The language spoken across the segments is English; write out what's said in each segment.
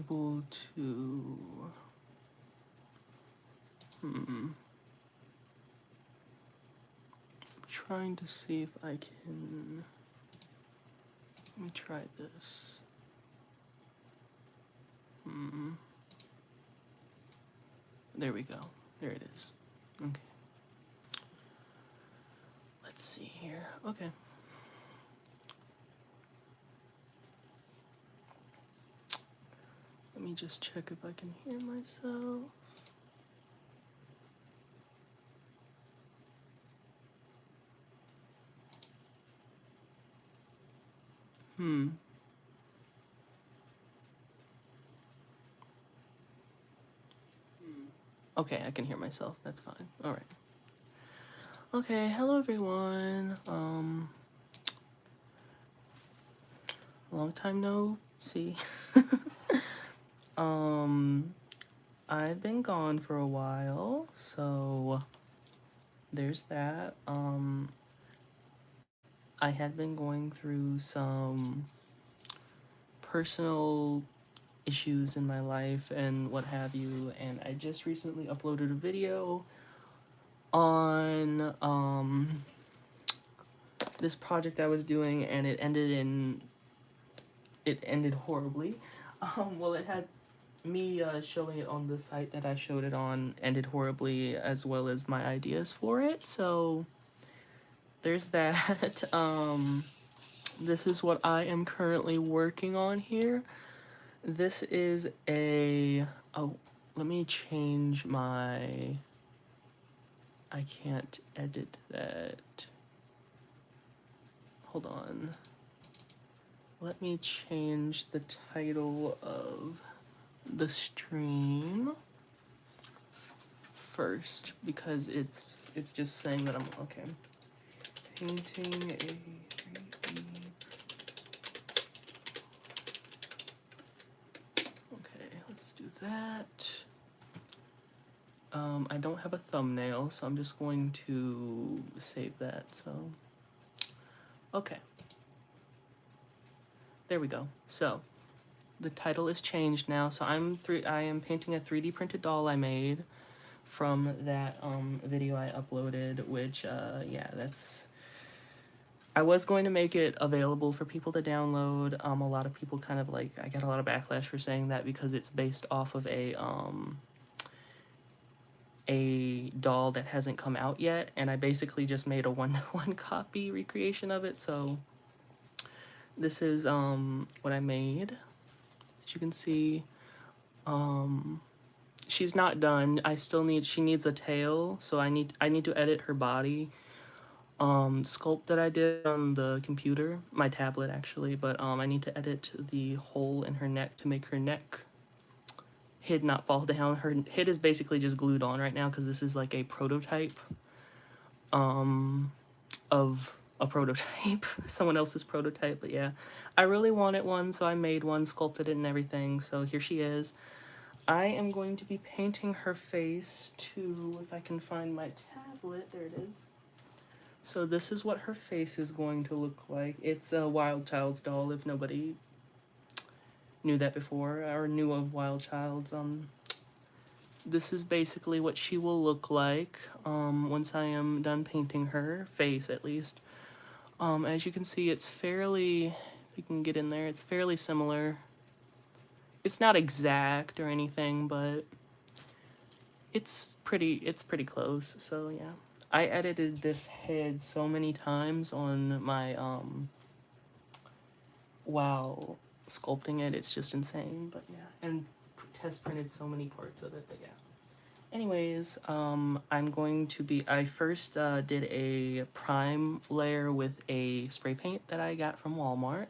able to... Trying to see if I can... Let me try this. There we go. There it is. Okay. Let's see here. Okay. Let me just check if I can hear myself. Okay, I can hear myself. That's fine. All right. Okay, hello everyone. Long time no see. I've been gone for a while, so there's that. I had been going through some personal issues in my life and what have you, and I just recently uploaded a video on this project I was doing, and it ended horribly. Well, it had me showing it on the site that I showed it on ended horribly, as well as my ideas for it, so there's that. This is what I am currently working on here. This is a... Oh, let me change my... I can't edit that. Hold on. Let me change the title of the stream first, because it's just saying that I'm... Okay. Painting a 3D... Okay, let's do that. I don't have a thumbnail, so I'm just going to save that, so... Okay. There we go. So, the title is changed now, so I am painting a 3D printed doll I made from that video I uploaded, which, yeah, that's... I was going to make it available for people to download. A lot of people kind of like... I got a lot of backlash for saying that because it's based off of a doll that hasn't come out yet, and I basically just made a one-to-one copy recreation of it, so this is what I made. As you can see, she's not done. She needs a tail, so I need to edit her body sculpt that I did on the computer, my tablet actually, but I need to edit the hole in her neck to make her neck head not fall down. Her head is basically just glued on right now because this is like a prototype of a prototype, someone else's prototype, but yeah. I really wanted one, so I made one, sculpted it and everything, so here she is. I am going to be painting her face to, if I can find my tablet, there it is. So this is what her face is going to look like. It's a Wild Child's doll, if nobody knew that before, or knew of Wild Child's. This is basically what she will look like once I am done painting her face, at least. As you can see, it's fairly, if you can get in there, it's fairly similar. It's not exact or anything, but it's pretty close, so yeah. I edited this head so many times on my, while sculpting it, it's just insane, but yeah. And test printed so many parts of it, but yeah. Anyways, I'm going to be, I first did a prime layer with a spray paint that I got from Walmart.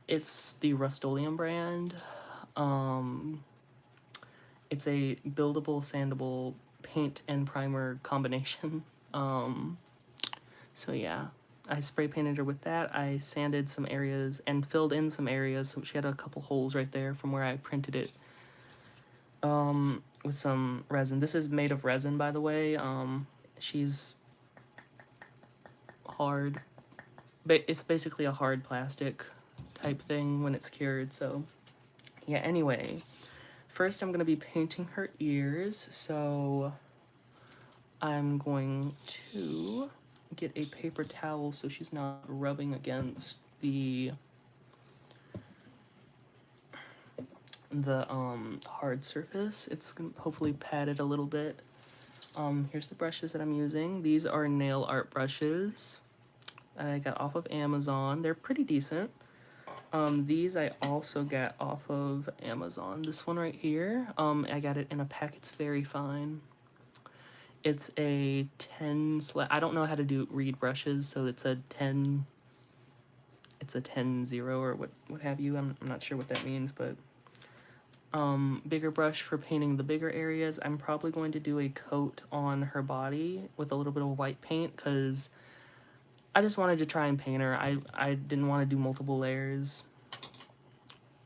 It's the Rust-Oleum brand. It's a buildable, sandable paint and primer combination. So yeah, I spray painted her with that. I sanded some areas and filled in some areas. So she had a couple holes right there from where I printed it. With some resin. This is made of resin, by the way. She's hard, but it's basically a hard plastic type thing when it's cured, so Yeah, anyway, first I'm gonna be painting her ears, so I'm going to get a paper towel so she's not rubbing against the hard surface. It's gonna hopefully pad it a little bit. Here's the brushes that I'm using. These are nail art brushes I got off of Amazon. They're pretty decent. These I also got off of Amazon. This one right here, I got it in a pack. It's very fine. It's a 10 I don't know how to read brushes, so it's a 10, it's a 10-0 or what have you. I'm not sure what that means, but bigger brush for painting the bigger areas. I'm probably going to do a coat on her body with a little bit of white paint because I just wanted to try and paint her. I didn't want to do multiple layers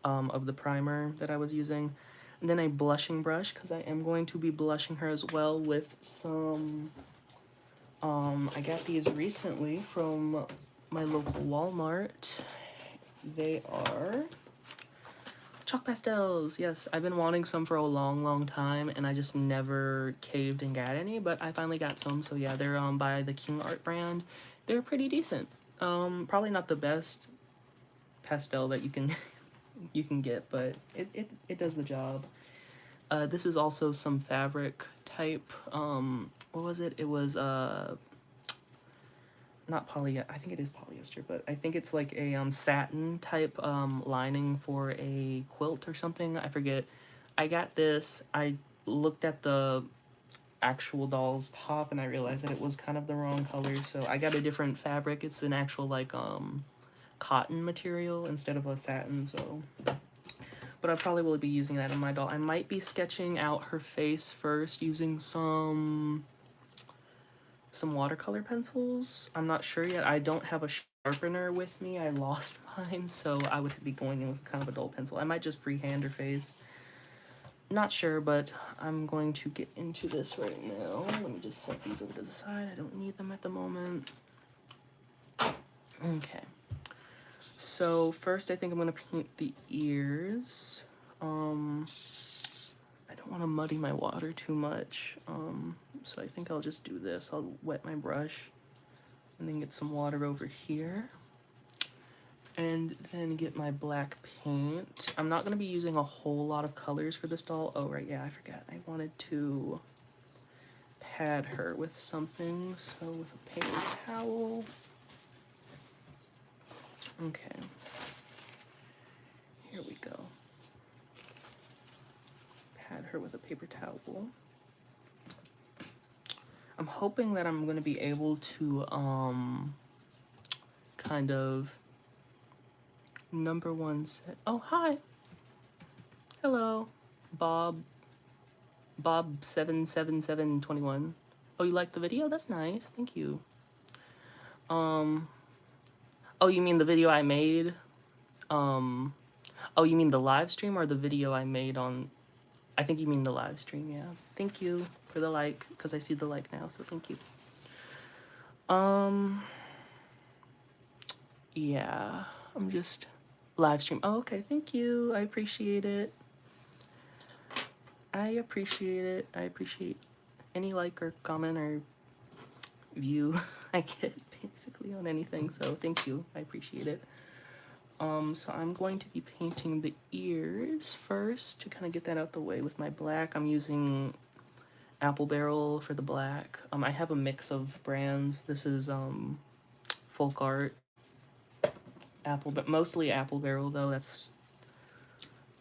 of the primer that I was using. And then a blushing brush because I am going to be blushing her as well with some, I got these recently from my local Walmart. They are chalk pastels. Yes, I've been wanting some for a long time and I just never caved and got any, but I finally got some. So yeah, they're by the King Art brand. They're pretty decent. Probably not the best pastel that you can you can get, but it does the job. This is also some fabric type. What was it? It was not poly. I think it is polyester, but I think it's like a satin type lining for a quilt or something. I forget. I got this. I looked at the actual doll's top and I realized that it was kind of the wrong color, so I got a different fabric. It's an actual like cotton material instead of a satin, so but I probably will be using that in my doll. I might be sketching out her face first using some watercolor pencils. I'm not sure yet. I don't have a sharpener with me. I lost mine, so I would be going in with kind of a dull pencil. I might just freehand her face. Not sure, but I'm going to get into this right now. Let me just set these over to the side. I don't need them at the moment. Okay. So first I think I'm going to paint the ears. I don't want to muddy my water too much, so I think I'll just do this. I'll wet my brush and then get some water over here and then get my black paint. I'm not going to be using a whole lot of colors for this doll. Oh, right, yeah, I forgot. I wanted to pad her with something, so with a paper towel. Okay, here we go. Pad her with a paper towel. I'm hoping that I'm going to be able to kind of number one set. Oh, hi. Hello. Bob 77721. Oh, you liked the video? That's nice. Thank you. Oh, you mean the video I made? Oh, you mean the live stream or the video I made on, I think you mean the live stream, yeah. Thank you for the like, because I see the like now, so thank you. Yeah, I'm just live stream. Oh, okay, thank you. I appreciate it. I appreciate any like or comment or view I get basically on anything, so thank you. I appreciate it. So I'm going to be painting the ears first to kind of get that out the way with my black. I'm using Apple Barrel for the black. I have a mix of brands. This is Folk Art, but mostly Apple Barrel though. That's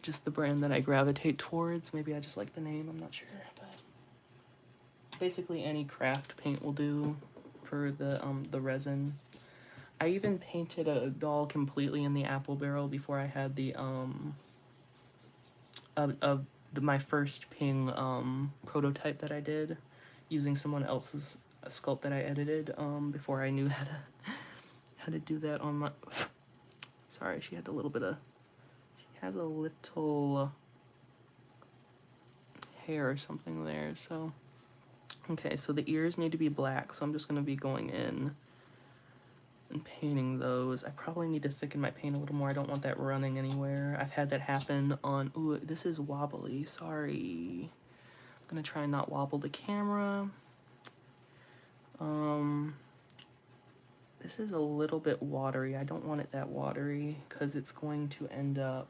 just the brand that I gravitate towards. Maybe I just like the name, I'm not sure, but basically any craft paint will do for the resin. I even painted a doll completely in the Apple Barrel before I had the my first Ping prototype that I did using someone else's sculpt that I edited before I knew how to do that on my. Sorry, she has a little hair or something there. So okay, so the ears need to be black, so I'm just gonna be going in and painting those. I probably need to thicken my paint a little more. I don't want that running anywhere. I've had that happen on, ooh, this is wobbly, sorry. I'm gonna try and not wobble the camera. This is a little bit watery. I don't want it that watery because it's going to end up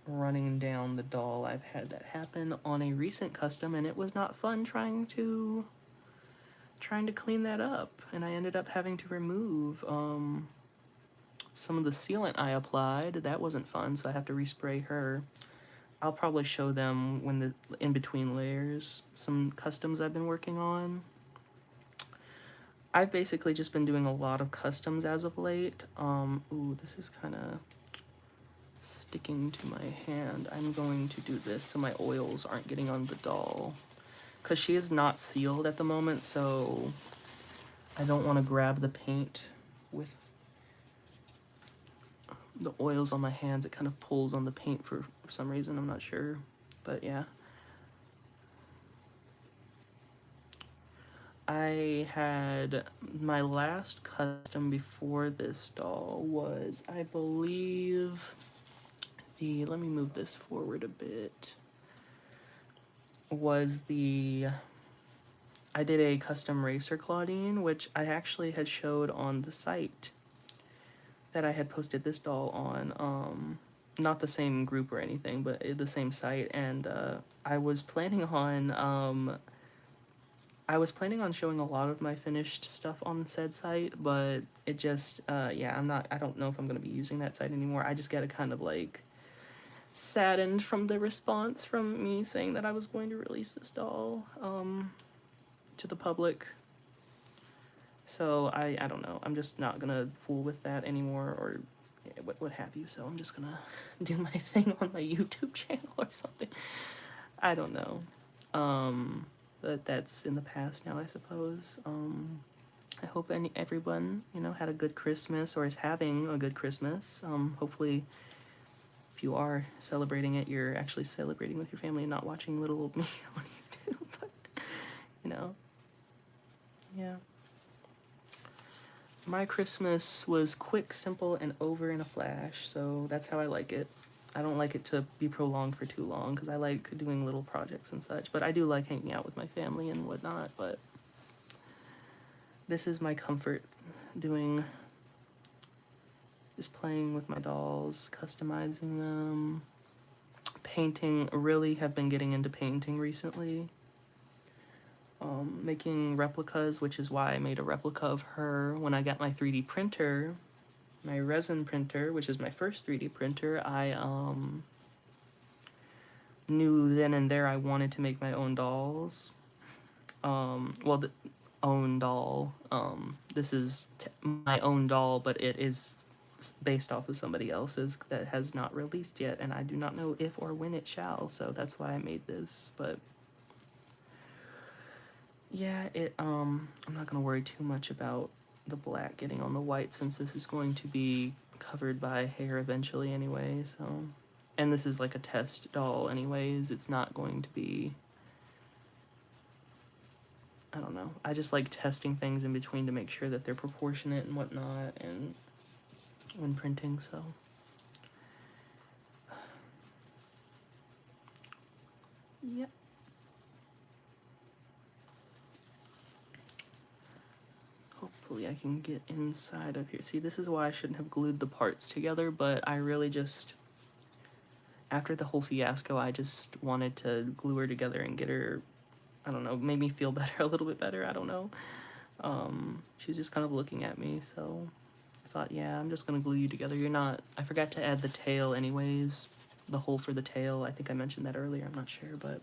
running down the doll. I've had that happen on a recent custom and it was not fun trying to clean that up, and I ended up having to remove some of the sealant I applied. That wasn't fun, so I have to respray her. I'll probably show them when the in between layers, some customs I've been working on. I've basically just been doing a lot of customs as of late. Ooh, this is kind of sticking to my hand. I'm going to do this so my oils aren't getting on the doll, because she is not sealed at the moment, so I don't want to grab the paint with the oils on my hands. It kind of pulls on the paint for some reason, I'm not sure, but yeah. I had my last custom before this doll was, I believe, let me move this forward a bit, I did a custom Racer Claudine, which I actually had showed on the site that I had posted this doll on, not the same group or anything, but the same site, and I was planning on showing a lot of my finished stuff on said site, but it just, yeah, I don't know if I'm going to be using that site anymore. I just got kind of like saddened from the response from me saying that I was going to release this doll to the public. So I don't know. I'm just not going to fool with that anymore, or what have you. So I'm just going to do my thing on my YouTube channel or something. I don't know. But that's in the past now, I suppose. I hope everyone, had a good Christmas or is having a good Christmas. Hopefully, if you are celebrating it, you're actually celebrating with your family and not watching little old me on YouTube. But, yeah. My Christmas was quick, simple, and over in a flash, so that's how I like it. I don't like it to be prolonged for too long because I like doing little projects and such, but I do like hanging out with my family and whatnot. But this is my comfort, just playing with my dolls, customizing them, painting. Really have been getting into painting recently. Making replicas, which is why I made a replica of her when I got my 3D printer. My resin printer, which is my first 3D printer, I knew then and there I wanted to make my own dolls. Well, the own doll. This is my own doll, but it is based off of somebody else's that has not released yet, and I do not know if or when it shall, so that's why I made this. But yeah, I'm not gonna worry too much about the black getting on the white since this is going to be covered by hair eventually anyway, so. And this is like a test doll anyways, it's not going to be, I don't know. I just like testing things in between to make sure that they're proportionate and whatnot, and when printing, so. Yep. Hopefully I can get inside of here. See, this is why I shouldn't have glued the parts together, but I really just, after the whole fiasco, I just wanted to glue her together and get her, I don't know, made me feel better, a little bit better, I don't know. She was just kind of looking at me, so I thought, yeah, I'm just gonna glue you together. You're not, I forgot to add the tail anyways, the hole for the tail. I think I mentioned that earlier, I'm not sure, but.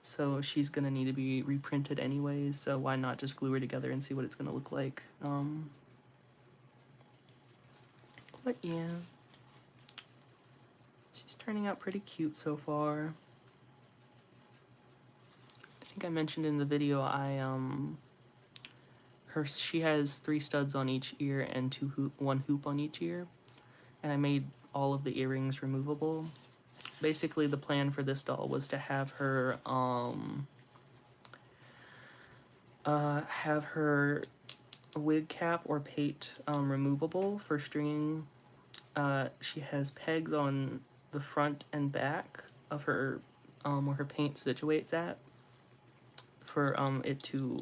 So she's gonna need to be reprinted anyways, so why not just glue her together and see what it's gonna look like. But yeah. She's turning out pretty cute so far. I think I mentioned in the video, she has 3 studs on each ear and 1 hoop on each ear, and I made all of the earrings removable. Basically, the plan for this doll was to have her wig cap or pate removable for stringing. She has pegs on the front and back of her where her paint situates at for it to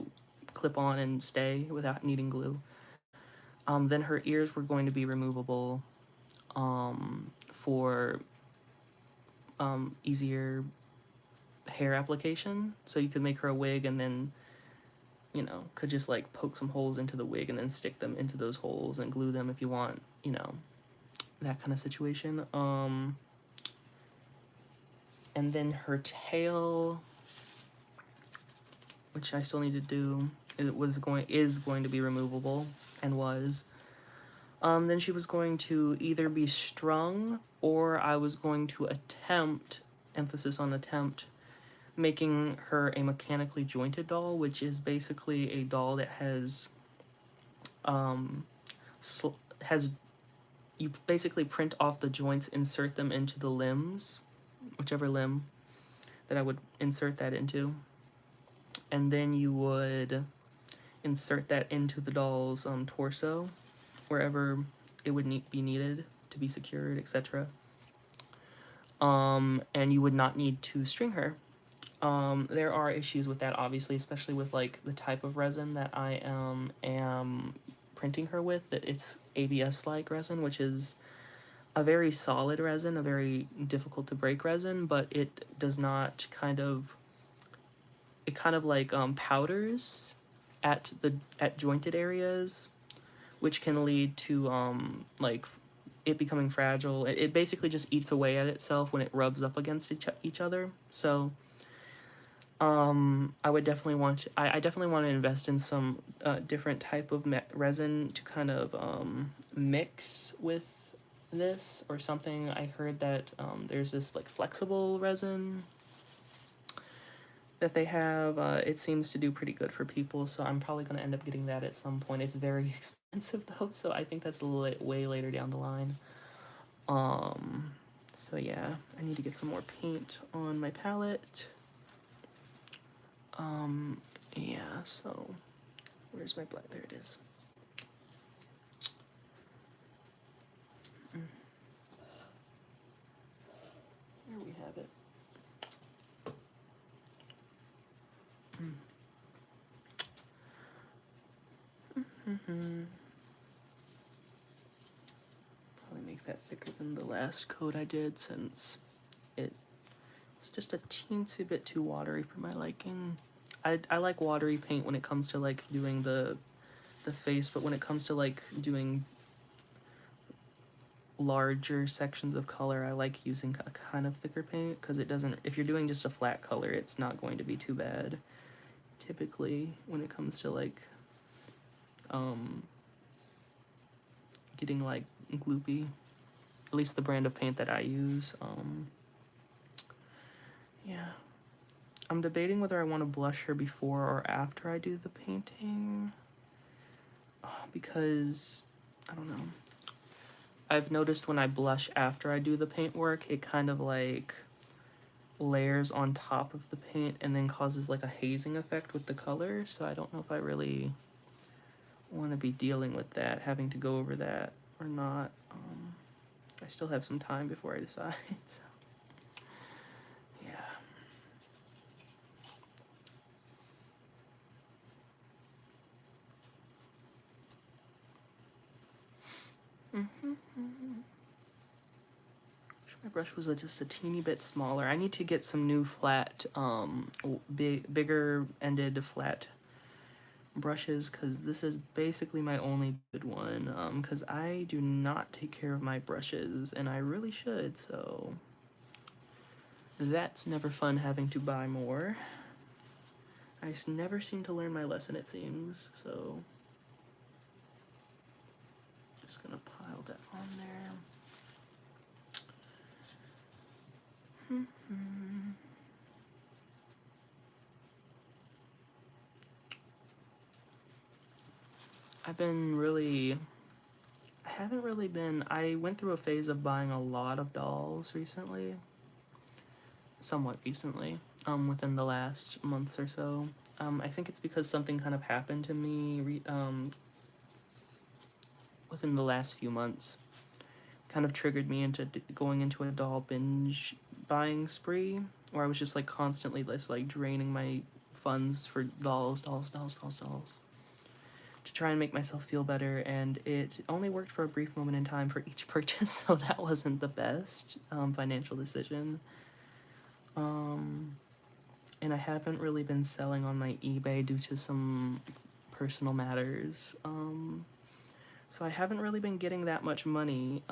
clip on and stay without needing glue. Then her ears were going to be removable for easier hair application. So you could make her a wig and then, you know, could just like poke some holes into the wig and then stick them into those holes and glue them if you want, you know, that kind of situation. And then her tail, which I still need to do, is going to be removable and was. Then she was going to either be strung or I was going to attempt, emphasis on attempt, making her a mechanically jointed doll, which is basically a doll that um, has you basically print off the joints, insert them into the limbs, whichever limb that I would insert that into, and then you would insert that into the doll's torso, wherever it would be needed to be secured, etc. And you would not need to string her. There are issues with that, obviously, especially with like the type of resin that I am printing her with. That it's ABS-like resin, which is a very solid resin, a very difficult to break resin, but it does not it kind of like powders at jointed areas, which can lead to like it becoming fragile. It basically just eats away at itself when it rubs up against each other. So I would definitely I definitely want to invest in some different type of resin to kind of mix with this or something. I heard that there's this like flexible resin that they have. It seems to do pretty good for people, so I'm probably going to end up getting that at some point. It's very expensive though, so I think that's way later down the line. So yeah, I need to get some more paint on my palette. Yeah, so where's my black? There it is. Here we have it. Probably make that thicker than the last coat I did since it's just a teensy bit too watery for my liking. I like watery paint when it comes to like doing the face, but when it comes to like doing larger sections of color, I like using a kind of thicker paint because it doesn't, if you're doing just a flat color, it's not going to be too bad. Typically, when it comes to like getting like gloopy, at least the brand of paint that I use. Yeah. I'm debating whether I want to blush her before or after I do the painting. Because, I don't know. I've noticed when I blush after I do the paint work, it kind of like layers on top of the paint and then causes like a hazing effect with the color. So I don't know if I really want to be dealing with that, having to go over that or not. I still have some time before I decide. So. Yeah. My brush was just a teeny bit smaller. I need to get some new flat, bigger ended flat brushes because this is basically my only good one. Because I do not take care of my brushes and I really should. So that's never fun having to buy more. I never seem to learn my lesson, it seems. So just gonna pile that on there. I've been really, I haven't really been, I went through a phase of buying a lot of dolls recently, somewhat recently, within the last months or so. I think it's because something kind of happened to me within the last few months. Kind of triggered me into going into a doll binge buying spree, where I was just like constantly just like draining my funds for dolls to try and make myself feel better, and it only worked for a brief moment in time for each purchase, so that wasn't the best financial decision. And I haven't really been selling on my eBay due to some personal matters. So I haven't really been getting that much money,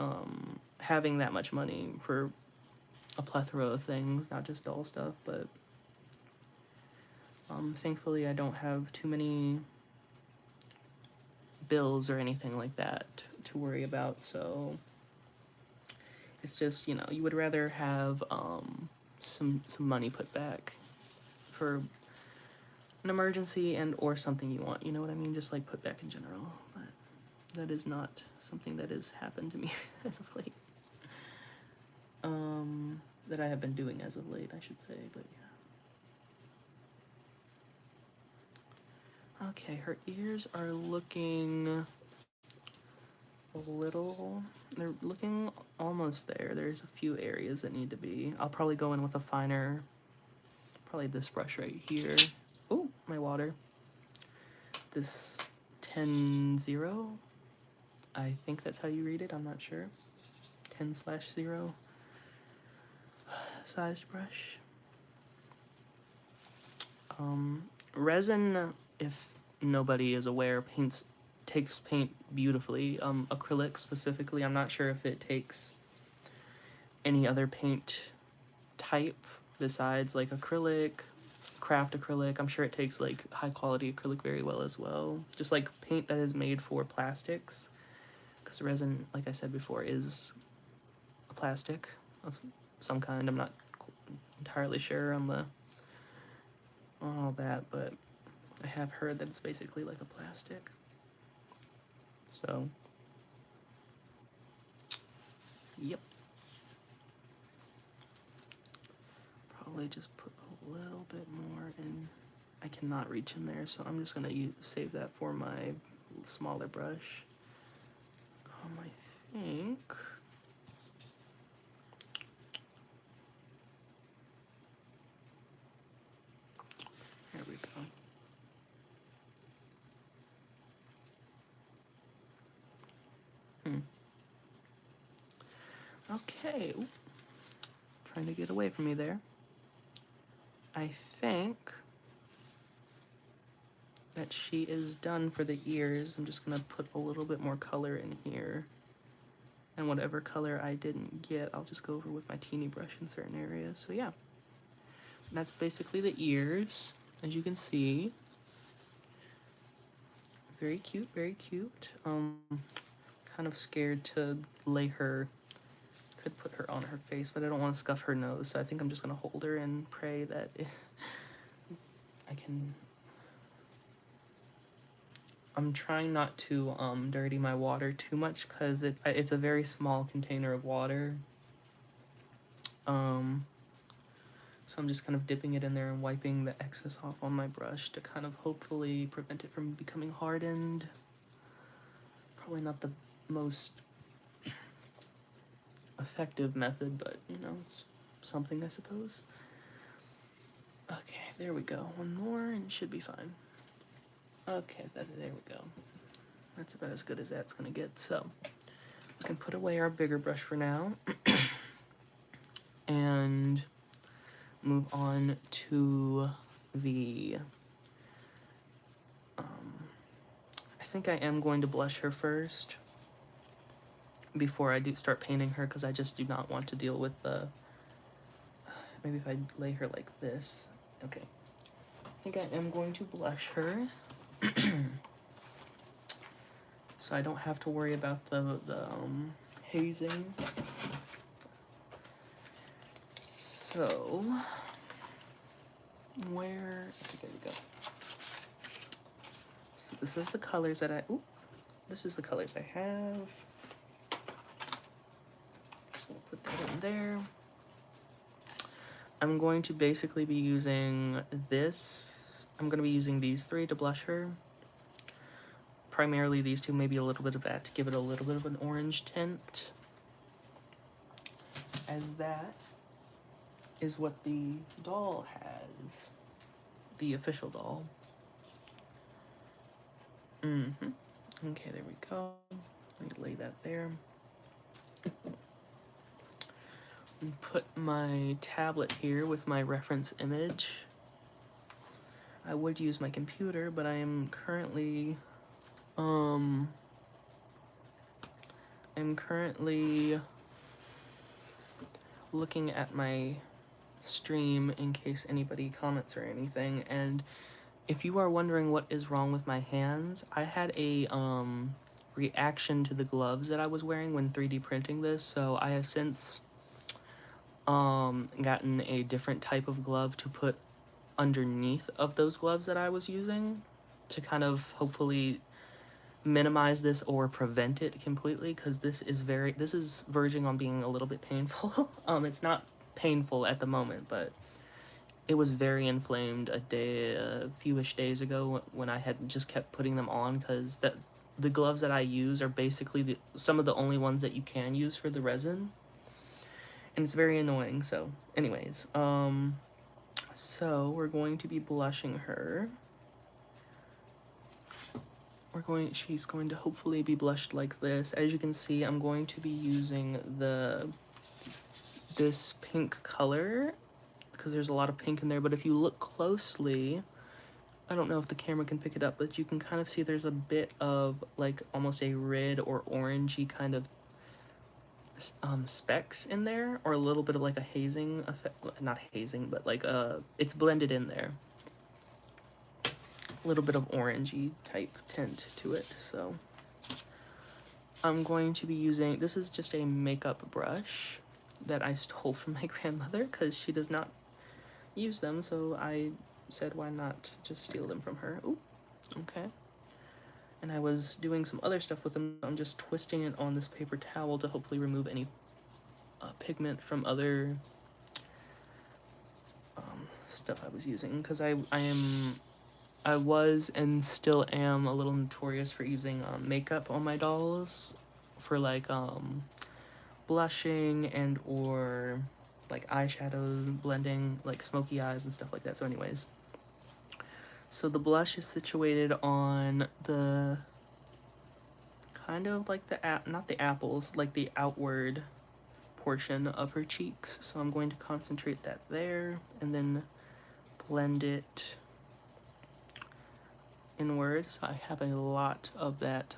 having that much money for a plethora of things, not just doll stuff, but thankfully I don't have too many bills or anything like that to worry about, so it's just, you know, you would rather have some money put back for an emergency and or something you want, you know what I mean? Just like put back in general, but that is not something that has happened to me as of late. That I have been doing as of late, I should say, but yeah. Okay, her ears are looking a little, they're looking almost there. There's a few areas that need to be. I'll probably go in with a finer, probably this brush right here. Oh, my water. This 10-0. I think that's how you read it, I'm not sure. 10/0 sized brush. Resin, if nobody is aware, takes paint beautifully. Acrylic specifically, I'm not sure if it takes any other paint type besides like acrylic, craft acrylic. I'm sure it takes like high quality acrylic very well as well. Just like paint that is made for plastics, because resin, like I said before, is a plastic of some kind. I'm not entirely sure on all that, but I have heard that it's basically like a plastic. So, yep. Probably just put a little bit more in. I cannot reach in there, so I'm just gonna save that for my smaller brush. I think. There we go. Okay. Ooh. Trying to get away from me there. I think that she is done for the ears. I'm just gonna put a little bit more color in here. And whatever color I didn't get, I'll just go over with my teeny brush in certain areas. So yeah, and that's basically the ears, as you can see. Very cute, very cute. Kind of scared to lay her, could put her on her face, but I don't want to scuff her nose, so I think I'm just gonna hold her and pray that I can. I'm trying not to dirty my water too much because it's a very small container of water. So I'm just kind of dipping it in there and wiping the excess off on my brush to kind of hopefully prevent it from becoming hardened. Probably not the most effective method, but you know, it's something, I suppose. Okay, there we go. One more and it should be fine. Okay, there we go. That's about as good as that's gonna get. So we can put away our bigger brush for now and move on to the I think I am going to blush her first before I do start painting her, because I just do not want to deal with the, maybe if I lay her like this. Okay, I think I am going to blush her so I don't have to worry about the hazing. So where, okay, there we go. So this is the colors that this is the colors I have. So we'll put that in there. I'm going to basically be using this. I'm going to be using these three to blush her. primarily these two, maybe a little bit of that to give it a little bit of an orange tint. As that is what the doll has, the official doll. Okay, there we go. Let me lay that there. And put my tablet here with my reference image. I would use my computer, but I am currently looking at my stream in case anybody comments or anything. And if you are wondering what is wrong with my hands, I had a reaction to the gloves that I was wearing when 3D printing this, so I have since gotten a different type of glove to put underneath of those gloves that I was using to kind of hopefully minimize this or prevent it completely, because this is verging on being a little bit painful. It's not painful at the moment, but it was very inflamed a few-ish days ago when I had just kept putting them on, because the gloves that I use are basically some of the only ones that you can use for the resin, and it's very annoying. So anyways, so we're going to be blushing her. She's going to hopefully be blushed like this. As you can see, I'm going to be using this pink color because there's a lot of pink in there, but if you look closely, I don't know if the camera can pick it up, but you can kind of see there's a bit of like almost a red or orangey kind of specks in there, or a little bit of like a hazing effect, not hazing, but like it's blended in there. A little bit of orangey type tint to it. So I'm going to be using, this is just a makeup brush that I stole from my grandmother because she does not use them, so I said why not just steal them from her. Ooh, okay. And I was doing some other stuff with them. I'm just twisting it on this paper towel to hopefully remove any pigment from other stuff I was using, because I was and still am a little notorious for using makeup on my dolls for like blushing and or like eyeshadow blending, like smoky eyes and stuff like that. So anyways, so the blush is situated on the kind of like not the apples, like the outward portion of her cheeks. So I'm going to concentrate that there and then blend it inward. So I have a lot of that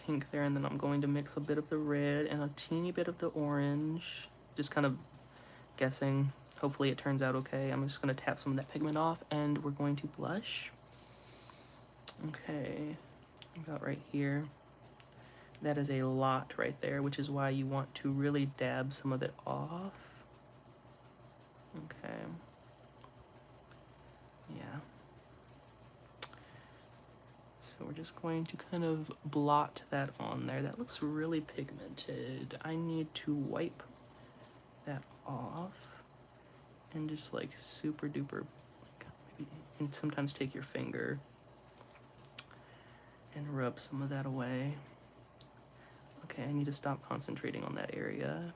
pink there, and then I'm going to mix a bit of the red and a teeny bit of the orange, just kind of guessing. Hopefully it turns out okay. I'm just going to tap some of that pigment off, and we're going to blush. Okay, about right here. That is a lot right there, which is why you want to really dab some of it off. Okay. Yeah. So we're just going to kind of blot that on there. That looks really pigmented. I need to wipe that off and just like super duper, maybe you can sometimes take your finger and rub some of that away. Okay, I need to stop concentrating on that area.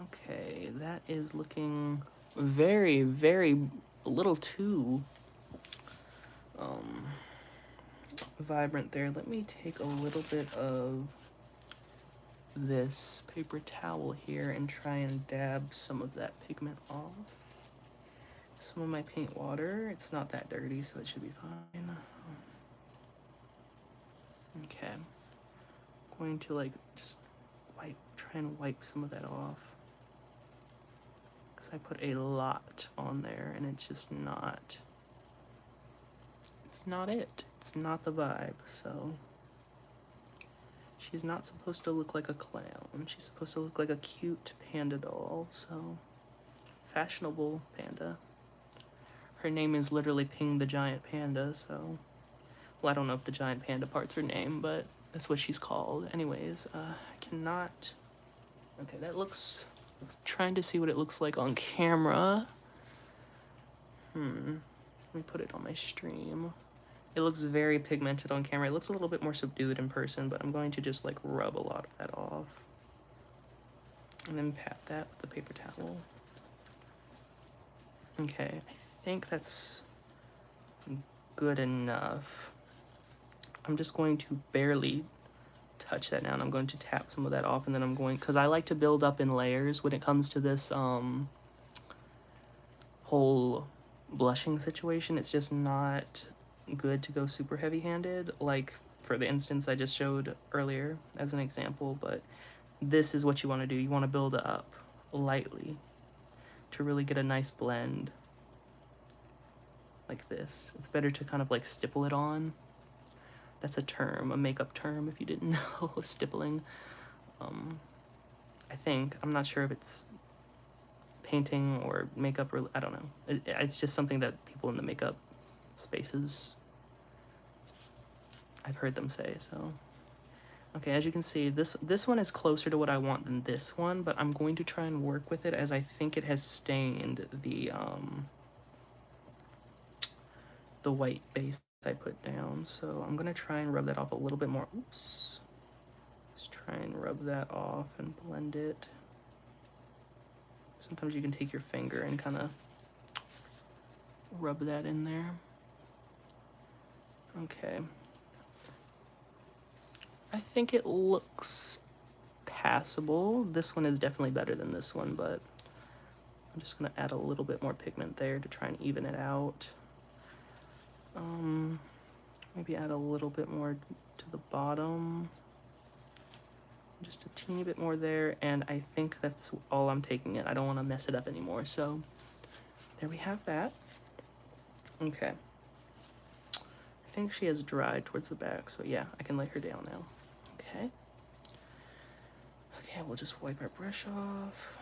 Okay, that is looking very, very a little too vibrant there. Let me take a little bit of this paper towel here and try and dab some of that pigment off. Some of my paint water, it's not that dirty, so it should be fine. Okay, I'm going to like just try and wipe some of that off, because I put a lot on there and it's just not, it's not it. It's not the vibe. So she's not supposed to look like a clown. She's supposed to look like a cute panda doll. So fashionable panda. Her name is literally Ping the Giant Panda. So, well, I don't know if the giant panda part's her name, but that's what she's called. Anyways, I cannot. Okay, that looks. Trying to see what it looks like on camera. Let me put it on my stream. It looks very pigmented on camera. It looks a little bit more subdued in person, but I'm going to just like rub a lot of that off. And then pat that with the paper towel. Okay, I think that's good enough. I'm just going to barely touch that now, and I'm going to tap some of that off, and then I'm going, because I like to build up in layers when it comes to this whole blushing situation. It's just not good to go super heavy-handed, like for the instance I just showed earlier as an example, but this is what you want to do. You want to build it up lightly to really get a nice blend like this. It's better to kind of like stipple it on. That's a term, a makeup term, if you didn't know, stippling. I think, I'm not sure if it's painting or makeup, or I don't know. It's just something that people in the makeup spaces, I've heard them say, so. Okay, as you can see, this one is closer to what I want than this one, but I'm going to try and work with it as I think it has stained the white base I put down. So I'm gonna try and rub that off a little bit more. Oops. Let's try and rub that off and blend it. Sometimes you can take your finger and kind of rub that in there. Okay. I think it looks passable. This one is definitely better than this one, but I'm just gonna add a little bit more pigment there to try and even it out. Maybe add a little bit more to the bottom. Just a teeny bit more there, and I think that's all I'm taking it. I don't want to mess it up anymore, so there we have that. Okay. I think she has dried towards the back, so yeah, I can lay her down now. Okay. Okay, we'll just wipe our brush off.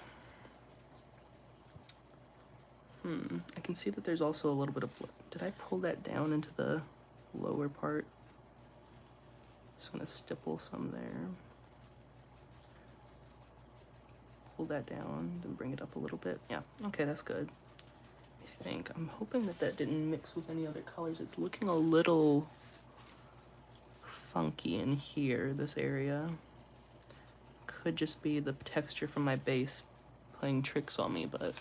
I can see that there's also a little bit of, did I pull that down into the lower part? Just gonna stipple some there. Pull that down, then bring it up a little bit. Yeah, okay, that's good. I think. I'm hoping that that didn't mix with any other colors. It's looking a little funky in here, this area. Could just be the texture from my base playing tricks on me, but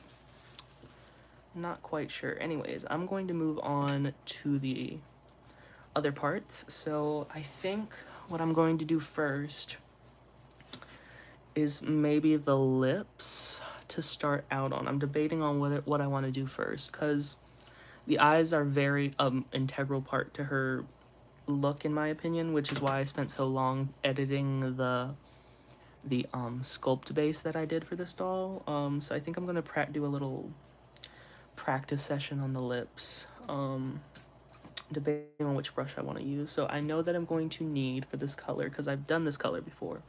not quite sure. Anyways, I'm going to move on to the other parts. So I think what I'm going to do first is maybe the lips to start out on. I'm debating on what I want to do first, because the eyes are very integral part to her look, in my opinion, which is why I spent so long editing the sculpt base that I did for this doll. So I think I'm gonna do a little practice session on the lips, debating on which brush I want to use. So I know that I'm going to need, for this color, because I've done this color before,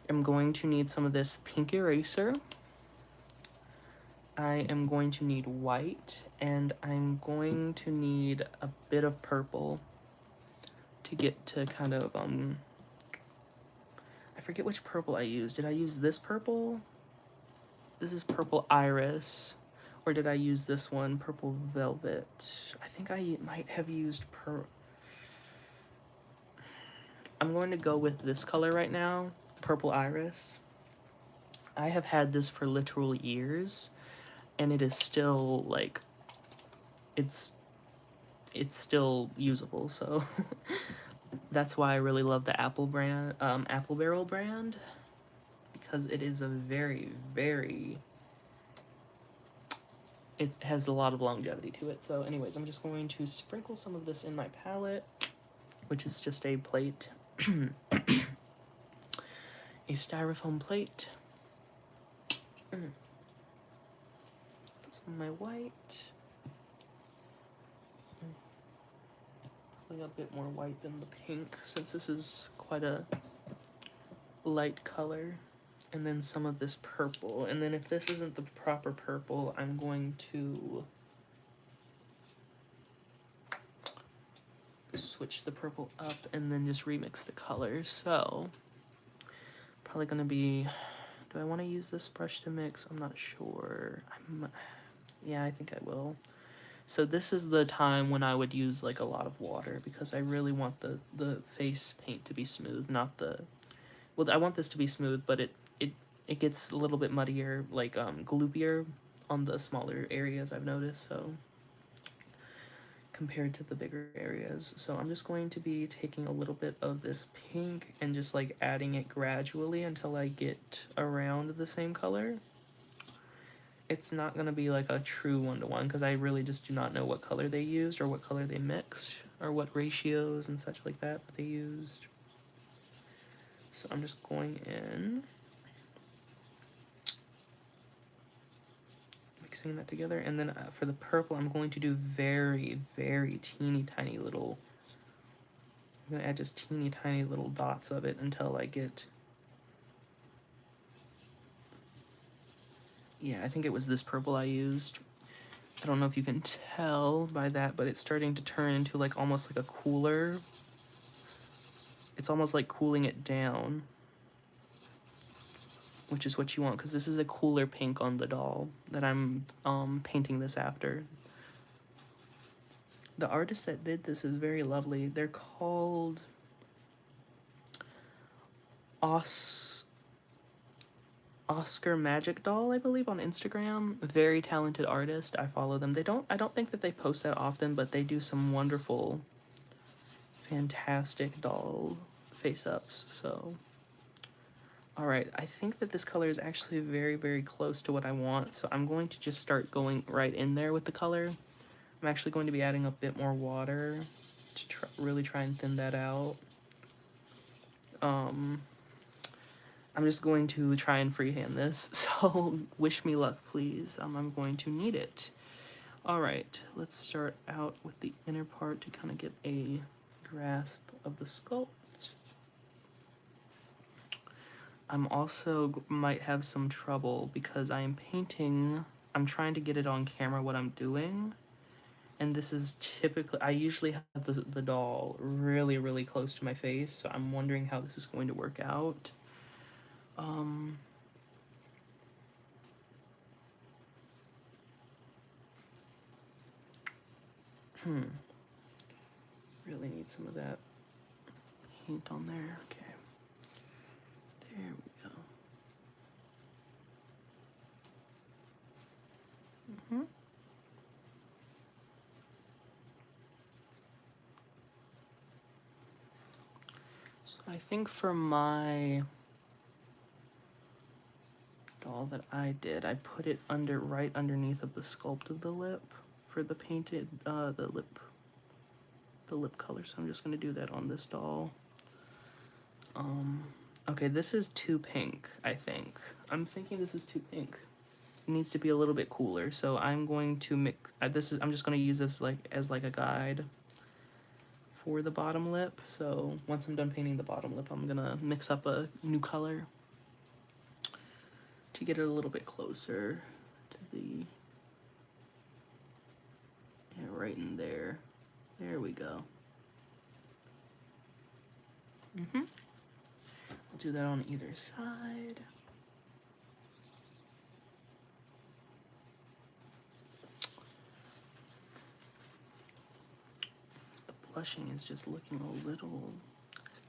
I'm going to need some of this pink eraser. I am going to need white, and I'm going to need a bit of purple to get to kind of, I forget which purple I used. Did I use this purple? This is purple iris. Or did I use this one, purple velvet? I think I might have used I'm going to go with this color right now, purple iris. I have had this for literal years, and it is still like, it's still usable, so that's why I really love the Apple Barrel brand, because it is a very, very, it has a lot of longevity to it. So anyways, I'm just going to sprinkle some of this in my palette, which is just a plate, a styrofoam plate. Put some of my white. Probably a bit more white than the pink, since this is quite a light color. And then some of this purple. And then if this isn't the proper purple, I'm going to switch the purple up and then just remix the colors. So probably gonna be, do I want to use this brush to mix? I'm not sure. Yeah, I think I will. So this is the time when I would use like a lot of water because I really want the face paint to be smooth, not the, well, I want this to be smooth, but it gets a little bit muddier, like gloopier on the smaller areas I've noticed, so compared to the bigger areas. So I'm just going to be taking a little bit of this pink and just like adding it gradually until I get around the same color. It's not going to be like a true one-to-one because I really just do not know what color they used or what color they mixed or what ratios and such like that they used. So I'm just going in, mixing that together, and then for the purple I'm going to do very, very teeny tiny little, I'm going to add just teeny tiny little dots of it until I get, yeah, I think it was this purple I used. I don't know if you can tell by that, but it's starting to turn into like almost like a cooler. It's almost like cooling it down, which is what you want because this is a cooler pink on the doll that I'm painting this after. The artist that did this is very lovely. They're called Oscar Magic Doll, I believe, on Instagram. Very talented artist. I follow them. I don't think that they post that often, but they do some wonderful, fantastic doll face-ups, so. Alright, I think that this color is actually very, very close to what I want, so I'm going to just start going right in there with the color. I'm actually going to be adding a bit more water to really try and thin that out. I'm just going to try and freehand this, so wish me luck, please. I'm going to need it. Alright, let's start out with the inner part to kind of get a grasp of the sculpt. I'm also might have some trouble because I am painting, I'm trying to get it on camera what I'm doing. And this is typically, I usually have the doll really, really close to my face, so I'm wondering how this is going to work out. Really need some of that paint on there. Okay. There we go. So I think for my doll that I did, I put it right underneath of the sculpt of the lip for the painted, the lip color. So I'm just gonna do that on this doll. Okay, this is too pink, I think. I'm thinking this is too pink. It needs to be a little bit cooler, so I'm going to mix, I'm just gonna use this like as like a guide for the bottom lip. So once I'm done painting the bottom lip, I'm gonna mix up a new color to get it a little bit closer to the, yeah, right in there. There we go. I'll do that on either side. The blushing is just looking a little,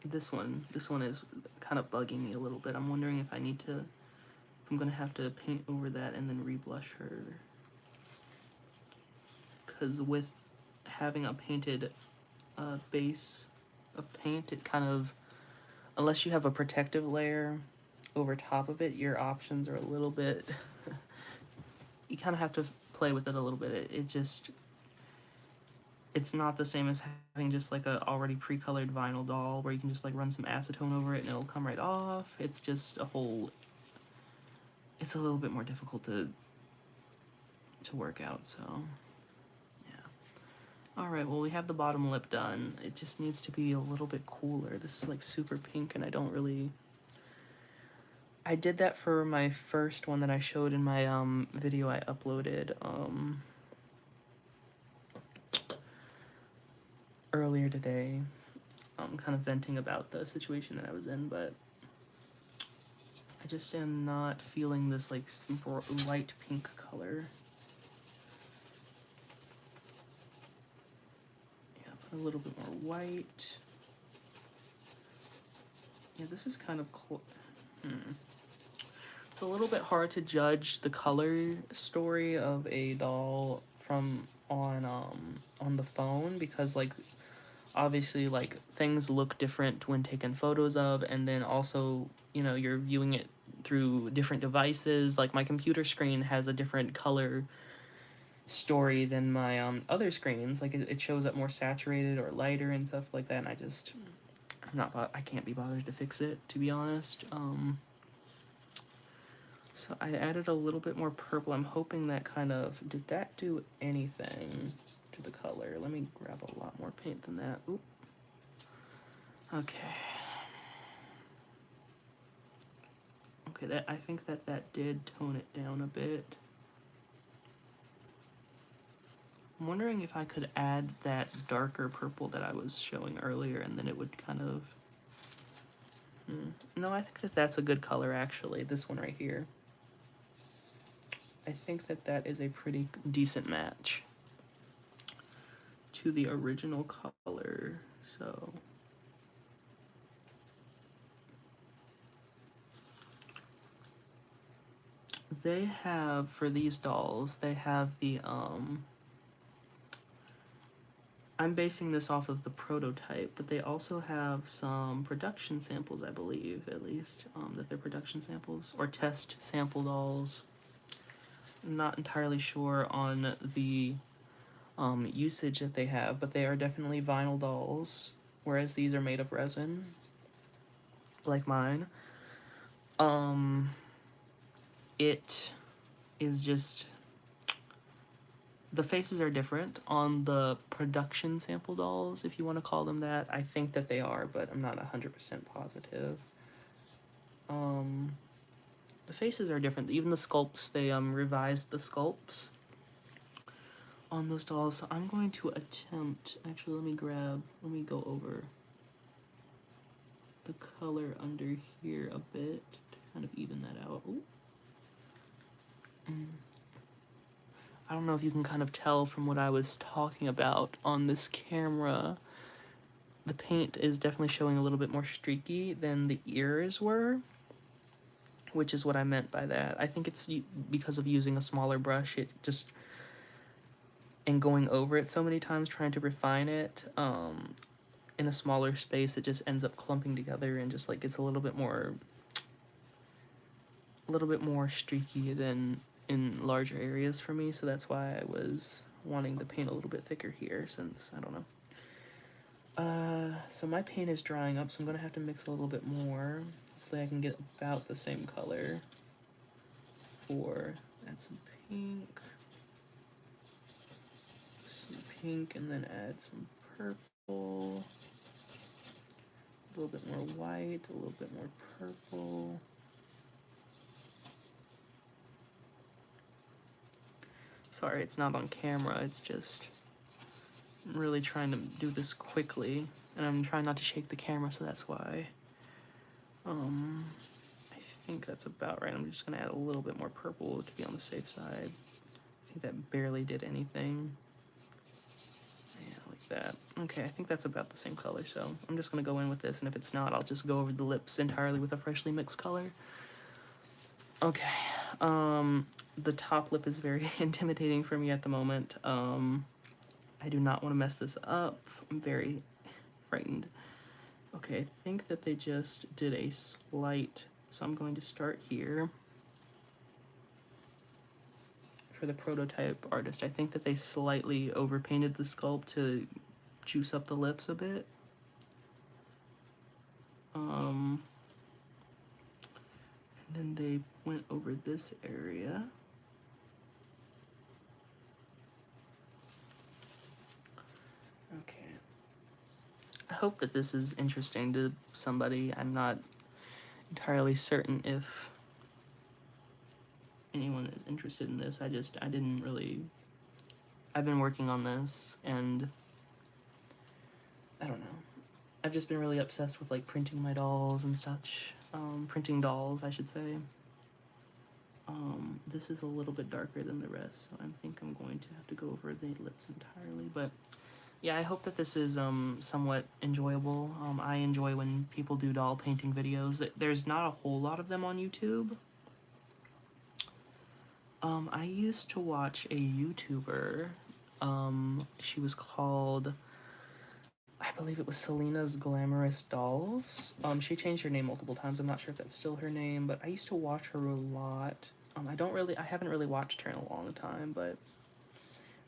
this one is kind of bugging me a little bit. I'm wondering if I need to, if I'm gonna have to paint over that and then reblush her. Because with having a painted base of paint, it kind of, unless you have a protective layer over top of it, your options are a little bit, you kind of have to play with it a little bit. It's not the same as having just like a already pre-colored vinyl doll where you can just like run some acetone over it and it'll come right off. It's just a whole, it's a little bit more difficult to work out, so yeah. Alright, well, we have the bottom lip done. It just needs to be a little bit cooler. This is like super pink and I don't really, I did that for my first one that I showed in my video I uploaded earlier today. Kind of venting about the situation that I was in, but I just am not feeling this like light pink color. Put a little bit more white. Yeah, this is kind of It's a little bit hard to judge the color story of a doll from on the phone, because like obviously like things look different when taken photos of, and then also, you know, you're viewing it through different devices. Like my computer screen has a different color story than my other screens. Like it shows up more saturated or lighter and stuff like that, and I can't be bothered to fix it, to be honest. So I added a little bit more purple. I'm hoping that kind of, did that do anything to the color? Let me grab a lot more paint than that. Oop. Okay. Okay, that, I think that did tone it down a bit. I'm wondering if I could add that darker purple that I was showing earlier, and then it would kind of... No, I think that that's a good color, actually. This one right here. I think that that is a pretty decent match to the original color, so... They have, for these dolls, they have the, I'm basing this off of the prototype, but they also have some production samples, I believe, at least, that they're production samples, or test sample dolls. I'm not entirely sure on the usage that they have, but they are definitely vinyl dolls, whereas these are made of resin, like mine. It is just... The faces are different on the production sample dolls, if you want to call them that. I think that they are, but I'm not 100% positive. The faces are different. Even the sculpts, they revised the sculpts on those dolls. So I'm going to attempt... Actually, let me go over the color under here a bit to kind of even that out. Ooh. I don't know if you can kind of tell from what I was talking about on this camera. The paint is definitely showing a little bit more streaky than the ears were, which is what I meant by that. I think it's because of using a smaller brush. It just... And going over it so many times, trying to refine it in a smaller space, it just ends up clumping together and just like it's a little bit more streaky than in larger areas for me. So that's why I was wanting the paint a little bit thicker here, since I don't know. So my paint is drying up, so I'm gonna have to mix a little bit more. Hopefully I can get about the same color. Add some pink, and then add some purple, a little bit more white, a little bit more purple. Sorry, it's not on camera, it's just... I'm really trying to do this quickly, and I'm trying not to shake the camera, so that's why. I think that's about right. I'm just gonna add a little bit more purple to be on the safe side. I think that barely did anything. Yeah, like that. Okay, I think that's about the same color, so I'm just gonna go in with this, and if it's not, I'll just go over the lips entirely with a freshly mixed color. Okay, the top lip is very intimidating for me at the moment. I do not want to mess this up. I'm very frightened. Okay, I think that they just did a slight... So I'm going to start here. For the prototype artist, I think that they slightly overpainted the sculpt to juice up the lips a bit. And then they went over this area. Okay. I hope that this is interesting to somebody. I'm not entirely certain if anyone is interested in this. I didn't really... I've been working on this, and I don't know. I've just been really obsessed with like printing my dolls and such. Printing dolls, I should say. This is a little bit darker than the rest, so I think I'm going to have to go over the lips entirely, but yeah, I hope that this is somewhat enjoyable. I enjoy when people do doll painting videos. There's not a whole lot of them on YouTube. I used to watch a YouTuber. She was called, I believe it was Selena's Glamorous Dolls. She changed her name multiple times. I'm not sure if that's still her name, but I used to watch her a lot. I haven't really watched her in a long time, but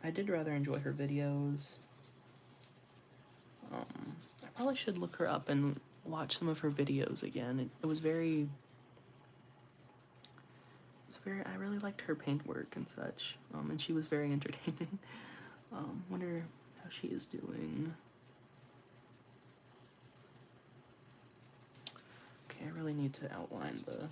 I did rather enjoy her videos. I probably should look her up and watch some of her videos again. It was very, I really liked her paint work and such. And she was very entertaining. Wonder how she is doing. Okay, I really need to outline the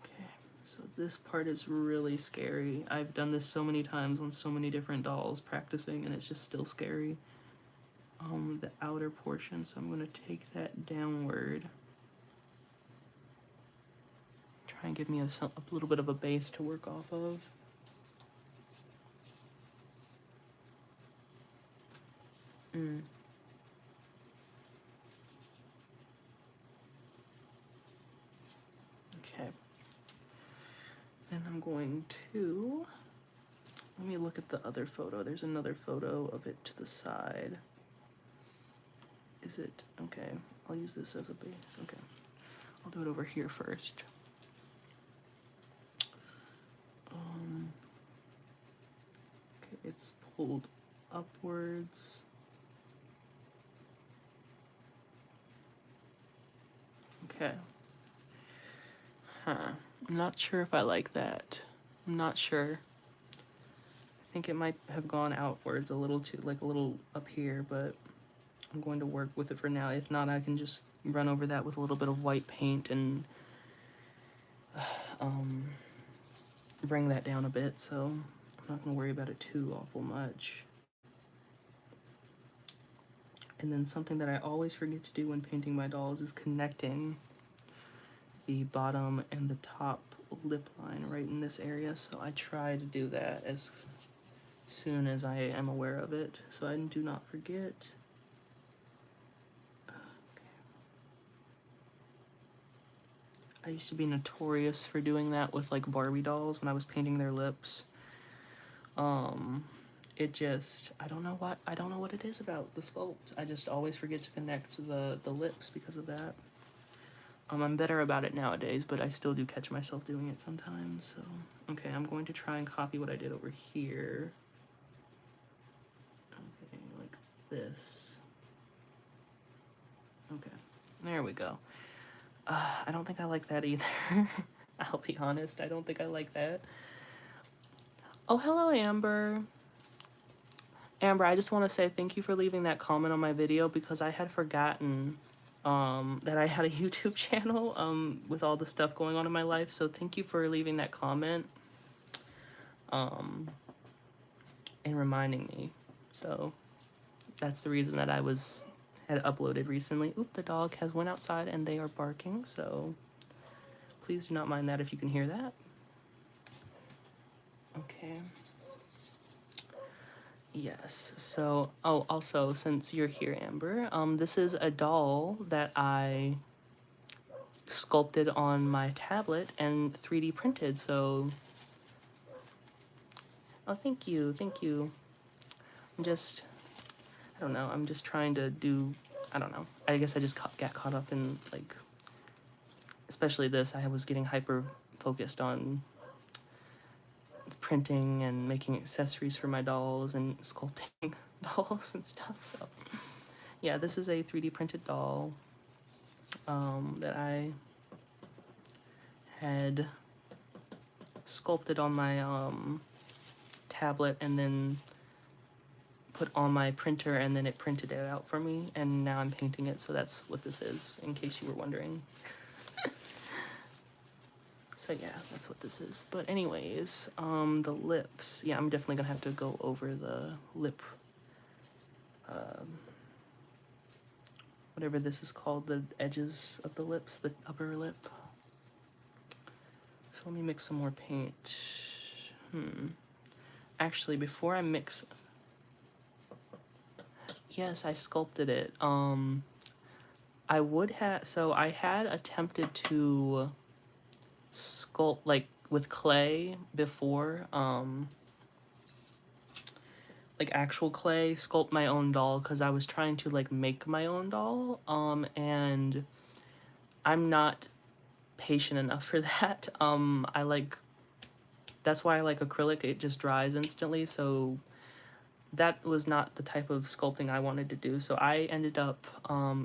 okay, so this part is really scary. I've done this so many times on so many different dolls practicing, and it's just still scary. The outer portion, so I'm gonna take that downward. Try and give me a little bit of a base to work off of. Okay. Then I'm going to, let me look at the other photo. There's another photo of it to the side. Is it, okay, I'll use this as a base. Okay, I'll do it over here first. Okay, it's pulled upwards. Okay. Huh. I'm not sure if I like that. I'm not sure. I think it might have gone outwards a little too, like a little up here, but I'm going to work with it for now. If not, I can just run over that with a little bit of white paint and bring that down a bit, so I'm not going to worry about it too awful much. And then something that I always forget to do when painting my dolls is connecting the bottom and the top lip line right in this area, so I try to do that as soon as I am aware of it, so I do not forget. I used to be notorious for doing that with like Barbie dolls when I was painting their lips. It just, I don't know what it is about the sculpt. I just always forget to connect the lips because of that. I'm better about it nowadays, but I still do catch myself doing it sometimes, so. Okay, I'm going to try and copy what I did over here. Okay, like this. Okay, there we go. I don't think I like that either. I'll be honest, I don't think I like that. Oh, hello, Amber. Amber, I just want to say thank you for leaving that comment on my video because I had forgotten that I had a YouTube channel with all the stuff going on in my life. So thank you for leaving that comment and reminding me. So that's the reason that I had uploaded recently. Oop, the dog has went outside and they are barking. So please do not mind that if you can hear that. Okay. Yes, so, oh, also, since you're here, Amber, this is a doll that I sculpted on my tablet and 3D printed, so, oh, thank you, thank you. I don't know, I'm just trying to do, I don't know, I guess I just got caught up in, like, especially this, I was getting hyper focused on printing and making accessories for my dolls and sculpting dolls and stuff, so. Yeah, this is a 3D printed doll that I had sculpted on my tablet and then put on my printer, and then it printed it out for me, and now I'm painting it, so that's what this is, in case you were wondering. So yeah, that's what this is. But anyways, the lips. Yeah, I'm definitely gonna have to go over the lip, whatever this is called, the edges of the lips, the upper lip. So let me mix some more paint. Actually, before I mix, yes, I sculpted it. I would have, so I had attempted to sculpt like with clay before, like actual clay, sculpt my own doll because I was trying to like make my own doll. And I'm not patient enough for that. I like, that's why I like acrylic, it just dries instantly. So that was not the type of sculpting I wanted to do. So I ended up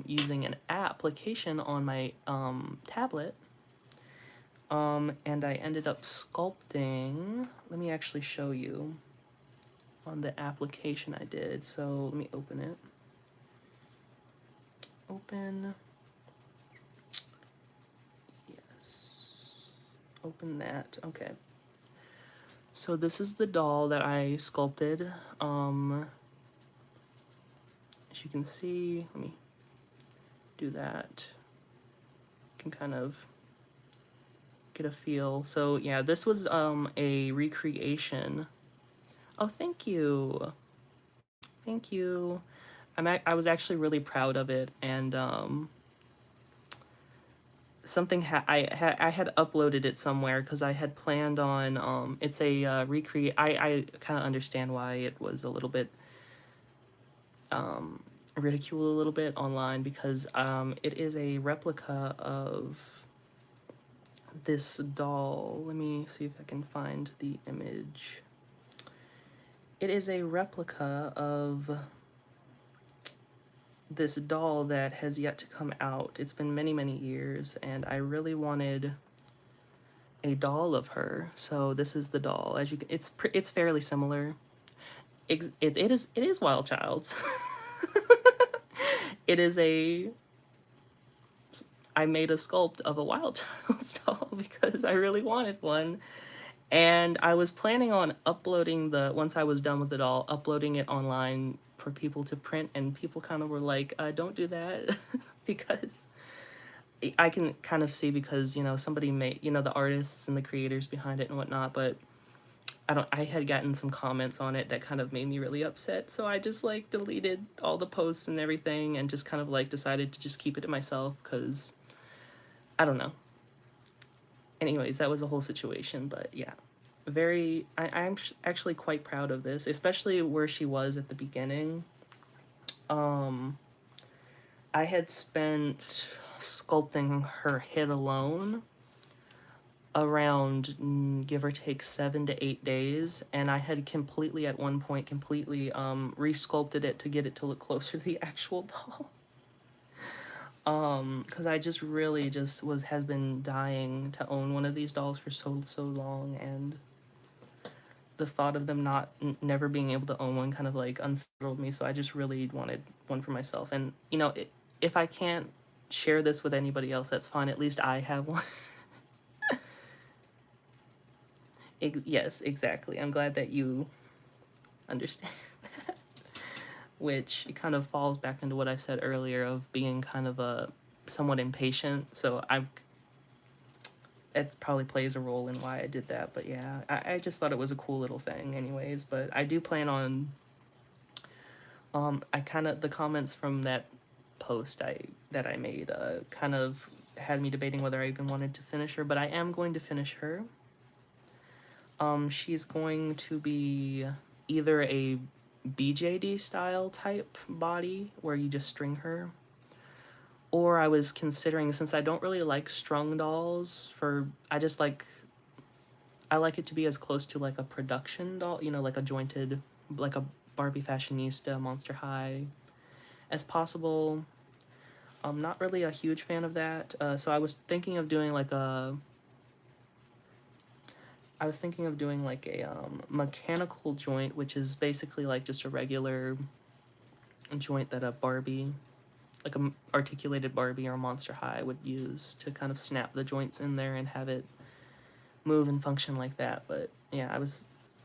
using an application on my tablet. And I ended up sculpting, let me actually show you on the application I did. So let me open it. Open, yes, open that, okay. So this is the doll that I sculpted. As you can see, let me do that. You can kind of get a feel. So yeah, this was a recreation. Oh, thank you. Thank you. I was actually really proud of it, and something I had uploaded it somewhere because I had planned on it's a recreate. I kind of understand why it was a little bit ridiculed a little bit online because it is a replica of this doll. Let me see if I can find the image. It is a replica of this doll that has yet to come out. It's been many, many years, and I really wanted a doll of her. So this is the doll. As you can, it's fairly similar. It is Wild Child's. It is a I made a sculpt of a Wild Child's doll because I really wanted one. And I was planning on uploading once I was done with it all, uploading it online for people to print, and people kind of were like, don't do that because I can kind of see because, somebody made, the artists and the creators behind it and whatnot, but I had gotten some comments on it that kind of made me really upset. So I just like deleted all the posts and everything and just kind of like decided to just keep it to myself because I don't know. Anyways, that was a whole situation, but yeah. I'm actually quite proud of this, especially where she was at the beginning. Um, I had spent sculpting her head alone around give or take 7 to 8 days, and I had completely at one point completely resculpted it to get it to look closer to the actual doll. Because I just really just has been dying to own one of these dolls for so long, and the thought of them never being able to own one kind of like unsettled me. So I just really wanted one for myself. And if I can't share this with anybody else, that's fine. At least I have one. Yes, exactly. I'm glad that you understand that. Which kind of falls back into what I said earlier of being kind of a somewhat impatient. So it probably plays a role in why I did that. But yeah, I just thought it was a cool little thing anyways. But I do plan on I kind of the comments from that post that I made kind of had me debating whether I even wanted to finish her, but I am going to finish her. She's going to be either a BJD style type body where you just string her, or I was considering, since I don't really like strung dolls, I like it to be as close to like a production doll, like a jointed, like a Barbie Fashionista Monster High as possible. I'm not really a huge fan of that. So I was thinking of doing like a mechanical joint, which is basically like just a regular joint that a Barbie, like a articulated Barbie or Monster High would use to kind of snap the joints in there and have it move and function like that. But yeah,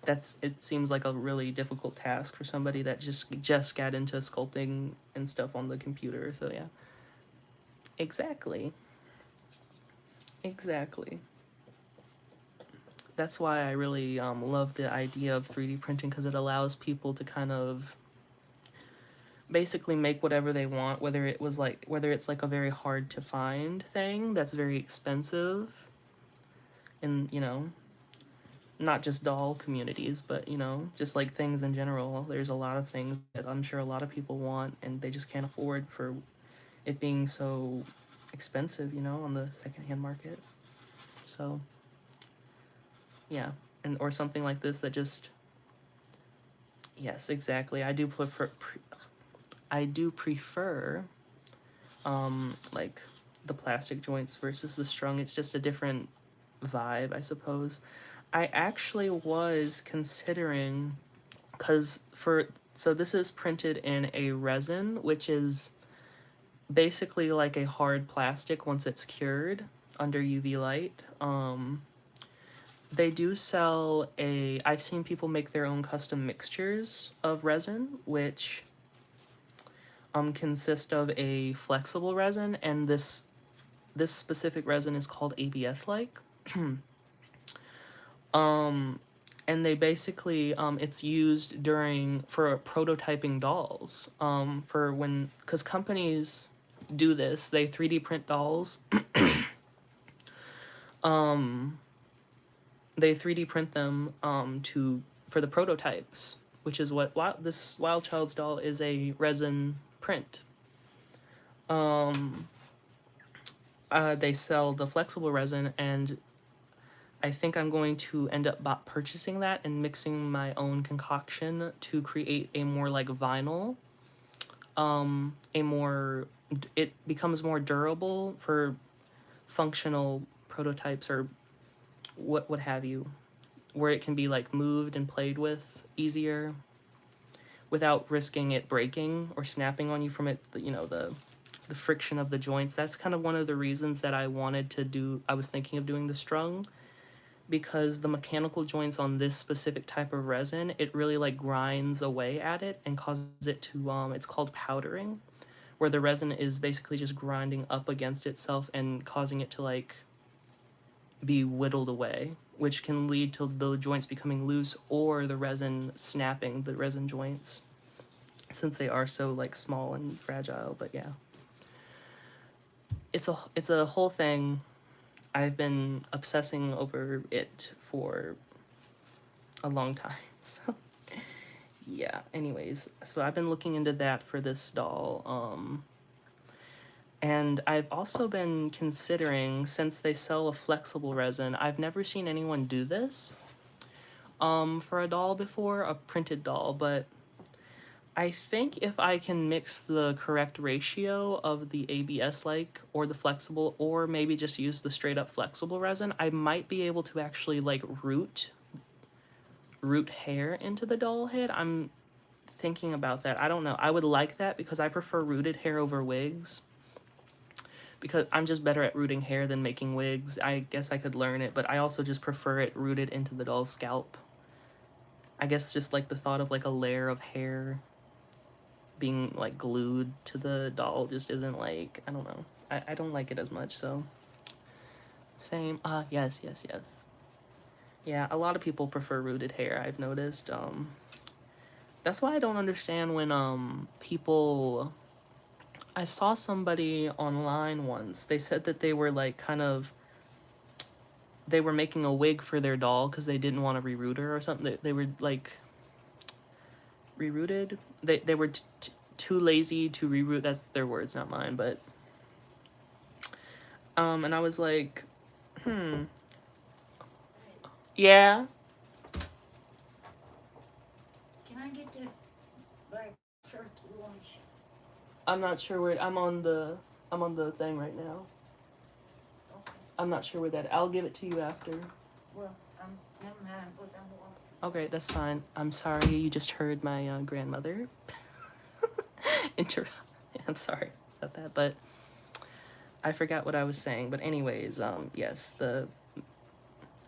it seems like a really difficult task for somebody that just got into sculpting and stuff on the computer. So yeah. Exactly. Exactly. that's why I really love the idea of 3D printing, because it allows people to kind of basically make whatever they want, whether it's like a very hard to find thing that's very expensive, and not just doll communities, but just like things in general. There's a lot of things that I'm sure a lot of people want and they just can't afford for it being so expensive, on the secondhand market. So yeah, and or something like this that just, yes, exactly. I do prefer like the plastic joints versus the strung. It's just a different vibe, I suppose. I actually was considering, because so this is printed in a resin, which is basically like a hard plastic once it's cured under UV light. They do sell I've seen people make their own custom mixtures of resin, which consist of a flexible resin, and this specific resin is called ABS like. um and they basically it's used for prototyping dolls, for when, because companies do this, they 3D print dolls. um they 3D print them to for the prototypes, which is what this Wild Child's doll is, a resin print. um they sell the flexible resin, and I think I'm going to end up purchasing that and mixing my own concoction to create a more like vinyl, a more, it becomes more durable for functional prototypes, or what have you, where it can be like moved and played with easier without risking it breaking or snapping on you from it, the friction of the joints. That's kind of one of the reasons that I was thinking of doing the strung, because the mechanical joints on this specific type of resin, it really like grinds away at it and causes it to it's called powdering, where the resin is basically just grinding up against itself and causing it to like be whittled away, which can lead to the joints becoming loose or the resin snapping the resin joints, since they are so like small and fragile. But yeah, it's a whole thing. I've been obsessing over it for a long time. So yeah, anyways, so I've been looking into that for this doll. And I've also been considering, since they sell a flexible resin, I've never seen anyone do this for a doll before, a printed doll, but I think if I can mix the correct ratio of the ABS like or the flexible, or maybe just use the straight up flexible resin, I might be able to actually like root hair into the doll head. I'm thinking about that. I don't know. I would like that because I prefer rooted hair over wigs, because I'm just better at rooting hair than making wigs. I guess I could learn it, but I also just prefer it rooted into the doll's scalp. I guess just like the thought of like a layer of hair being like glued to the doll just isn't like, I don't know. I don't like it as much, so. Same. Yes, yes, yes. Yeah, a lot of people prefer rooted hair, I've noticed. That's why I don't understand when people, I saw somebody online once. They said that they were like they were making a wig for their doll because they didn't want to reroot her or something. They were like rerooted. They were too lazy to reroot. That's their words, not mine. But and I was like, yeah. Can I get the black shirt to lunch? I'm not sure where I'm on the thing right now. Okay. I'm not sure where that. I'll give it to you after. Well, never mind, because I'm walking. Okay, that's fine. I'm sorry you just heard my grandmother. I'm sorry about that, but I forgot what I was saying. But anyways, yes,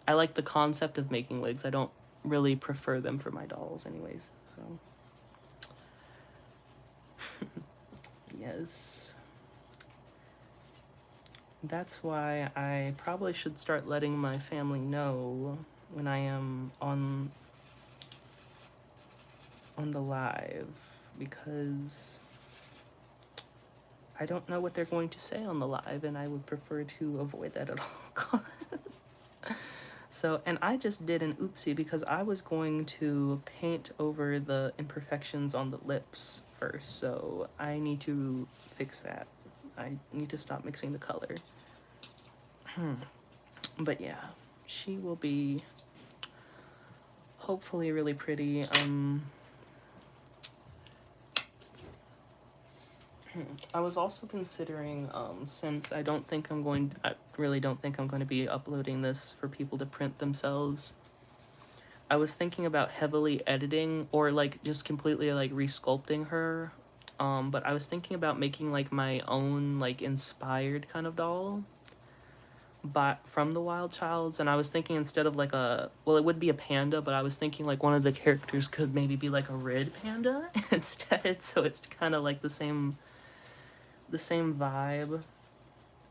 I like the concept of making wigs. I don't really prefer them for my dolls, anyways. So yes, that's why I probably should start letting my family know when I am on the live, because I don't know what they're going to say on the live, and I would prefer to avoid that at all costs. So, and I just did an oopsie because I was going to paint over the imperfections on the lips first, so I need to fix that. I need to stop mixing the color. But yeah, she will be hopefully really pretty. I was also considering, since I really don't think I'm going to be uploading this for people to print themselves. I was thinking about heavily editing or like just completely like resculpting her. But I was thinking about making like my own like inspired kind of doll, but from the Wild Childs. And I was thinking instead of like it would be a panda, but I was thinking like one of the characters could maybe be like a red panda instead, so it's kind of like the same vibe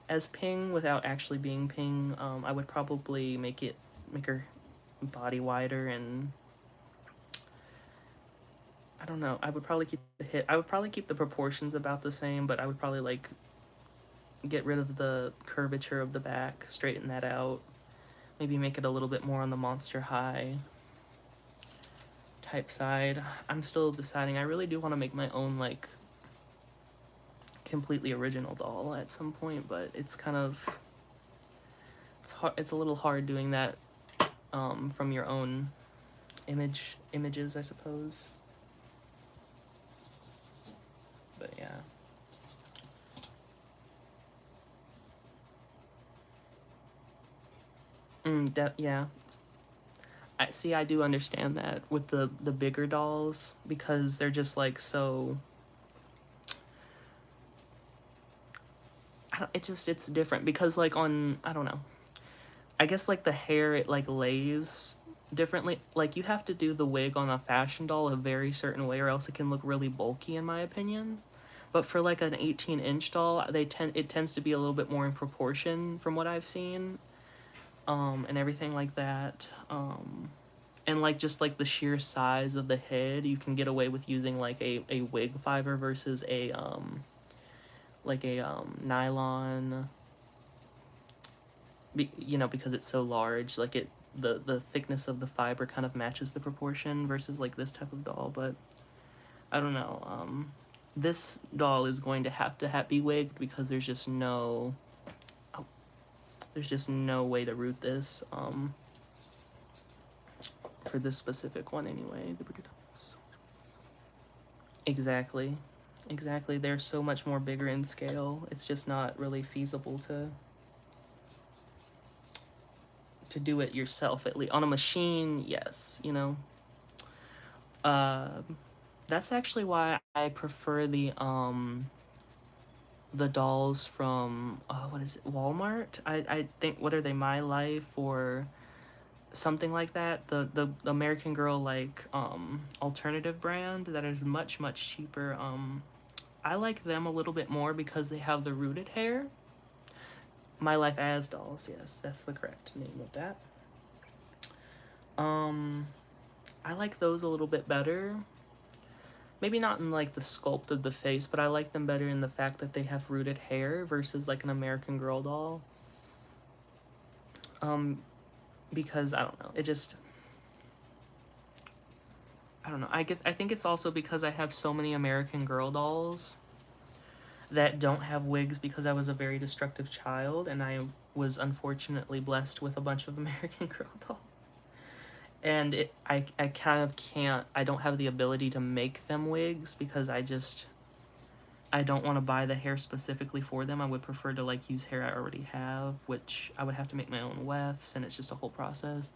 as Ping without actually being Ping. I would probably make her body wider, and I don't know. I would probably keep the hit. I would probably keep the proportions about the same, but I would probably like get rid of the curvature of the back, straighten that out, maybe make it a little bit more on the Monster High type side. I'm still deciding. I really do want to make my own like completely original doll at some point, but it's kind of it's hard. It's a little hard doing that from your own images, I suppose. But yeah. Yeah. I see. I do understand that with the bigger dolls because they're just like so. It's different because like on I don't know. I guess like the hair it like lays differently. Like you have to do the wig on a fashion doll a very certain way, or else it can look really bulky in my opinion. But for like an 18-inch doll, it tends to be a little bit more in proportion from what I've seen, and everything like that. And like just like the sheer size of the head, you can get away with using like a wig fiber versus a nylon, because it's so large, like the thickness of the fiber kind of matches the proportion versus like this type of doll. But I don't know. This doll is going to be wigged because oh, there's just no way to root this for this specific one anyway. Exactly. Exactly. They're so much more bigger in scale. It's just not really feasible to do it yourself, at least on a machine. Yes, uh, that's actually why I prefer the dolls from what is it, Walmart. I think, what are they, My Life or something like that, the American Girl like alternative brand that is much cheaper. I like them a little bit more because they have the rooted hair. My Life as Dolls, yes, that's the correct name of that. um I like those a little bit better. Maybe not in like the sculpt of the face, but I like them better in the fact that they have rooted hair versus like an American Girl doll. Um, because I don't know, I don't know. I think it's also because I have so many American Girl dolls that don't have wigs because I was a very destructive child and I was unfortunately blessed with a bunch of American Girl dolls. And I kind of can't, I don't have the ability to make them wigs because I don't want to buy the hair specifically for them. I would prefer to like use hair I already have, which I would have to make my own wefts, and it's just a whole process.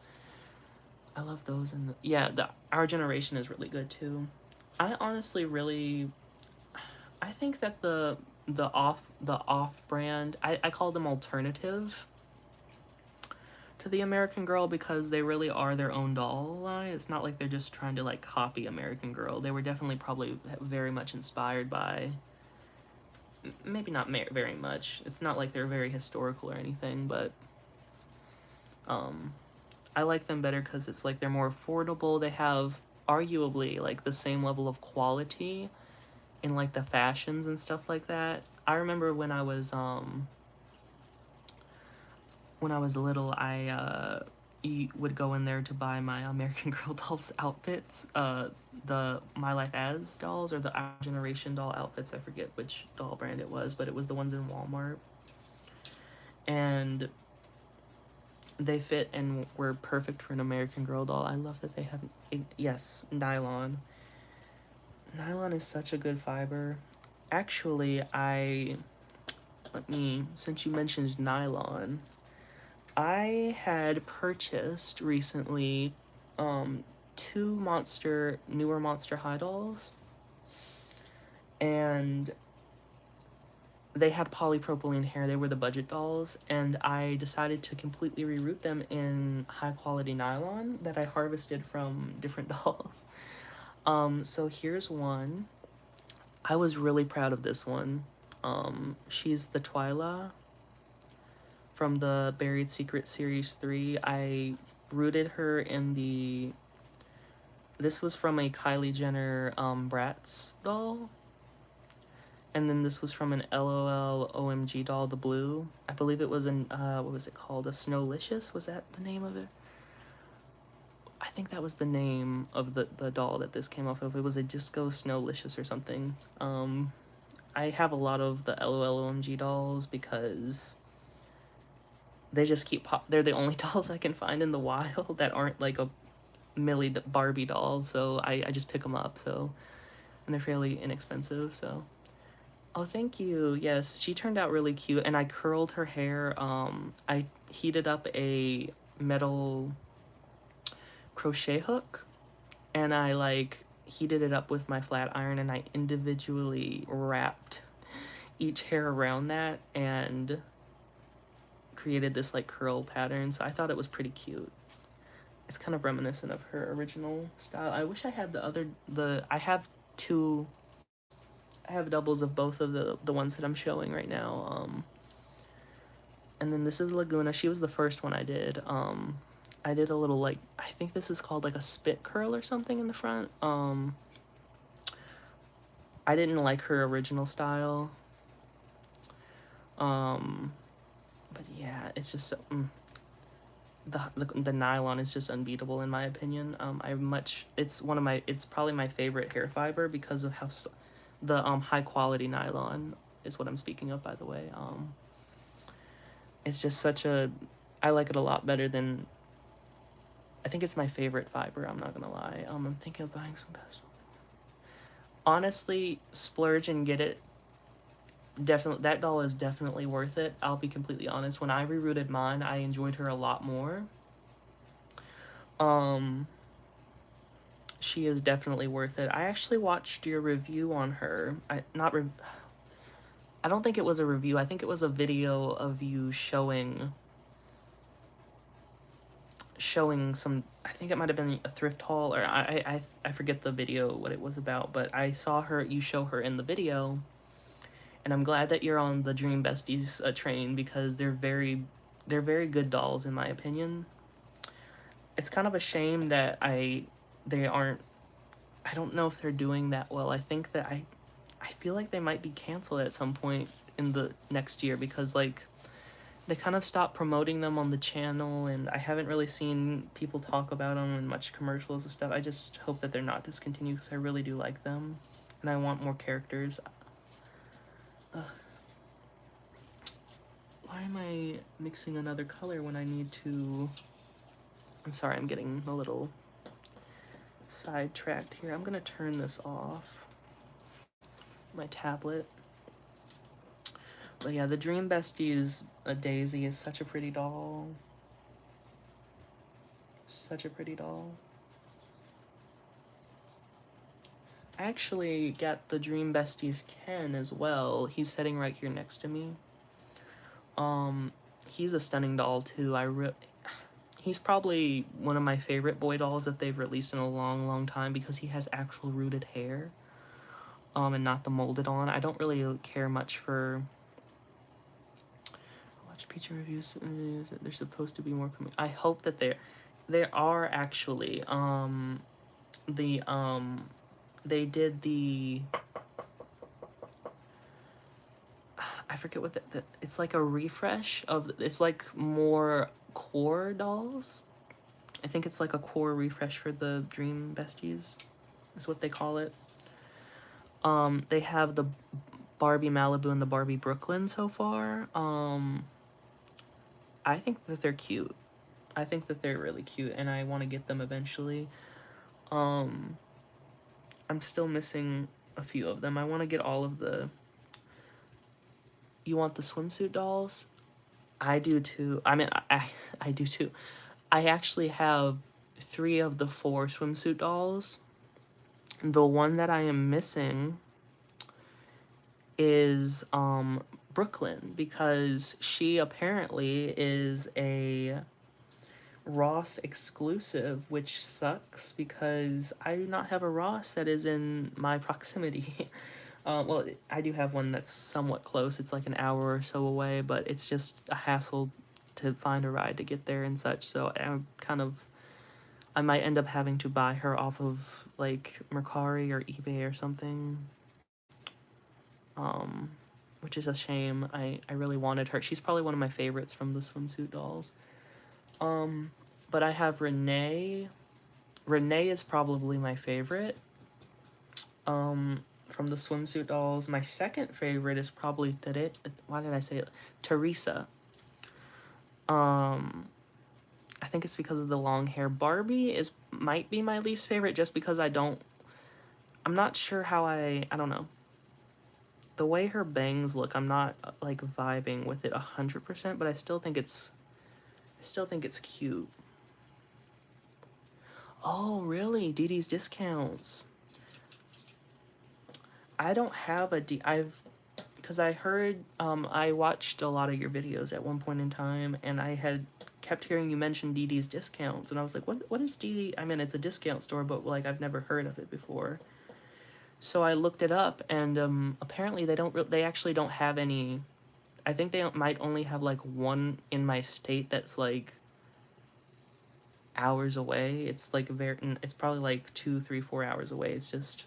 I love those, and yeah, our generation is really good too. I honestly really, I think that the off brand, I call them alternative to the American Girl because they really are their own doll line. It's not like they're just trying to like copy American Girl. They were definitely probably very much inspired by, maybe not very much. It's not like they're very historical or anything, but um, I like them better because it's like they're more affordable. They have arguably like the same level of quality in like the fashions and stuff like that. I remember when I was little, would go in there to buy my American Girl dolls outfits, the My Life As dolls or the Our Generation doll outfits. I forget which doll brand it was, but it was the ones in Walmart, and they fit and were perfect for an American Girl doll. I love that they have, yes, nylon. Nylon is such a good fiber. Actually, since you mentioned nylon, I had purchased recently um, two newer Monster High dolls, and they had polypropylene hair. They were the budget dolls, and I decided to completely reroute them in high quality nylon that I harvested from different dolls. So here's one. I was really proud of this one. She's the Twyla from the Buried Secret Series 3. I rooted her in the. This was from a Kylie Jenner Bratz doll. And then this was from an LOL OMG doll, the blue. I believe it was what was it called? A Snowlicious? Was that the name of it? I think that was the name of the doll that this came off of. It was a Disco Snowlicious or something. I have a lot of the LOL OMG dolls because they just they're the only dolls I can find in the wild that aren't like a Millie Barbie doll, so I just pick them up, so, and they're fairly inexpensive, so. Oh, thank you. Yes, she turned out really cute, and I curled her hair. I heated up a metal crochet hook, and I like heated it up with my flat iron, and I individually wrapped each hair around that and created this like curl pattern. So I thought it was pretty cute. It's kind of reminiscent of her original style. I wish I had I have two. I have doubles of both of the ones that I'm showing right now. And then this is Laguna. She was the first one I did. I did a little like, I think this is called like a spit curl or something in the front. I didn't like her original style. But yeah, it's just the nylon is just unbeatable in my opinion. It's probably my favorite hair fiber because of how the high quality nylon is what I'm speaking of, by the way. It's just such a, I like it a lot better than, I think it's my favorite fiber, I'm not gonna lie. I'm thinking of buying some pastel. Honestly, splurge and get it. Definitely, that doll is definitely worth it. I'll be completely honest. When I rerouted mine, I enjoyed her a lot more. Um, she is definitely worth it. I actually watched your review on her. I don't think it was a review. I think it was a video of you showing some, I think it might have been a thrift haul, or I forget the video what it was about, but I saw you show her in the video, and I'm glad that you're on the Dream Besties train because they're very good dolls in my opinion. It's kind of a shame that they aren't, I don't know if they're doing that well. I think that I feel like they might be canceled at some point in the next year because like they kind of stopped promoting them on the channel, and I haven't really seen people talk about them in much commercials and stuff. I just hope that they're not discontinued because I really do like them, and I want more characters. Why am I mixing another color when I need to... I'm sorry, I'm getting a little sidetracked here. I'm gonna turn this off. My tablet. But yeah, the Dream Besties Daisy is such a pretty doll. Such a pretty doll. I actually got the Dream Besties Ken as well. He's sitting right here next to me. He's a stunning doll too. He's probably one of my favorite boy dolls that they've released in a long, long time because he has actual rooted hair. And not the molded on. I don't really care much for... Watch Peach reviews. There's supposed to be more coming. I hope that they're... There are actually the they did the I forget what it's like a refresh of it's like more core dolls. I think it's like a core refresh for the Dream Besties is what they call it. They have the Barbie Malibu and the Barbie Brooklyn so far. I think that they're cute. I think that they're really cute and I want to get them eventually. Um I'm still missing a few of them. I want to get all of the You want the swimsuit dolls? I do too. I mean, I do too. I actually have 3 of the 4 swimsuit dolls. The one that I am missing is Brooklyn because she apparently is a Ross exclusive, which sucks because I do not have a Ross that is in my proximity. Well, I do have one that's somewhat close. It's like an hour or so away, but it's just a hassle to find a ride to get there and such. So I might end up having to buy her off of like Mercari or eBay or something. Um, which is a shame. I really wanted her. She's probably one of my favorites from the swimsuit dolls. Um, but I have Renee. Renee is probably my favorite. From the swimsuit dolls. My second favorite is probably why did I say it? Teresa. Um, I think it's because of the long hair. Barbie is might be my least favorite just because I'm not sure how I don't know. The way her bangs look, I'm not like vibing with it 100%, but I still think it's cute. Oh, really? Dee Dee's discounts. I don't have a I've because I heard I watched a lot of your videos at one point in time and I had kept hearing you mention Dee Dee's discounts and I was like, what is Dee Dee? I mean, it's a discount store, but like I've never heard of it before. So I looked it up and apparently they actually don't have any. I think they might only have like one in my state that's like hours away. It's like it's probably like 2, 3, 4 hours away. It's just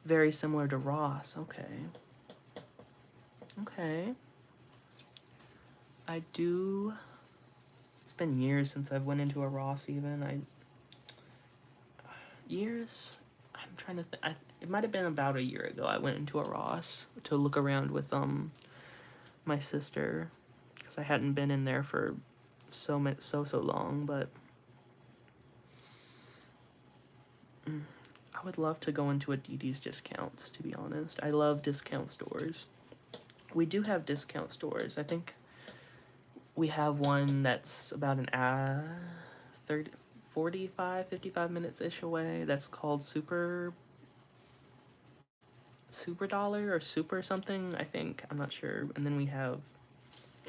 very similar to Ross. Okay. Okay. I do. It's been years since I've went into a Ross. Even years. I'm trying to think. It might have been about a year ago. I went into a Ross to look around with my sister because I hadn't been in there for so long. But I would love to go into a Dee Dee's discounts. To be honest, I love discount stores. We do have discount stores. I think we have one that's about an 30, 45, 55 minutes ish away. That's called Super Dollar or Super something, I think. I'm not sure. And then we have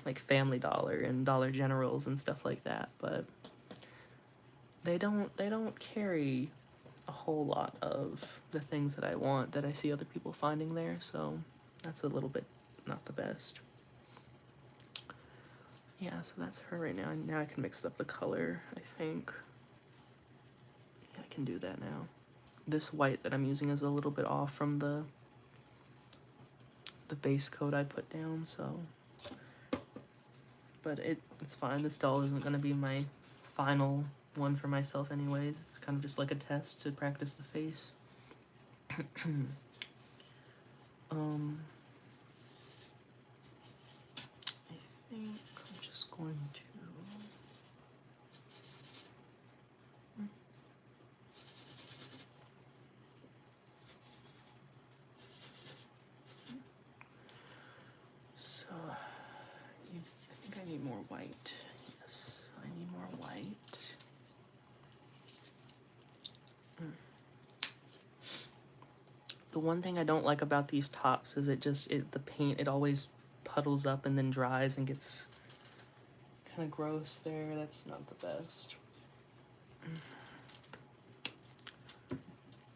like Family Dollar and Dollar Generals and stuff like that, but they don't carry a whole lot of the things that I want that I see other people finding there, so that's a little bit not the best. Yeah, so that's her right now. Now I can mix up the color, I think. Yeah, I can do that now. This white that I'm using is a little bit off from the base coat I put down, so. But it's fine. This doll isn't going to be my final one for myself anyways. It's kind of just like a test to practice the face. I think I'm just going to. So, I think I need more white. Yes, I need more white. The one thing I don't like about these tops is the paint, it always puddles up and then dries and gets kind of gross there. That's not the best.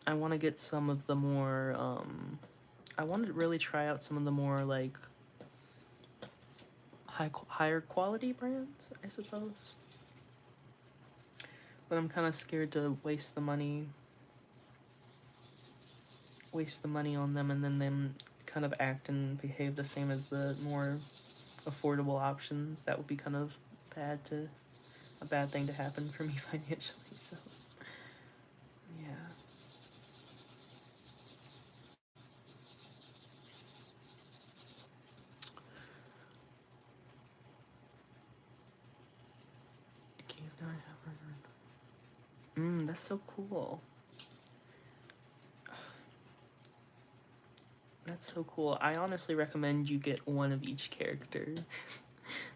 I want to get some of the more, I want to really try out some of the more like higher quality brands, I suppose. but I'm kind of scared to waste the money on them, and then them kind of act and behave the same as the more affordable options. That would be kind of bad to a bad thing to happen for me financially. So yeah. That's so cool. That's so cool. I honestly recommend you get one of each character.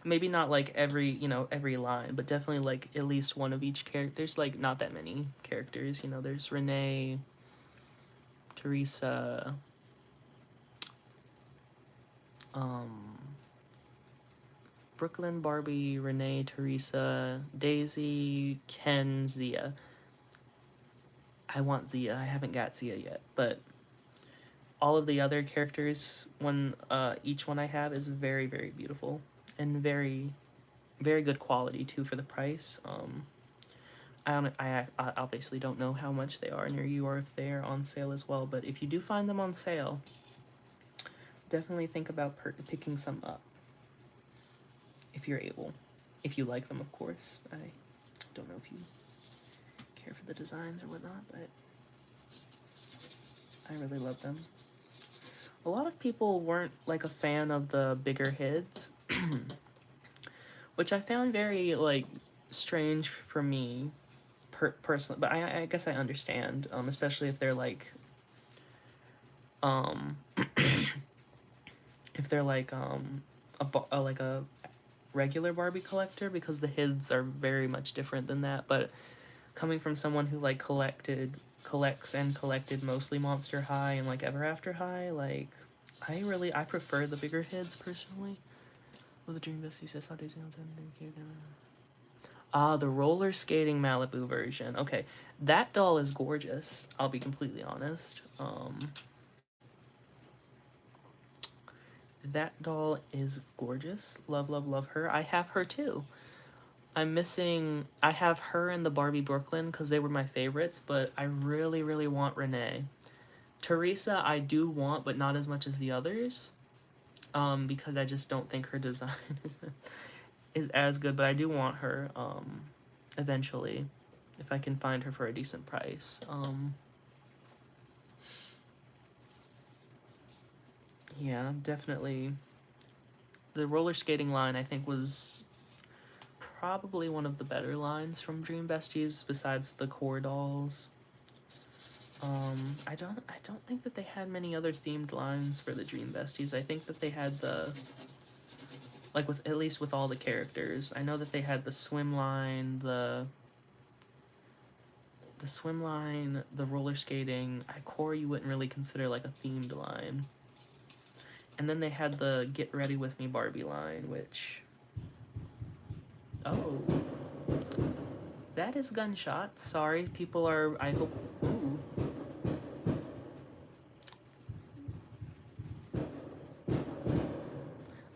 Maybe not like every, every line, but definitely like at least one of each character. There's like not that many characters, there's Renee, Teresa, um Brooklyn, Barbie, Renee, Teresa, Daisy, Ken, Zia. I want Zia. I haven't got Zia yet, but all of the other characters, each one I have is very, very beautiful and very, very good quality too for the price. I obviously don't know how much they are near you or if they're on sale as well, but if you do find them on sale, definitely think about picking some up if you're able. If you like them, of course. I don't know if you care for the designs or whatnot, but I really love them. A lot of people weren't like a fan of the bigger heads, which I found very like strange for me personally. But I guess I understand, especially if they're um, if they're like a regular Barbie collector, because the heads are very much different than that. But coming from someone who like collected mostly Monster High and like Ever After High, like I prefer the bigger heads personally. Well, the Dream Besties I saw Daisy on the roller skating Malibu version. Okay, that doll is gorgeous. I'll be completely honest. That doll is gorgeous. Love, love, love her. I have her too. I have her and the Barbie Brooklyn because they were my favorites, but I really, really want Renee. Teresa, I do want, but not as much as the others. Because I just don't think her design is as good, but I do want her, eventually, if I can find her for a decent price. Yeah, definitely. The roller skating line, I think, was probably one of the better lines from Dream Besties, besides the core dolls. I don't think that they had many other themed lines for the Dream Besties. I think that they had like with at least with all the characters. I know that they had the swim line, the roller skating. Core you wouldn't really consider like a themed line. And then they had the Get Ready With Me Barbie line, which, oh, that is gunshots. Sorry, people are, I hope, ooh.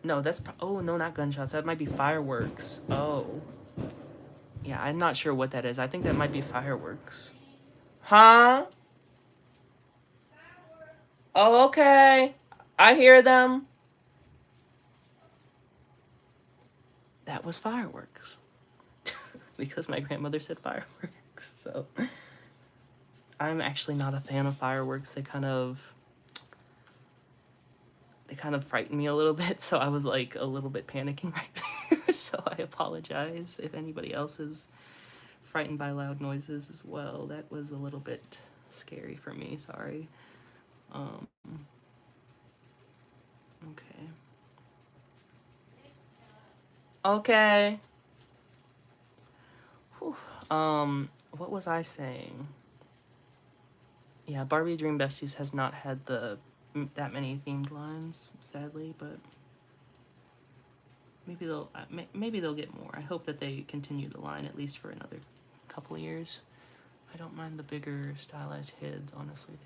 No, oh, no, not gunshots. That might be fireworks. Oh. Yeah, I'm not sure what that is. I think that might be fireworks. Huh? Oh, okay. I hear them. That was fireworks. Because my grandmother said fireworks. So I'm actually not a fan of fireworks. They kind of frightened me a little bit, so I was like a little bit panicking right there. So I apologize if anybody else is frightened by loud noises as well. That was a little bit scary for me. Sorry. Um, okay. Okay. Whew. What was I saying? Yeah, Barbie Dream Besties has not had that many themed lines, sadly, but maybe they'll get more. I hope that they continue the line at least for another couple of years. I don't mind the bigger stylized heads, honestly.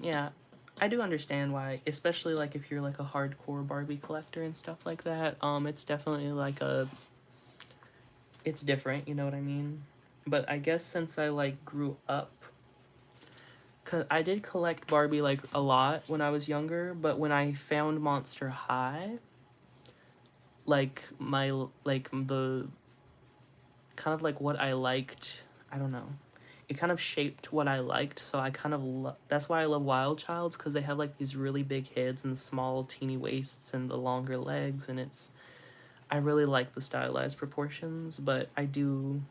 Yeah, I do understand why, especially like if you're like a hardcore Barbie collector and stuff like that. It's definitely like a, it's different, you know what I mean? But I guess since I like grew up, cause I did collect Barbie like a lot when I was younger, but when I found Monster High, like my like the kind of like what I liked, I don't know. It kind of shaped what I liked, so I kind of that's why I love Wild Childs, because they have like these really big heads and the small teeny waists and the longer legs, and it's, I really like the stylized proportions, but I do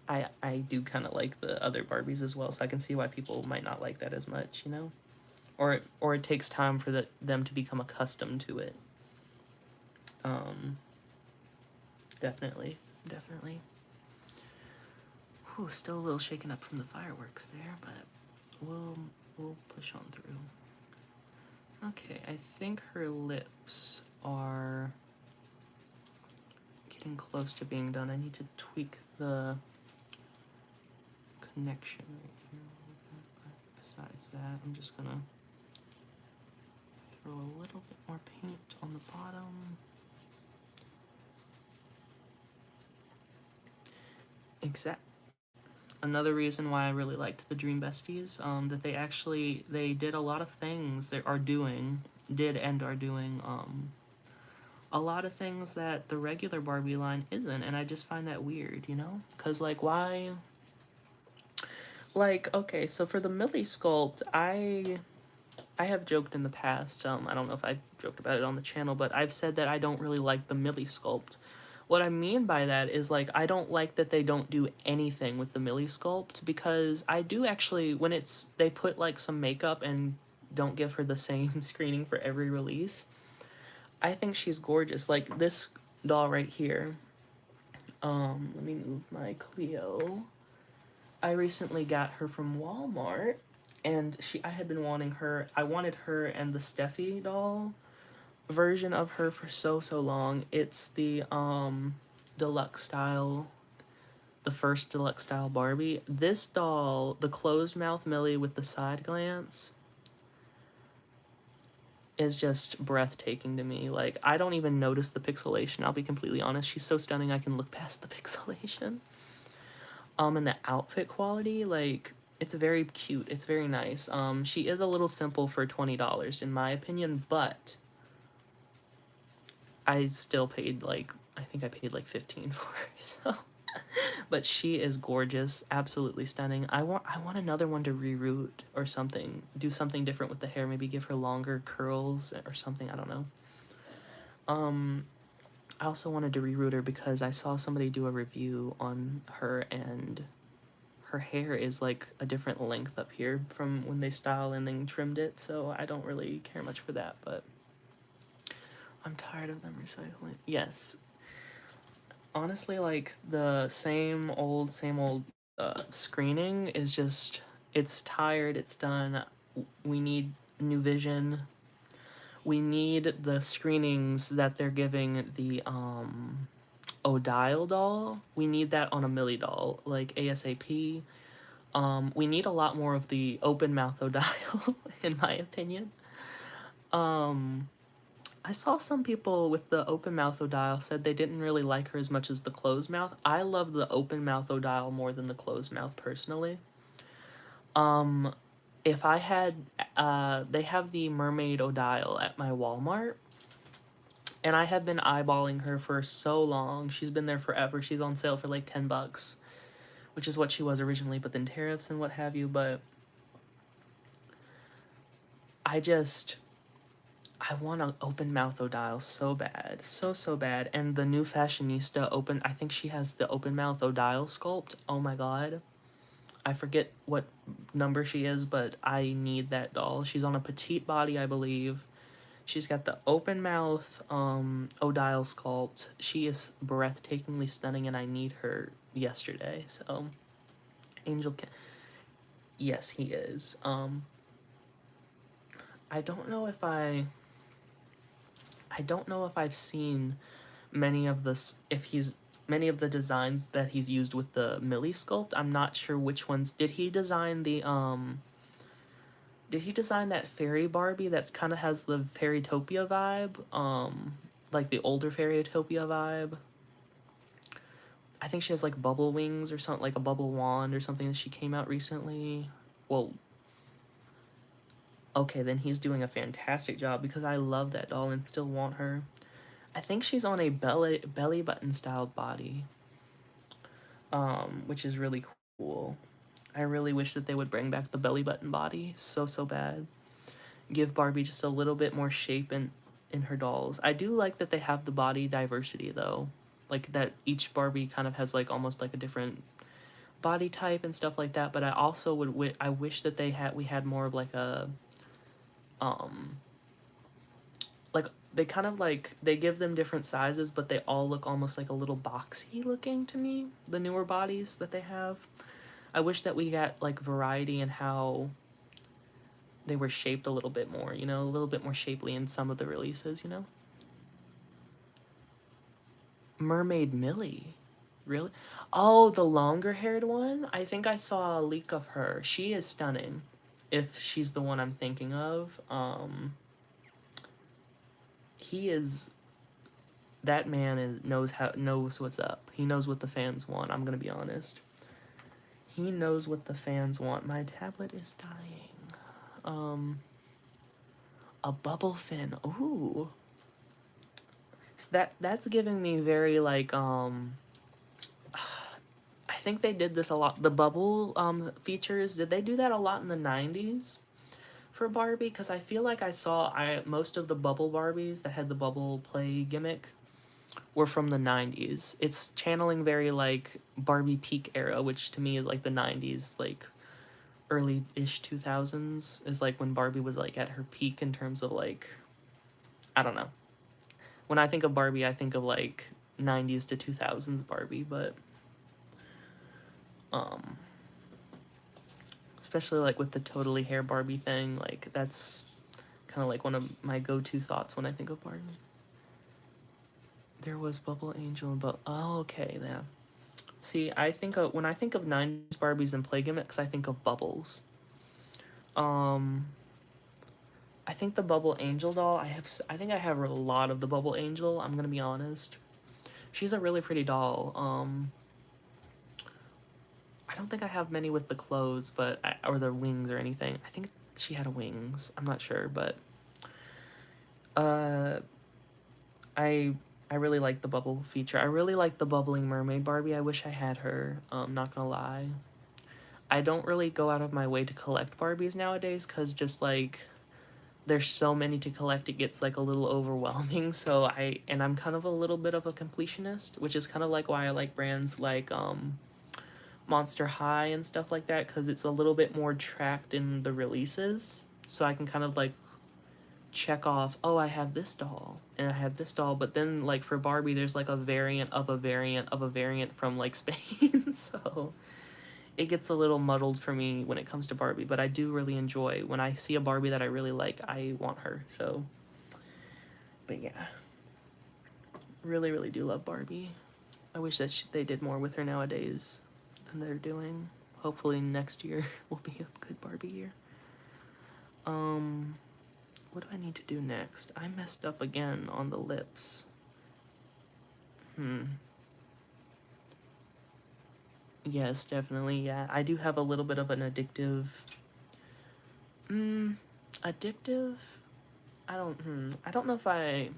kind of like the other Barbies as well, so I can see why people might not like that as much, you know, or it takes time for them to become accustomed to it. Um, definitely, definitely. Whew, still a little shaken up from the fireworks there, but we'll we'll push on through. Okay, I think her lips are getting close to being done. I need to tweak the connection right here a little bit, but besides that, I'm just gonna throw a little bit more paint on the bottom. Exact. Another reason why I really liked the Dream Besties, that they did a lot of things, they are doing, did and are doing, a lot of things that the regular Barbie line isn't, and I just find that weird, you know? Cause like why, like, okay, so for the Millie sculpt, I have joked in the past, I don't know if I joked about it on the channel, but I've said that I don't really like the Millie sculpt. What I mean by that is like I don't like that they don't do anything with the Millie sculpt, because I do actually, when it's they put like some makeup and don't give her the same screening for every release, I think she's gorgeous. Like this doll right here. Let me move my Clio. I recently got her from Walmart, and I had been wanting her. I wanted her and the Steffi doll version of her for so long. It's the deluxe style, the first deluxe style Barbie. This doll, the closed mouth Millie with the side glance, is just breathtaking to me. Like I don't even notice the pixelation. I'll be completely honest. She's so stunning I can look past the pixelation. And the outfit quality, like it's very cute. It's very nice. She is a little simple for $20 in my opinion, but I still paid like, I think I paid like 15 for her. So, but she is gorgeous, absolutely stunning. I want another one to reroute or something, do something different with the hair. Maybe give her longer curls or something. I don't know. Um, I also wanted to reroute her because I saw somebody do a review on her, and her hair is like a different length up here from when they styled and then trimmed it. So I don't really care much for that, but I'm tired of them recycling. Yes, honestly, like the same old screening is just, it's tired, it's done. We need new vision. We need the screenings that they're giving the Odile doll. We need that on a Millie doll, like ASAP. We need a lot more of the open mouth Odile, in my opinion. Um, I saw some people with the open mouth Odile said they didn't really like her as much as the closed mouth. I love the open mouth Odile more than the closed mouth personally. Um, if I had, they have the mermaid Odile at my Walmart, and I have been eyeballing her for so long. She's been there forever. She's on sale for like $10, which is what she was originally, but then tariffs and what have you. But I just, I want an open mouth Odile so bad. So bad. And the new fashionista open, I think she has the open mouth Odile sculpt. Oh my god. I forget what number she is, but I need that doll. She's on a petite body, I believe. She's got the open mouth Odile sculpt. She is breathtakingly stunning, and I need her yesterday. So, Angel can. Yes, he is. I don't know if I don't know if I've seen many of this, if he's many of the designs that he's used with the Millie sculpt. I'm not sure which ones. Did he design the did he design that fairy Barbie that's kind of has the Fairytopia vibe? Like the older Fairytopia vibe. I think she has like bubble wings or something, like a bubble wand or something that she came out recently. Well, okay, then he's doing a fantastic job because I love that doll and still want her. I think she's on a belly button styled body, which is really cool. I really wish that they would bring back the belly button body so bad. Give Barbie just a little bit more shape in her dolls. I do like that they have the body diversity though. Like that each Barbie kind of has like almost like a different body type and stuff like that, but I also I wish that we had more of like a um like they kind of like they give them different sizes but they all look almost like a little boxy looking to me, the newer bodies that they have. I wish that we got like variety in how they were shaped a little bit more, a little bit more shapely in some of the releases. Mermaid Millie. Really? Oh, the longer haired one? I think I saw a leak of her. She is stunning. If she's the one I'm thinking of. He is that man knows what's up. He knows what the fans want. I'm gonna be honest. He knows what the fans want. My tablet is dying. A bubble fin. Ooh. So that's giving me very like I think they did this a lot. The bubble features, did they do that a lot in the 90s for Barbie? Because I feel like I most of the bubble Barbies that had the bubble play gimmick were from the 90s. It's channeling very like Barbie peak era, which to me is like the 90s, like early-ish 2000s is like when Barbie was like at her peak in terms of like I don't know. When I think of Barbie, I think of like 90s to 2000s Barbie, but um especially like with the totally hair Barbie thing, like that's kind of like one of my go-to thoughts when I think of Barbie. There was Bubble Angel, but oh, okay, yeah. See, I think of when I think of 90s Barbies and play gimmicks, I think of bubbles. Um, I think the Bubble Angel doll. I think I have a lot of the Bubble Angel. I'm gonna be honest. She's a really pretty doll. I don't think I have many with the clothes, or the wings or anything. I think she had wings. I'm not sure, but uh, I I really like the bubble feature. I really like the bubbling mermaid Barbie. I wish I had her. Not gonna lie. I don't really go out of my way to collect Barbies nowadays because just like there's so many to collect, it gets like a little overwhelming. I'm kind of a little bit of a completionist, which is kind of like why I like brands like Monster High and stuff like that because it's a little bit more tracked in the releases. So I can kind of like check off, oh, I have this doll and I have this doll, but then like for Barbie, there's like a variant of a variant of a variant from like Spain, so it gets a little muddled for me when it comes to Barbie. But I do really enjoy when I see a Barbie that I really like, I want her. So, but yeah, really do love Barbie. I wish that they did more with her nowadays than they're doing. Hopefully next year will be a good Barbie year. Um, what do I need to do next? I messed up again on the lips. Yes, definitely. Yeah, I do have a little bit of an addictive. Mm, addictive? I don't. I don't know if I.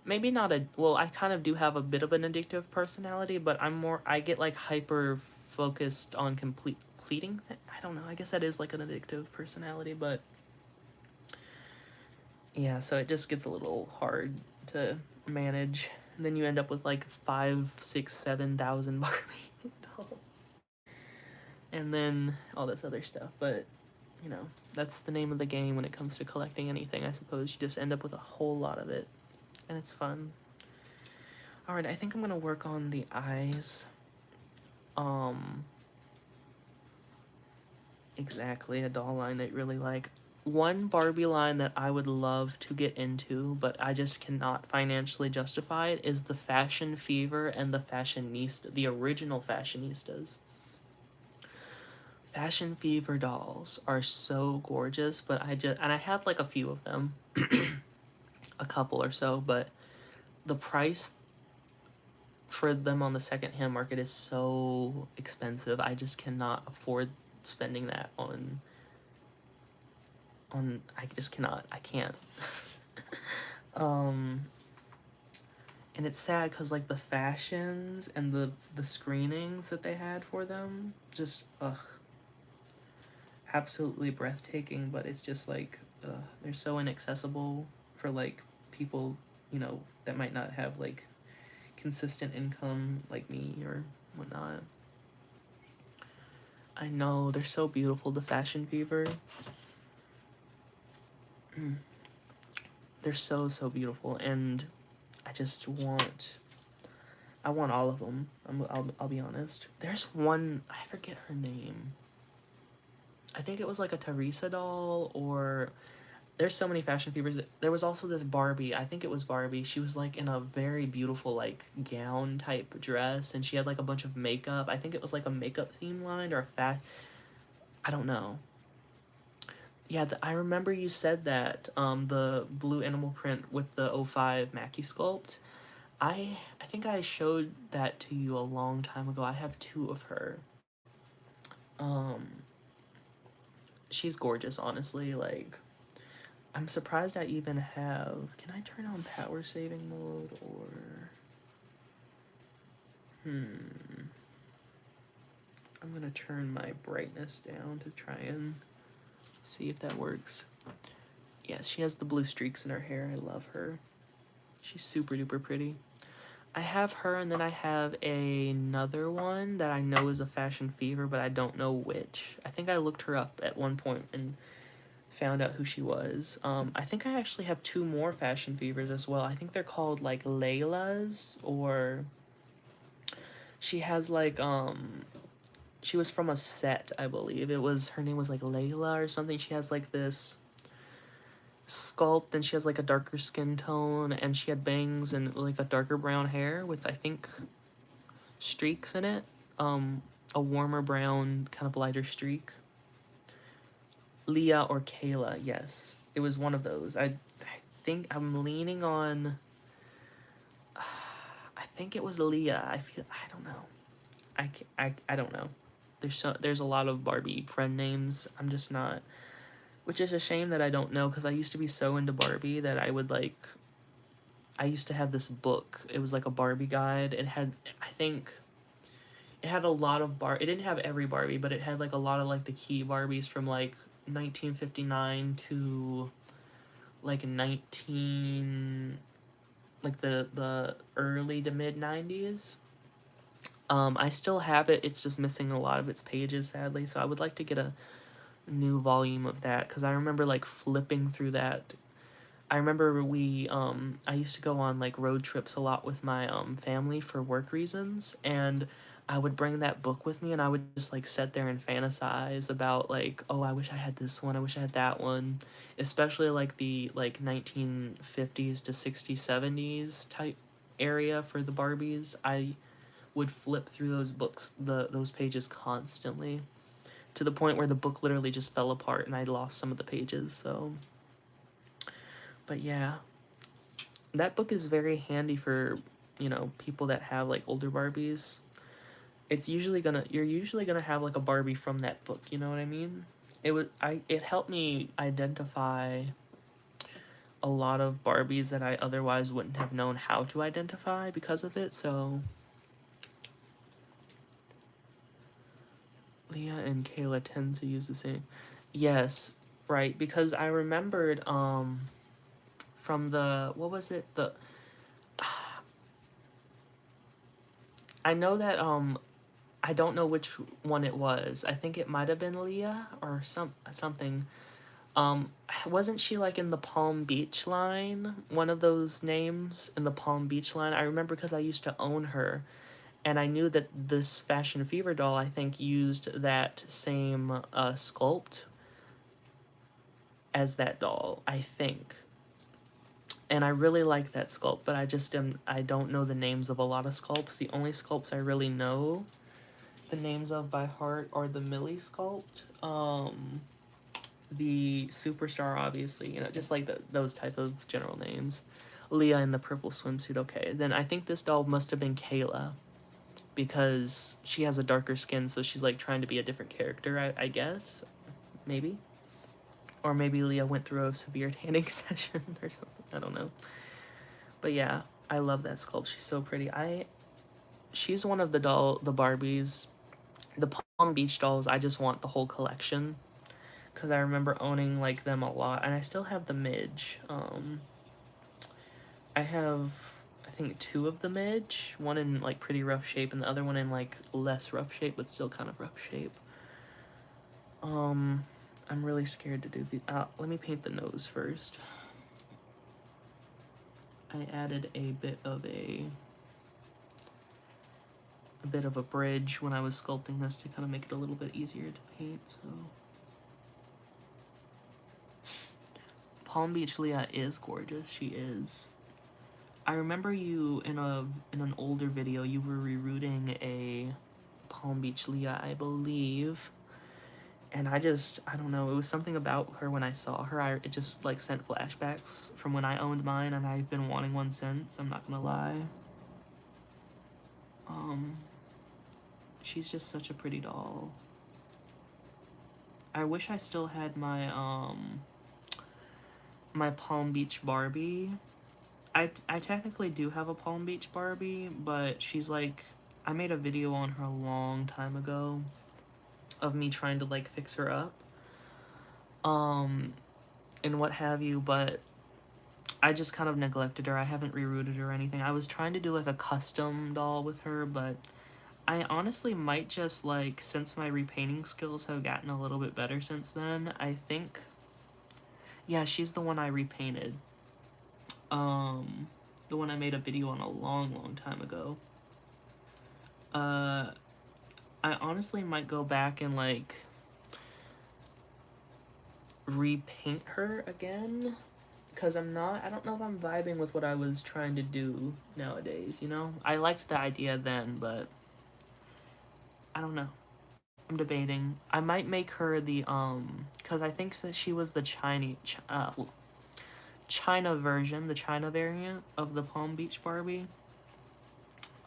Maybe not a. Well, I kind of do have a bit of an addictive personality, but I'm more. I get like hyper focused on completing. I don't know. I guess that is like an addictive personality, but yeah. So it just gets a little hard to manage, and then you end up with like 5, 6, 7,000 Barbie dolls, and then all this other stuff. But that's the name of the game when it comes to collecting anything, I suppose. You just end up with a whole lot of it, and it's fun. All right, I think I'm gonna work on the eyes. Um, exactly, a doll line that you really like. One Barbie line that I would love to get into, but I just cannot financially justify it, is the Fashion Fever and the Fashionista, the original Fashionistas. Fashion Fever dolls are so gorgeous, but I have like a few of them, a couple or so, but the price for them on the secondhand market is so expensive. I just cannot afford spending that on I just cannot. I can't. um and it's sad cuz like the fashions and the screenings that they had for them just absolutely breathtaking, but it's just like they're so inaccessible for like people, that might not have like consistent income like me or whatnot. I know they're so beautiful. The Fashion Fever, they're so beautiful, and I just want I want all of them. I'll be honest. There's one, I forget her name. I think it was like a Teresa doll, or there's so many fashion fevers. There was also this Barbie. I think it was Barbie. She was like in a very beautiful like gown type dress, and she had like a bunch of makeup. I think it was like a makeup theme line or a fat. I don't know. Yeah, I remember you said that the blue animal print with the '05 Mackie sculpt. I think I showed that to you a long time ago. I have two of her. Um, she's gorgeous, honestly. Like, I'm surprised I even have. Can I turn on power saving mode or? Hmm. I'm gonna turn my brightness down to try and see if that works. Yes, she has the blue streaks in her hair. I love her. She's super duper pretty. I have her, and then I have another one that I know is a fashion fever, but I don't know which. I think I looked her up at one point and found out who she was. I think I actually have two more fashion fevers as well. I think they're called like Layla's, or she has like she was from a set, I believe. Her name was like Layla or something. She has like this sculpt, and she has like a darker skin tone, and she had bangs and like a darker brown hair with I think streaks in it. Um, a warmer brown, kind of lighter streak. Leah or Kayla, yes. It was one of those. I think I'm leaning on. I think it was Leah. I don't know. I don't know. There's a lot of Barbie friend names. I'm just not, which is a shame that I don't know because I used to be so into Barbie that I would like. I used to have this book. It was like a Barbie guide. It had, I think, it had a lot of It didn't have every Barbie, but it had like a lot of like the key Barbies from like 1959 to like 19 like the early to mid 90s. I still have it. It's just missing a lot of its pages, sadly. So I would like to get a new volume of that because I remember like flipping through that. I remember I used to go on like road trips a lot with my family for work reasons, and I would bring that book with me, and I would just like sit there and fantasize about like, oh, I wish I had this one, I wish I had that one, especially like the like 1950s to 60s 70s type area for the Barbies. I would flip through those pages constantly to the point where the book literally just fell apart and I lost some of the pages. So, but yeah, that book is very handy for, people that have like older Barbies. You're usually gonna have like a Barbie from that book, you know what I mean? It helped me identify a lot of Barbies that I otherwise wouldn't have known how to identify because of it. So Leah and Kayla tend to use the same. Yes, right, because I remembered from the what was it? The I know that I don't know which one it was. I think it might have been Leah or something. Wasn't she like in the Palm Beach line? One of those names in the Palm Beach line. I remember because I used to own her, and I knew that this Fashion Fever doll I think used that same sculpt as that doll. I think. And I really like that sculpt, but I don't know the names of a lot of sculpts. The only sculpts I really know the names of by heart are the Millie sculpt, the superstar, obviously, you know, just like those type of general names. Leah in the purple swimsuit, okay. Then I think this doll must have been Kayla because she has a darker skin, so she's like trying to be a different character, I guess. Maybe. Or maybe Leah went through a severe tanning session or something. I don't know. But yeah, I love that sculpt. She's so pretty. She's one of the Barbies, the Palm Beach dolls. I just want the whole collection because I remember owning like them a lot, and I still have the Midge. I have, I think, two of the Midge, one in like pretty rough shape and the other one in like less rough shape but still kind of rough shape. I'm really scared to do the. Let me paint the nose first. I added a bit of a bridge when I was sculpting this to kind of make it a little bit easier to paint. So Palm Beach Leah is gorgeous. She is. I remember you in an older video you were rerouting a Palm Beach Leah, I believe. And I don't know, it was something about her when I saw her. It just like sent flashbacks from when I owned mine, and I've been wanting one since, I'm not gonna lie. She's just such a pretty doll. I wish I still had my Palm Beach Barbie. I technically do have a Palm Beach Barbie, but she's like, I made a video on her a long time ago of me trying to like fix her up. And what have you, but I just kind of neglected her. I haven't rerouted her or anything. I was trying to do like a custom doll with her, but I honestly might just like, since my repainting skills have gotten a little bit better since then, I think, yeah, she's the one I repainted. The one I made a video on a long time ago. I honestly might go back and like repaint her again, because I don't know if I'm vibing with what I was trying to do nowadays, you know? I liked the idea then, but I don't know. I'm debating. I might make her the because I think that she was the China version, the China variant of the Palm Beach Barbie.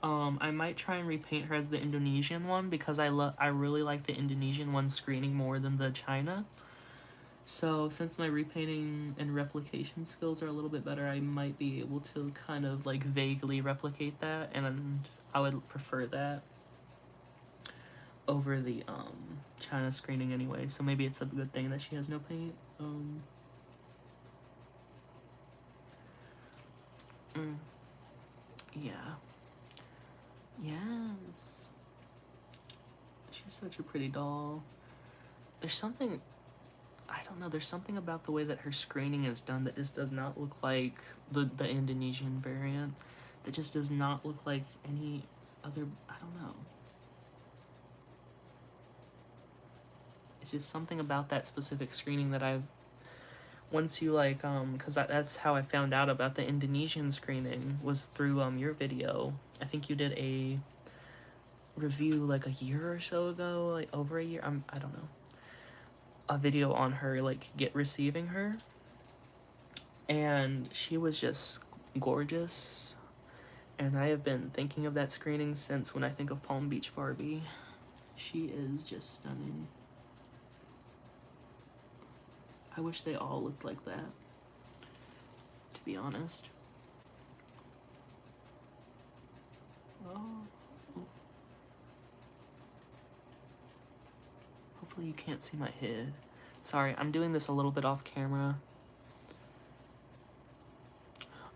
I might try and repaint her as the Indonesian one because I really like the Indonesian one screening more than the China. So since my repainting and replication skills are a little bit better, I might be able to kind of like vaguely replicate that, and I would prefer that over the China screening anyway. So maybe it's a good thing that she has no paint. Yeah. Yes. She's such a pretty doll. There's something, I don't know, there's something about the way that her screening is done that just does not look like the Indonesian variant. That just does not look like any other, I don't know. It's just something about that specific screening that I've, once you like, because that's how I found out about the Indonesian screening, was through your video. I think you did a review like a year or so ago, like over a year, I don't know, a video on her like receiving her, and she was just gorgeous, and I have been thinking of that screening since when I think of Palm Beach Barbie. She is just stunning. I wish they all looked like that, to be honest. Oh. Hopefully you can't see my head. Sorry, I'm doing this a little bit off camera.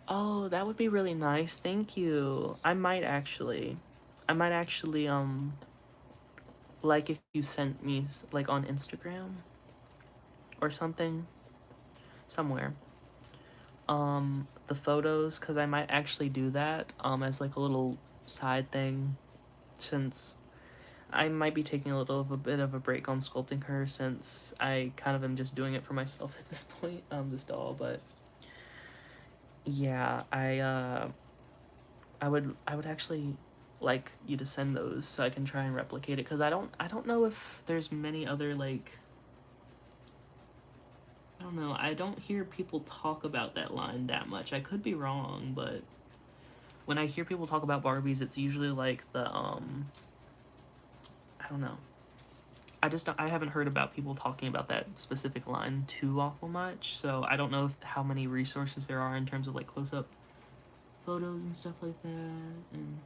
Oh, that would be really nice. Thank you. I might actually, like if you sent me, like on Instagram or something, somewhere, the photos, because I might actually do that, as like a little side thing, since I might be taking a bit of a break on sculpting her, since I kind of am just doing it for myself at this point, this doll, but yeah, I would actually like you to send those so I can try and replicate it, because I don't know if there's many other, like, I don't know. I don't hear people talk about that line that much. I could be wrong, but when I hear people talk about Barbies, it's usually like the I don't know. I haven't heard about people talking about that specific line too awful much, so I don't know how many resources there are in terms of like close up photos and stuff like that. And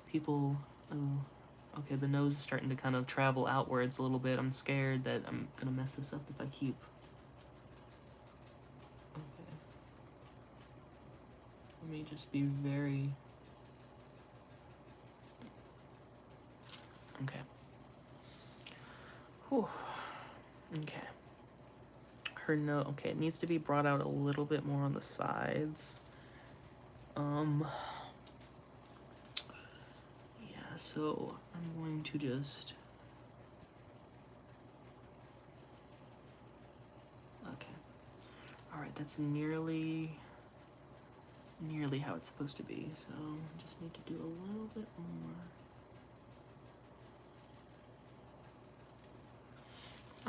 people, oh, okay, the nose is starting to kind of travel outwards a little bit. I'm scared that I'm gonna mess this up if I keep. Okay, let me just be very. Okay. Whew. Okay. Her nose. Okay, it needs to be brought out a little bit more on the sides. Yeah, so I'm going to just. Okay. Alright, that's nearly how it's supposed to be, so I just need to do a little bit more.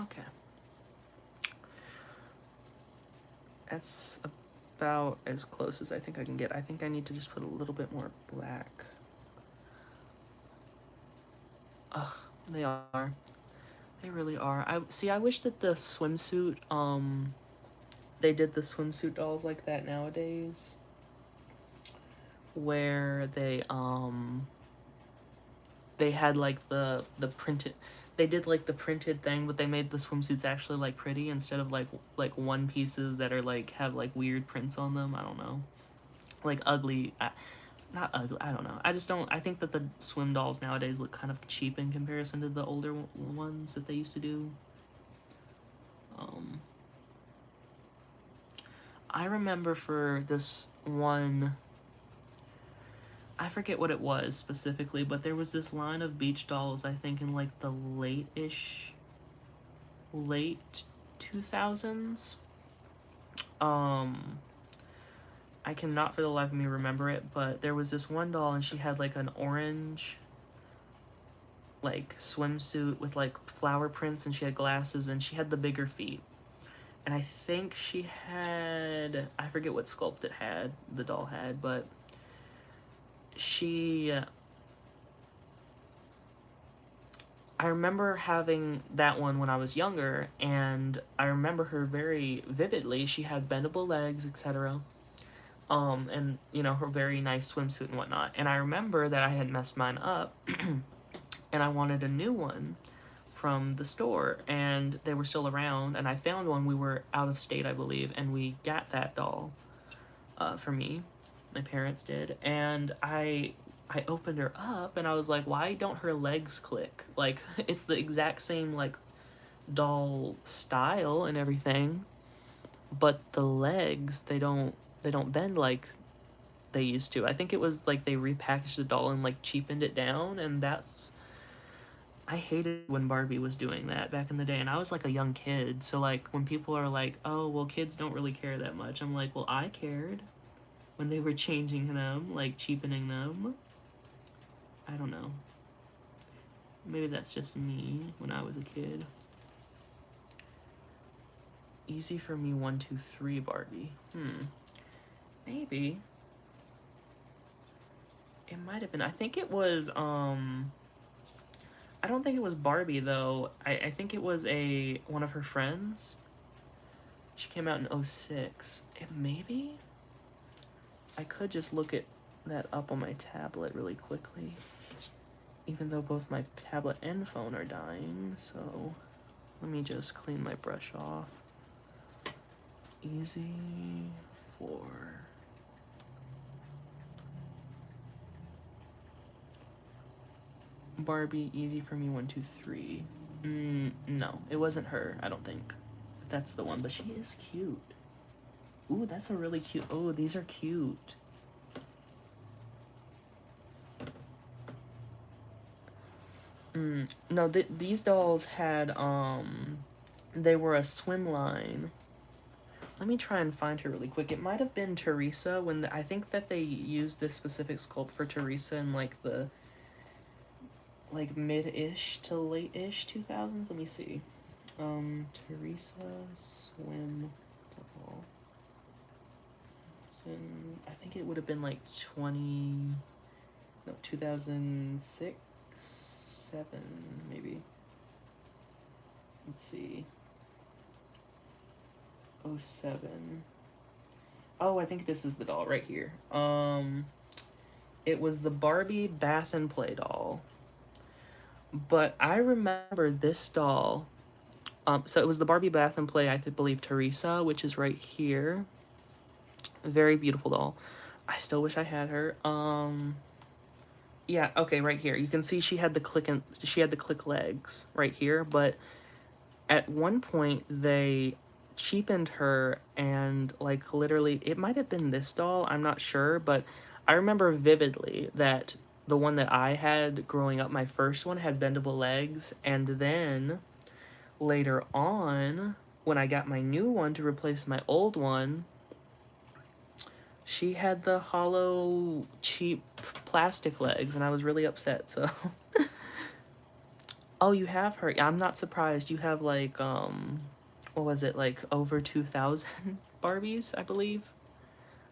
Okay. That's about as close as I think I can get. I think I need to just put a little bit more black. Ugh, they are. They really are. I wish that the swimsuit, they did the swimsuit dolls like that nowadays, where they had like the printed, they did like the printed thing, but they made the swimsuits actually like pretty instead of like one pieces that are like have like weird prints on them. I don't know, like ugly. Not ugly. I don't know. I just don't. I think that the swim dolls nowadays look kind of cheap in comparison to the older ones that they used to do. Um, I remember for this one, I forget what it was specifically, but there was this line of beach dolls, I think in like the late 2000s. Um, I cannot for the life of me remember it, but there was this one doll and she had like an orange like swimsuit with like flower prints, and she had glasses, and she had the bigger feet. And I think she had, I forget what sculpt it had, the doll had, but she I remember having that one when I was younger, and I remember her very vividly. She had bendable legs, etc. And her very nice swimsuit and whatnot. And I remember that I had messed mine up, and I wanted a new one from the store, and they were still around. And I found one. We were out of state, I believe, and we got that doll for me. My parents did, and I opened her up and I was like, why don't her legs click? Like, it's the exact same like doll style and everything, but the legs, they don't bend like they used to. I think it was like they repackaged the doll and like cheapened it down, and that's, I hated when Barbie was doing that back in the day, and I was like a young kid. So like when people are like, "Oh, well kids don't really care that much." I'm like, "Well, I cared when they were changing them, like cheapening them." I don't know. Maybe that's just me when I was a kid. Easy for me, 1, 2, 3, Barbie. Maybe. It might have been. I think it was, I don't think it was Barbie, though. I think it was one of her friends. She came out in '06. It maybe? I could just look at that up on my tablet really quickly. Even though both my tablet and phone are dying, so let me just clean my brush off. Easy for Barbie, easy for me, 1, 2, 3. No, it wasn't her, I don't think. That's the one, but she is cute. Ooh, that's a really cute. Oh, these are cute. No, these dolls had, they were a swim line Let me try and find her really quick. It might have been Teresa I think that they used this specific sculpt for Teresa in like the like mid-ish to late-ish 2000s. Let me see. Teresa swim doll. I think it would have been like 2006, 7 maybe. Let's see. Oh 07. Oh, I think this is the doll right here. It was the Barbie Bath and Play doll. But I remember this doll. So it was the Barbie Bath and Play, I believe Teresa, which is right here. Very beautiful doll. I still wish I had her. Yeah, okay, right here. You can see she had the click legs right here, but at one point they cheapened her and like literally it might have been this doll, I'm not sure, but I remember vividly that the one that I had growing up, my first one, had bendable legs, and then later on when I got my new one to replace my old one, she had the hollow cheap plastic legs and I was really upset. So oh, you have her. I'm not surprised. You have like what was it, like over 2,000 Barbies, I believe.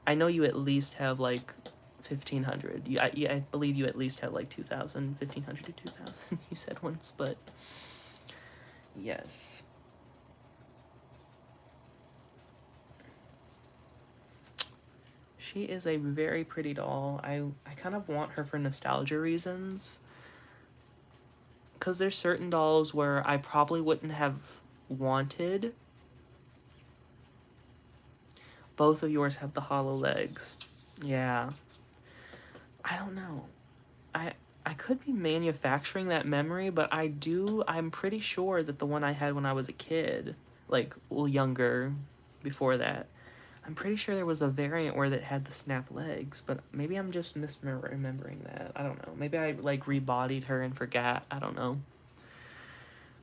I know you at least have like 1,500. I believe you at least have like 2,000, 1,500 to 2,000. You said once, but yes. She is a very pretty doll. I kind of want her for nostalgia reasons. Because there's certain dolls where I probably wouldn't have wanted. Both of yours have the hollow legs. Yeah. I don't know. I I could be manufacturing that memory, but I'm pretty sure that the one I had when I was a kid, like well younger, before that, I'm pretty sure there was a variant where that had the snap legs, but maybe I'm just misremembering that. I don't know. Maybe I like rebodied her and forgot. I don't know.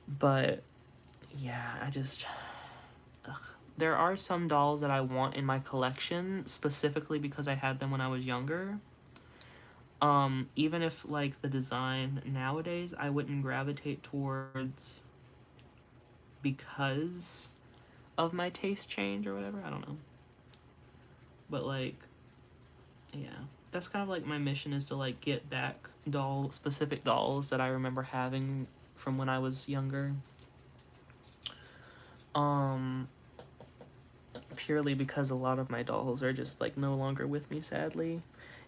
But yeah, I just ugh. There are some dolls that I want in my collection specifically because I had them when I was younger. Even if like the design nowadays I wouldn't gravitate towards because of my taste change or whatever. I don't know. But like, yeah. That's kind of like my mission, is to like get back specific dolls that I remember having from when I was younger. Um Purely because a lot of my dolls are just like no longer with me, sadly,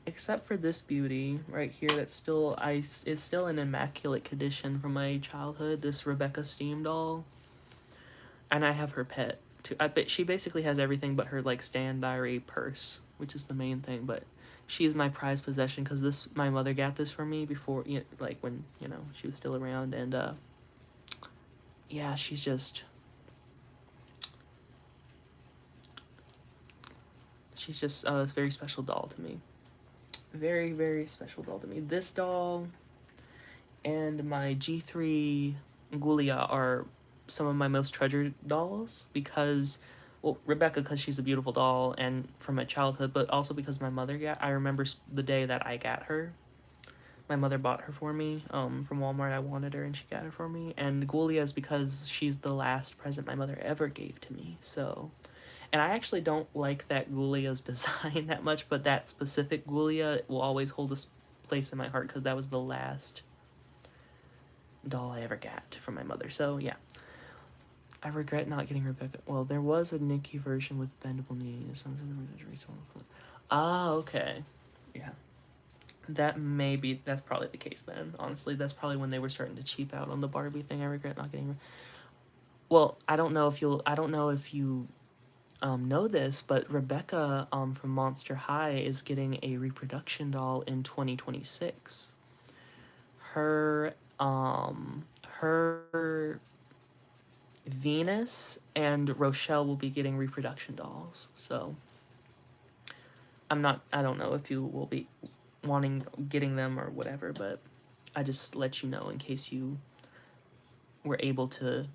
except for this beauty right here that's still I is still in immaculate condition from my childhood, this Rebecca Steam doll. And I have her pet too. I bet she basically has everything but her like stand diary purse, which is the main thing. But she's my prized possession because this my mother got this for me before, like when she was still around, and yeah, she's just a very special doll to me. Very very special doll to me. This doll and my G3 Gulia are some of my most treasured dolls because, well, Rebecca because she's a beautiful doll and from my childhood, but also because I remember the day that I got her. My mother bought her for me from Walmart. I wanted her and she got her for me. And Gulia is because she's the last present my mother ever gave to me. So, and I actually don't like that Gulia's design that much, but that specific Gulia will always hold a place in my heart because that was the last doll I ever got from my mother. So yeah, I regret not getting Rebecca. Well, there was a Nikki version with bendable knees. Ah, okay. Yeah. That's probably the case then. Honestly, that's probably when they were starting to cheap out on the Barbie thing. I regret not getting. Well, I don't know if you know this, but Rebecca from Monster High is getting a reproduction doll in 2026. Her her Venus and Rochelle will be getting reproduction dolls. So I don't know if you will be getting them or whatever, but I just let you know in case you were able to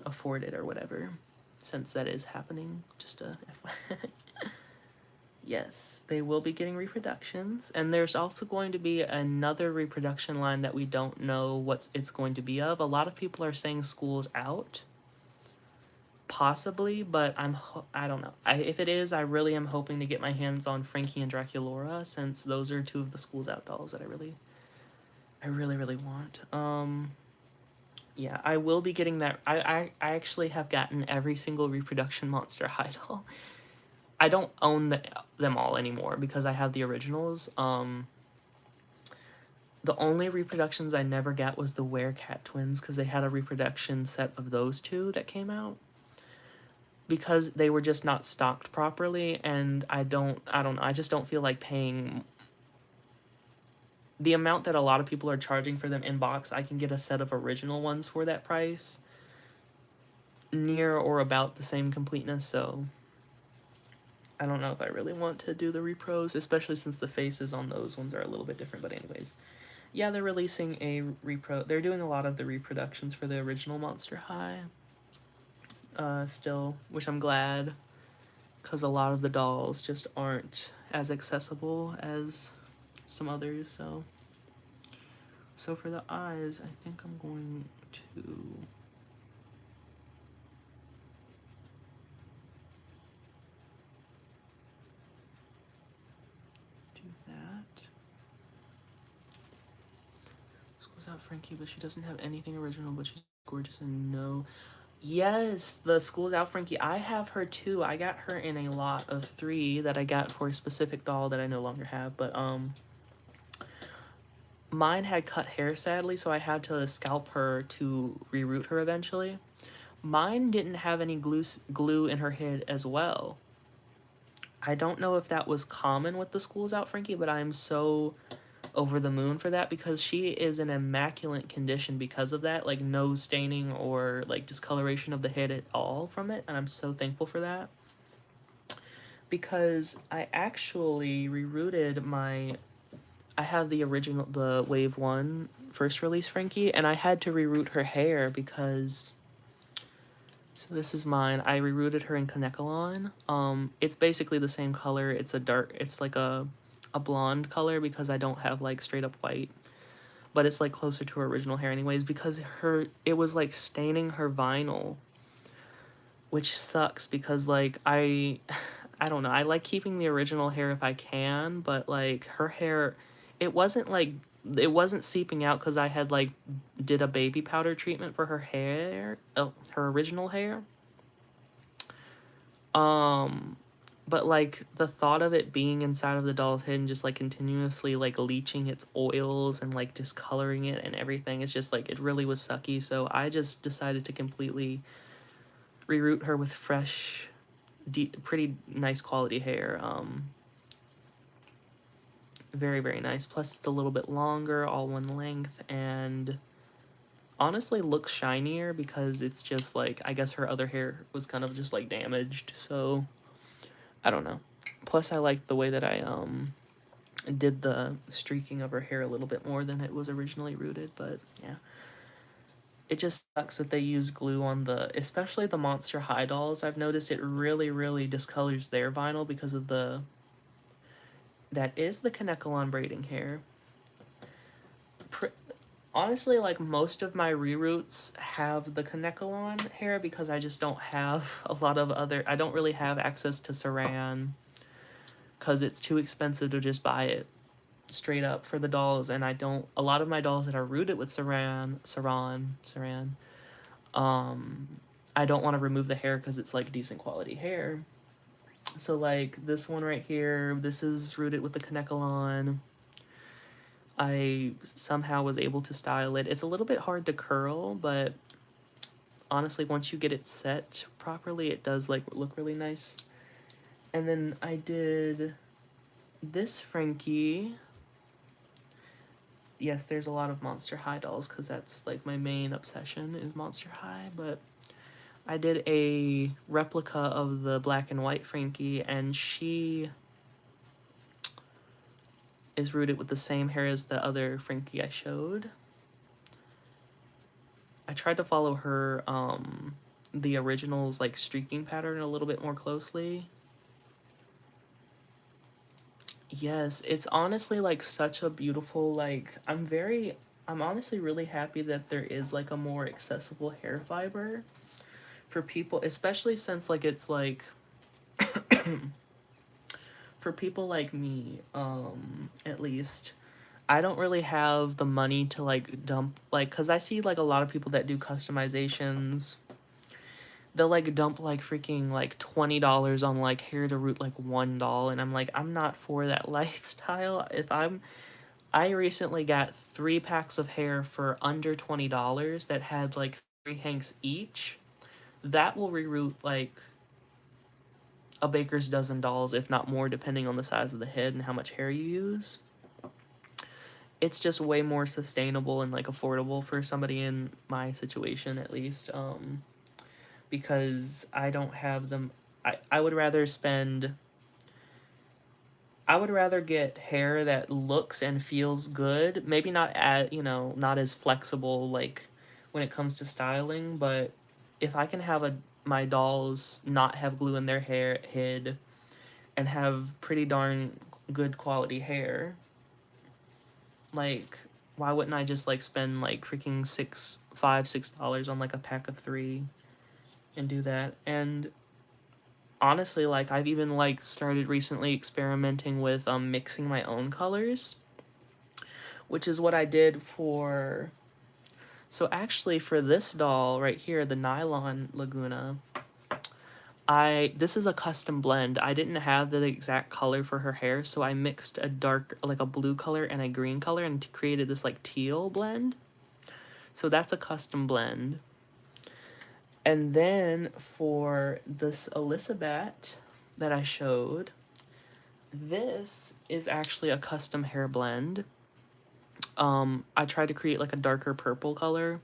afford it or whatever. since that is happening. Just a Yes, they will be getting reproductions, and there's also going to be another reproduction line that we don't know what it's going to be of. A lot of people are saying school's out, possibly, but I don't know. If it is, I really am hoping to get my hands on Frankie and Draculaura, since those are two of the school's out dolls that I really, really want. Yeah, I will be getting that. I actually have gotten every single reproduction Monster High doll. I don't own them all anymore because I have the originals. The only reproductions I never got was the Werecat twins because they had a reproduction set of those two that came out because they were just not stocked properly, and I don't know, I just don't feel like paying the amount that a lot of people are charging for them in box. I can get a set of original ones for that price, near or about the same completeness, so I don't know if I really want to do the repros, especially since the faces on those ones are a little bit different. But anyways, yeah, they're releasing a repro. They're doing a lot of the reproductions for the original Monster High. Still, which I'm glad, because a lot of the dolls just aren't as accessible as some others. So for the eyes, I think I'm going to do that. School's out Frankie, but she doesn't have anything original, but she's gorgeous and no. Yes, the School's Out Frankie. I have her too. I got her in a lot of 3 that I got for a specific doll that I no longer have, but mine had cut hair sadly, so I had to scalp her to reroot her eventually. Mine didn't have any glue in her head as well. I don't know if that was common with the School's Out Frankie, but I'm so over the moon for that because she is in immaculate condition because of that, like no staining or like discoloration of the head at all from it, and I'm so thankful for that. Because I actually rerouted my I have the original, the Wave 1 first release Frankie, and I had to reroute her hair because so this is mine. I rerouted her in Kanekalon. It's basically the same color. It's like a blonde color because I don't have like straight up white. But it's like closer to her original hair anyways because it was like staining her vinyl, which sucks because like I don't know. I like keeping the original hair if I can, but like her hair it wasn't like it wasn't seeping out cuz I had like did a baby powder treatment for her hair, her original hair. Um, but like the thought of it being inside of the doll's head and just like continuously like leaching its oils and like discoloring it and everything, it's just like it really was sucky. So I just decided to completely reroute her with fresh, pretty nice quality hair. Very, very nice. Plus it's a little bit longer, all one length, and honestly looks shinier because it's just like I guess her other hair was kind of just like damaged. So I don't know. Plus, I like the way that I did the streaking of her hair a little bit more than it was originally rooted. But yeah, it just sucks that they use glue on especially the Monster High dolls. I've noticed it really, really discolors their vinyl because of that is the Kanekalon braiding hair. Honestly, like most of my reroots have the Kanekalon hair because I just don't have a lot of I don't really have access to Saran because it's too expensive to just buy it straight up for the dolls, and I don't. A lot of my dolls that are rooted with Saran, um, I don't want to remove the hair because it's like decent quality hair. So like this one right here, this is rooted with the Kanekalon. I somehow was able to style it. It's a little bit hard to curl, but honestly, once you get it set properly, it does like look really nice. And then I did this Frankie. Yes, there's a lot of Monster High dolls because that's like my main obsession is Monster High, but I did a replica of the black and white Frankie, and she is rooted with the same hair as the other Frankie I showed. I tried to follow her the original's like streaking pattern a little bit more closely. Yes, it's honestly like such a beautiful like I'm honestly really happy that there is like a more accessible hair fiber for people, especially since like it's like for people like me, at least I don't really have the money to like dump like cuz I see like a lot of people that do customizations. They'll like dump like freaking like $20 on like hair to root like $1, and I'm like I'm not for that lifestyle. If I recently got 3 packs of hair for under $20 that had like 3 hanks each. That will reroot like a baker's dozen dolls, if not more, depending on the size of the head and how much hair you use. It's just way more sustainable and like affordable for somebody in my situation, at least. Because I don't have them. I would rather spend. I would rather get hair that looks and feels good. Maybe not at not as flexible like when it comes to styling, but if I can have a my dolls not have glue in their hair head and have pretty darn good quality hair, like why wouldn't I just like spend like freaking $6 on like a pack of 3 and do that? And honestly, like I've even like started recently experimenting with mixing my own colors, which is what I did for. So actually for this doll right here, the Nylon Laguna, I this is a custom blend. I didn't have the exact color for her hair, so I mixed a dark like a blue color and a green color and created this like teal blend. So that's a custom blend. And then for this Elizabeth that I showed, this is actually a custom hair blend. I tried to create like a darker purple color,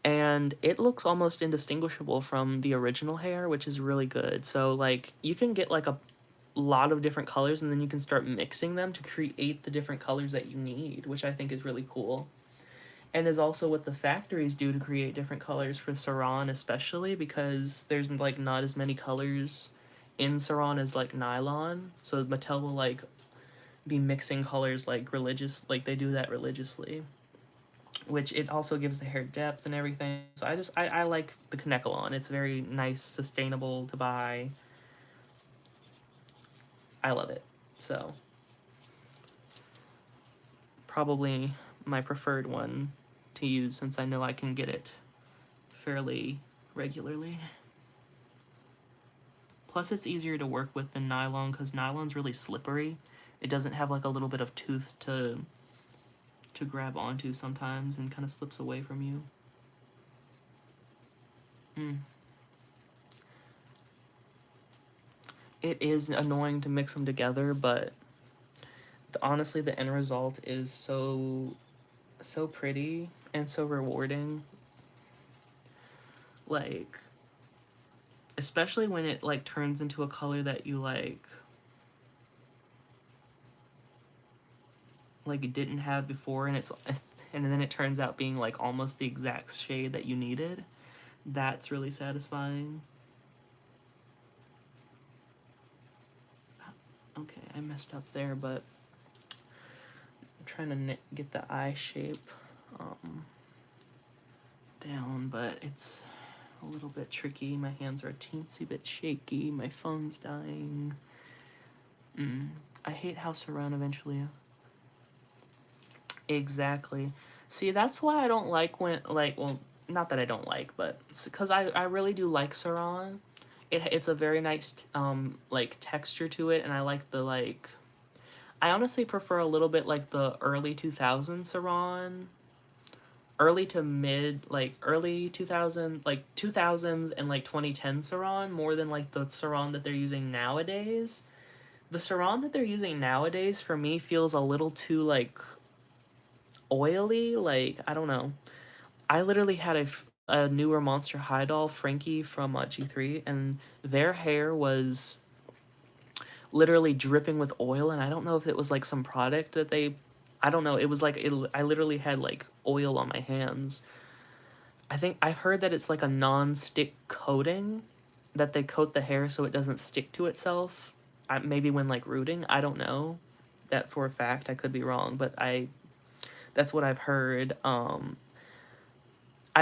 and it looks almost indistinguishable from the original hair, which is really good. So like you can get like a lot of different colors, and then you can start mixing them to create the different colors that you need, which I think is really cool. And is also what the factories do to create different colors for Saran, especially because there's like not as many colors in Saran as like nylon. So Mattel will like be mixing colors like religious, like they do that religiously, which it also gives the hair depth and everything. So I like the Kanekalon. It's very nice, sustainable to buy. I love it. So probably my preferred one to use since I know I can get it fairly regularly. Plus, it's easier to work with than nylon because nylon's really slippery. It doesn't have like a little bit of tooth to grab onto sometimes and kind of slips away from you. Mm. It is annoying to mix them together, but honestly, the end result is so pretty and so rewarding. Like, especially when it like turns into a color that you like it didn't have before, and it's and then it turns out being like almost the exact shade that you needed. That's really satisfying. Okay, I messed up there, but I'm trying to get the eye shape um, down, but it's a little bit tricky. My hands are a teensy bit shaky. My phone's dying. I hate how Saran eventually. Exactly. See, that's why I don't like when like well, not that I don't like, but because I really do like Saran. It's a very nice like texture to it, and I like the like. I honestly prefer a little bit like the early 2000s Saran, early to mid like early 2000 like 2000s and like 2010 Saran more than like the Saran that they're using nowadays. The Saran that they're using nowadays for me feels a little too like oily. Like I don't know. I literally had a newer Monster High doll, Frankie from G3, and their hair was literally dripping with oil, and I don't know if it was like some product that they. I don't know. It was like I literally had like oil on my hands. I think I've heard that it's like a non-stick coating that they coat the hair so it doesn't stick to itself. Maybe when like rooting, I don't know that for a fact. I could be wrong, but I that's what I've heard. I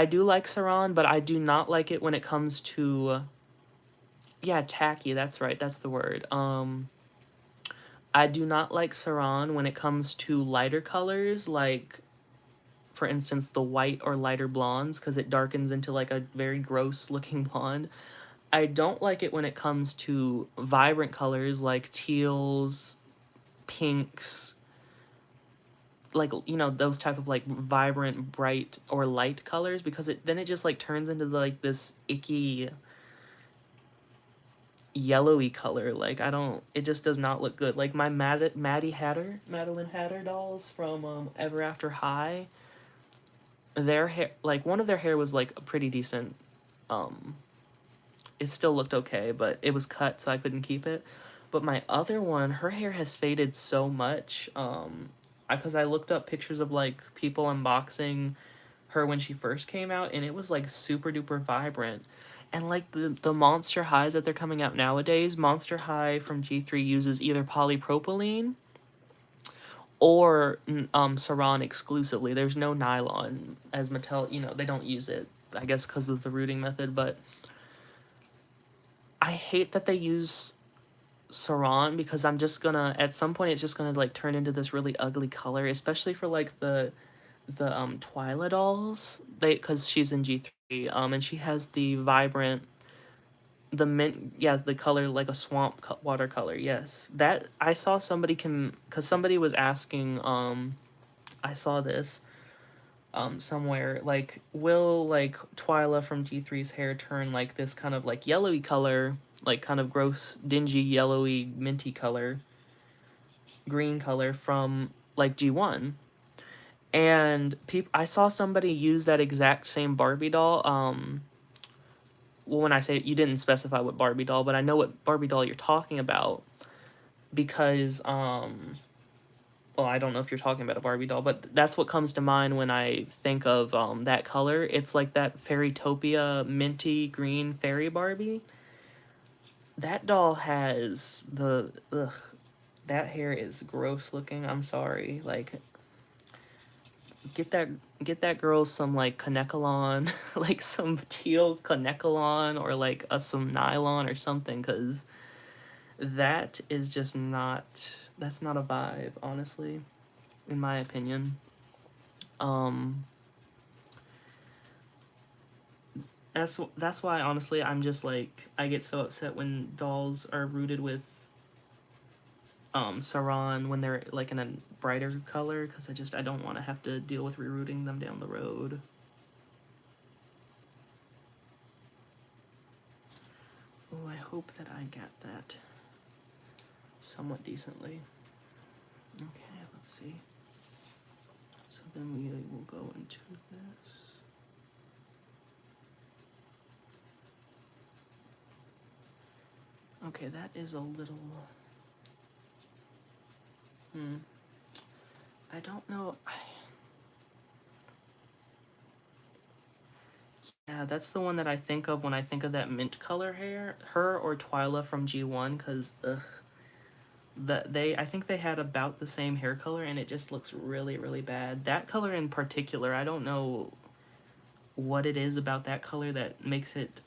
do like Saran, but I do not like it when it comes to yeah, tacky. That's right. That's the word. I do not like Saran when it comes to lighter colors, like for instance the white or lighter blondes, because it darkens into like a very gross looking blonde. I don't like it when it comes to vibrant colors like teals, pinks, like those type of like vibrant, bright or light colors, because it just like turns into like this icky yellowy color. Like I don't, it just does not look good. Like my Madeline Hatter dolls from Ever After High, their hair, like one of their hair was like a pretty decent. Um, it still looked okay, but it was cut, so I couldn't keep it. But my other one, her hair has faded so much. Because I looked up pictures of like people unboxing her when she first came out, and it was like super duper vibrant. And like the Monster Highs that they're coming out nowadays, Monster High from G3 uses either polypropylene or Saran exclusively. There's no nylon as Mattel. They don't use it. I guess because of the rooting method, but I hate that they use Saran because I'm just gonna at some point it's just gonna like turn into this really ugly color, especially for like the Twyla dolls. They because she's in G3 and she has the vibrant the mint, yeah, the color like a swamp watercolor. Yes, that I saw somebody can because somebody was asking I saw this somewhere like will like Twyla from G3's hair turn like this kind of like yellowy color, like kind of gross dingy yellowy minty color, green color from like G1. And I saw somebody use that exact same Barbie doll. Well, when I say you didn't specify what Barbie doll, but I know what Barbie doll you're talking about because well, I don't know if you're talking about a Barbie doll, but that's what comes to mind when I think of that color. It's like that Fairytopia minty green fairy Barbie. That doll has the ugh, that hair is gross looking. I'm sorry. Like get that get that girl some like Kanekalon, like some teal Kanekalon or like some nylon or something, cuz that is just not that's not a vibe, honestly, in my opinion. Um that's why honestly I'm just like I get so upset when dolls are rooted with Saran when they're like in a brighter color cuz I don't want to have to deal with rerouting them down the road. Oh, I hope that I got that somewhat decently. Okay, let's see. So then we will go into this. Okay, that is a little. Hmm. I don't know. Yeah, that's the one that I think of when I think of that mint color hair. Her or Twyla from G1, because ugh, I think they had about the same hair color, and it just looks really really bad. That color in particular, I don't know what it is about that color that makes it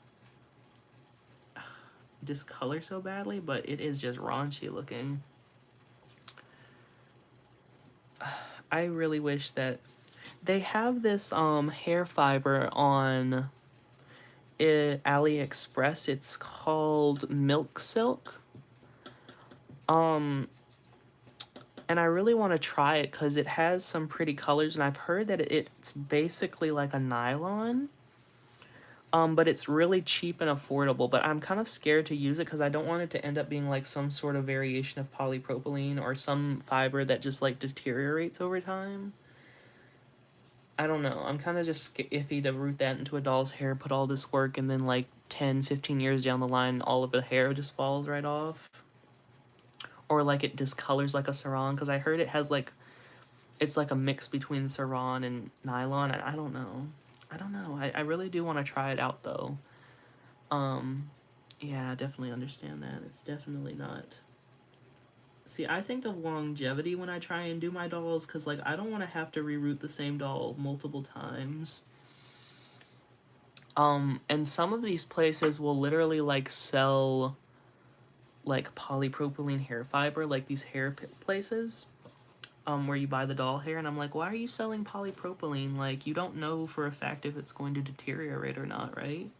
discolor so badly, but it is just raunchy looking. I really wish that they have this hair fiber on AliExpress. It's called Milk Silk. Um and I really want to try it cuz it has some pretty colors and I've heard that it's basically like a nylon. But it's really cheap and affordable, but I'm kind of scared to use it cuz I don't want it to end up being like some sort of variation of polypropylene or some fiber that just like deteriorates over time. I don't know. I'm kind of just iffy to root that into a doll's hair, put all this work, and then like 10, 15 years down the line, all of the hair just falls right off. Or like it discolors like a sarong, because I heard it has like, it's like a mix between sarong and nylon. I don't know. I don't know. I really do want to try it out though. Um, yeah, I definitely understand that. It's definitely not. See, I think of longevity when I try and do my dolls because, like, I don't want to have to reroute the same doll multiple times. And some of these places will literally, like, sell, like, polypropylene hair fiber, like these places, where you buy the doll hair. And I'm like, why are you selling polypropylene? Like, you don't know for a fact if it's going to deteriorate or not, right?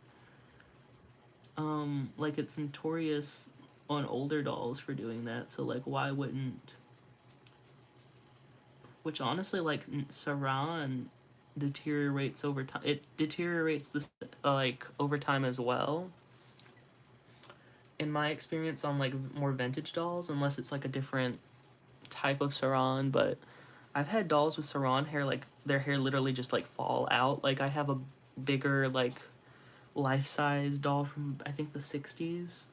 Like, it's notorious on older dolls for doing that, so, like, why wouldn't... Which, honestly, like, Saran deteriorates over time. It deteriorates this, like, over time as well, in my experience, on, like, more vintage dolls, unless it's, like, a different type of Saran. But I've had dolls with Saran hair, like, their hair literally just, like, fall out. Like, I have a bigger, like, life-size doll from, I think, the 60s,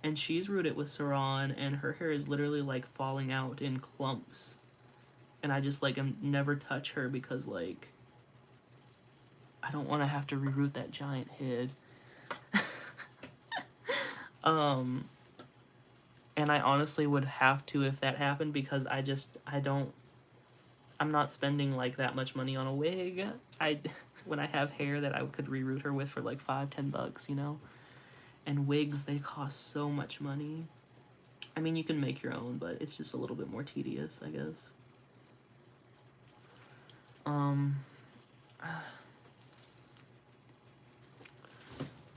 and she's rooted with Saran, and her hair is literally, like, falling out in clumps. And I just, like, am never touch her because, like, I don't want to have to reroute that giant head. um, and I honestly would have to if that happened, because I'm not spending, like, that much money on a wig. I when I have hair that I could reroute her with for like $5-10, you know. And wigs, they cost so much money. I mean, you can make your own, but it's just a little bit more tedious, I guess. Um,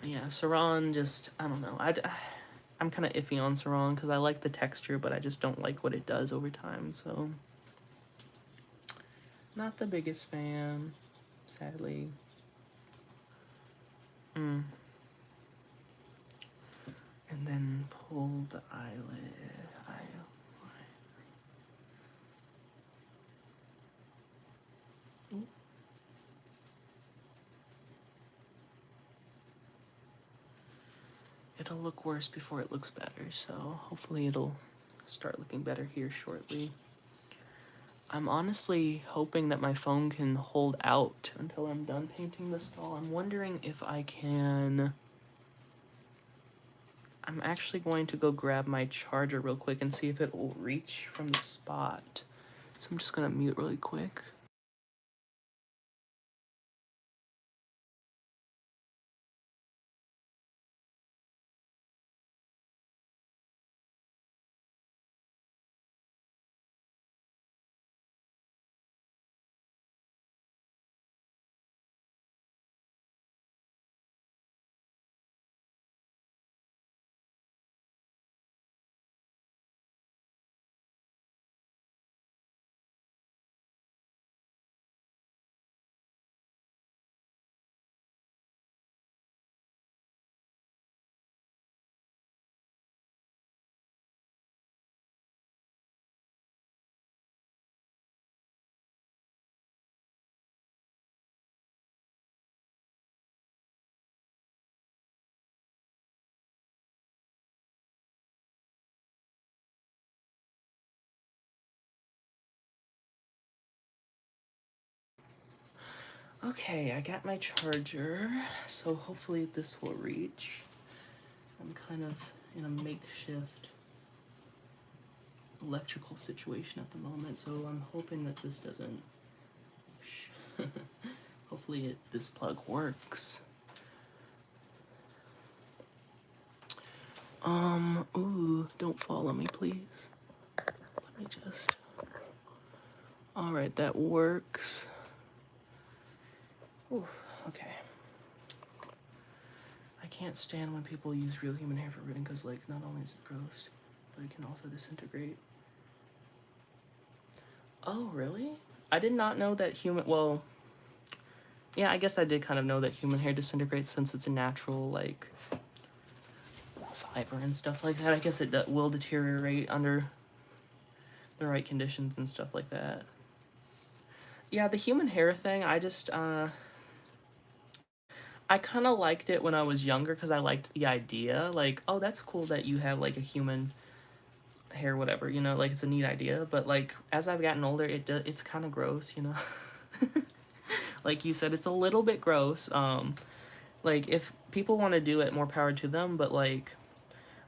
yeah, Saran just, I don't know. I'm kind of iffy on Saran because I like the texture, but I just don't like what it does over time, so. Not the biggest fan, sadly. Mm. And then pull the eyelid. It'll look worse before it looks better, so hopefully it'll start looking better here shortly. I'm honestly hoping that my phone can hold out until I'm done painting this doll. I'm wondering if I can... I'm actually going to go grab my charger real quick and see if it will reach from the spot. So I'm just gonna mute really quick. Okay, I got my charger, so hopefully this will reach. I'm kind of in a makeshift electrical situation at the moment, so I'm hoping that this doesn't... Hopefully this plug works. Ooh, don't fall on me, please. Let me just... Alright, that works. Ooh, okay. I can't stand when people use real human hair for rooting, because, like, not only is it gross, but it can also disintegrate. Oh, really? I did not know that human... Well, yeah, I guess I did kind of know that human hair disintegrates since it's a natural, like, fiber and stuff like that. I guess it will deteriorate under the right conditions and stuff like that. Yeah, the human hair thing, I just, I kind of liked it when I was younger because I liked the idea. Like, oh, that's cool that you have, like, a human hair, whatever, you know, like, it's a neat idea. But, like, as I've gotten older, it's kind of gross, you know? Like you said, it's a little bit gross. Like if people want to do it, more power to them. But like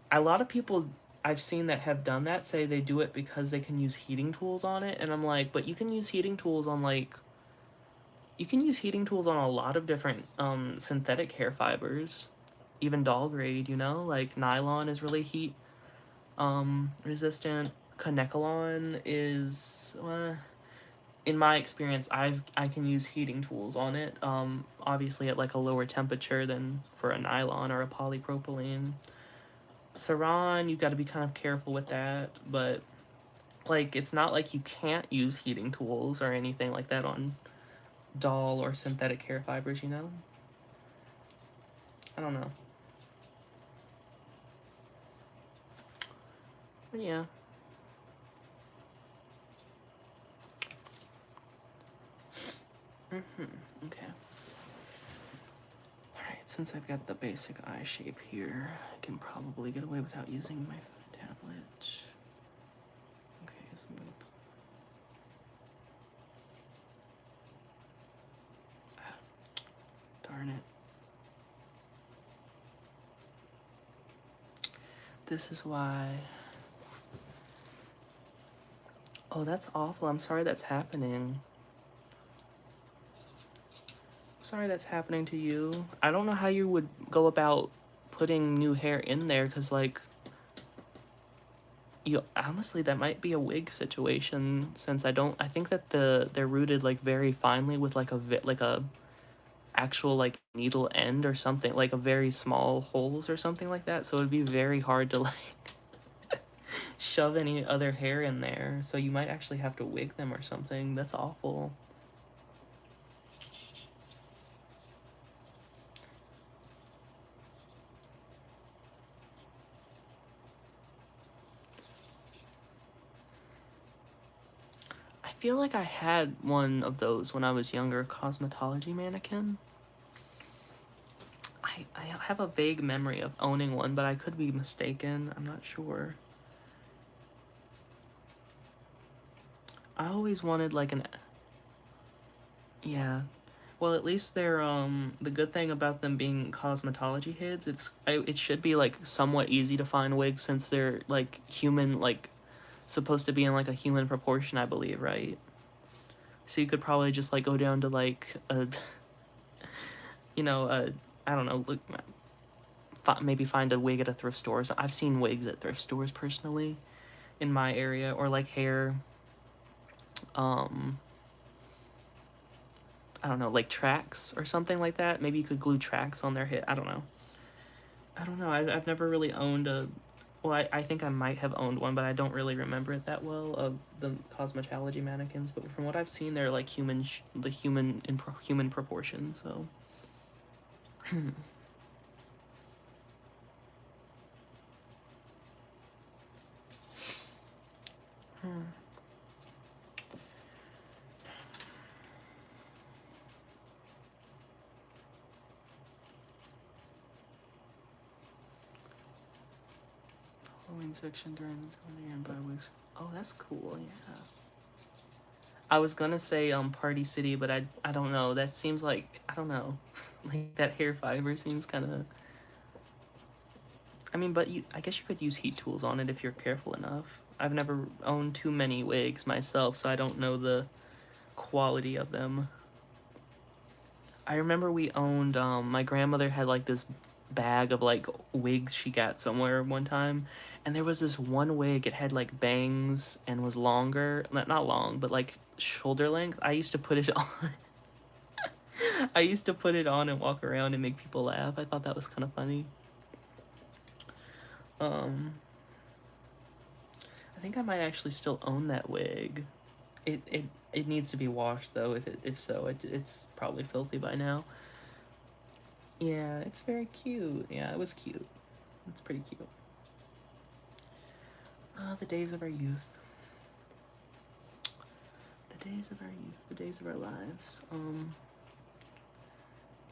a lot of people I've seen that have done that say they do it because they can use heating tools on it, and I'm like, but you can use heating tools on like you can use heating tools on a lot of different synthetic hair fibers, even doll grade. You know, like nylon is really heat resistant. Kanekalon is, in my experience, I can use heating tools on it. Obviously at like a lower temperature than for a nylon or a polypropylene. Saran, you got to be kind of careful with that, but like it's not like you can't use heating tools or anything like that on doll or synthetic hair fibers. You know, I don't know, but yeah. Okay. Alright, since I've got the basic eye shape here, I can probably get away without using my tablet. Okay, so I'm gonna. Darn it. This is why. Oh, that's awful. I'm sorry that's happening. Sorry that's happening to you. I don't know how you would go about putting new hair in there, because, like, you honestly, that might be a wig situation, since I think that they're rooted, like, very finely with, like, a actual, like, needle end or something, like, a very small holes or something like that, so it'd be very hard to, like, shove any other hair in there, so you might actually have to wig them or something. That's awful. I feel like I had one of those when I was younger, cosmetology mannequin. I have a vague memory of owning one, but I could be mistaken. I'm not sure. I always wanted like an, yeah. Well, at least they're the good thing about them being cosmetology hits, it should be like somewhat easy to find wigs, since they're like human, like supposed to be in like a human proportion, I believe, right? So you could probably just like go down to like a you know, I don't know, look, maybe find a wig at a thrift store. I've seen wigs at thrift stores personally in my area, or like hair, um, I don't know, like tracks or something like that. Maybe you could glue tracks on their head. I don't know. I don't know. I've never really owned a. Well, I think I might have owned one, but I don't really remember it that well, of the cosmetology mannequins. But from what I've seen, they're like the human human proportion. So. Hmm. Halloween section during the year and buy wigs. Oh, that's cool. Yeah. I was gonna say Party City, but I don't know. That seems like, I don't know. Like that hair fiber seems kind of. I mean, but I guess you could use heat tools on it if you're careful enough. I've never owned too many wigs myself, so I don't know the quality of them. I remember we owned, my grandmother had like this bag of like wigs she got somewhere one time, and there was this one wig, it had like bangs and was longer, not long, but like shoulder length. I used to put it on. I used to put it on and walk around and make people laugh. I thought that was kind of funny. Um, I think I might actually still own that wig. It needs to be washed though. If so, it's probably filthy by now. Yeah, it's very cute. Yeah, it was cute. It's pretty cute. Ah, the days of our youth. The days of our youth. The days of our lives.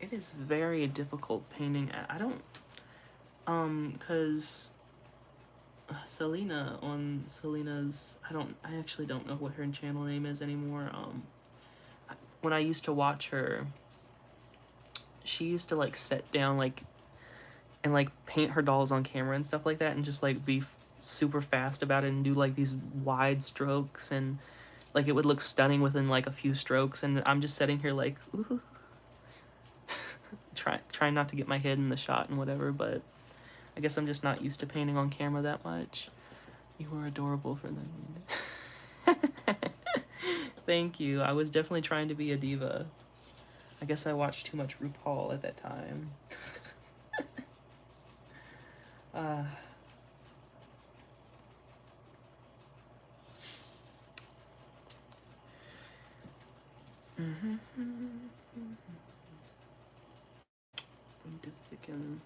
It is very difficult painting. I don't. Cause Selena Selena's. I actually don't know what her channel name is anymore. when I used to watch her, she used to like sit down like and like paint her dolls on camera and stuff like that, and just like be super fast about it and do like these wide strokes, and like it would look stunning within like a few strokes, and I'm just sitting here like ooh, trying not to get my head in the shot and whatever, but I guess I'm just not used to painting on camera that much. You were adorable for them. Thank you. I was definitely trying to be a diva. I guess I watched too much RuPaul at that time. uh, mm-hmm. Need to thicken.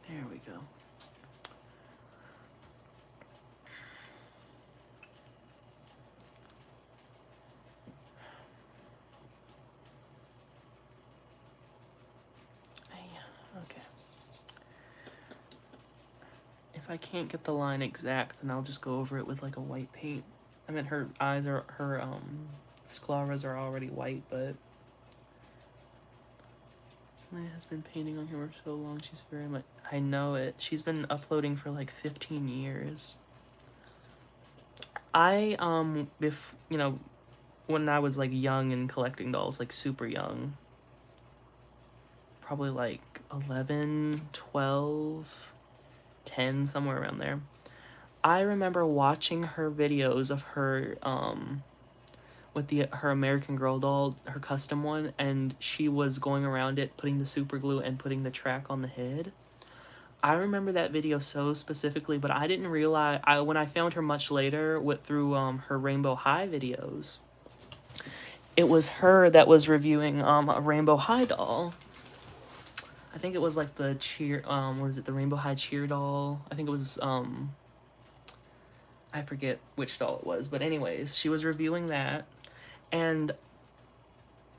There we go. Okay. If I can't get the line exact, then I'll just go over it with like a white paint. I mean, her eyes are, her scleras are already white, but Selena has been painting on here for so long. She's very much, I know it. She's been uploading for like 15 years. I, you know, when I was like young and collecting dolls, like super young, probably like 11, 12, 10, somewhere around there. I remember watching her videos of her with her American Girl doll, her custom one, and she was going around it putting the super glue and putting the track on the head. I remember that video so specifically, but I didn't realize when I found her much later through her Rainbow High videos. It was her that was reviewing a Rainbow High doll. I think it was like the cheer what is it, the Rainbow High cheer doll. I think it was I forget which doll it was, but anyways, she was reviewing that, and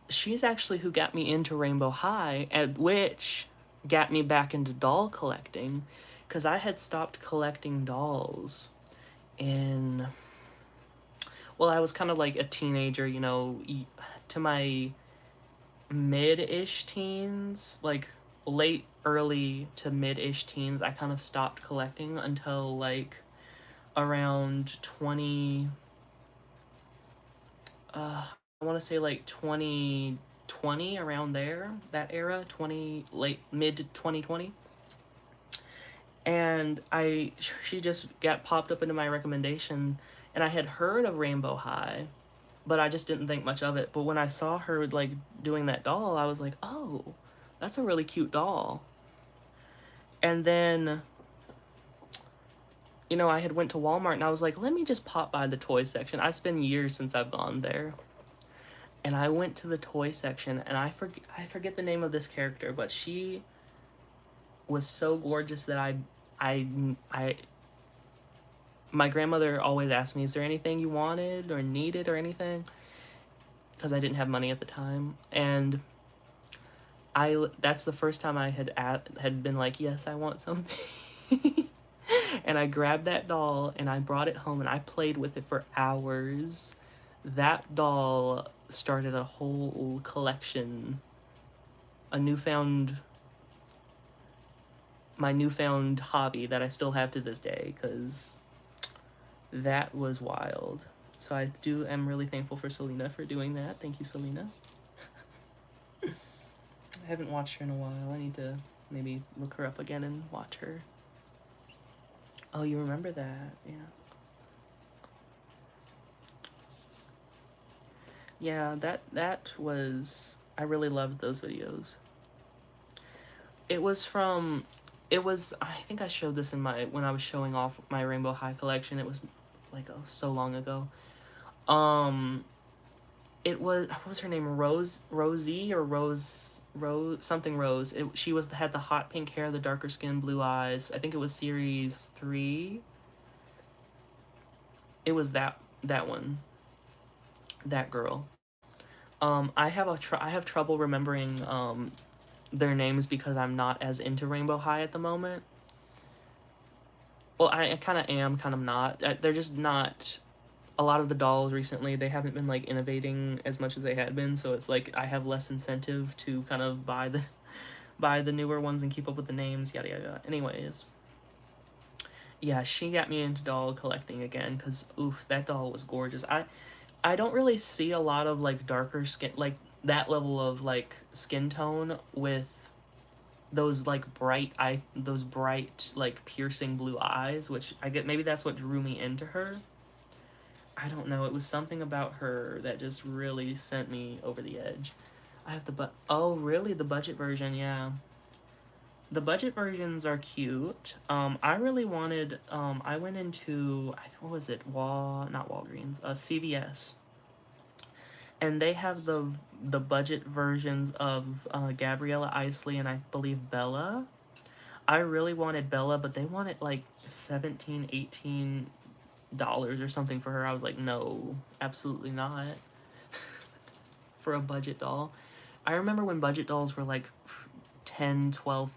she's actually who got me into Rainbow High, at which got me back into doll collecting, because I had stopped collecting dolls in, well, I was kind of like a teenager, you know, to my mid-ish teens, like late, early to mid-ish teens, I kind of stopped collecting until like around 20, I want to say like 2020, around there, that era, mid 2020. And she just got popped up into my recommendation, and I had heard of Rainbow High, but I just didn't think much of it. But when I saw her like doing that doll, I was like, oh, that's a really cute doll. And then, you know, I had went to Walmart and I was like, let me just pop by the toy section. It's been years since I've gone there. And I went to the toy section, and I forget the name of this character, but she was so gorgeous that my grandmother always asked me, is there anything you wanted or needed or anything? Because I didn't have money at the time. And that's the first time I had been like, yes, I want something. And I grabbed that doll and I brought it home and I played with it for hours. That doll started a whole collection, my newfound hobby that I still have to this day, because that was wild. So I am really thankful for Selena for doing that. Thank you, Selena. I haven't watched her in a while. I need to maybe look her up again and watch her. Oh, you remember that? Yeah. Yeah, that was, I really loved those videos. It was I think I showed this when I was showing off my Rainbow High collection. It was like, oh, so long ago. It was, what was her name? Rosie, or something Rose. She had the hot pink hair, the darker skin, blue eyes. I think it was series 3. It was that one. That girl. I have trouble remembering their names because I'm not as into Rainbow High at the moment. Well, I kind of am, kind of not. They're just not a lot of the dolls recently, they haven't been like innovating as much as they had been, so it's like I have less incentive to kind of buy the newer ones and keep up with the names, yada yada. Anyways, yeah, she got me into doll collecting again because oof, that doll was gorgeous. I don't really see a lot of like darker skin, like that level of like skin tone with those like those bright like piercing blue eyes, which I get, maybe that's what drew me into her. I don't know, it was something about her that just really sent me over the edge. I have the oh really, the budget version, yeah. The budget versions are cute. I really wanted. I went into what was it? Not Walgreens. CVS, and they have the budget versions of Gabriella Isley and I believe Bella. I really wanted Bella, but they wanted like 17, $18 or something for her. I was like, no, absolutely not for a budget doll. I remember when budget dolls were like 10, 12,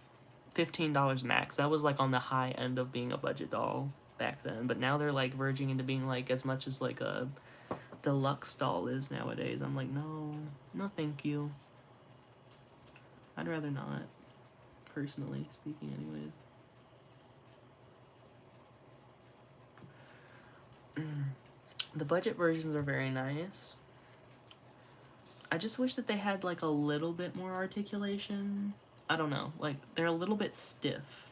$15 max. That was like on the high end of being a budget doll back then. But now they're like verging into being like as much as like a deluxe doll is nowadays. I'm like, no, no, thank you. I'd rather not, personally speaking, anyways. The budget versions are very nice. I just wish that they had like a little bit more articulation. I don't know, like they're a little bit stiff.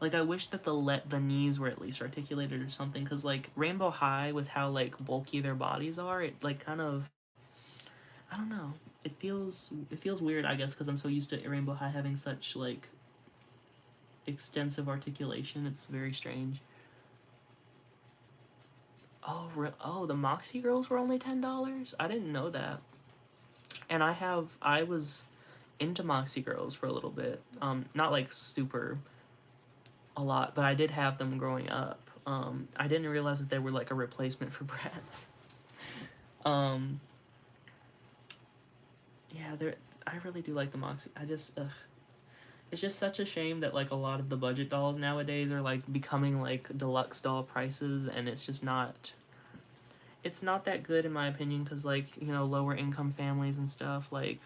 Like I wish that the knees were at least articulated or something, because like Rainbow High, with how like bulky their bodies are, it like kind of, I don't know. It feels weird, I guess, because I'm so used to Rainbow High having such like extensive articulation. It's very strange. Oh, the Moxie Girls were only $10. I didn't know that. And I was into Moxie Girls for a little bit. Not like super a lot, but I did have them growing up. I didn't realize that they were like a replacement for Bratz. Um, yeah, they're. I really do like the Moxie. It's just such a shame that like a lot of the budget dolls nowadays are like becoming like deluxe doll prices, and it's just not. It's not that good in my opinion, because like lower income families and stuff, like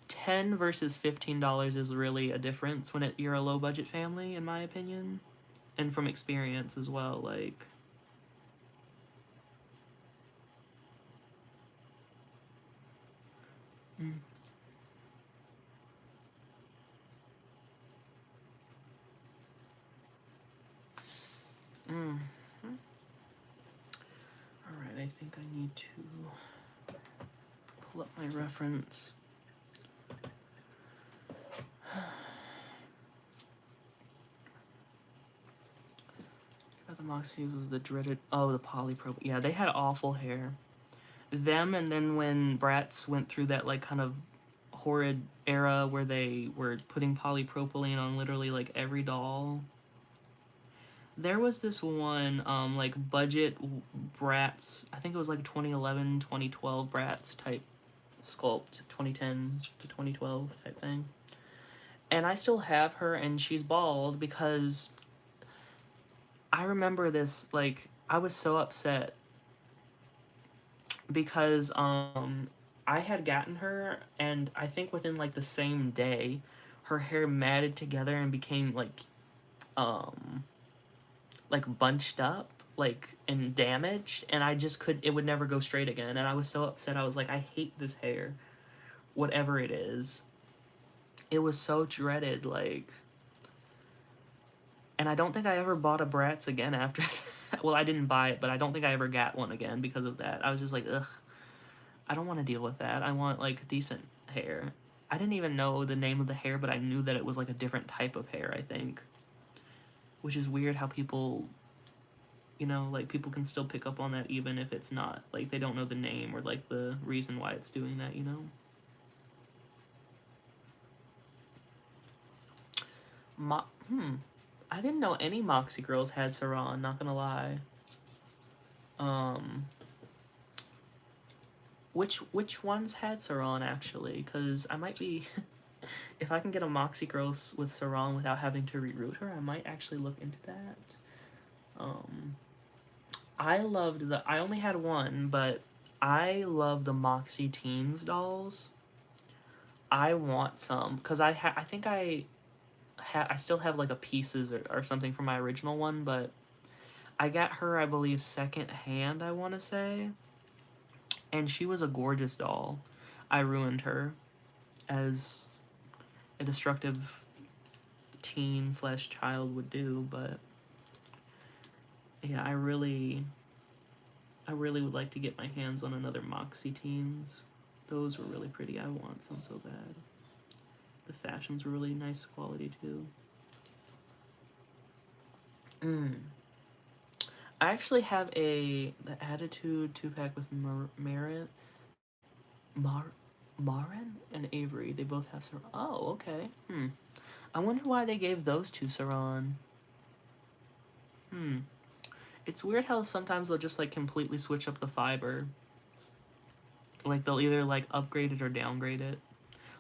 10 versus $15 is really a difference when you're a low budget family, in my opinion, and from experience as well. Like, mm, mm. All right, I think I need to pull up my reference. The Moxie was the dreaded. Oh, the polypro. Yeah, they had awful hair. Them, and then when Bratz went through that like kind of horrid era where they were putting polypropylene on literally like every doll. There was this one like budget Bratz, I think it was like 2011, 2012 Bratz type sculpt, 2010 to 2012 type thing. And I still have her, and she's bald because I remember this, like I was so upset because I had gotten her, and I think within like the same day her hair matted together and became um like bunched up, like, and damaged, and I just could it would never go straight again, and I was so upset. I was like, I hate this hair, whatever it is. It was so dreaded, like, and I don't think I ever bought a Bratz again after that. Well, I didn't buy it, but I don't think I ever got one again because of that. I was just like, ugh, I don't want to deal with that. I want like decent hair. I didn't even know the name of the hair, but I knew that it was like a different type of hair, I think. Which is weird how people, like people can still pick up on that even if it's not, like they don't know the name or like the reason why it's doing that. Mo- hmm. I didn't know any Moxie girls had Saran, not gonna lie. Um, which ones had Saran actually? Because I might be, if I can get a Moxie girl with Saran without having to reroute her, I might actually look into that. Um, I only had one, but I love the Moxie Teens dolls. I want some because I think I still have like a pieces or something from my original one, but I got her, I believe, second hand, I want to say, and she was a gorgeous doll. I ruined her as a destructive teen slash child would do, but yeah, I really would like to get my hands on another Moxie Teens. Those were really pretty. I want some so bad. The fashions were really nice quality too. Mm. I actually have the Attitude 2-pack with Mar, Marin and Avery. They both have Saran. Oh, okay. I wonder why they gave those to Saran. Hmm. It's weird how sometimes they'll just like completely switch up the fiber. Like they'll either like upgrade it or downgrade it.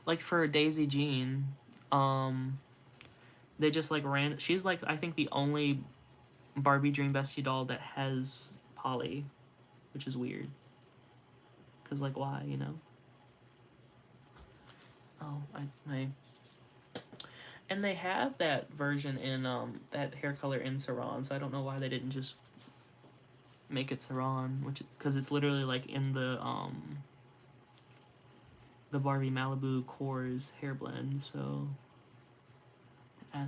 Like for Daisy Jean, um, they just like ran. She's like I think the only Barbie Dream Bestie doll that has poly, which is weird. Cause like why, you know? Oh, I and they have that version in that hair color in Saran, so I don't know why they didn't just make it Saran, which because it's literally like in the Barbie Malibu Cores hair blend. So I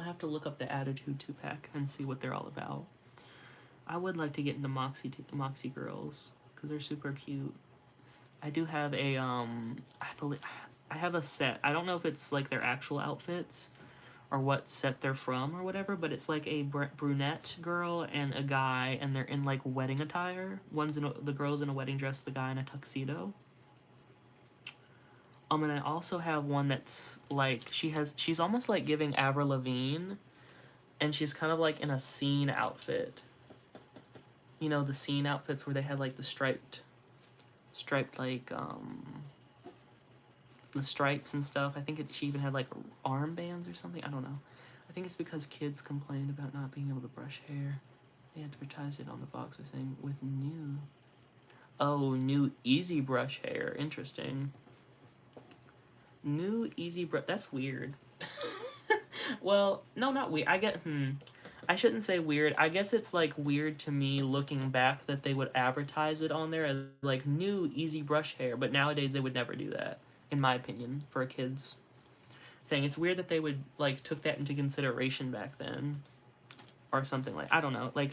have to look up the Attitude 2-pack and see what they're all about. I would like to get into Moxie girls because they're super cute. I do have I believe I have a set. I don't know if it's like their actual outfits or what set they're from or whatever, but it's like a brunette girl and a guy, and they're in like wedding attire. The girl's in a wedding dress, the guy in a tuxedo. And I also have one that's like she's almost like giving Avril Lavigne, and she's kind of like in a scene outfit. You know the scene outfits where they had like the striped like the stripes and stuff. I think she even had like armbands or something. I don't know. I think it's because kids complained about not being able to brush hair. They advertised it on the box with saying with new. Oh, new easy brush hair. Interesting. New easy brush. That's weird. Well, no, not weird. I shouldn't say weird. I guess it's like weird to me looking back that they would advertise it on there as like new easy brush hair, but nowadays they would never do that, in my opinion, for a kid's thing. It's weird that they would like took that into consideration back then, or something like I don't know, like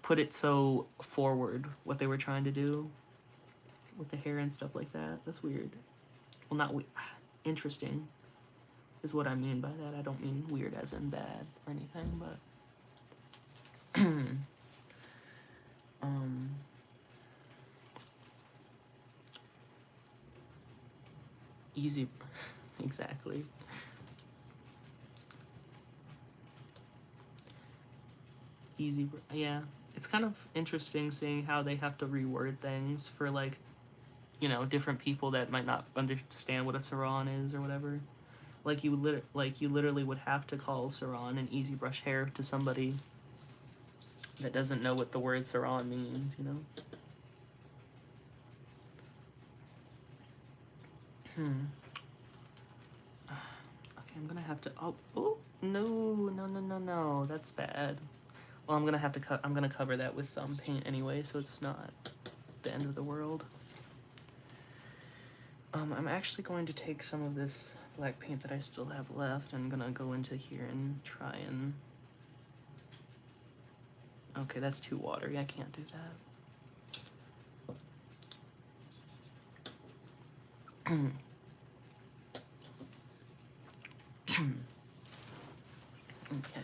put it so forward what they were trying to do with the hair and stuff like that. That's weird. Well, not interesting is what I mean by that. I don't mean weird as in bad or anything, but um, easy, exactly. Easy, yeah. It's kind of interesting seeing how they have to reword things for like different people that might not understand what a sarong is or whatever. Like you literally would have to call sarong an easy brush hair to somebody that doesn't know what the word sarong means, you know? Okay, I'm gonna have to. Oh, no, no, no, no, no. That's bad. Well, I'm gonna have to cut. I'm gonna cover that with paint anyway, so it's not the end of the world. I'm actually going to take some of this black paint that I still have left. I'm gonna go into here and try and. Okay, that's too watery. I can't do that. Okay.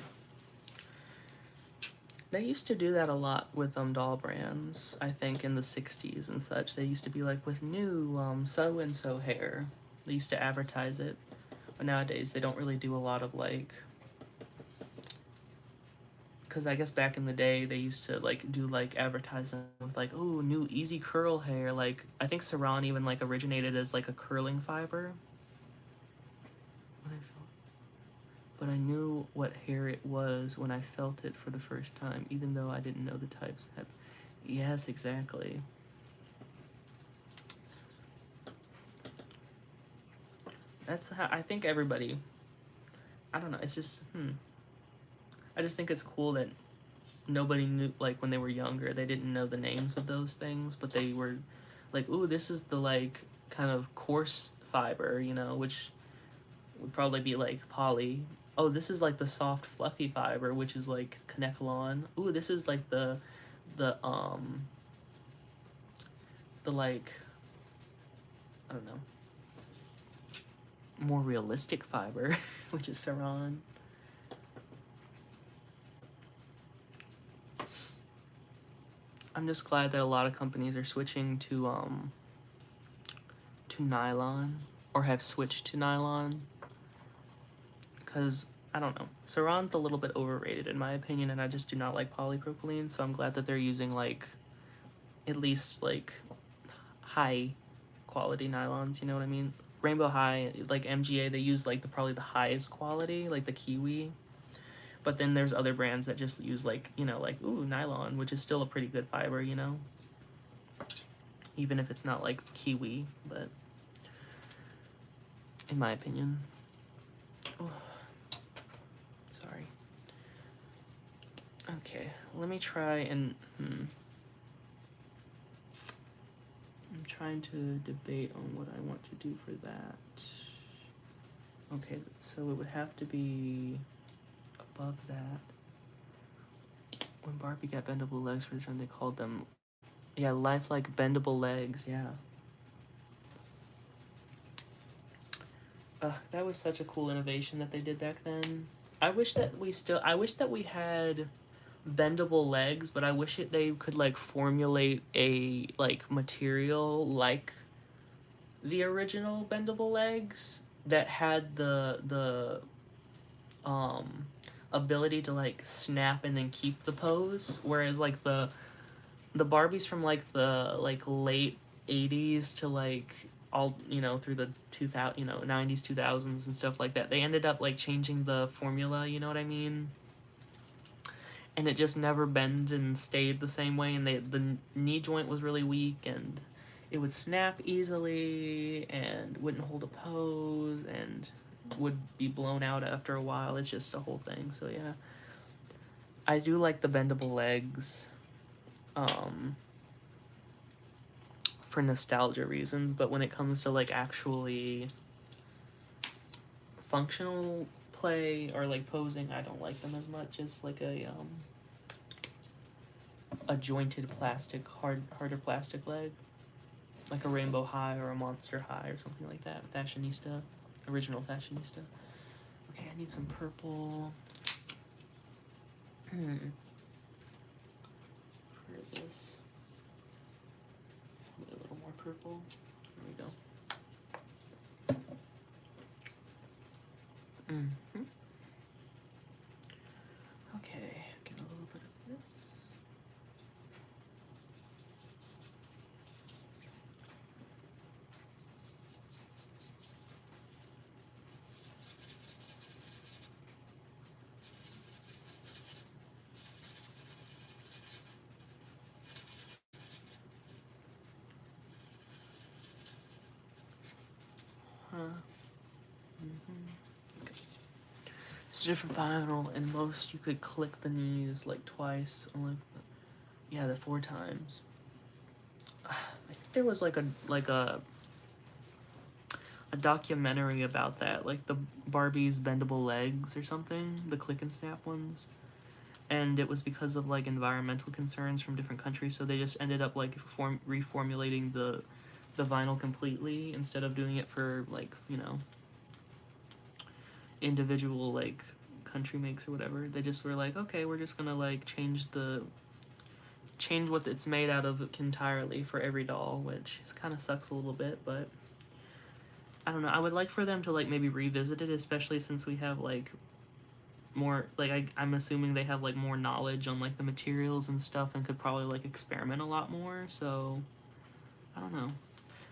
They used to do that a lot with doll brands, I think in the 60s and such. They used to be like with new so and so hair. They used to advertise it. But nowadays they don't really do a lot of like cuz I guess back in the day they used to like do like advertising with like oh, new easy curl hair. Like I think Saran even like originated as like a curling fiber. but I knew what hair it was when I felt it for the first time, even though I didn't know the types. Yes, exactly. That's how I think everybody. I don't know. It's just I just think it's cool that nobody knew, like when they were younger, they didn't know the names of those things, but they were like, "Ooh, this is the like kind of coarse fiber," which would probably be like poly. Oh, this is like the soft fluffy fiber, which is like Kanekalon. Ooh, this is like the the like I don't know, more realistic fiber, which is Saran. I'm just glad that a lot of companies are switching to nylon or have switched to nylon because I don't know. Saran's a little bit overrated in my opinion, and I just do not like polypropylene. So I'm glad that they're using like at least like high quality nylons. You know what I mean? Rainbow High, like MGA, they use like probably the highest quality, like the Kiwi. But then there's other brands that just use like like ooh nylon, which is still a pretty good fiber. Even if it's not like Kiwi, but in my opinion. Oh, sorry. Okay, let me try and I'm trying to debate on what I want to do for that. Okay, so it would have to be above that. When Barbie got bendable legs for the time, they called them, yeah, lifelike bendable legs, yeah. Ugh, that was such a cool innovation that they did back then. I wish that we had bendable legs, but I wish they could like formulate a like material like the original bendable legs that had the um ability to like snap and then keep the pose, whereas like the Barbies from like the like late 80s to like all through the 2000 90s 2000s and stuff like that, they ended up like changing the formula, you know what I mean, and it just never bent and stayed the same way, and the knee joint was really weak, and it would snap easily and wouldn't hold a pose and would be blown out after a while. It's just a whole thing. So yeah, I do like the bendable legs um for nostalgia reasons, but when it comes to like actually functional play or like posing, I don't like them as much as like a jointed plastic harder plastic leg, like a Rainbow High or a Monster High or something like that. Fashionista, original fashionista. Okay, I need some purple. For this, a little more purple. There we go. Okay, get a little bit of this. Okay. It's a different vinyl, and most you could click the knees like twice, or like the 4 times. I think there was like a documentary about that, like the Barbie's bendable legs or something, the click and snap ones. And it was because of like environmental concerns from different countries, so they just ended up like reformulating the vinyl completely instead of doing it for like individual like country makes or whatever. They just were like, okay, we're just gonna like change what it's made out of entirely for every doll, which kind of sucks a little bit, but I don't know. I would like for them to like maybe revisit it, especially since we have like more like I'm assuming they have like more knowledge on like the materials and stuff and could probably like experiment a lot more. So I don't know,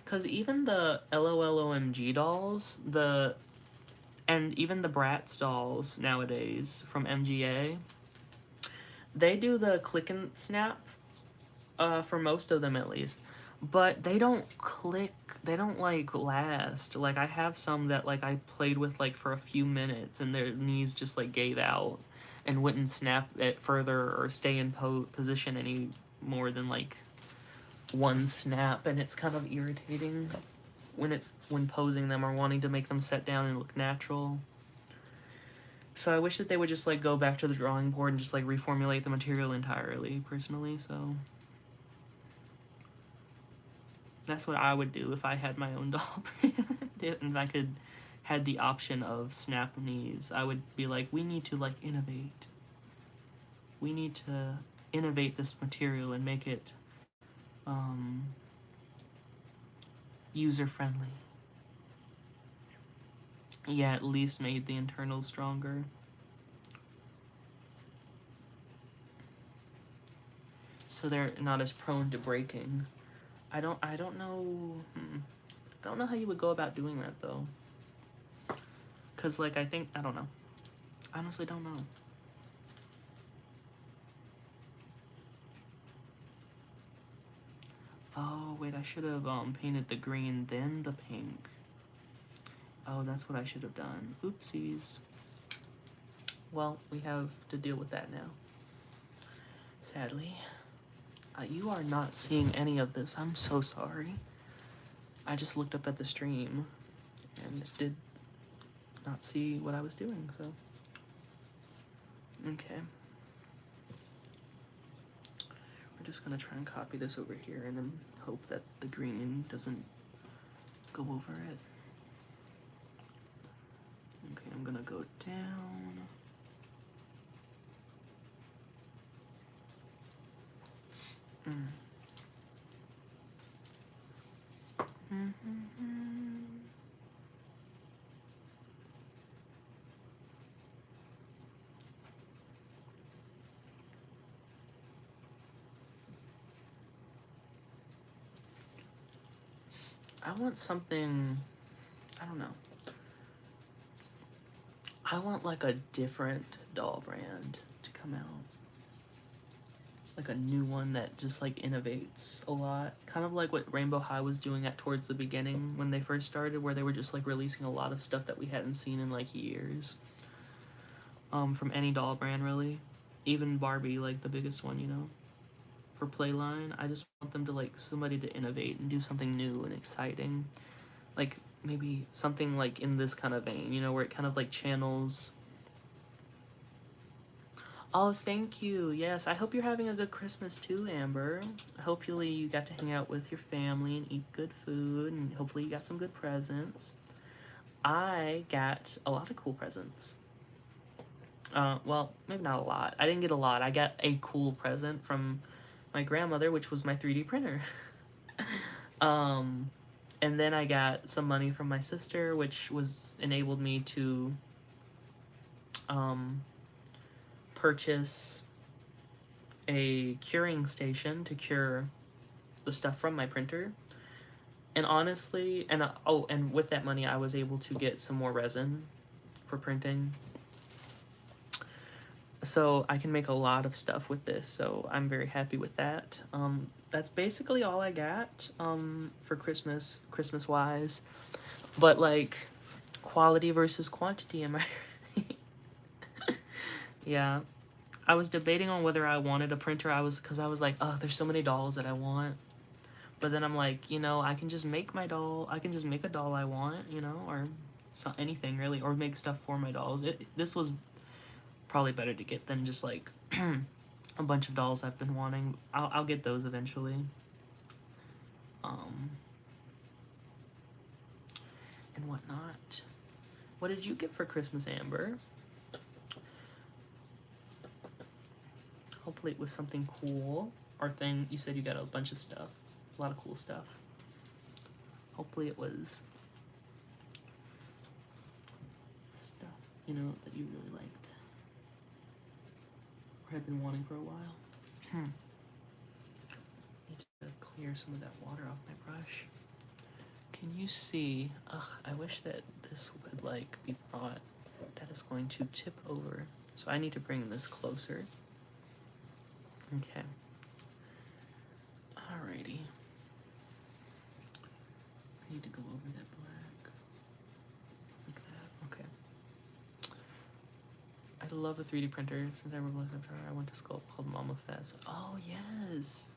because even the LOLOMG dolls, the And even the Bratz dolls nowadays from MGA, they do the click and snap, for most of them at least. But they don't click, they don't like last. Like I have some that like I played with like for a few minutes and their knees just like gave out and wouldn't snap it further or stay in position any more than like one snap, and it's kind of irritating when posing them or wanting to make them set down and look natural. So I wish that they would just like go back to the drawing board and just like reformulate the material entirely, personally. So that's what I would do if I had my own doll brand and I could had the option of snap knees. I would be like, we need to like innovate. We need to innovate this material and make it user friendly. Yeah, at least made the internals stronger. So they're not as prone to breaking. I don't know. I don't know how you would go about doing that though. Cause like I don't know. I honestly don't know. Oh wait, I should have painted the green then the pink. Oh, that's what I should have done. Oopsies. Well, we have to deal with that now. Sadly. You are not seeing any of this. I'm so sorry. I just looked up at the stream and did not see what I was doing, so. Okay. We're just gonna try and copy this over here and then hope that the green doesn't go over it. Okay, I'm gonna go down. I want something, I don't know. I want like a different doll brand to come out. Like a new one that just like innovates a lot. Kind of like what Rainbow High was doing at towards the beginning when they first started, where they were just like releasing a lot of stuff that we hadn't seen in like years. From any doll brand really. Even Barbie, like the biggest one, you know. For Playline, I just want them to like somebody to innovate and do something new and exciting. Like maybe something like in this kind of vein, you know, where it kind of like channels. Oh, thank you. Yes, I hope you're having a good Christmas too, Amber. Hopefully you got to hang out with your family and eat good food, and hopefully you got some good presents. I got a lot of cool presents. Well, maybe not a lot. I didn't get a lot. I got a cool present from my grandmother, which was my 3D printer. um, and then I got some money from my sister, which was enabled me to purchase a curing station to cure the stuff from my printer. And honestly, and with that money, I was able to get some more resin for printing. So I can make a lot of stuff with this, so I'm very happy with that. That's basically all I got for Christmas wise. But like, quality versus quantity, am I right? Yeah. I was debating on whether I wanted a printer. Because I was like, oh, there's so many dolls that I want. But then I'm like, you know, I can just make my doll. I can just make a doll I want, you know, or anything really, or make stuff for my dolls. This was probably better to get than just like a bunch of dolls I've been wanting. I'll get those eventually. And whatnot. What did you get for Christmas, Amber? Hopefully it was something cool. Or thing, you said you got a bunch of stuff. A lot of cool stuff. Hopefully it was stuff, you know, that you really liked. Or had been wanting for a while. Need to clear some of that water off my brush. Can you see? Ugh, I wish that this could like be thought that is going to tip over. So I need to bring this closer. Okay. Alrighty. I need to go over that black. Like that. Okay. I love a 3D printer. Since I realized after I went to sculpt called Mama Fazbear. Oh yes.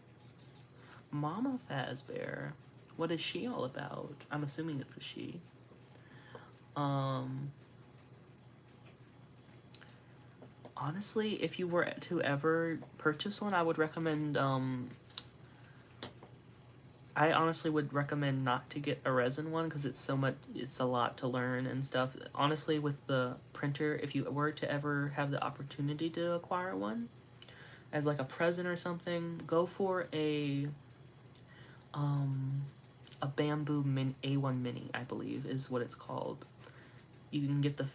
Mama Fazbear. What is she all about? I'm assuming it's a she. Um Honestly, if you were to ever purchase one, I would recommend I honestly would recommend not to get a resin one because it's a lot to learn and stuff. Honestly, with the printer, if you were to ever have the opportunity to acquire one as like a present or something, go for um a bamboo A1 mini, I believe is what it's called. You can get the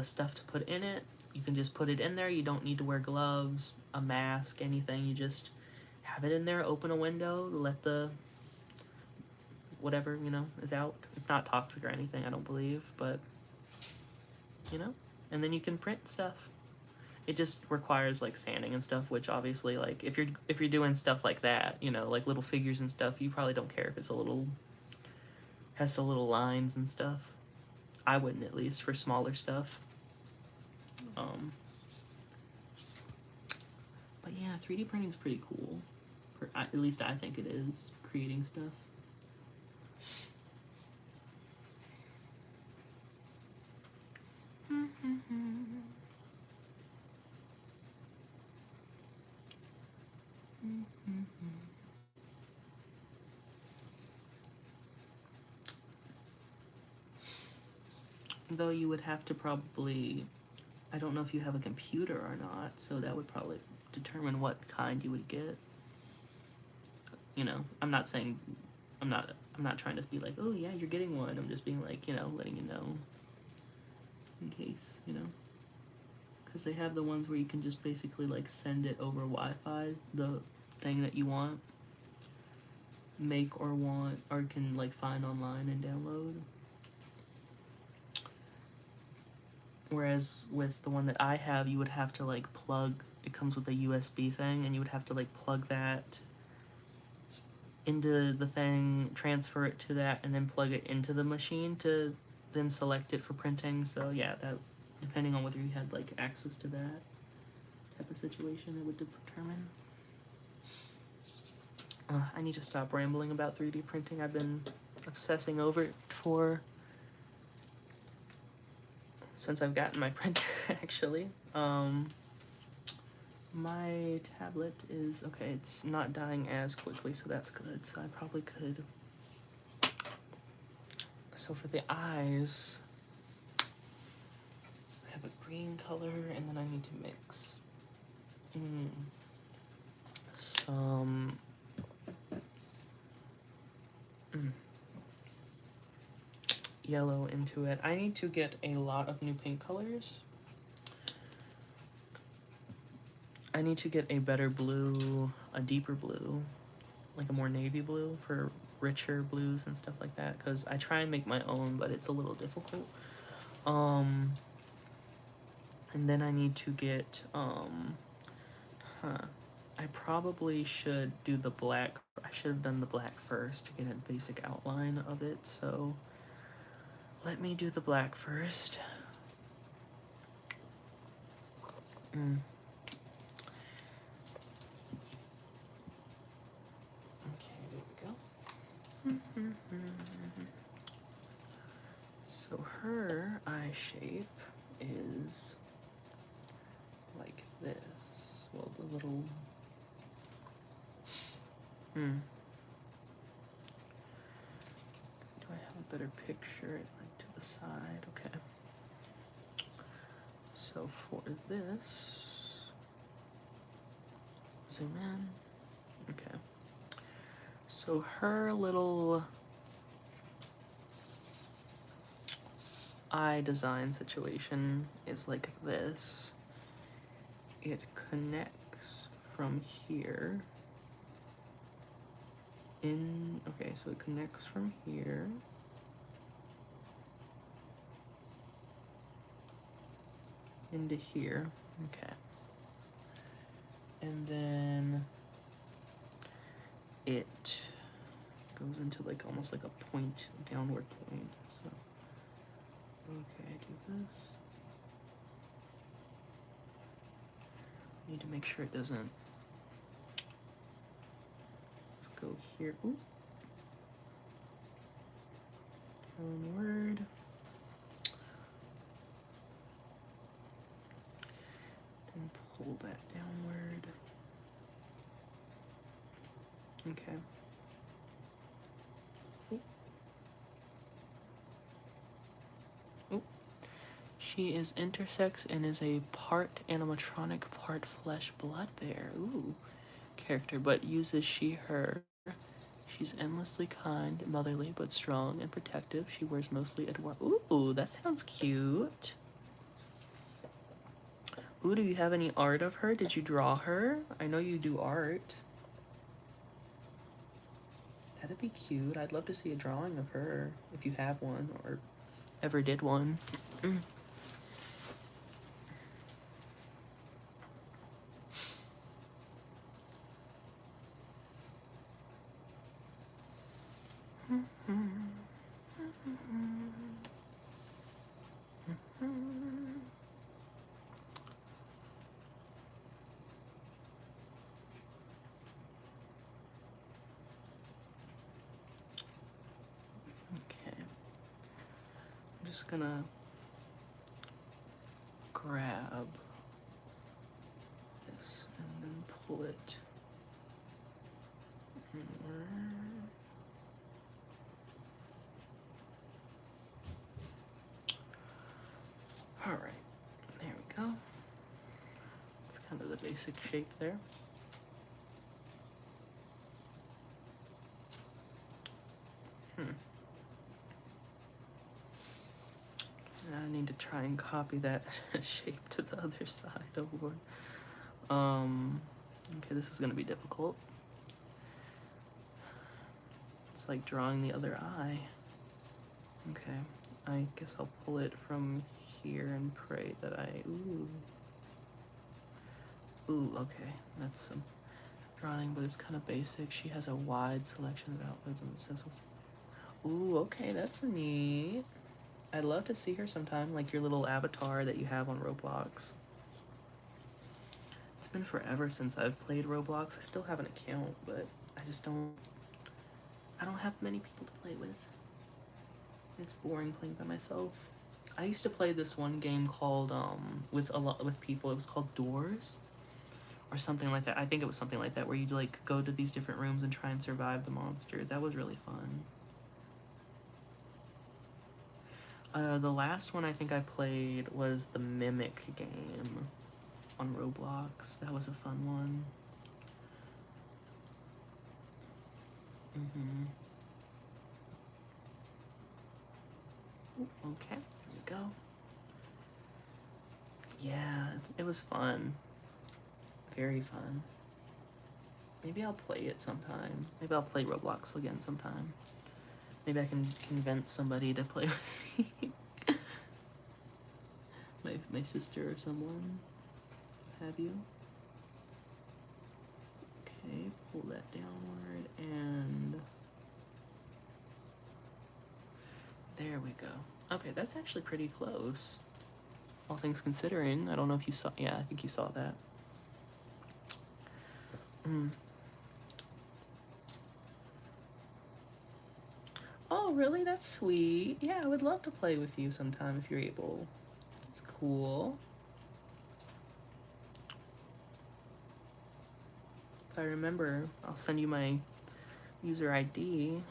stuff to put in it. You can just put it in there. You don't need to wear gloves, a mask, anything. You just have it in there, open a window, let the whatever, is out. It's not toxic or anything, I don't believe, but and then you can print stuff. It just requires like sanding and stuff, which obviously like if you're doing stuff like that, like little figures and stuff, you probably don't care if it's has the little lines and stuff. I wouldn't, at least for smaller stuff. Um but yeah, 3D printing is pretty cool. At least I think it is, creating stuff. Though you would have to probably, I don't know if you have a computer or not, so that would probably determine what kind you would get. I'm not saying, I'm not trying to be like, oh yeah, you're getting one. I'm just being like, letting you know in case, because they have the ones where you can just basically like send it over Wi-Fi, the thing that you want, make or want, or can like find online and download. Whereas with the one that I have, you would have to like plug, it comes with a USB thing, and you would have to like plug that into the thing, transfer it to that, and then plug it into the machine to then select it for printing. So yeah, that, depending on whether you had like access to that type of situation, it would determine. I need to stop rambling about 3D printing. I've been obsessing over it since I've gotten my printer, actually. My tablet is, okay, it's not dying as quickly, so that's good. So I probably could. So for the eyes, I have a green color, and then I need to mix some yellow into it. I need to get a lot of new paint colors. I need to get a better blue, a deeper blue, like a more navy blue for richer blues and stuff like that, because I try and make my own, but it's a little difficult. And then I need to get, I probably should do the black. I should have done the black first to get a basic outline of it, so let me do the black first. Okay, there we go. So her eye shape is like this. Well, the little... Do I have a better picture? Like to the side. Okay. So for this, zoom in. Okay. So her little eye design situation is like this. It connects from here in, okay, so it connects from here into here. Okay. And then it goes into like almost like a point, downward point. So, okay, I do this. Need to make sure it doesn't. Let's go here. Ooh. Downward. Then pull that downward. Okay. Ooh. Ooh. She is intersex and is a part animatronic, part flesh blood bear. Ooh. Character, but uses she, her. She's endlessly kind, motherly, but strong and protective. She wears mostly Edouard. Ooh, that sounds cute. Ooh, do you have any art of her? Did you draw her? I know you do art. That'd be cute. I'd love to see a drawing of her, if you have one, or ever did one. Okay. I'm just gonna grab this and then pull it inward. All right, there we go. It's kind of the basic shape there. I need to try and copy that shape to the other side. Oh Lord. Okay, this is gonna be difficult. It's like drawing the other eye. Okay, I guess I'll pull it from here and pray that I, ooh, okay, that's some drawing, but it's kind of basic. She has a wide selection of outfits and stencils. Ooh, okay, that's neat. I'd love to see her sometime, like your little avatar that you have on Roblox. It's been forever since I've played Roblox. I still have an account, but I don't have many people to play with. It's boring playing by myself. I used to play this one game called with people. It was called Doors or something like that. I think it was something like that where you'd like go to these different rooms and try and survive the monsters. That was really fun. The last one I think I played was the Mimic game on Roblox. That was a fun one. Okay, there we go. Yeah, it was fun. Very fun. Maybe I'll play it sometime. Maybe I'll play Roblox again sometime. Maybe I can convince somebody to play with me. my sister or someone. Have you? Okay, pull that downward and there we go. Okay, that's actually pretty close. All things considering, I don't know if you saw. Yeah, I think you saw that. Oh, really? That's sweet. Yeah, I would love to play with you sometime if you're able. It's cool. If I remember, I'll send you my user ID.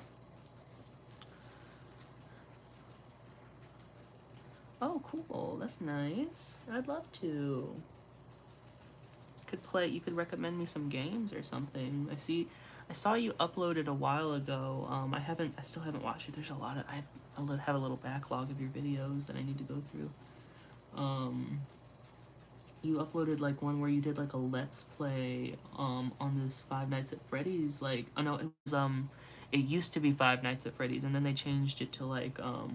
Oh, cool. That's nice. I'd love to. You could recommend me some games or something. I saw you uploaded a while ago. I still haven't watched it. There's a lot of, I have a little backlog of your videos that I need to go through. You uploaded like one where you did like a let's play on this Five Nights at Freddy's, like, oh no, it was it used to be Five Nights at Freddy's and then they changed it to like a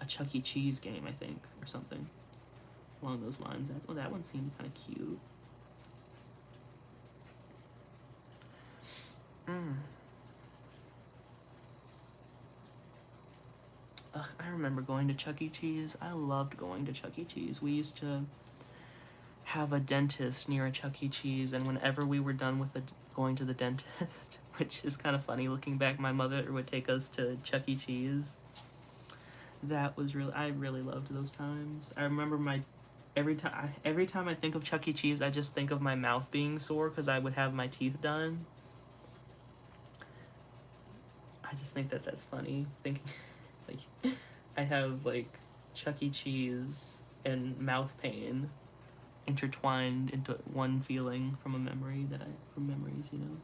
Chuck E. Cheese game, I think, or something. along those lines. That one seemed kind of cute. Ugh, I remember going to Chuck E. Cheese. I loved going to Chuck E. Cheese. We used to have a dentist near a Chuck E. Cheese, and whenever we were done with going to the dentist, which is kind of funny looking back, my mother would take us to Chuck E. Cheese. That was really, I really loved those times. I remember every time I think of Chuck E. Cheese, I just think of my mouth being sore because I would have my teeth done. I just think that that's funny. Thinking like I have like Chuck E. Cheese and mouth pain intertwined into one feeling from a memory from memories, you know,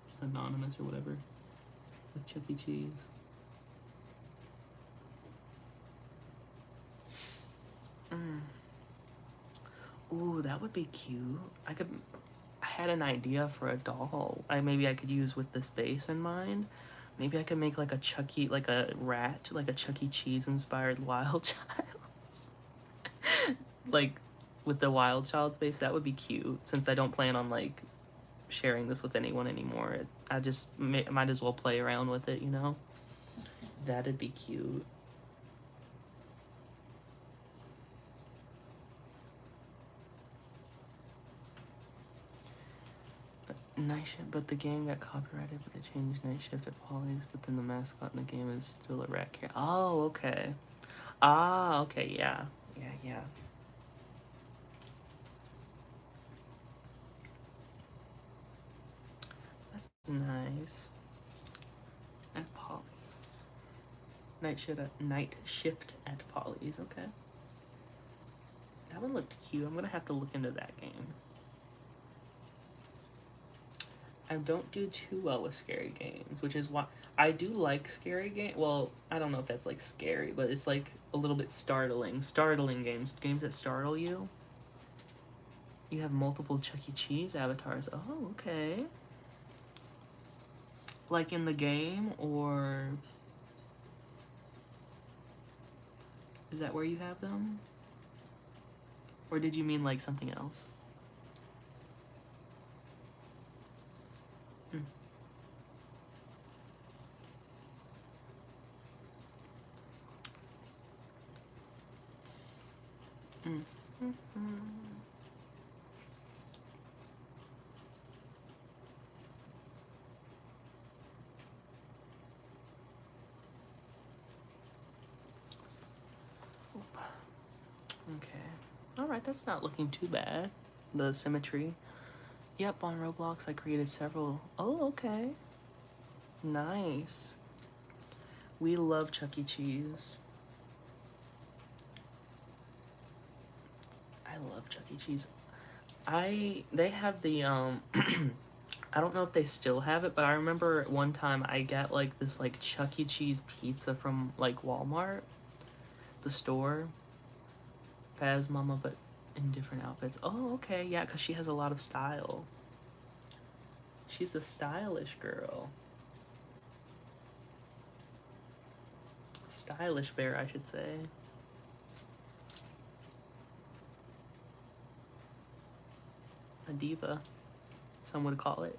synonymous or whatever with Chuck E. Cheese. Ooh, that would be cute. I had an idea for a doll. Maybe I could use with this base in mind. Maybe I could make like like a rat, like a Chuck E. Cheese inspired Wild Child. Like with the Wild Child's base, that would be cute. Since I don't plan on like sharing this with anyone anymore, I just might as well play around with it, you know? That'd be cute. Night shift, but the game got copyrighted, but they changed night shift at Polly's, but then the mascot in the game is still a rat cat. Oh, okay. Ah, okay, yeah. Yeah, yeah. That's nice. At Polly's. Night shift at Polly's, okay. That one looked cute. I'm gonna have to look into that game. I don't do too well with scary games, which is why I do like scary games. Well, I don't know if that's like scary, but it's like a little bit startling. Startling games that startle you. You have multiple Chuck E. Cheese avatars. Oh, okay. Like in the game, or is that where you have them? Or did you mean like something else? Mm. Mm. Mm-hmm. Okay. Alright, that's not looking too bad. The symmetry. Yep, on Roblox I created several. Oh, okay. Nice. We love Chuck E. Cheese. I love Chuck E. Cheese. They have the I don't know if they still have it, but I remember one time I got like this like Chuck E. Cheese pizza from like Walmart, the store. Faz Mama, but in different outfits. Oh, okay, yeah, because she has a lot of style. She's a stylish girl. Stylish bear, I should say. A diva, some would call it.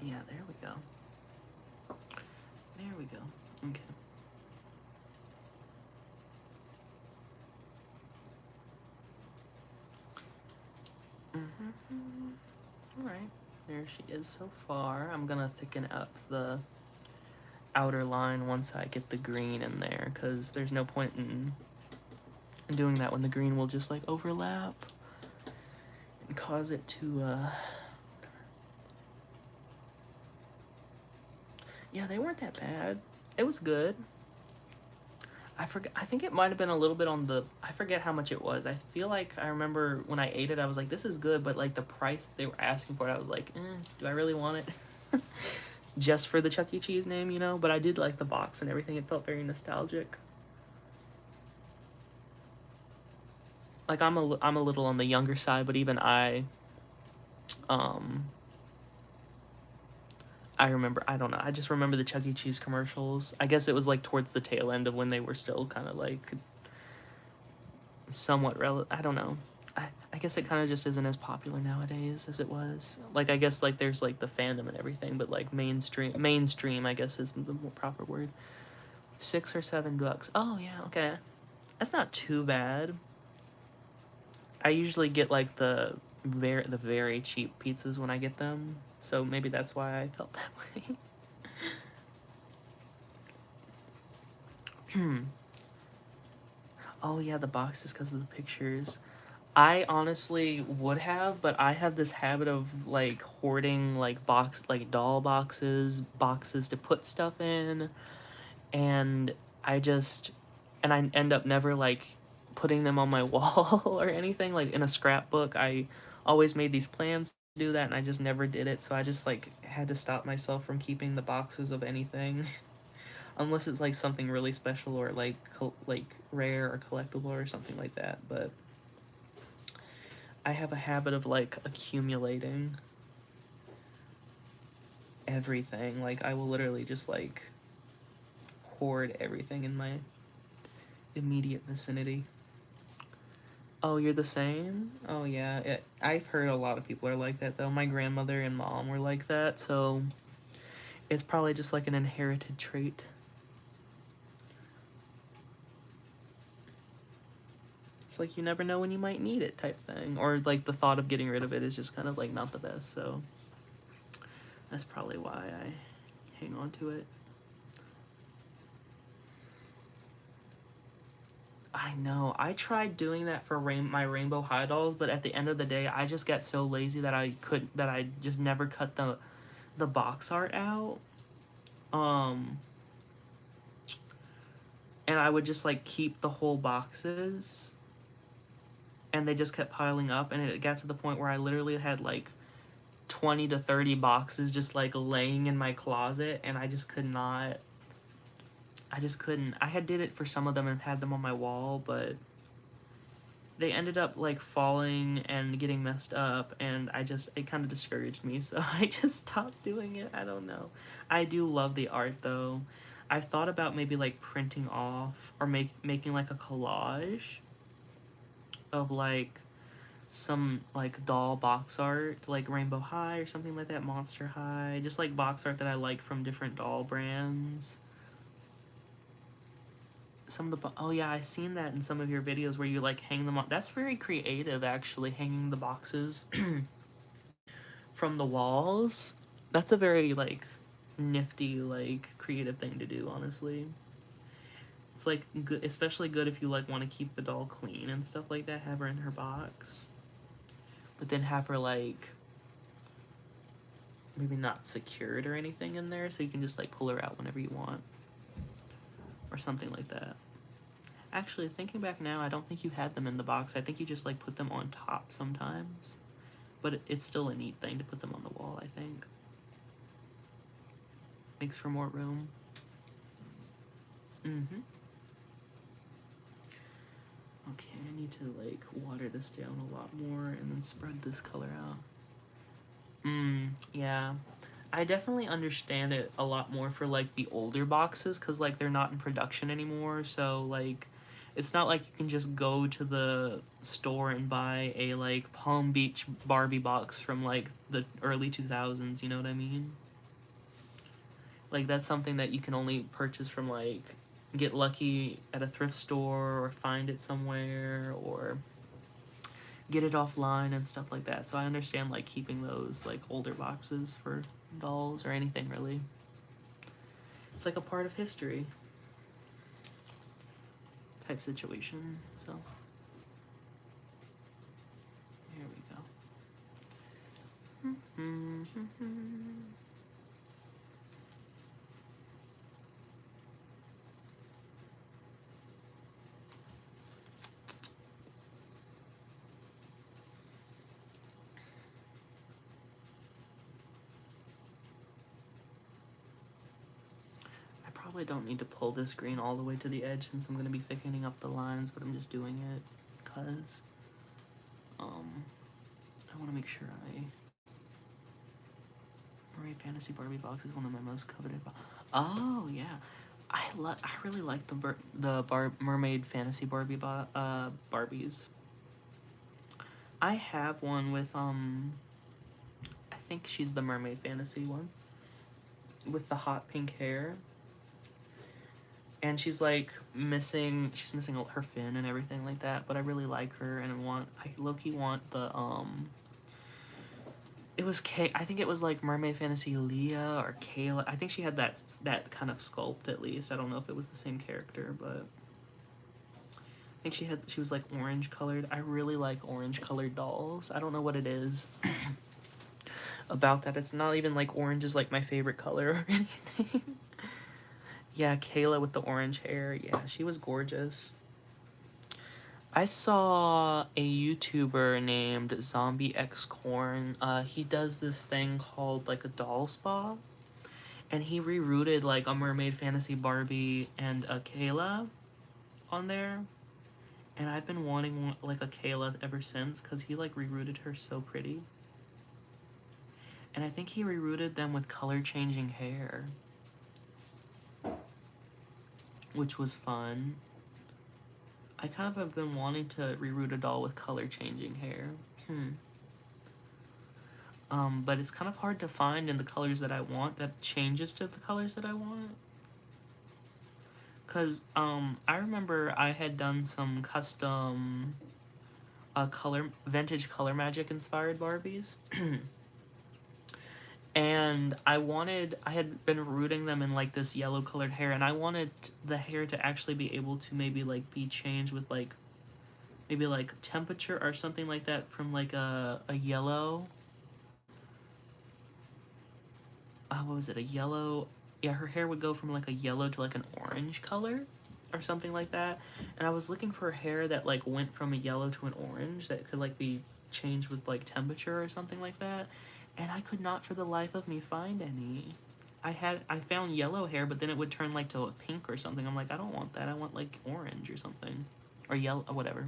Yeah, there we go. There we go. Okay. Alright, there she is so far. I'm gonna thicken up the outer line once I get the green in there, because there's no point in doing that when the green will just like overlap and cause it to yeah, they weren't that bad. It was good. I think it might have been a little bit on the, I forget how much it was. I feel like I remember when I ate it, I was like, this is good, but like the price they were asking for it, I was like, do I really want it? Just for the Chuck E. Cheese name, you know? But I did like the box and everything. It felt very nostalgic. Like I'm a little on the younger side, but even um I remember, I don't know, I just remember the Chuck E. Cheese commercials. I guess it was like towards the tail end of when they were still kind of like somewhat relevant. I don't know. I guess it kind of just isn't as popular nowadays as it was. Like, I guess like there's like the fandom and everything, but like mainstream, I guess is the more proper word. $6 or $7. Oh yeah, okay. That's not too bad. I usually get like the very cheap pizzas when I get them, so maybe that's why I felt that way. Oh yeah, the boxes because of the pictures. I honestly would have, but I have this habit of like hoarding like doll boxes to put stuff in, and I just and I end up never like putting them on my wall or anything like in a scrapbook. I always made these plans to do that and I just never did it, so I just like had to stop myself from keeping the boxes of anything unless it's like something really special or like like rare or collectible or something like that. But I have a habit of like accumulating everything. Like I will literally just like hoard everything in my immediate vicinity. Oh, you're the same? Oh yeah. I've heard a lot of people are like that though. My grandmother and mom were like that, so it's probably just like an inherited trait. It's like you never know when you might need it type thing. Or like the thought of getting rid of it is just kind of like not the best, so that's probably why I hang on to it. I know. I tried doing that for my Rainbow High dolls, but at the end of the day, I just got so lazy that I just never cut the box art out. Um, and I would just like keep the whole boxes, and they just kept piling up, and it got to the point where I literally had like 20 to 30 boxes just like laying in my closet, and I just could not. I just couldn't. I had did it for some of them and had them on my wall, but they ended up like falling and getting messed up, and it kind of discouraged me, so I just stopped doing it. I don't know. I do love the art though. I've thought about maybe like printing off or making like a collage of like some like doll box art, like Rainbow High or something like that, Monster High, just like box art that I like from different doll brands. Some of the oh yeah, I seen that in some of your videos where you like hang them on. That's very creative, actually, hanging the boxes from the walls. That's a very like nifty, like creative thing to do, honestly. It's like good, especially good if you like want to keep the doll clean and stuff like that. Have her in her box, but then have her like maybe not secured or anything in there, so you can just like pull her out whenever you want or something like that. Actually, thinking back now, I don't think you had them in the box. I think you just like put them on top sometimes. But it's still a neat thing to put them on the wall, I think. Makes for more room. Mm-hmm. Okay, I need to like water this down a lot more and then spread this color out. Yeah. I definitely understand it a lot more for like the older boxes because like they're not in production anymore. So like it's not like you can just go to the store and buy a like Palm Beach Barbie box from like the early 2000s, you know what I mean? Like that's something that you can only purchase from like get lucky at a thrift store or find it somewhere or get it offline and stuff like that. So I understand like keeping those like older boxes for dolls or anything really. It's like a part of history type situation. So here we go. I probably don't need to pull this green all the way to the edge since I'm going to be thickening up the lines, but I'm just doing it because I want to make sure I Mermaid Fantasy Barbie box is one of my most coveted. Oh yeah, I really like the Mermaid Fantasy Barbies. I have one with I think she's the Mermaid Fantasy one with the hot pink hair, and she's missing her fin and everything like that. But I really like her, and I low key want the It was I think it was like Mermaid Fantasy Leah or Kayla. I think she had that kind of sculpt at least. I don't know if it was the same character, but I think she was like orange colored. I really like orange colored dolls. I don't know what it is about that. It's not even like orange is like my favorite color or anything. Yeah, Kayla with the orange hair. Yeah, she was gorgeous. I saw a YouTuber named Zombie X Corn. He does this thing called like a doll spa, and he rerouted like a Mermaid Fantasy Barbie and a Kayla on there. And I've been wanting like a Kayla ever since because he like rerouted her so pretty. And I think he rerouted them with color changing hair, which was fun. I kind of have been wanting to reroute a doll with color changing hair. But it's kind of hard to find in the colors that I want that changes to the colors that I want. Cause I remember I had done some custom vintage color magic inspired Barbies. And I had been rooting them in like this yellow colored hair, and I wanted the hair to actually be able to maybe like be changed with like maybe like temperature or something like that from like a yellow. What was it? A yellow. Yeah, her hair would go from like a yellow to like an orange color or something like that. And I was looking for hair that like went from a yellow to an orange that could like be changed with like temperature or something like that. And I could not for the life of me find any. I found yellow hair, but then it would turn like to a pink or something. I'm like, I don't want that. I want like orange or something. Or yellow or whatever.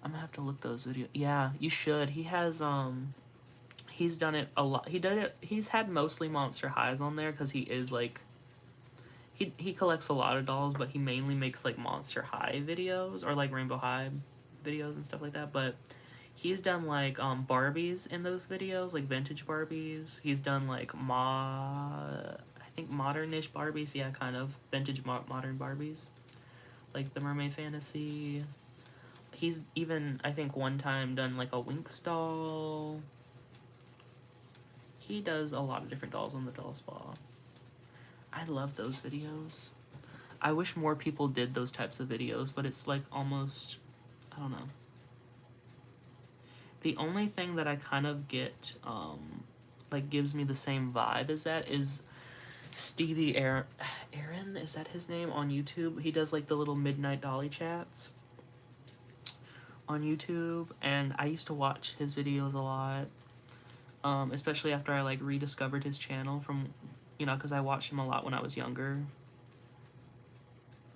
I'm gonna have to look those videos. Yeah, you should. He's done it a lot. He's had mostly Monster Highs on there because he is like he collects a lot of dolls, but he mainly makes like Monster High videos or like Rainbow High videos and stuff like that. But he's done like Barbies in those videos, like vintage Barbies. He's done like I think modernish Barbies, yeah, kind of vintage modern Barbies, like the Mermaid Fantasy. He's even I think one time done like a Winx doll. He does a lot of different dolls on the doll spa. I love those videos. I wish more people did those types of videos, but it's like almost, I don't know. The only thing that I kind of get, like gives me the same vibe as that is Stevie Aaron, is that his name on YouTube? He does like the little midnight dolly chats on YouTube, and I used to watch his videos a lot. Especially after I like rediscovered his channel from, because I watched him a lot when I was younger.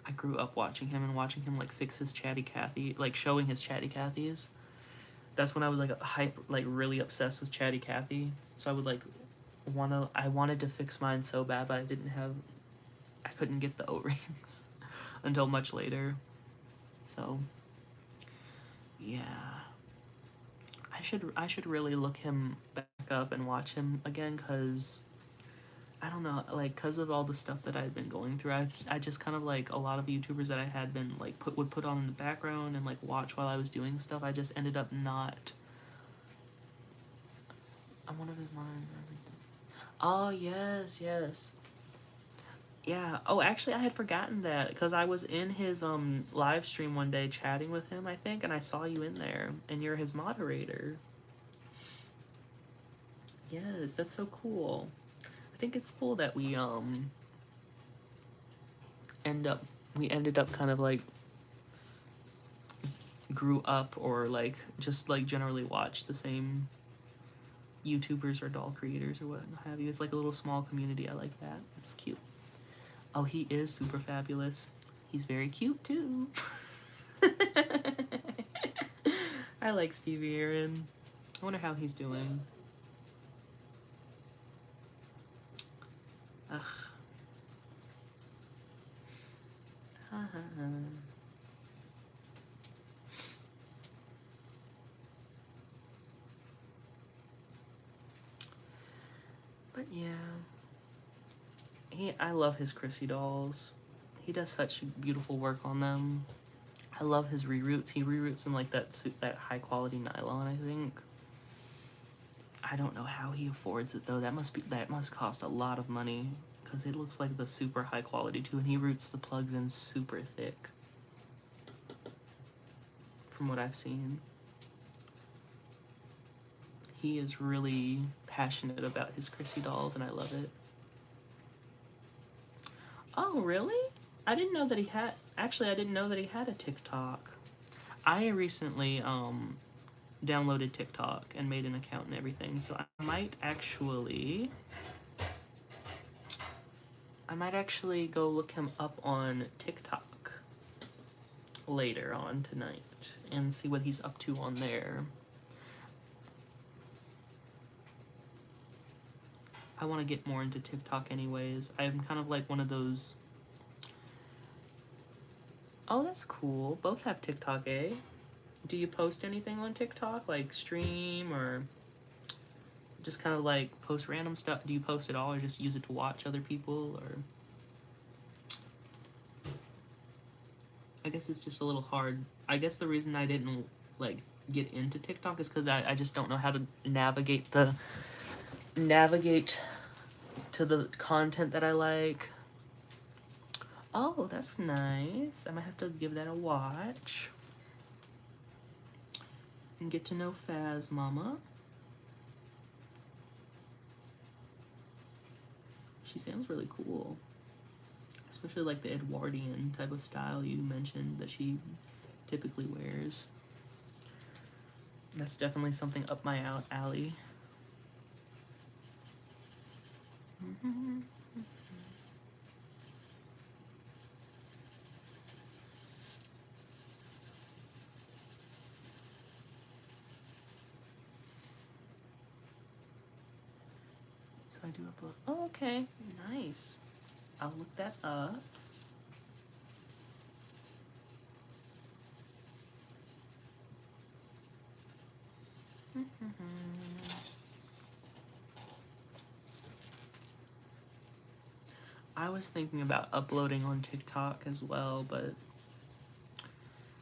I grew up watching him and watching him like fix his chatty Cathy, like showing his chatty Cathys. That's when I was like like really obsessed with chatty Cathy. So I would like I wanted to fix mine so bad, but I couldn't get the O-rings until much later. So yeah. I should really look him back up and watch him again because I don't know, like, because of all the stuff that I've been going through, I just kind of like a lot of YouTubers that I had been like would put on in the background and like watch while I was doing stuff. I just ended up not. I'm one of his mine. Oh yes, yes, yeah. Oh, actually, I had forgotten that because I was in his live stream one day chatting with him, I think, and I saw you in there, and you're his moderator. Yes, that's so cool. I think it's cool that end up we ended up kind of like grew up or like just like generally watch the same YouTubers or doll creators or what have you. It's like a little small community. I like that. It's cute. Oh, he is super fabulous. He's very cute too. I like Stevie Aaron. I wonder how he's doing. Ugh. But yeah, I love his Chrissy dolls. He does such beautiful work on them. I love his reroots. He reroots in like that high quality nylon, I think. I don't know how he affords it though. That must cost a lot of money because it looks like the super high quality too, and he roots the plugs in super thick from what I've seen. He is really passionate about his Chrissy dolls, and I love it. Oh, really? I didn't know that he had. Actually, I didn't know that he had a TikTok. I recently downloaded TikTok and made an account and everything, so I might actually go look him up on TikTok later on tonight and see what he's up to on there. I want to get more into TikTok anyways. I'm kind of like one of those. Oh, that's cool. Both have TikTok, eh? Do you post anything on TikTok, like stream or just kind of like post random stuff? Do you post it all or just use it to watch other people? Or I guess it's just a little hard. I guess the reason I didn't like get into TikTok is because I just don't know how to navigate to the content that I like. Oh, that's nice. I might have to give that a watch and get to know Faz Mama. She sounds really cool, especially like the Edwardian type of style you mentioned that she typically wears. That's definitely something up my alley. So I do upload. Oh, okay, nice. I'll look that up. I was thinking about uploading on TikTok as well, but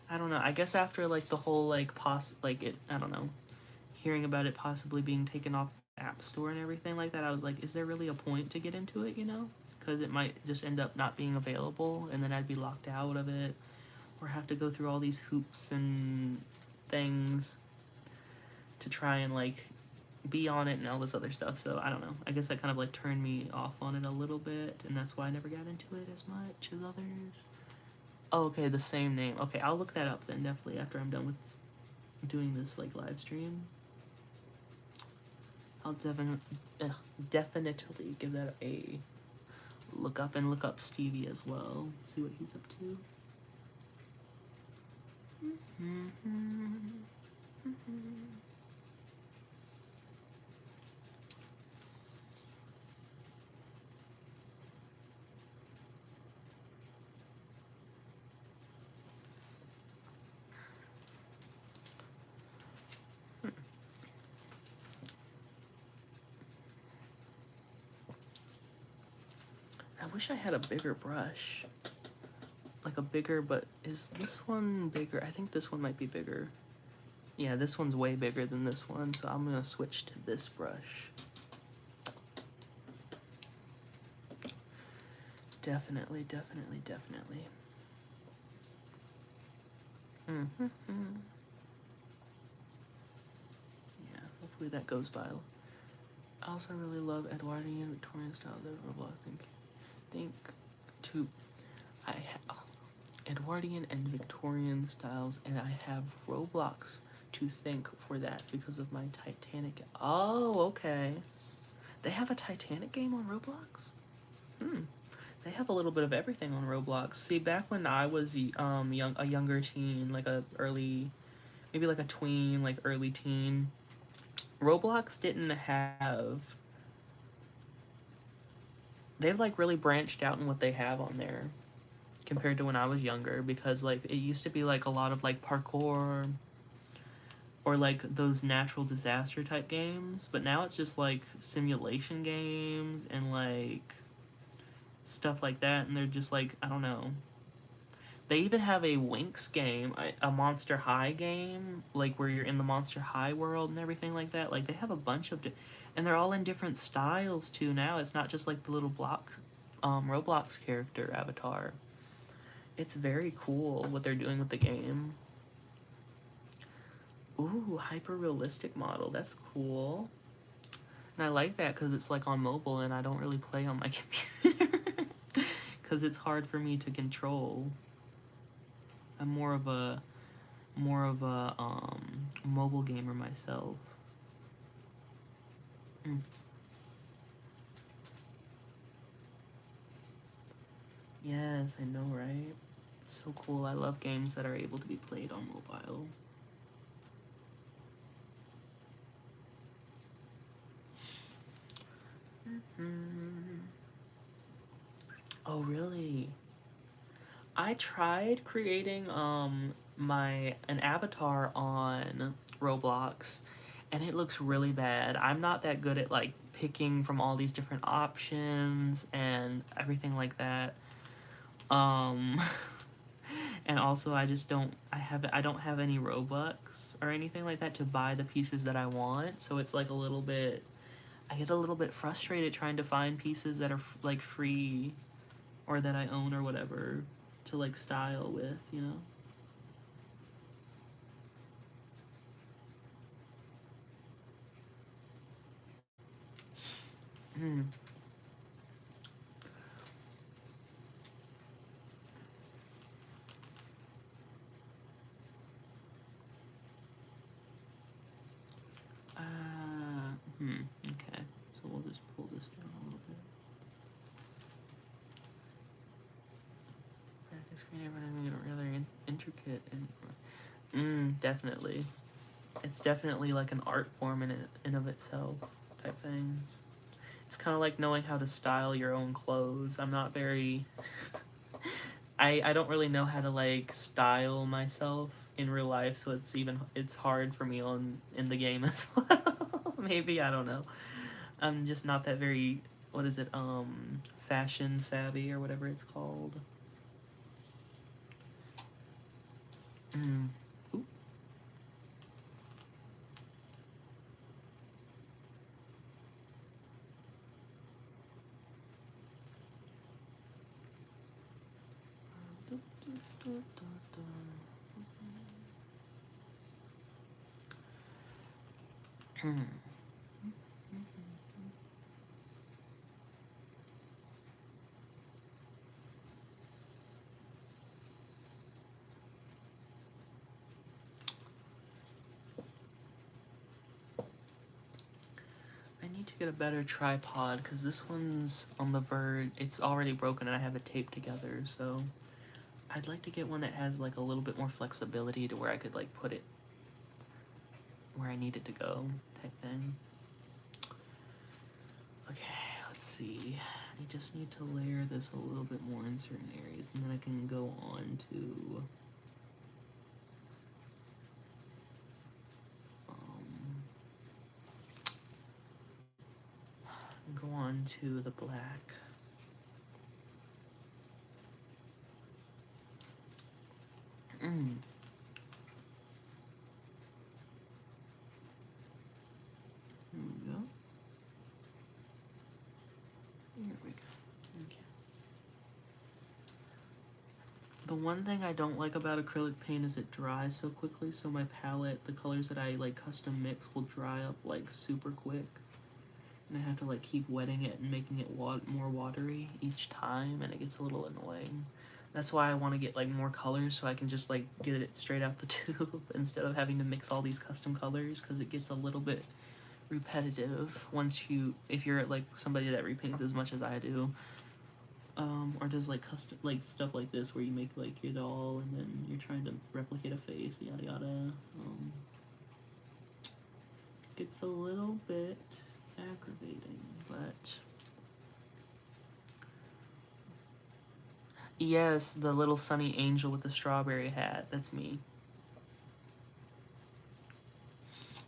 I don't know. I guess after like the whole I don't know, hearing about it possibly being taken off the App Store and everything like that, I was like, is there really a point to get into it, you know? Because it might just end up not being available and then I'd be locked out of it or have to go through all these hoops and things to try and like be on it and all this other stuff. So I don't know. I guess that kind of like turned me off on it a little bit, and that's why I never got into it as much as others. Oh, okay, the same name. Okay, I'll look that up then definitely after I'm done with doing this like live stream. I'll definitely give that a look up and look up Stevie as well. See what he's up to. I wish I had a bigger brush. Like a bigger, but is this one bigger? I think this one might be bigger. Yeah, this one's way bigger than this one, so I'm gonna switch to this brush. Definitely. Yeah, hopefully that goes by. I also really love Edwardian Victorian style of Roblox. Think to I have Edwardian and Victorian styles, and I have Roblox to thank for that because of my Titanic. Oh, okay. They have a Titanic game on Roblox. They have a little bit of everything on Roblox. See, back when I was a younger teen, like a early, maybe like a tween, like early teen, Roblox didn't have they've like really branched out in what they have on there compared to when I was younger, because like it used to be like a lot of like parkour or like those natural disaster type games, but now it's just like simulation games and like stuff like that, and they're just like, I don't know. They even have a Winx game, a Monster High game, like where you're in the Monster High world and everything like that. Like they have a bunch of, and they're all in different styles too. Now it's not just like the little Roblox character avatar. It's very cool what they're doing with the game. Ooh, hyper realistic model. That's cool. And I like that because it's like on mobile and I don't really play on my computer because it's hard for me to control. I'm more of a mobile gamer myself. Mm. Yes, I know, right? So cool. I love games that are able to be played on mobile. Mm. Oh, really? I tried creating my an avatar on Roblox, and it looks really bad. I'm not that good at like picking from all these different options and everything like that. Um and also I don't have any Robux or anything like that to buy the pieces that I want, so it's like a little bit, I get a little bit frustrated trying to find pieces that are like free or that I own or whatever to like style with, you know? Hmm. Okay. So we'll just pull this down a little bit. Practice screen everything really intricate and definitely. It's definitely like an art form in of itself type thing. It's kind of like knowing how to style your own clothes. I'm not very I don't really know how to like style myself in real life, so it's hard for me on in the game as well. Maybe I don't know. I'm just not that very, what is it, fashion savvy or whatever it's called. Mm. Ooh. Hmm. I need to get a better tripod because this one's on the verge. It's already broken and I have it taped together, so I'd like to get one that has like a little bit more flexibility to where I could like put it where I need it to go type thing. Okay, let's see. I just need to layer this a little bit more in certain areas and then I can go on to um, go on to the black. Mm. Here we go. Here we go. Okay. The one thing I don't like about acrylic paint is it dries so quickly, so my palette, the colors that I like custom mix will dry up like super quick. And I have to like keep wetting it and making it more watery each time, and it gets a little annoying. That's why I want to get like more colors so I can just like get it straight out the tube instead of having to mix all these custom colors, because it gets a little bit repetitive once if you're like somebody that repaints as much as I do, or does like custom like stuff like this where you make like your doll and then you're trying to replicate a face, yada yada. It's a little bit aggravating, but Yes, the little sunny angel with the strawberry hat. That's me.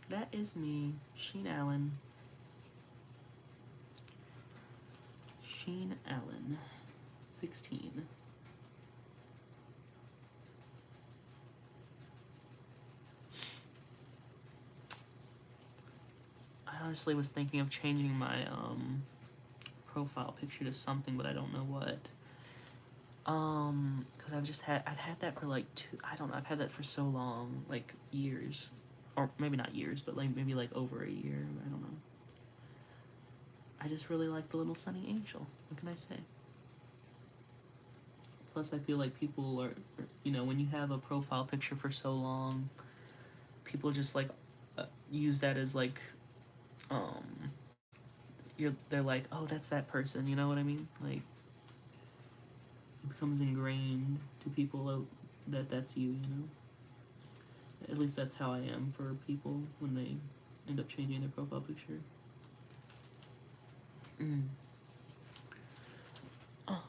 That is me, Sheen Allen. Sheen Allen, 16. I honestly was thinking of changing my profile picture to something, but I don't know what. Because I've had that for like I don't know, I've had that for so long, like years, or maybe not years, but like maybe like over a year. I don't know. I just really like the little sunny angel. What can I say? Plus, I feel like people are, when you have a profile picture for so long, people just like use that as like, um, they're like, oh, that's that person. You know what I mean? Like, it becomes ingrained to people that that's you. You know. At least that's how I am for people when they end up changing their profile picture. Mm. Oh,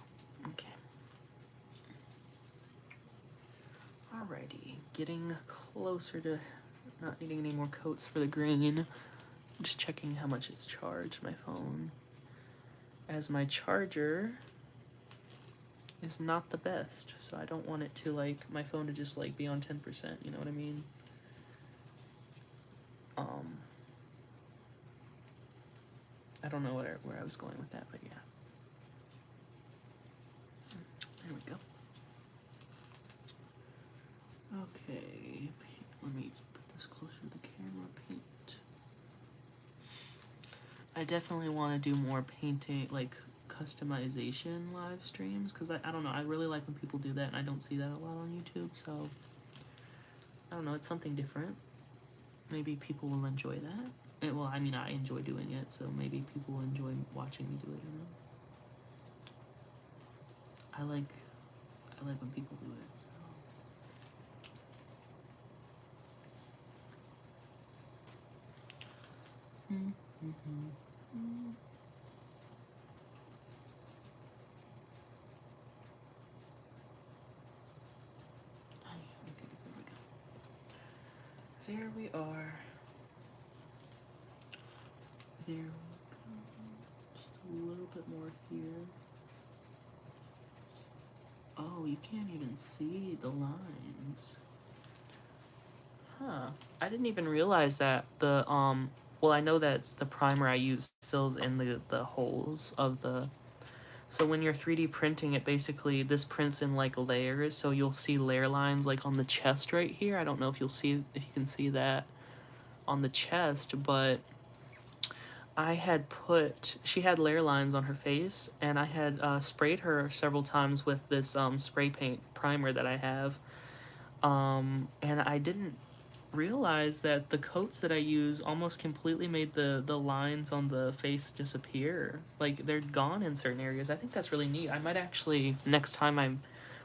okay. Alrighty, getting closer to not needing any more coats for the green. Just checking how much it's charged, my phone. As my charger is not the best, so I don't want it to like my phone to just like be on 10%, you know what I mean? Um I don't know where I was going with that, but yeah. There we go. Okay, let me put this closer to the camera. Paint. I definitely want to do more painting, like customization live streams, because I don't know, I really like when people do that, and I don't see that a lot on YouTube, so I don't know, it's something different. Maybe people will enjoy that. Well, I mean, I enjoy doing it, so maybe people will enjoy watching me do it, you know? I like when people do it, so. Okay, there we go. There we are. There we go. Just a little bit more here. Oh, you can't even see the lines. Huh. I didn't even realize that well, I know that the primer I use fills in the holes of the. So when you're 3D printing it, basically this prints in like layers, so you'll see layer lines like on the chest right here. I don't know if you can see that on the chest, but she had layer lines on her face, and I had sprayed her several times with this spray paint primer that I have. And I didn't realize that the coats that I use almost completely made the lines on the face disappear. Like they're gone in certain areas. I think that's really neat. I might actually next time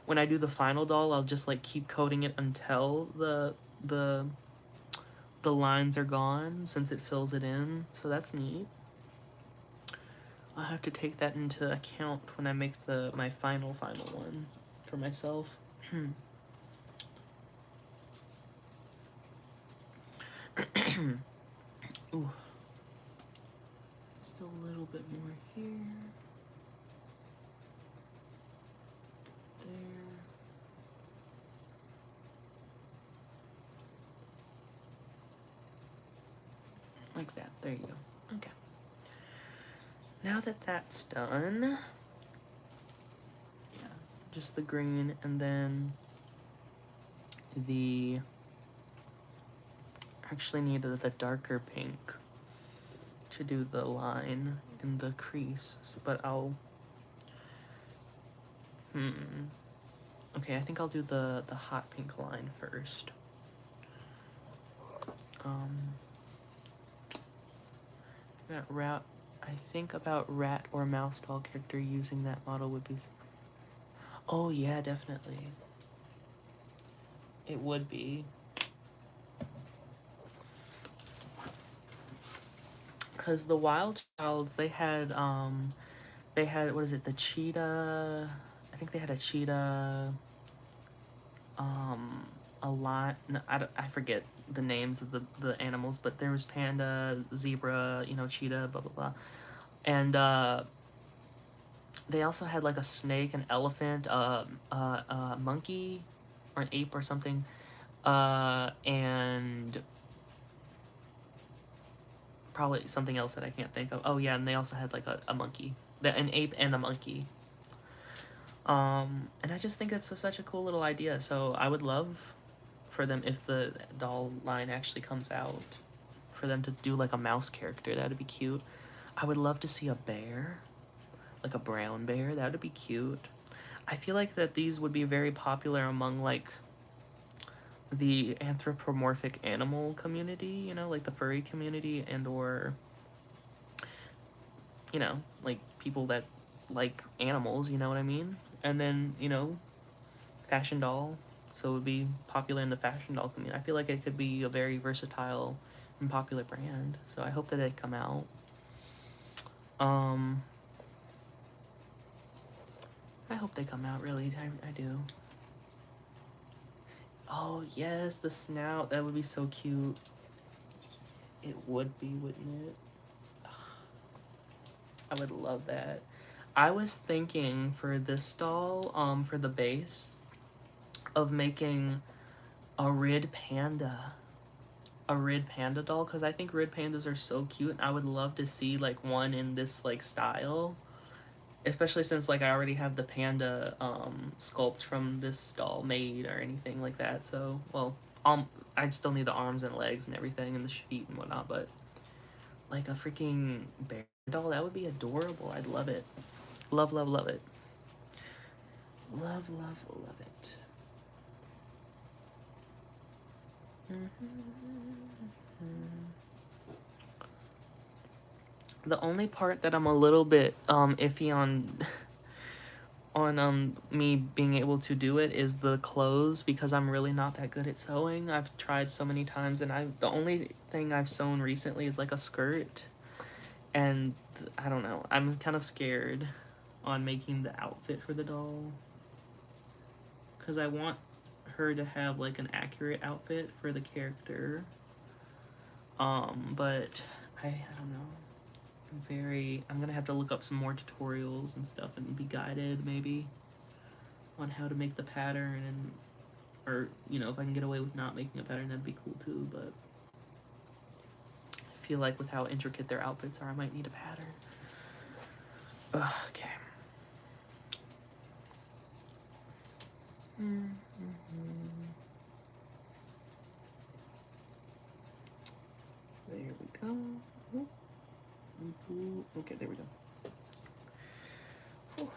when I do the final doll, I'll just like keep coating it until the the lines are gone since it fills it in. So that's neat. I'll have to take that into account when I make my final one for myself. Ooh. Just a little bit more here. There. Like that. There you go. Okay. Now that that's done, yeah, just the green, and then the actually need the darker pink to do the line in the crease, but okay, I think I'll do the hot pink line first. Um, I think about rat or mouse doll character using that model would be. Oh yeah, definitely. It would be. Cause the Wild Childs, they had what is it, the cheetah I think they had a cheetah, a lot. No, I forget the names of the animals, but there was panda, zebra, you know, cheetah, blah blah blah, and they also had like a snake, an elephant, a monkey, or an ape or something, and probably something else that I can't think of. Oh yeah, and they also had like a monkey, an ape and a monkey. And I just think it's such a cool little idea. So I would love for them, if the doll line actually comes out, for them to do like a mouse character. That'd be cute. I would love to see a bear, like a brown bear. That would be cute. I feel like that these would be very popular among like the anthropomorphic animal community, you know, like the furry community, and or, you know, like people that like animals, you know what I mean? And then, you know, fashion doll, so it would be popular in the fashion doll community. I feel like it could be a very versatile and popular brand, so I hope that they come out. Um, I hope they come out, really. I do. Oh, yes, the snout. That would be so cute. It would be, wouldn't it? I would love that. I was thinking for this doll, for the base, of making a red panda. A red panda doll, because I think red pandas are so cute, and I would love to see like one in this like style, especially since like I already have the panda sculpt from this doll made or anything like that. So well, I'd still need the arms and legs and everything and the feet and whatnot, but like a freaking bear doll, that would be adorable. I'd love it. Love, love, love it. Love, love, love it. The only part that I'm a little bit iffy on me being able to do it is the clothes, because I'm really not that good at sewing. I've tried so many times, and the only thing I've sewn recently is like a skirt, and I don't know. I'm kind of scared on making the outfit for the doll, because I want her to have like an accurate outfit for the character. But I don't know. I'm gonna have to look up some more tutorials and stuff and be guided maybe on how to make the pattern, and or you know, if I can get away with not making a pattern, that'd be cool too. But I feel like with how intricate their outfits are, I might need a pattern. Okay. There we go. Okay, there we go. Whew.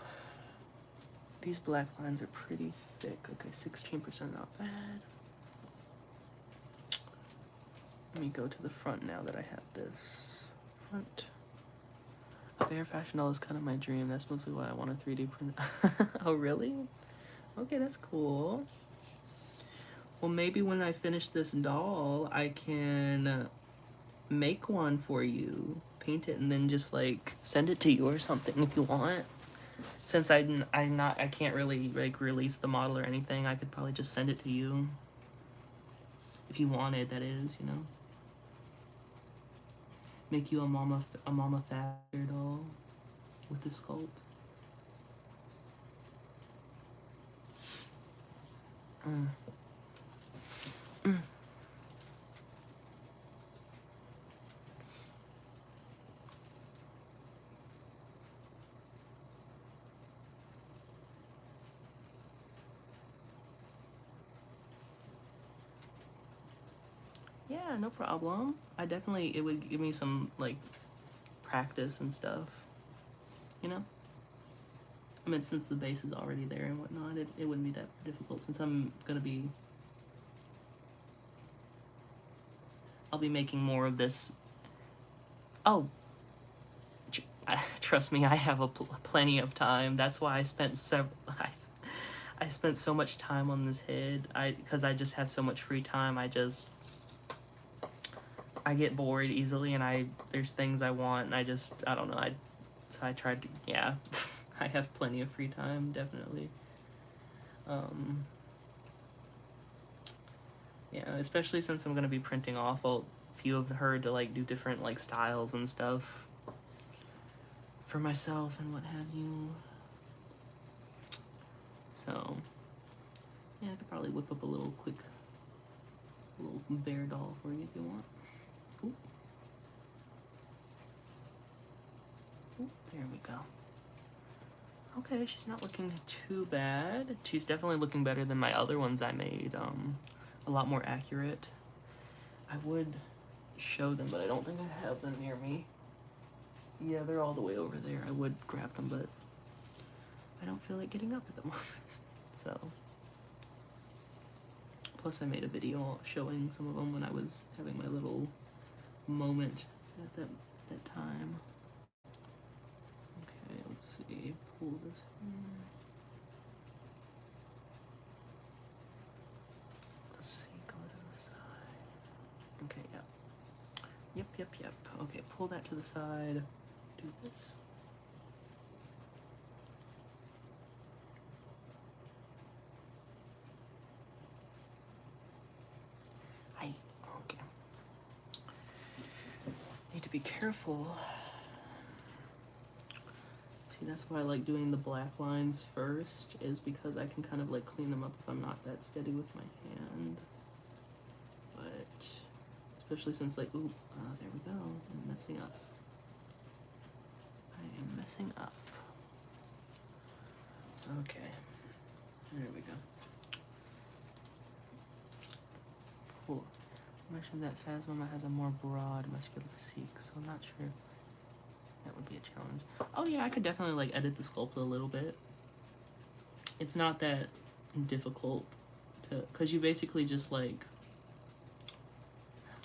These black lines are pretty thick. Okay, 16%, not bad. Let me go to the front now that I have this. Front. A bear fashion doll is kind of my dream. That's mostly why I want a 3D print. Oh, really? Okay, that's cool. Well, maybe when I finish this doll, I can make one for you, paint it, and then just like send it to you or something if you want. Since I can't really like release the model or anything, I could probably just send it to you if you wanted. That is, you know, make you a mama factor doll with the sculpt. Mm. Mm. Yeah, no problem. It would give me some like practice and stuff, you know? I mean, since the base is already there and whatnot, it wouldn't be that difficult, since I'll be making more of this. Oh, trust me, I have plenty of time. That's why I spent so much time on this head. Because I just have so much free time. I get bored easily, and there's things I want, and I don't know. So I tried to, yeah. I have plenty of free time, definitely. Um, yeah, especially since I'm gonna be printing off a few of her to like do different like styles and stuff for myself and what have you. So yeah, I could probably whip up a little quick little bear doll for you if you want. Ooh. Ooh, there we go. Okay, she's not looking too bad. She's definitely looking better than my other ones I made. A lot more accurate. I would show them, but I don't think I have them near me. Yeah, they're all the way over there. I would grab them, but I don't feel like getting up at the moment. So, plus I made a video showing some of them when I was having my little moment at that time. Okay, let's see. Pull this here. Let's see. Go to the side. Okay, yep. Yep. Okay, pull that to the side. Do this. Okay. Need to be careful. See, that's why I like doing the black lines first, is because I can kind of like clean them up if I'm not that steady with my hand. But, especially since like, ooh, there we go, I'm messing up. I am messing up. Okay, there we go. Cool. Mentioned that Phasma has a more broad muscular physique, so I'm not sure that would be a challenge. Oh yeah, I could definitely like edit the sculpt a little bit. It's not that difficult to, because you basically just like,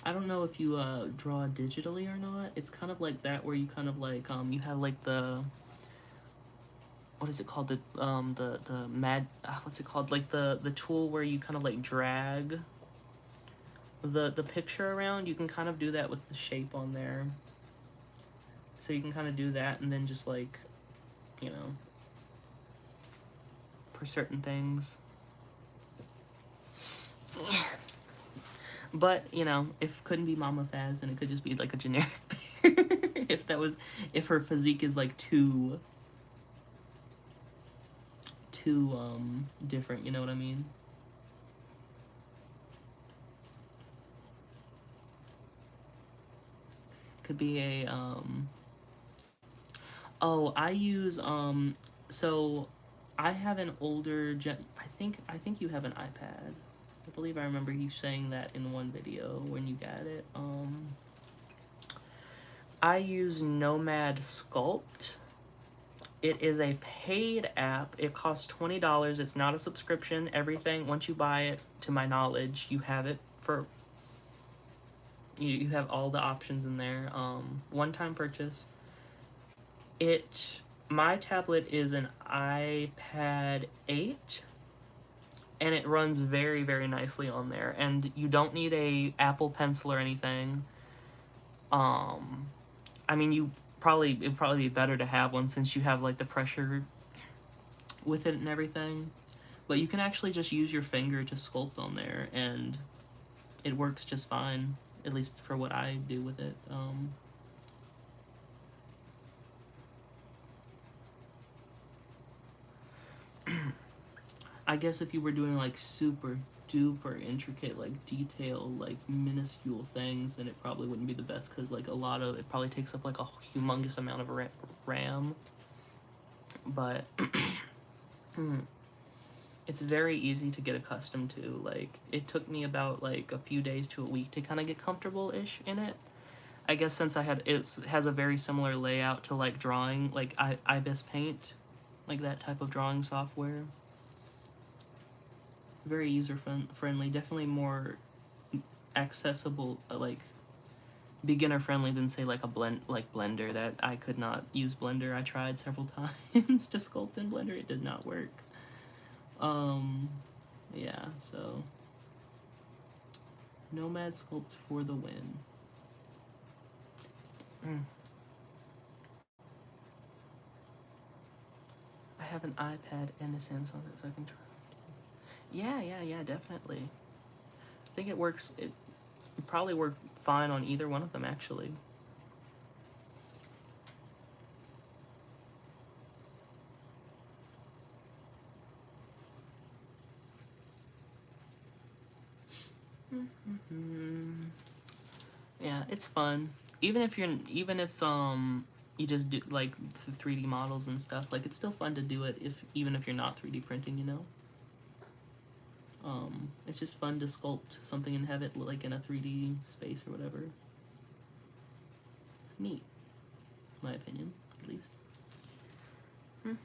I don't know if you draw digitally or not. It's kind of like that where you kind of like you have like the, what is it called, the mad what's it called, like the tool where you kind of like drag the picture around. You can kind of do that with the shape on there. So you can kind of do that and then just like, you know, for certain things. But, you know, if couldn't be Mama Faz, then it could just be like a generic bear. If her physique is like too different, you know what I mean? Could be a oh, I use so I have an older I think you have an iPad. I believe I remember you saying that in one video when you got it. I use Nomad Sculpt. It is a paid app. It costs $20. It's not a subscription. Everything, once you buy it, to my knowledge, you have it for, you have all the options in there. One-time purchase. My tablet is an iPad 8, and it runs very, very nicely on there. And you don't need a Apple Pencil or anything. I mean, it'd probably be better to have one since you have like the pressure with it and everything. But you can actually just use your finger to sculpt on there, and it works just fine. At least for what I do with it. I guess if you were doing like super duper intricate, like detailed, like minuscule things, then it probably wouldn't be the best because like a lot of it probably takes up like a humongous amount of RAM. But it's very easy to get accustomed to. Like, it took me about like a few days to a week to kind of get comfortable-ish in it. I guess since it has a very similar layout to like drawing, like Ibis Paint, like that type of drawing software. Very user friendly, definitely more accessible, like beginner friendly than say like Blender. That I could not use Blender. I tried several times to sculpt in Blender. It did not work. Yeah, so Nomad Sculpt for the win. have an iPad and a Samsung, so I can try. Yeah, definitely. I think it works. It probably work fine on either one of them, actually. Yeah, it's fun. Even if you just do like 3D models and stuff, like it's still fun to do it if even if you're not 3D printing, you know. It's just fun to sculpt something and have it like in a 3D space or whatever. It's neat, in my opinion, at least. Okay.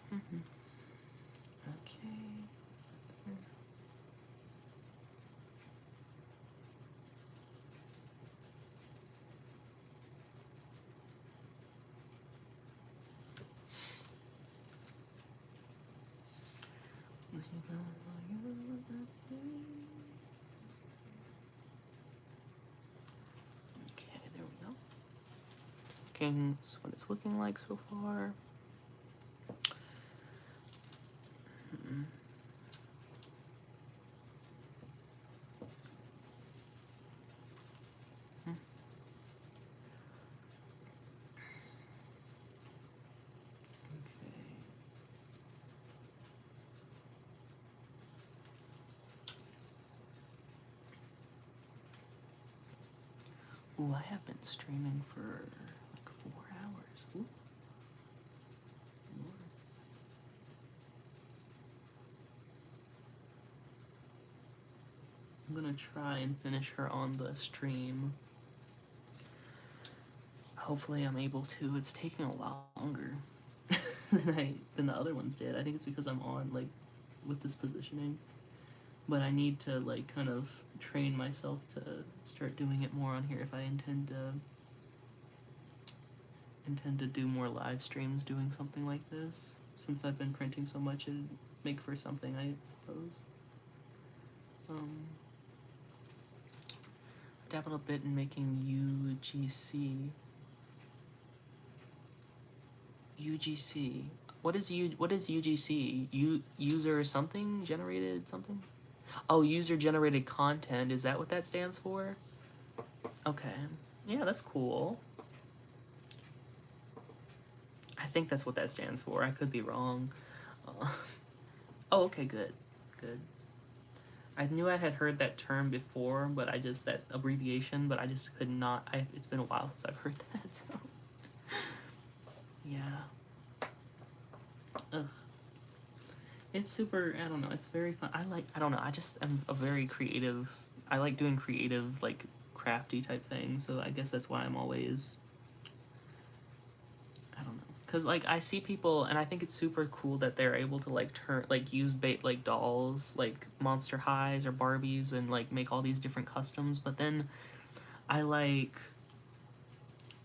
Okay, there we go. Okay, so what it's looking like so far. Ooh, I have been streaming for like 4 hours. Ooh. Lord. I'm gonna try and finish her on the stream. Hopefully I'm able to. It's taking a lot longer than the other ones did. I think it's because I'm on like with this positioning. But I need to like kind of train myself to start doing it more on here if I intend to do more live streams doing something like this. Since I've been printing so much, it'd make for something, I suppose. Dabbled a bit in making UGC. UGC. What is UGC? User something generated something? Oh, user generated content. Is that what that stands for? Okay. Yeah, that's cool. I think that's what that stands for. I could be wrong. Oh, okay, good. Good. I knew I had heard that term before, but that abbreviation, but I just could not. It's been a while since I've heard that, so. Yeah. Ugh. It's super, I don't know, it's very fun. I don't know, I just am a very creative, I like doing creative, like, crafty type things, so I guess that's why I'm always, I don't know. Because, like, I see people, and I think it's super cool that they're able to, like, use like, dolls, like, Monster Highs or Barbies, and, like, make all these different customs, but then I, like,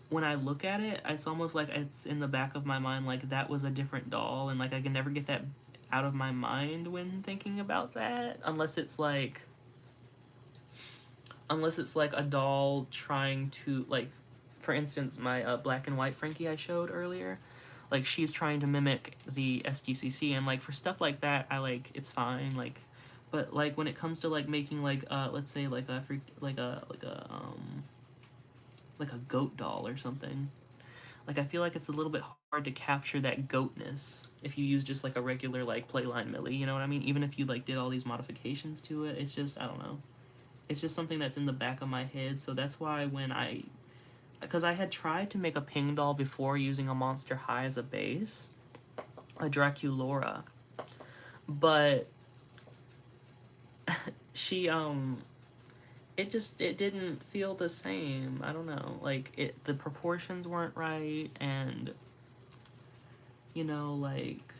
when I look at it, it's almost like it's in the back of my mind, like, that was a different doll, and, like, I can never get that out of my mind when thinking about that, unless it's like a doll trying to, like, for instance, my black and white Frankie I showed earlier, like, she's trying to mimic the SDCC, and, like, for stuff like that, it's fine, like, but, like, when it comes to, like, making, like, let's say, like, like a goat doll or something, like, I feel like it's a little bit hard to capture that goatness if you use just, like, a regular, like, playline Millie, you know what I mean? Even if you, like, did all these modifications to it, it's just, I don't know. It's just something that's in the back of my head, so that's why because I had tried to make a ping doll before using a Monster High as a base, a Draculora, but she, it didn't feel the same. I don't know, like, the proportions weren't right, and, you know, like,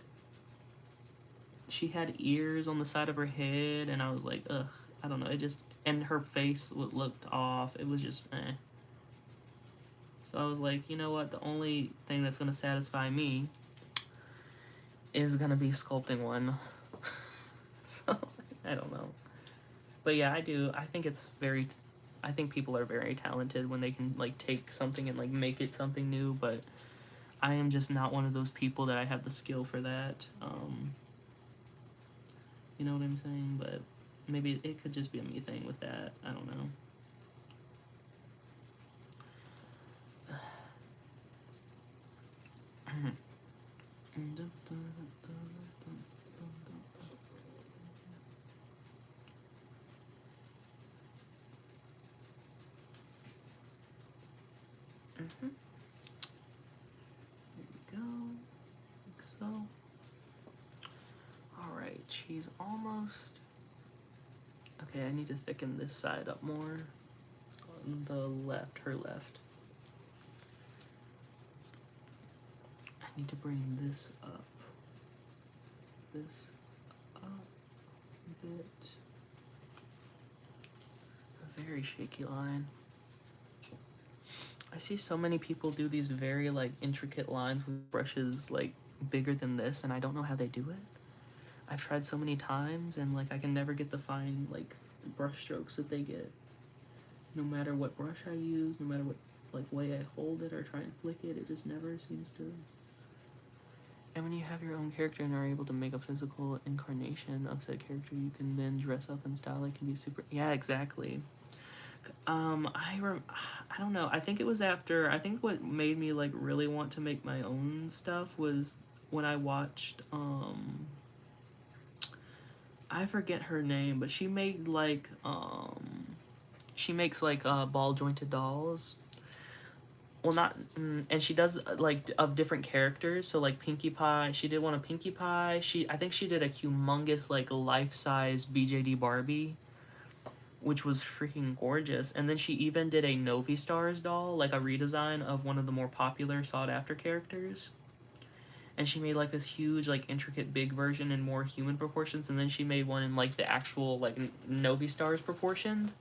she had ears on the side of her head, and I was like, ugh, I don't know, and her face looked off, it was just, eh. So I was like, you know what, the only thing that's gonna satisfy me is gonna be sculpting one. So, I don't know. But yeah, I think I think people are very talented when they can, like, take something and, like, make it something new, but I am just not one of those people that I have the skill for that. You know what I'm saying? But maybe it could just be a me thing with that. I don't know. There we go. Like so. Alright, she's almost. Okay, I need to thicken this side up more. On the left, her left. I need to bring this up. This up a bit. A very shaky line. I see so many people do these very like intricate lines with brushes like bigger than this, and I don't know how they do it. I've tried so many times, and like I can never get the fine like brush strokes that they get. No matter what brush I use, no matter what like way I hold it or try and flick it, it just never seems to. And when you have your own character and are able to make a physical incarnation of said character, you can then dress up in style that can be super. Yeah, exactly. I don't know. I think it was after. I think what made me like really want to make my own stuff was when I watched. I forget her name, but she made like she makes like ball jointed dolls. Well, not and she does like of different characters. So like Pinkie Pie, she did one of Pinkie Pie. I think she did a humongous like life size BJD Barbie, which was freaking gorgeous. And then she even did a Novi Stars doll, like a redesign of one of the more popular sought after characters. And she made like this huge, like intricate, big version in more human proportions. And then she made one in like the actual like Novi Stars proportion.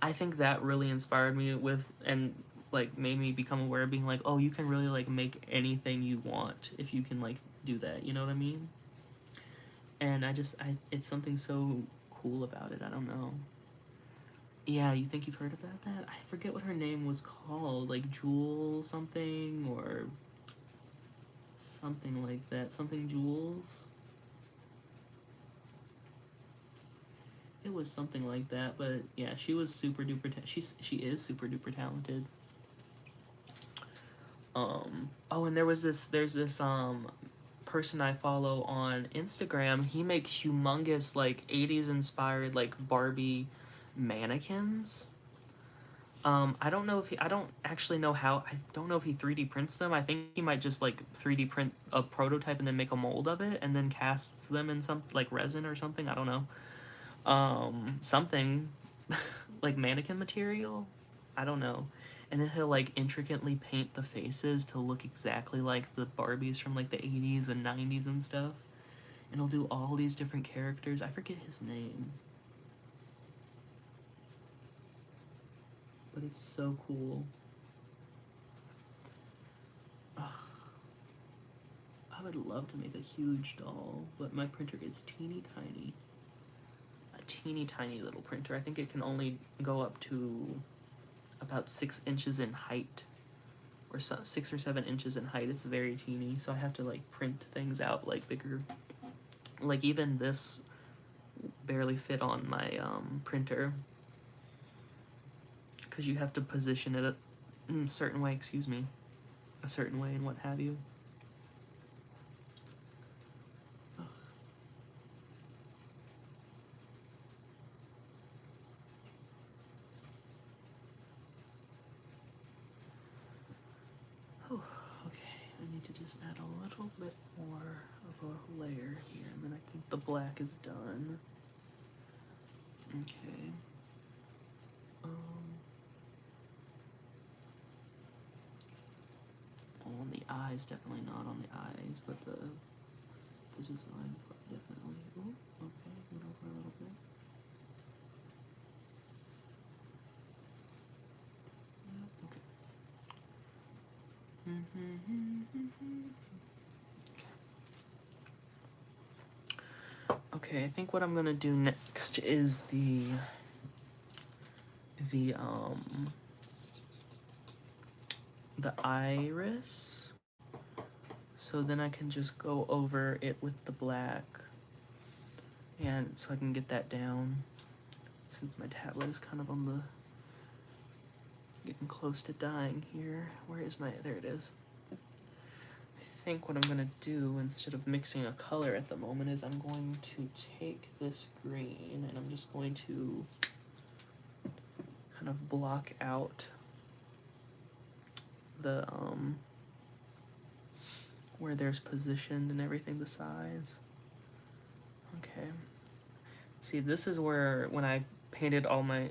I think that really inspired me with and like made me become aware of being like, oh, you can really like make anything you want if you can like do that. You know what I mean? And it's something so cool about it. I don't know. Yeah, you think you've heard about that? I forget what her name was called, like Jewel something or something like that. Something Jewels. It was something like that, but yeah, she was super duper. She is super duper talented. Oh, and there's this person I follow on Instagram. He makes humongous like 80s inspired like Barbie mannequins. I don't actually know how. I don't know if he 3D prints them. I think he might just like 3D print a prototype and then make a mold of it and then casts them in some like resin or something. I don't know. Something like mannequin material. I don't know. And then he'll like intricately paint the faces to look exactly like the Barbies from like the 80s and 90s and stuff. And he'll do all these different characters. I forget his name. But it's so cool. Ugh. I would love to make a huge doll, but my printer is teeny tiny. A teeny tiny little printer. I think it can only go up to about 6 inches in height. Or 6 or 7 inches in height. It's very teeny, so I have to like print things out like bigger. Like even this barely fit on my printer because you have to position it a certain way. Excuse me, a certain way and what have you. Oh, okay, I need to just add a little bit more of a layer here, and then I think the black is done. Okay. On the eyes, definitely not on the eyes, but the design part definitely. Ooh, okay, went over a little bit. Okay, I think what I'm gonna do next is the the iris. So then I can just go over it with the black. And so I can get that down. Since my tablet is kind of on the... getting close to dying here. Where is my... there it is. I think what I'm going to do, instead of mixing a color at the moment, is I'm going to take this green and I'm just going to kind of block out the where there's positioned and everything, the size. Okay. See, this is where when I painted all my...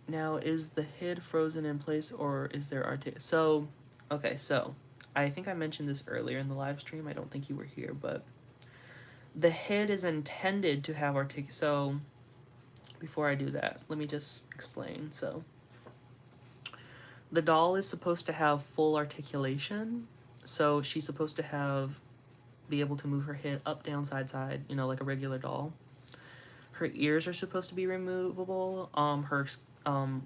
Now, is the head frozen in place or is there so, okay, so I think I mentioned this earlier in the live stream. I don't think you were here, but the head is intended to have so before I do that, let me just explain. So the doll is supposed to have full articulation. So she's supposed to be able to move her head up, down, side, side, you know, like a regular doll. Her ears are supposed to be removable. Her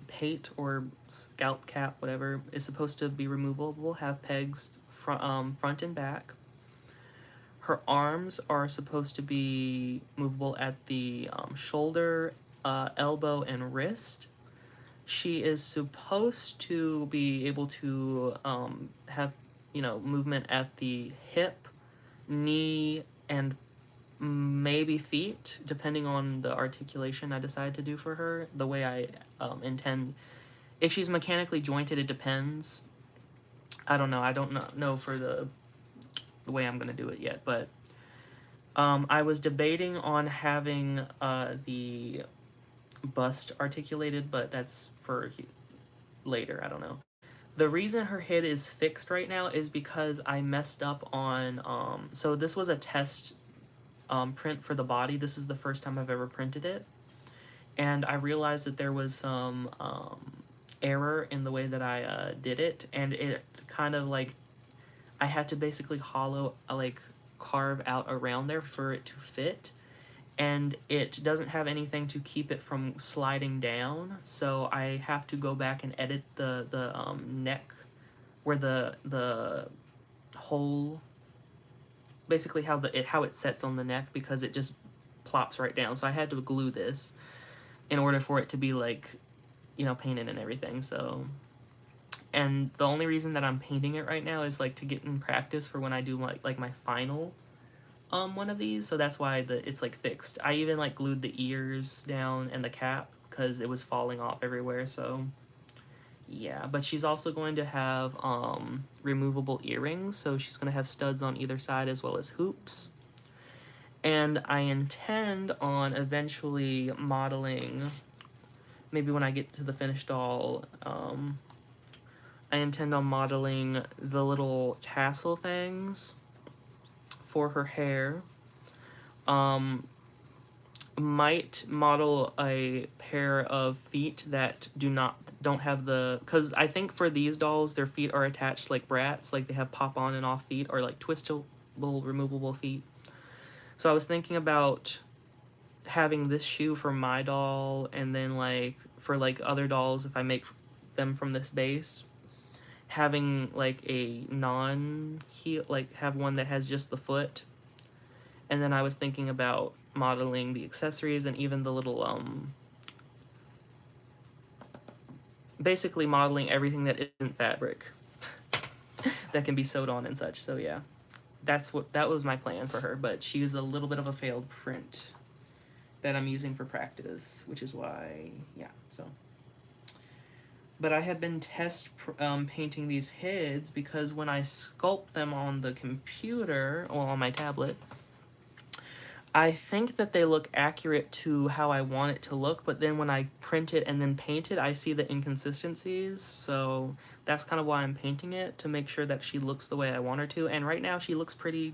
pate or scalp cap, whatever, is supposed to be removable, have pegs front and back. Her arms are supposed to be movable at the shoulder, elbow, and wrist. She is supposed to be able to have, you know, movement at the hip, knee, and maybe feet, depending on the articulation I decide to do for her, the way I intend. If she's mechanically jointed, it depends. I don't know. I don't know for the way I'm going to do it yet, but I was debating on having the bust articulated, but that's for later. I don't know. The reason her head is fixed right now is because I messed up on... so this was a test print for the body. This is the first time I've ever printed it. And I realized that there was some error in the way that I did it. And it kind of like... I had to basically carve out around there for it to fit. And it doesn't have anything to keep it from sliding down. So I have to go back and edit the neck where the hole... basically how it sets on the neck, because it just plops right down. So I had to glue this in order for it to be like, you know, painted and everything. So, and the only reason that I'm painting it right now is like to get in practice for when I do like my final one of these. So that's why it's like fixed. I even like glued the ears down and the cap because it was falling off everywhere. So yeah, but she's also going to have removable earrings, so she's going to have studs on either side as well as hoops. And I intend on eventually modeling, maybe when I get to the finished doll, I intend on modeling the little tassel things for her hair. Might model a pair of feet that don't have the... because I think for these dolls their feet are attached like brats, like they have pop on and off feet, or like twistable removable feet. So I was thinking about having this shoe for my doll, and then like for like other dolls, if I make them from this base, having like a non-heel, like have one that has just the foot. And then I was thinking about modeling the accessories and even the little basically modeling everything that isn't fabric that can be sewed on and such. So yeah, that was my plan for her, but she's a little bit of a failed print that I'm using for practice, which is why, yeah, so. But I have been painting these heads because when I sculpt them on the computer, or on my tablet, I think that they look accurate to how I want it to look, but then when I print it and then paint it, I see the inconsistencies. So that's kind of why I'm painting it, to make sure that she looks the way I want her to. And right now she looks pretty...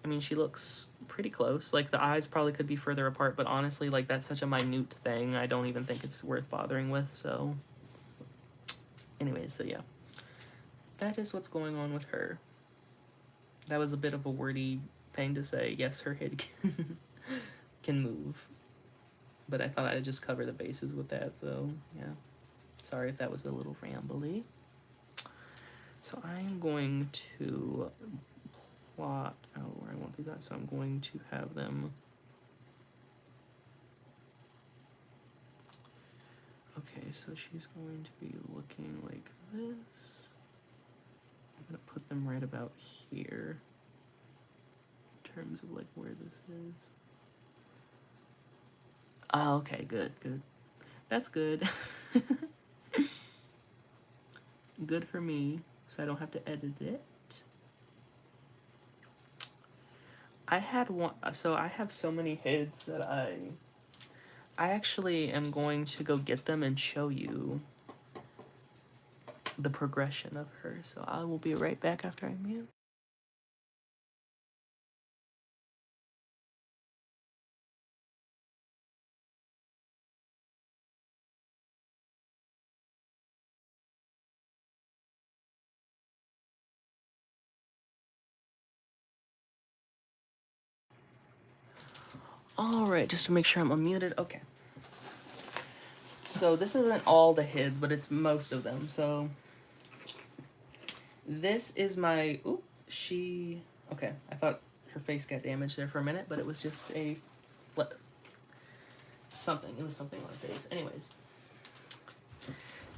I mean, she looks pretty close. Like, the eyes probably could be further apart, but honestly, like, that's such a minute thing. I don't even think it's worth bothering with, so... Anyways, so yeah. That is what's going on with her. That was a bit of a wordy thing to say. Yes, her head can move. but I thought I'd just cover the bases with that. So yeah, sorry if that was a little rambly. So I'm going to plot out where I want these at. So I'm going to have them. Okay, so she's going to be looking like this. I'm gonna put them right about here in terms of like where this is. Oh, okay, good, good. That's good. Good for me, so I don't have to edit it. I had one, so I have so many hits that I actually am going to go get them and show you the progression of her. So I will be right back after I mute. All right, just to make sure I'm unmuted. Okay. So this isn't all the hits, but it's most of them. So this is my. Oop, she. Okay, I thought her face got damaged there for a minute, but it was just a flip. Something. It was something on her face. Anyways,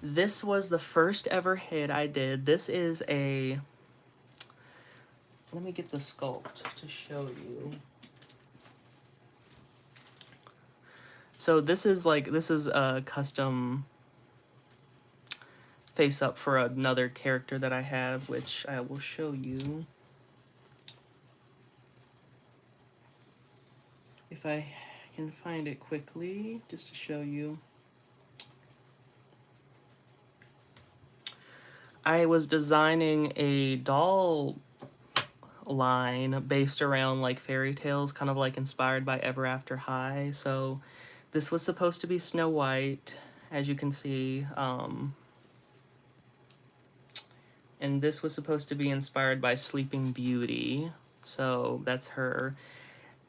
this was the first ever hit I did. This is a. Let me get the sculpt to show you. So this is a custom face up for another character that I have, which I will show you. If I can find it quickly, just to show you. I was designing a doll line based around like fairy tales, kind of like inspired by Ever After High. So this was supposed to be Snow White, as you can see. And this was supposed to be inspired by Sleeping Beauty. So that's her.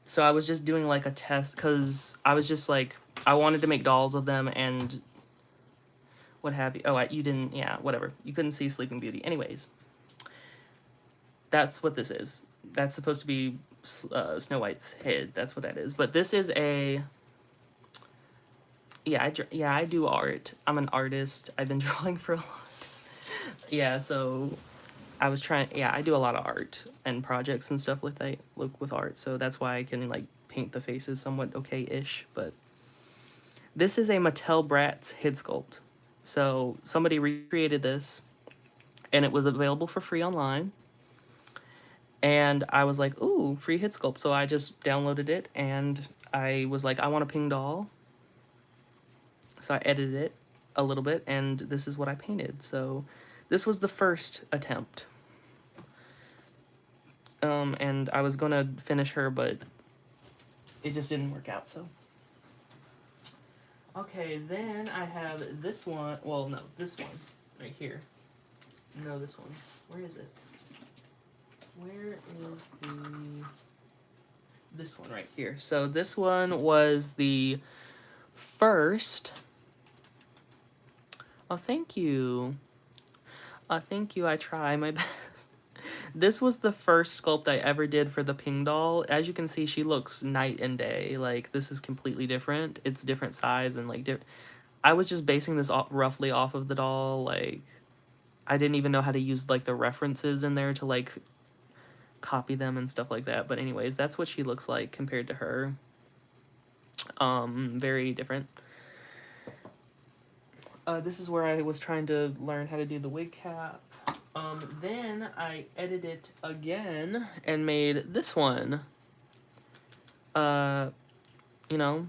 So I was just doing like a test because I was just like, I wanted to make dolls of them and what have you. Oh, you didn't, yeah, whatever. You couldn't see Sleeping Beauty. Anyways, that's what this is. That's supposed to be Snow White's head. That's what that is. But this is a, yeah, I do art. I'm an artist. I've been drawing for a lot. Yeah, so I was trying, yeah, I do a lot of art and projects and stuff with that, look with art. So that's why I can like paint the faces somewhat okay-ish. But this is a Mattel Bratz head sculpt. So somebody recreated this and it was available for free online. And I was like, ooh, free head sculpt. So I just downloaded it and I was like, I want a ping doll. So I edited it a little bit and this is what I painted. So this was the first attempt. And I was gonna finish her, but it just didn't work out, so. Okay, then I have this one, well, no, this one, right here. No, this one. Where is it? Where is this one right here. So this one was the first, oh, thank you. Thank you, I try my best. This was the first sculpt I ever did for the ping doll. As you can see, she looks night and day. Like, this is completely different. It's different size and, like, I was just basing this roughly off of the doll. Like, I didn't even know how to use, like, the references in there to, like, copy them and stuff like that. But anyways, that's what she looks like compared to her. Very different. This is where I was trying to learn how to do the wig cap. Then I edited it again and made this one. You know,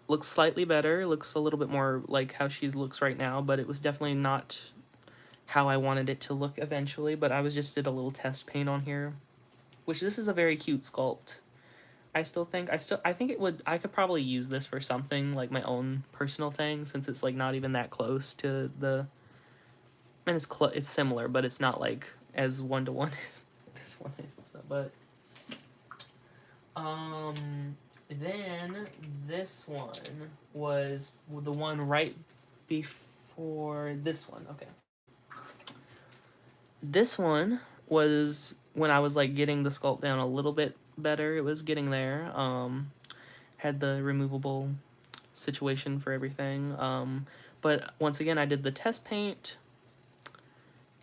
looks slightly better, looks a little bit more like how she looks right now, but it was definitely not how I wanted it to look eventually, but I was just did a little test paint on here, which this is a very cute sculpt. I think I could probably use this for something like my own personal thing since it's like not even that close to the, and it's similar, but it's not like as one-to-one as this one is, but Then this one was the one right before this one. Okay. This one was when I was like getting the sculpt down a little bit better. It was getting there. Had the removable situation for everything. But once again, I did the test paint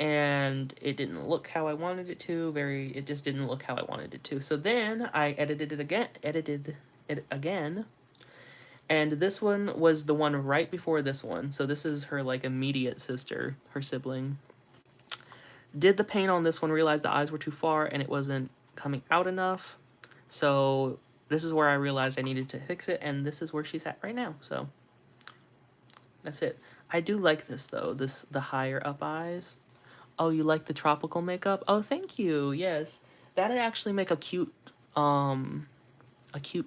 and it didn't look how I wanted it to. It just didn't look how I wanted it to. So then I edited it again. And this one was the one right before this one. So this is her like immediate sister, her sibling. Did the paint on this one, realized the eyes were too far and it wasn't coming out enough. So this is where I realized I needed to fix it, and this is where she's at right now. So that's it. I do like this though, the higher up eyes. Oh, you like the tropical makeup? Oh, thank you. Yes. That'd actually make a cute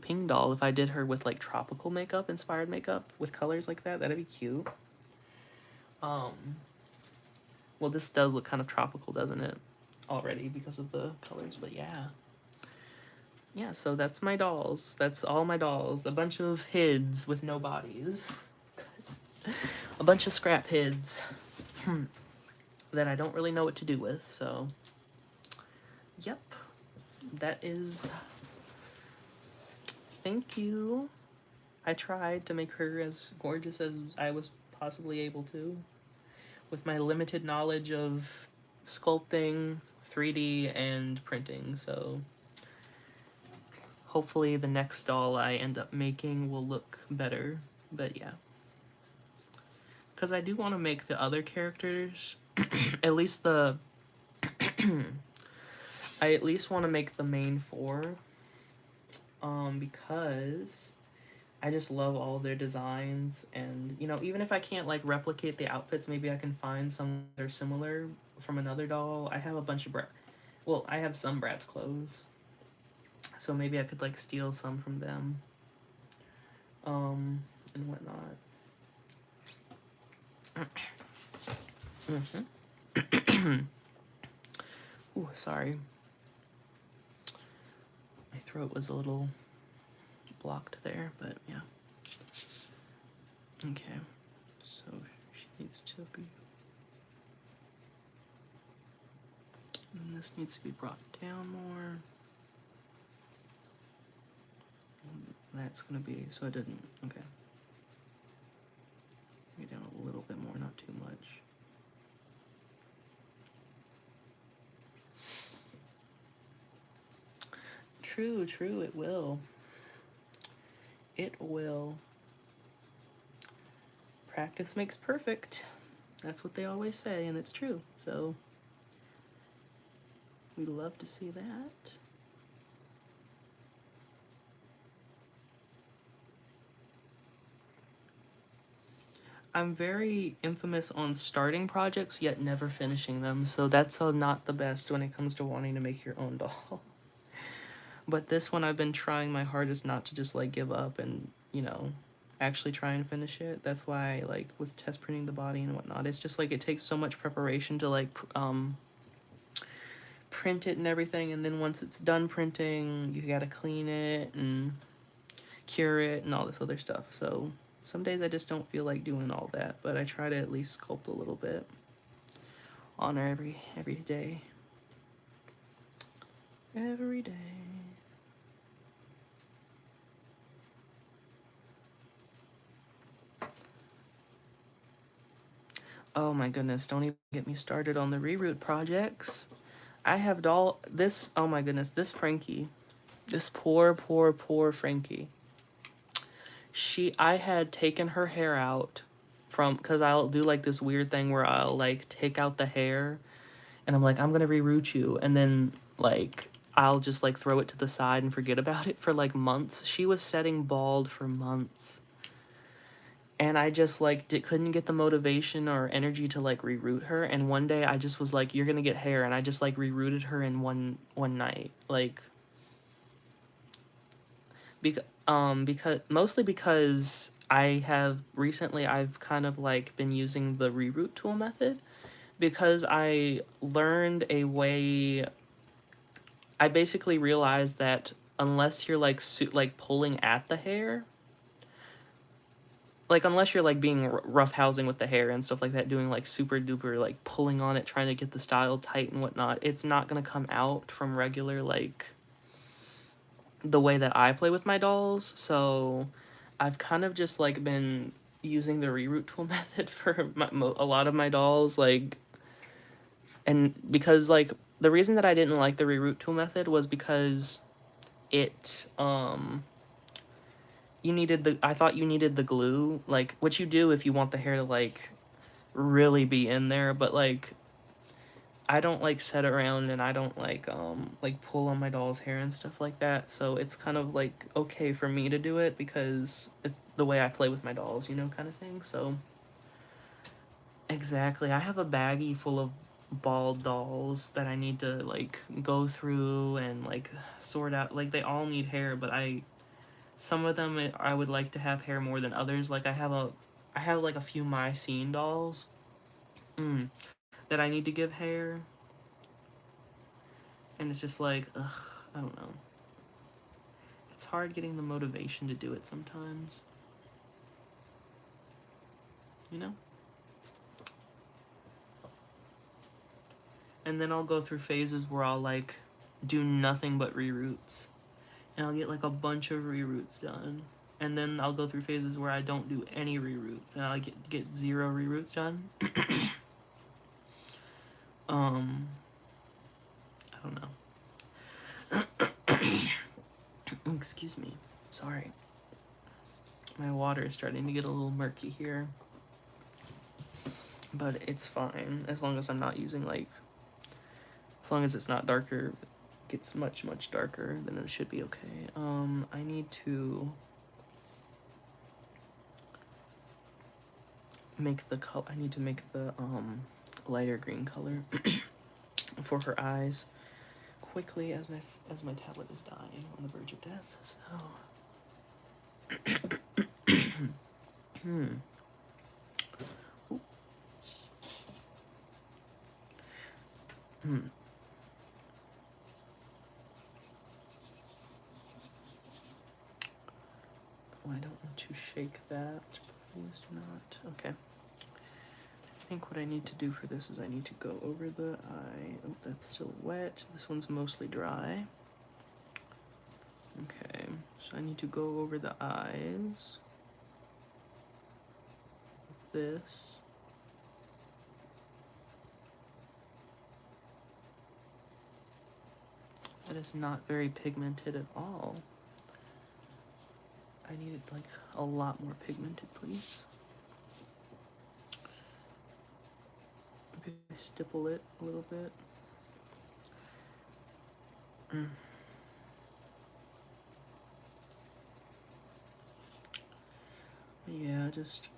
pink doll if I did her with like tropical makeup, inspired makeup with colors like that. That'd be cute. Um well, this does look kind of tropical, doesn't it? Already because of the colors, but yeah. Yeah, so that's my dolls. That's all my dolls. A bunch of heads with no bodies. A bunch of scrap heads that I don't really know what to do with, so. Yep. That is. Thank you. I tried to make her as gorgeous as I was possibly able to with my limited knowledge of sculpting, 3D, and printing, so. Hopefully the next doll I end up making will look better, but yeah. Because I do want to make the other characters, at least the, I at least want to make the main four, because I just love all of their designs, and, you know, even if I can't, like, replicate the outfits, maybe I can find some that are similar from another doll. I have a bunch of well, I have some Bratz clothes, so maybe I could, like, steal some from them, and whatnot. Ooh, sorry. My throat was a little blocked there, but yeah. Okay, so she needs to be. And this needs to be brought down more. And that's gonna be, so it didn't, okay. Maybe down a little bit more, not too much. True, true, it will. It will. Practice makes perfect. That's what they always say, and it's true. So we love to see that. I'm very infamous on starting projects yet never finishing them, so that's not the best when it comes to wanting to make your own doll. But this one I've been trying my hardest not to just like give up and, you know, actually try and finish it. That's why, like, with test printing the body and whatnot, it's just like it takes so much preparation to like print it and everything, and then once it's done printing, you gotta clean it and cure it and all this other stuff. So some days I just don't feel like doing all that, but I try to at least sculpt a little bit on her every day. Every day. Oh my goodness, don't even get me started on the reroute projects. I have oh my goodness, this Frankie. This poor Frankie. I had taken her hair out because I'll do like this weird thing where I'll like take out the hair and I'm like, I'm gonna reroute you. And then like, I'll just like throw it to the side and forget about it for like months. She was setting bald for months. And I just like couldn't get the motivation or energy to like reroute her. And one day I just was like, you're gonna get hair. And I just like rerouted her in one night. Like, because I've kind of like been using the reroute tool method because I learned a way. I basically realized that unless you're like like pulling at the hair, like unless you're like being rough housing with the hair and stuff like that, doing like super duper like pulling on it, trying to get the style tight and whatnot, it's not gonna come out from regular like the way that I play with my dolls. So I've kind of just like been using the reroot tool method for a lot of my dolls, like, and because like the reason that I didn't like the reroot tool method was because it you needed the I thought you needed the glue, like what you do if you want the hair to like really be in there, but like I don't like sit around and I don't like pull on my doll's hair and stuff like that. So it's kind of like okay for me to do it because it's the way I play with my dolls, you know, kind of thing. So exactly. I have a baggie full of bald dolls that I need to like go through and like sort out. Like they all need hair, but some of them I would like to have hair more than others. Like I have like a few My Scene dolls that I need to give hair, and it's just like, ugh, I don't know. It's hard getting the motivation to do it sometimes, you know? And then I'll go through phases where I'll like do nothing but reroots. And I'll get like a bunch of reroots done. And then I'll go through phases where I don't do any reroots and I get 0 reroots done. I don't know. Excuse me. Sorry. My water is starting to get a little murky here. But it's fine as long as I'm not using like, as long as it's not darker, gets much darker, then it should be okay. I need to make the color. I need to make the lighter green color for her eyes quickly as my tablet is dying on the verge of death. So I don't want to shake that. Please do not. Okay. I think what I need to do for this is I need to go over the eye. Oh, that's still wet. This one's mostly dry. Okay, so I need to go over the eyes with this. That is not very pigmented at all. I need it like a lot more pigmented, please. Maybe I stipple it a little bit. Yeah, just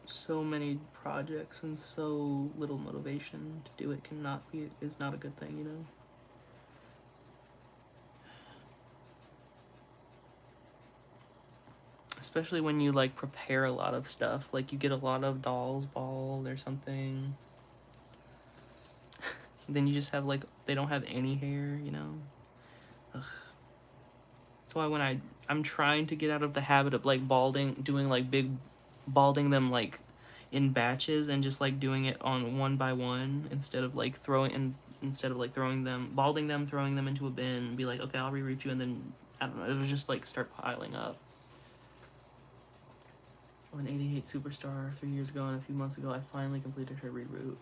so many projects and so little motivation to do it is not a good thing, you know? Especially when you like prepare a lot of stuff, like you get a lot of dolls bald or something. Then you just have like they don't have any hair, you know? Ugh. That's why when I'm trying to get out of the habit of like doing like big balding them like in batches and just like doing it on one by one instead of like throwing them, balding them, throwing them into a bin and be like, okay, I'll reroot you, and then I don't know, it'll just like start piling up. An 88 Superstar 3 years ago and a few months ago, I finally completed her reroot.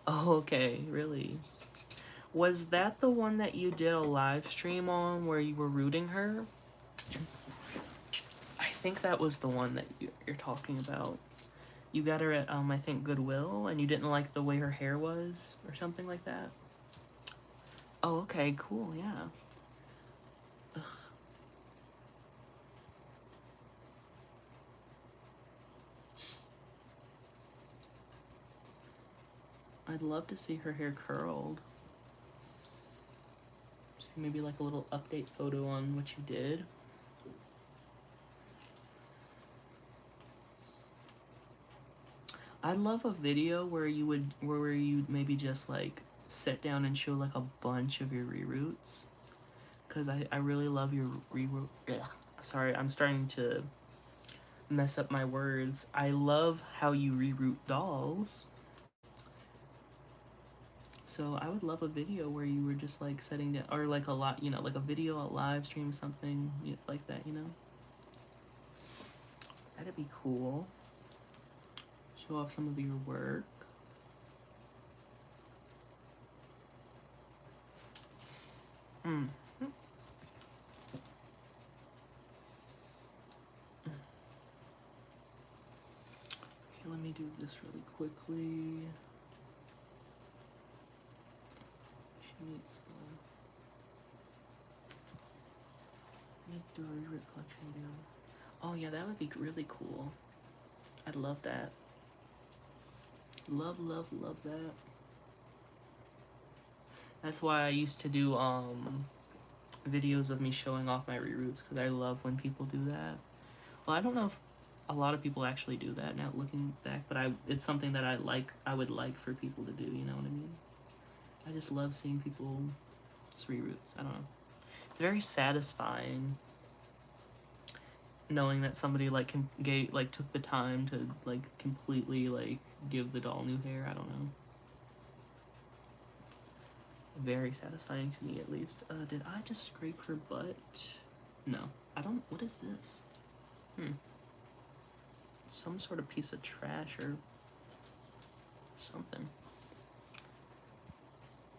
Oh, okay, really? Was that the one that you did a live stream on where you were rooting her? I think that was the one that you're talking about. You got her at, I think Goodwill, and you didn't like the way her hair was, or something like that? Oh, okay, cool, yeah. Ugh. I'd love to see her hair curled. See maybe like a little update photo on what you did. I'd love a video where you'd maybe just like sit down and show like a bunch of your reroots. because I really love your reroute. Sorry, I'm starting to mess up my words. I love how you reroute dolls. So I would love a video where you were just like setting down, or like a lot, you know, like a video, a live stream, something like that, you know? That'd be cool. Show off some of your work. Mm. Okay, let me do this really quickly. She needs the... Need to do a rewrite collection video. Oh yeah, that would be really cool. I'd love that. Love, love, love that. That's why I used to do videos of me showing off my reroutes, because I love when people do that. Well, I don't know if a lot of people actually do that now looking back, but it's something that I would like for people to do, you know what I mean? I just love seeing people's reroutes. I don't know. It's very satisfying knowing that somebody like took the time to like completely like give the doll new hair. I don't know. Very satisfying to me, at least. Did I just scrape her butt? No. I don't... What is this? Some sort of piece of trash or something.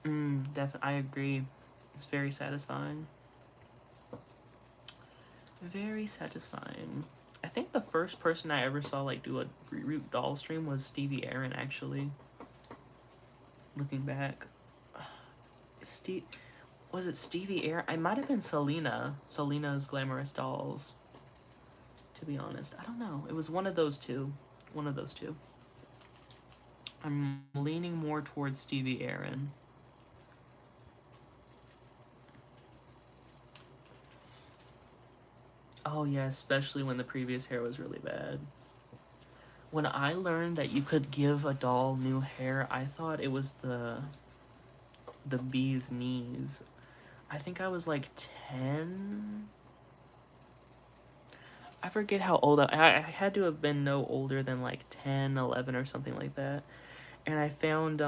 Definitely. I agree. It's very satisfying. Very satisfying. I think the first person I ever saw like do a reroute doll stream was Stevie Aaron, actually. Looking back. Was it Stevie Aaron? I might have been Selena's Glamorous Dolls, to be honest. I don't know. It was one of those two. One of those two. I'm leaning more towards Stevie Aaron. Oh yeah, especially when the previous hair was really bad. When I learned that you could give a doll new hair, I thought it was the bee's knees. I think I was like 10. I forget how old I had to have been no older than like 10, 11 or something like that. And I found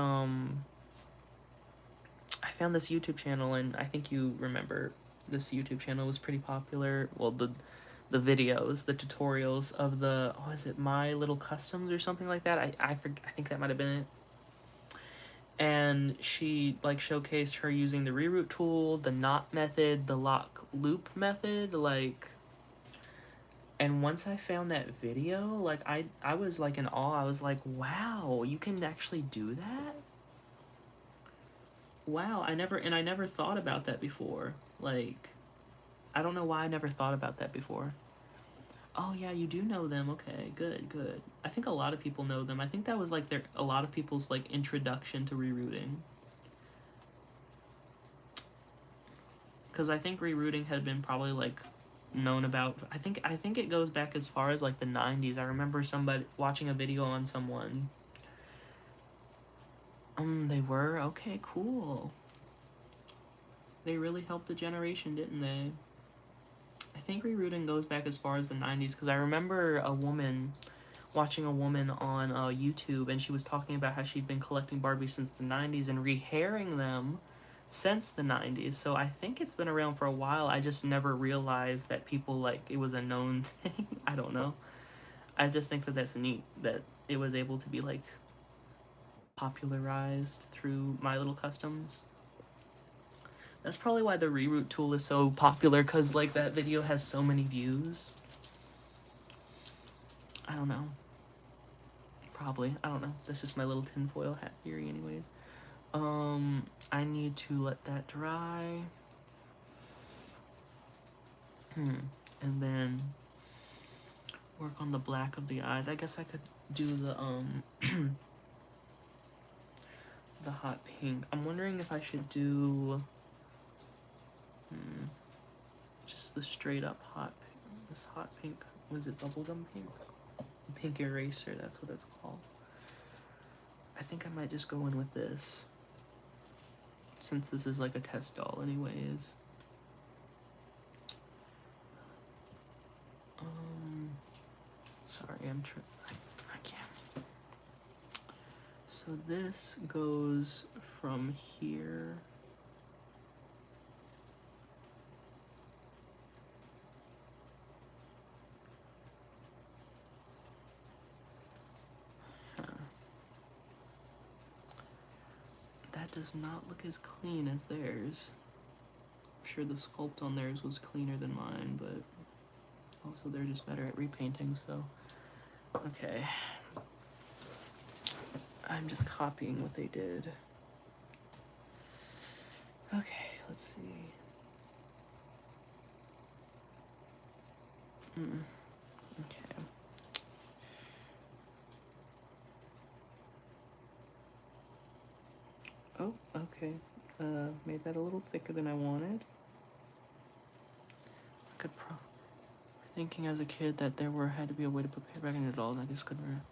this YouTube channel, and I think you remember this YouTube channel was pretty popular. Well, the videos, the tutorials of the, oh, is it My Little Customs or something like that? I think that might have been it. And she like showcased her using the reroute tool, the knot method, the lock loop method, like. And once I found that video, like I was like in awe. I was like, wow, you can actually do that? Wow, I never thought about that before. Like, I don't know why I never thought about that before. Oh yeah, you do know them. Okay, good, good. I think a lot of people know them. I think that was like a lot of people's like introduction to rerouting. Because I think rerouting had been probably like known about. I think it goes back as far as like the 90s. I remember somebody watching a video on someone. They were? Okay, cool. They really helped a generation, didn't they? I think rerouting goes back as far as the 90s, because I remember watching a woman on YouTube, and she was talking about how she'd been collecting Barbies since the 90s and rehairing them since the 90s. So I think it's been around for a while. I just never realized that people, like, it was a known thing. I don't know. I just think that that's neat that it was able to be, like, popularized through My Little Customs. That's probably why the reroute tool is so popular, because, like, that video has so many views. I don't know. Probably. I don't know. That's just my little tinfoil hat theory anyways. I need to let that dry. And then work on the black of the eyes. I guess I could do the, the hot pink. I'm wondering if I should do, just the straight up hot pink. This hot pink, was it bubblegum pink? Pink eraser, that's what it's called. I think I might just go in with this, since this is like a test doll anyways. Sorry, I can't. So this goes from here. Huh. That does not look as clean as theirs. I'm sure the sculpt on theirs was cleaner than mine, but also they're just better at repainting, so. Okay. I'm just copying what they did. Okay, let's see. Okay. Oh, okay. Made that a little thicker than I wanted. I could thinking as a kid that had to be a way to put paper back into dolls. I just couldn't remember.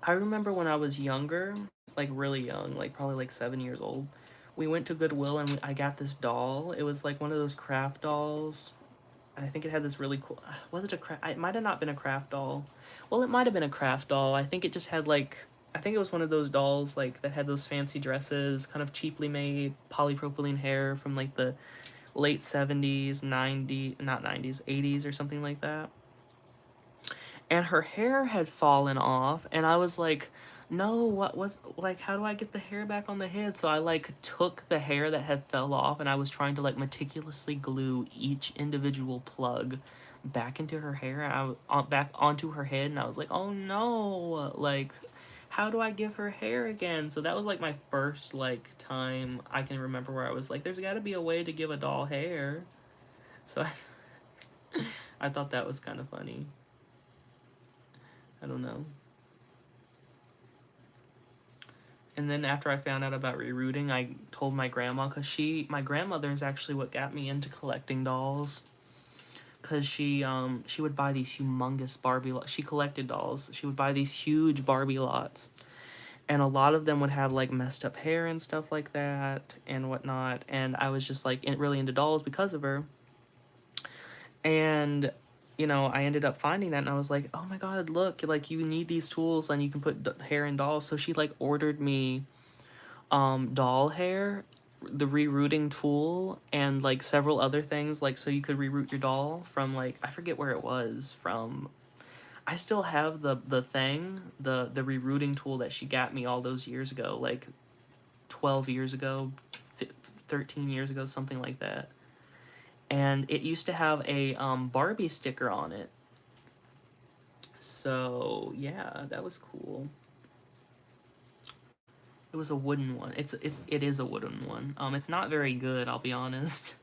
I remember when I was younger, like really young, like probably like 7 years old. We went to Goodwill and I got this doll. It was like one of those craft dolls. And I think it had this really cool. Was it a craft? It might have not been a craft doll. Well, it might have been a craft doll. I think it just had like. I think it was one of those dolls like that had those fancy dresses, kind of cheaply made polypropylene hair from like the late 70s, 90s, not 90s, 80s or something like that. And her hair had fallen off and I was like, no, what was like how do I get the hair back on the head? So I like took the hair that had fell off and I was trying to like meticulously glue each individual plug back into her hair and back onto her head, and I was like, oh no, like how do I give her hair again? So that was like my first like time I can remember where I was like, there's got to be a way to give a doll hair. So I thought that was kind of funny. I don't know. And then after I found out about rerooting, I told my grandma, because my grandmother is actually what got me into collecting dolls. Because she would buy these humongous Barbie lots. She collected dolls. She would buy these huge Barbie lots. And a lot of them would have like messed up hair and stuff like that and whatnot. And I was just like really into dolls because of her. And I ended up finding that and I was like, oh my god, look, like you need these tools and you can put hair in dolls. So she like ordered me doll hair, the rerouting tool, and like several other things, like so you could reroute your doll from like I forget where it was from. I still have the thing, the rerouting tool that she got me all those years ago, like 12 years ago, 13 years ago, something like that. And it used to have a Barbie sticker on it. So yeah, that was cool. It was a wooden one. It is a wooden one. It's not very good, I'll be honest.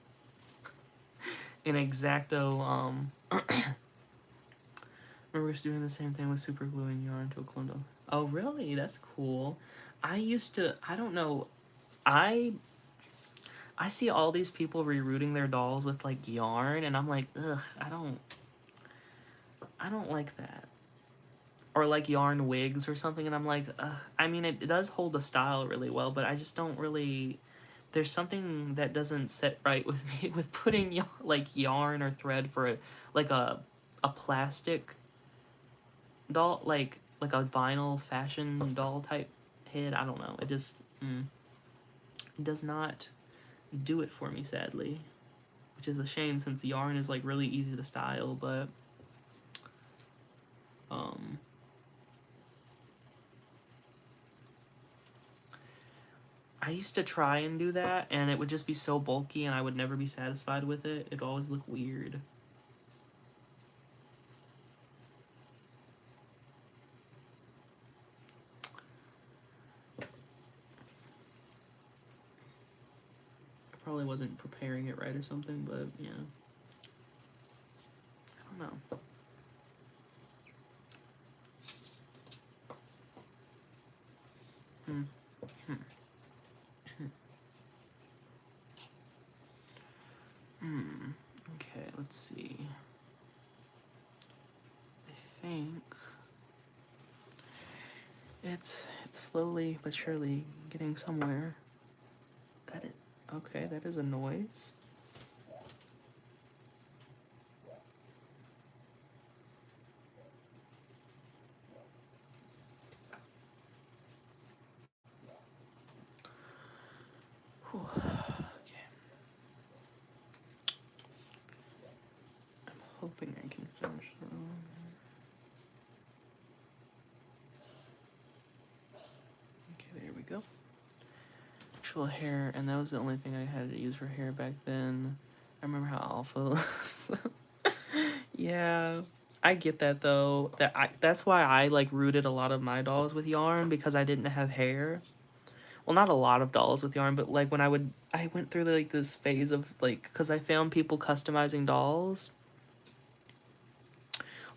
In Exacto, remember us doing the same thing with super gluing yarn to a clone doll. Oh really? That's cool. I don't know. I I see all these people rerouting their dolls with like yarn and I'm like, ugh, I don't like that. Or like yarn wigs or something, and I'm like, ugh. I mean, it does hold the style really well, but I just don't really. There's something that doesn't sit right with me with putting like yarn or thread for like a plastic doll, like a vinyl fashion doll type head. I don't know. It just it does not do it for me, sadly, which is a shame since yarn is like really easy to style, but um I used to try and do that, and it would just be so bulky, and I would never be satisfied with it. It'd always look weird. I probably wasn't preparing it right or something, but yeah. I don't know. Hmm. Hmm. Hmm. Okay, let's see. I think it's slowly but surely getting somewhere. Okay, that is a noise. Okay. I'm hoping I can finish them. Okay, there we go. Actual hair, and that was the only thing I had to use for hair back then. I remember how awful. Yeah, I get that though. That's why I like rooted a lot of my dolls with yarn because I didn't have hair. Well, not a lot of dolls with yarn, but like when I went through like this phase of like because I found people customizing dolls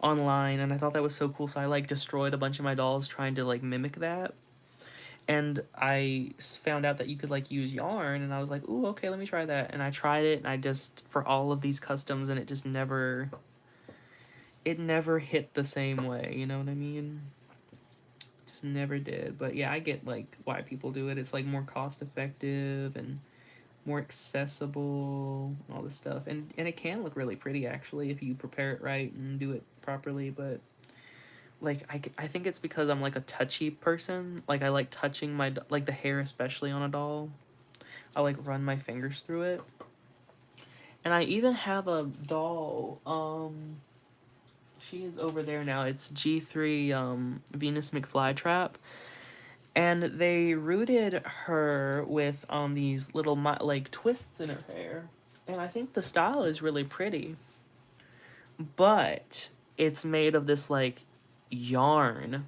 online, and I thought that was so cool. So I like destroyed a bunch of my dolls trying to like mimic that. And I found out that you could like use yarn, and I was like, "Ooh, okay, let me try that." And I tried it, and I just for all of these customs, and it never hit the same way. You know what I mean? Just never did. But yeah, I get like why people do it. It's like more cost effective and more accessible, and all this stuff, and it can look really pretty actually if you prepare it right and do it properly. But like I think it's because I'm like a touchy person. Like I like touching like the hair, especially on a doll. I like run my fingers through it. And I even have a doll. She is over there now. It's G3 Venus McFlytrap. And they rooted her with these little like twists in her hair. And I think the style is really pretty. But it's made of this yarn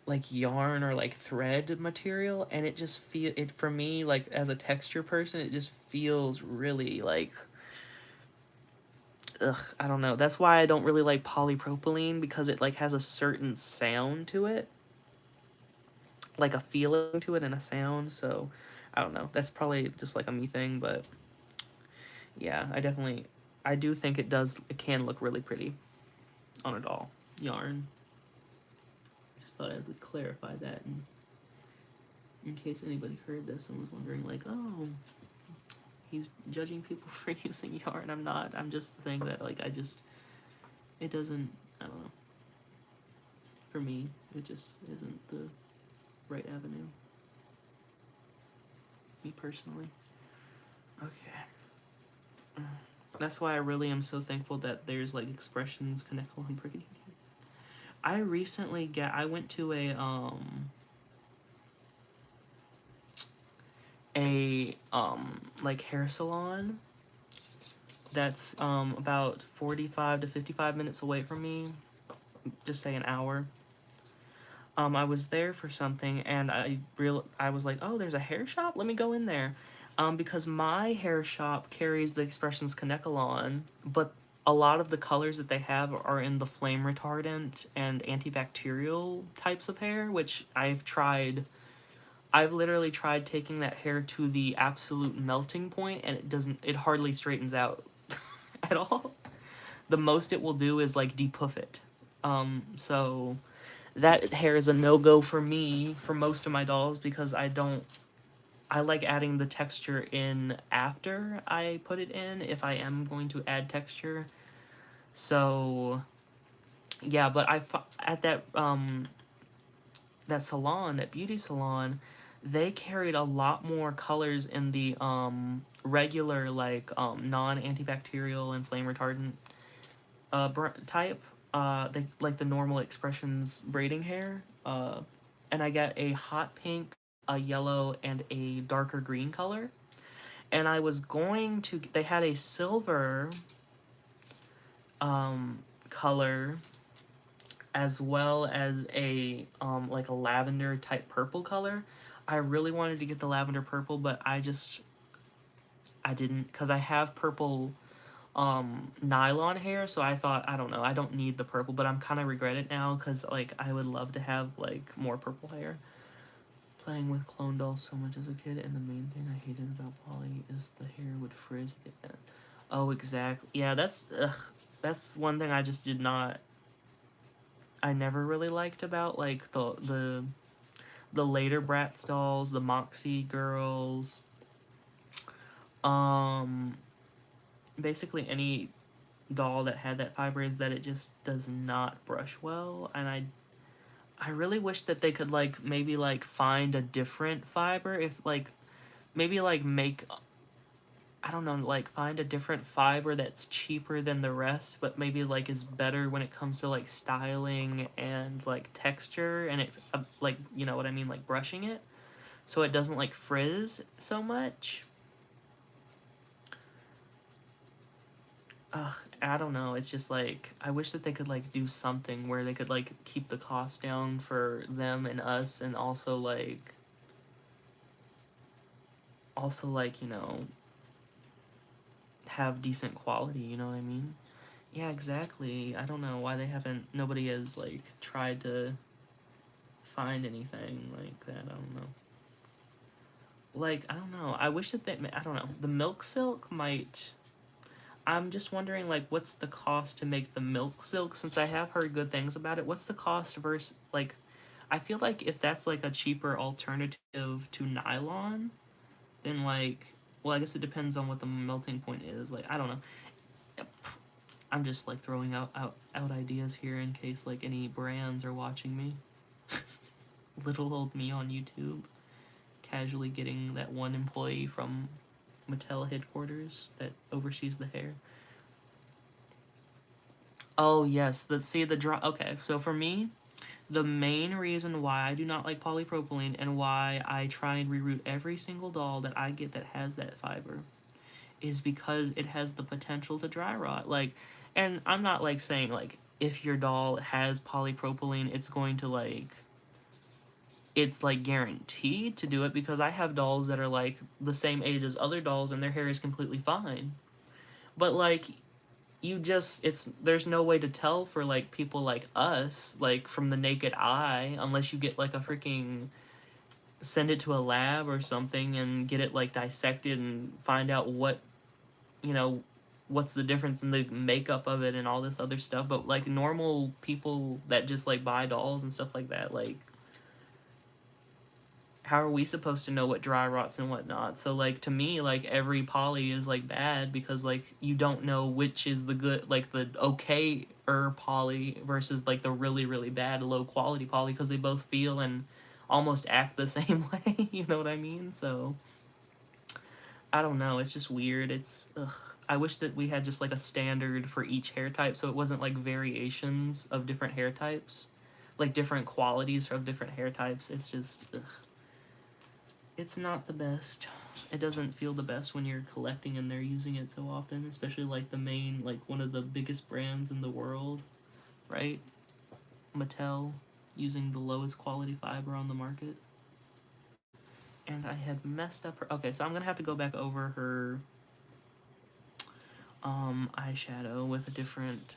yarn or like thread material, and it just feel it for me like as a texture person it just feels really like ugh, I don't know. That's why I don't really like polypropylene because it like has a certain sound to it, like a feeling to it and a sound. So I don't know. That's probably just like a me thing, but yeah, I do think it can look really pretty on a doll yarn. Just thought I would clarify that in case anybody heard this and was wondering like, oh, he's judging people for using yarn. I'm not. I'm just saying that like it doesn't. I don't know. For me, it just isn't the right avenue. Me personally. Okay. That's why I really am so thankful that there's like expressions connect on pretty. I went to a like hair salon that's about 45 to 55 minutes away from me. Just say an hour. I was there for something, and I was like, oh, there's a hair shop. Let me go in there, because my hair shop carries the Expressions Kanekalon, but a lot of the colors that they have are in the flame retardant and antibacterial types of hair, which I've tried. I've literally tried taking that hair to the absolute melting point, and it doesn't. It hardly straightens out at all. The most it will do is like depuff it. So that hair is a no-go for me for most of my dolls because I like adding the texture in after I put it in if I am going to add texture. So yeah, but at that salon, that beauty salon, they carried a lot more colors in the regular non-antibacterial and flame retardant type, they like the normal Expressions braiding hair. And I got a hot pink, a yellow, and a darker green color. And I was going to. They had a silver color as well as a like a lavender type purple color. I really wanted to get the lavender purple, but I didn't because I have purple nylon hair, so I thought, I don't know, I don't need the purple, but I'm kind of regret it now because like I would love to have like more purple hair. Playing with clone dolls so much as a kid, and the main thing I hated about Polly is the hair would frizz at the end. Oh, exactly. Yeah, that's one thing I just did not. I never really liked about like the later Bratz dolls, the Moxie girls, um, basically any doll that had that fiber is that it just does not brush well, and I really wish that they could like maybe like find a different fiber if like maybe like make, I don't know, like find a different fiber that's cheaper than the rest, but maybe like is better when it comes to like styling and like texture and it like, you know what I mean, like brushing it so it doesn't like frizz so much. Ugh, I don't know. It's just like I wish that they could like do something where they could like keep the cost down for them and us, and also like, you know, have decent quality, you know what I mean? Yeah, exactly. I don't know why they haven't, nobody has like tried to find anything like that. I don't know. Like, I don't know. I wish that they, I don't know. The milk silk might, I'm just wondering like what's the cost to make the milk silk, since I have heard good things about it. What's the cost versus like, I feel like if that's like a cheaper alternative to nylon, then like, well, I guess it depends on what the melting point is. Like, I don't know. I'm just like throwing out ideas here in case like any brands are watching me. Little old me on YouTube, casually getting that one employee from Mattel headquarters that oversees the hair. Oh yes, the see the dry. Okay, so for me, the main reason why I do not like polypropylene and why I try and reroute every single doll that I get that has that fiber is because it has the potential to dry rot. Like, and I'm not like saying like if your doll has polypropylene, it's going to like it's like guaranteed to do it, because I have dolls that are like the same age as other dolls and their hair is completely fine. But like you just it's there's no way to tell for like people like us like from the naked eye unless you get like a freaking send it to a lab or something and get it like dissected and find out what, you know, what's the difference in the makeup of it and all this other stuff. But like normal people that just like buy dolls and stuff like that, like how are we supposed to know what dry rots and whatnot? So like to me, like every poly is like bad because like you don't know which is the good, like the okay poly versus like the really really bad low quality poly, because they both feel and almost act the same way. You know what I mean? So I don't know. It's just weird. It's ugh. I wish that we had just like a standard for each hair type, so it wasn't like variations of different hair types, like different qualities of different hair types. It's just ugh. It's not the best. It doesn't feel the best when you're collecting and they're using it so often, especially like the main, like one of the biggest brands in the world, right? Mattel using the lowest quality fiber on the market. And I had messed up her. Okay, so I'm gonna have to go back over her eyeshadow with a different,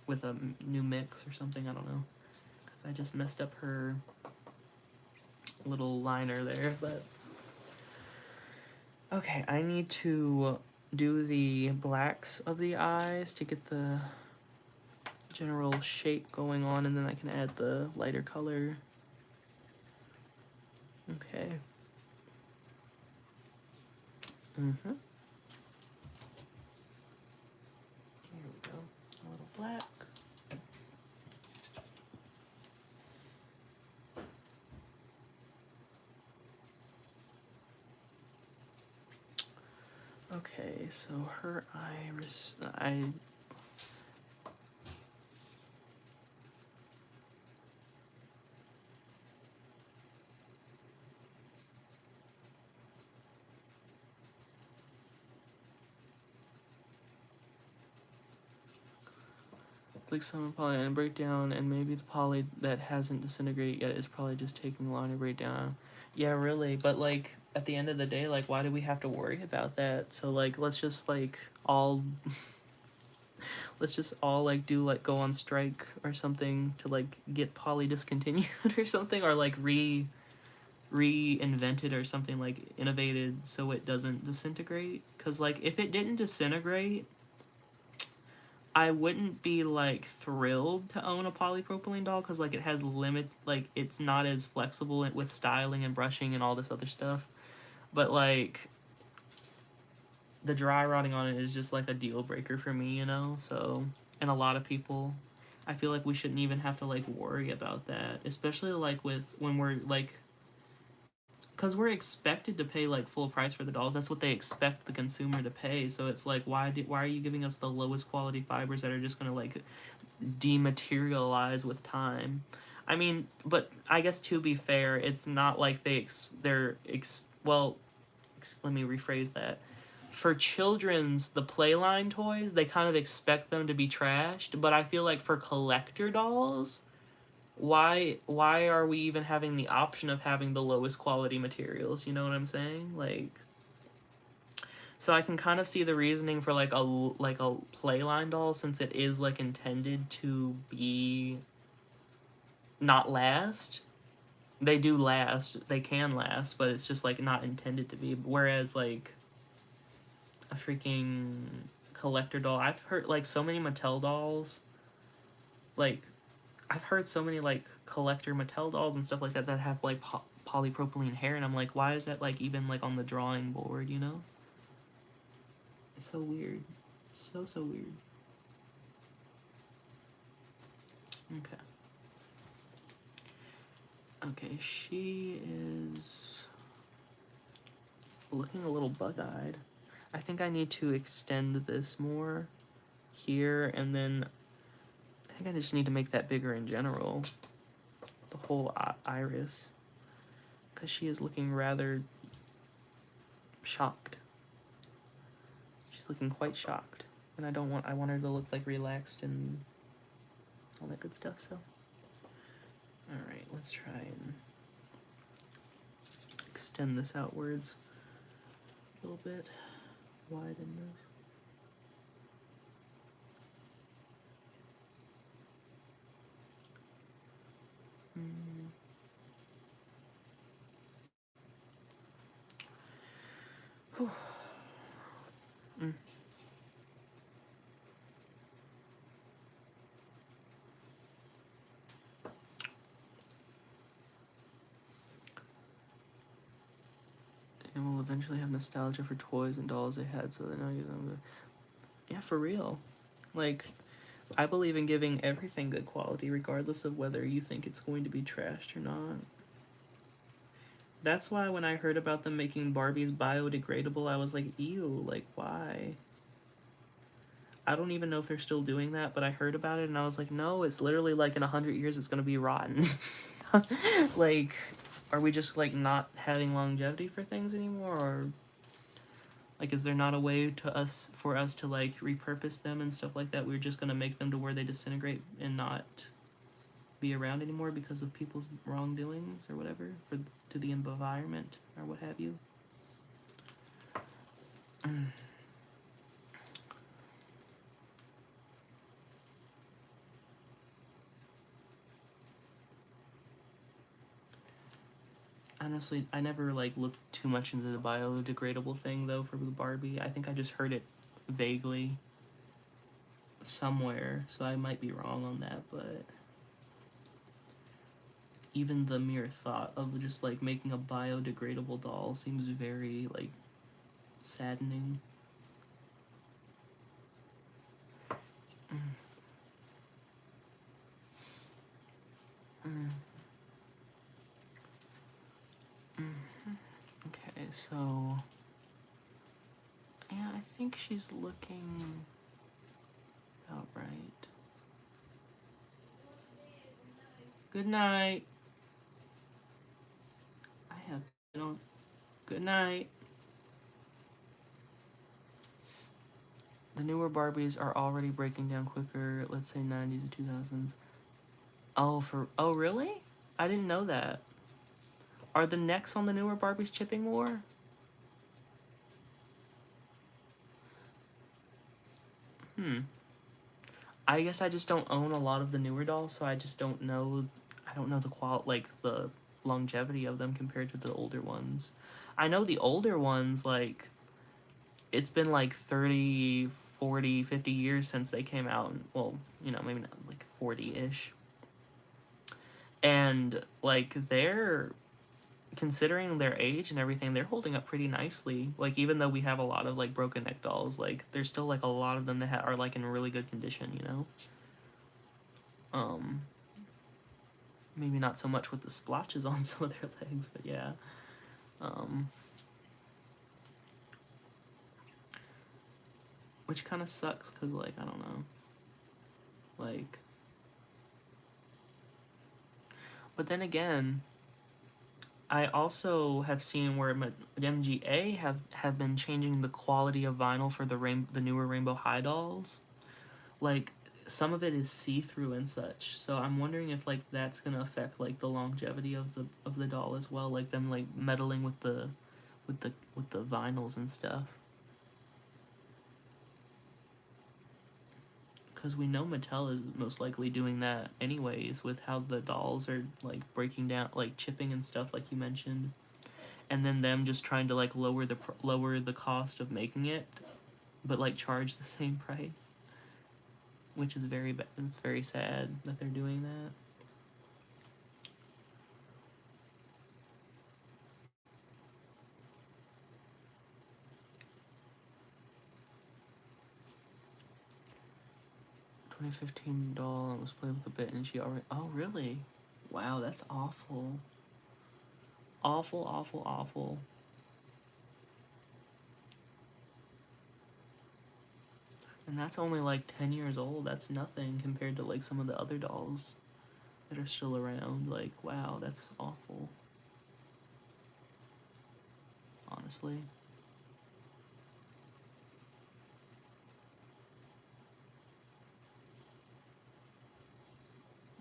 with a new mix or something. I don't know, because I just messed up her little liner there, but okay, I need to do the blacks of the eyes to get the general shape going on, and then I can add the lighter color. Okay. Mm-hmm. Here we go. A little black. Okay, so her iris, I like some poly and break down, and maybe the poly that hasn't disintegrated yet is probably just taking long to break down. Yeah, really, but like at the end of the day, like why do we have to worry about that? So like let's just like all let's just all like do like go on strike or something to like get poly discontinued or something, or like reinvented or something, like innovated so it doesn't disintegrate. Because like if it didn't disintegrate, I wouldn't be like thrilled to own a polypropylene doll, because like it has limit, like it's not as flexible with styling and brushing and all this other stuff. But like the dry rotting on it is just like a deal breaker for me, you know? So, and a lot of people, I feel like we shouldn't even have to like worry about that, especially like with when we're like, because we're expected to pay like full price for the dolls. That's what they expect the consumer to pay. So it's like, why are you giving us the lowest quality fibers that are just gonna like dematerialize with time? I mean, but I guess to be fair, it's not like let me rephrase that. For children's the playline toys, they kind of expect them to be trashed, but I feel like for collector dolls, why are we even having the option of having the lowest quality materials? You know what I'm saying? Like, so I can kind of see the reasoning for like a playline doll, since it is like intended to be not last. They do last, they can last, but it's just like not intended to be. Whereas like a freaking collector doll, I've heard like so many Mattel dolls, like I've heard so many like collector Mattel dolls and stuff like that that have like polypropylene hair, and I'm like, why is that like even like on the drawing board? You know, it's so weird, so weird. Okay, okay, she is looking a little bug-eyed. I think I need to extend this more here, and then I think I just need to make that bigger in general, the whole iris, because she is looking rather shocked. She's looking quite shocked, and I want her to look like relaxed and all that good stuff. So, all right, let's try and extend this outwards a little bit, widen this. Mm. And we'll eventually have nostalgia for toys and dolls they had, so they know you know. Yeah, for real. Like, I believe in giving everything good quality, regardless of whether you think it's going to be trashed or not. That's why when I heard about them making Barbies biodegradable, I was like, ew, like, why? I don't even know if they're still doing that, but I heard about it and I was like, no, it's literally like in 100 years it's gonna be rotten. Like, are we just like not having longevity for things anymore, or like is there not a way for us to like repurpose them and stuff like that? We're just gonna make them to where they disintegrate and not be around anymore because of people's wrongdoings or whatever to the environment or what have you. Honestly, I never like looked too much into the biodegradable thing though for the Barbie. I think I just heard it vaguely somewhere, so I might be wrong on that, but even the mere thought of just like making a biodegradable doll seems very like saddening. Mm. Mm. Okay, so yeah, I think she's looking about right. Good night. I have been on. Good night. The newer Barbies are already breaking down quicker. Let's say 90s and 2000s. Oh really? I didn't know that. Are the necks on the newer Barbies chipping more? Hmm. I guess I just don't own a lot of the newer dolls, so I just don't know. I don't know the longevity of them compared to the older ones. I know the older ones, like, it's been like 30, 40, 50 years since they came out. Well, maybe not like 40-ish. And, like, they're, considering their age and everything, they're holding up pretty nicely. Like, even though we have a lot of, like, broken neck dolls, like, there's still, like, a lot of them that are, like, in really good condition, you know? Um, Maybe not so much with the splotches on some of their legs, but yeah. Um, which kind of sucks because, like, I don't know. Like, but then again, I also have seen where MGA have been changing the quality of vinyl for the newer Rainbow High dolls. Like, some of it is see through and such. So I'm wondering if like that's gonna affect like the longevity of the doll as well. Like them like meddling with the vinyls and stuff. Because we know Mattel is most likely doing that anyways with how the dolls are like breaking down, like chipping and stuff, like you mentioned, and then them just trying to like lower the cost of making it, but like charge the same price, which is it's very sad that they're doing that. $2015 was playing with a bit and she already. Oh really? Wow, that's awful. Awful, awful, awful. And that's only like 10 years old. That's nothing compared to like some of the other dolls that are still around. Like, wow, that's awful. Honestly.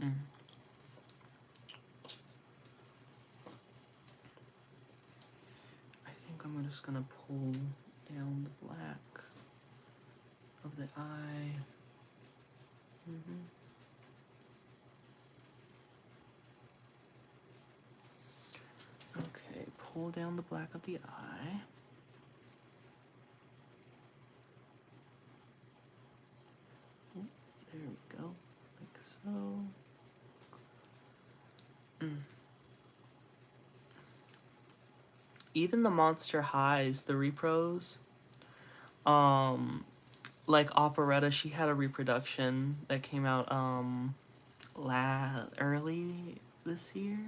Mm. I think I'm just gonna pull down the black of the eye. Mm-hmm. Okay, pull down the black of the eye. Oh, there we go. Like so. Mm. Even the Monster Highs, the repros, um, like Operetta, she had a reproduction that came out early this year.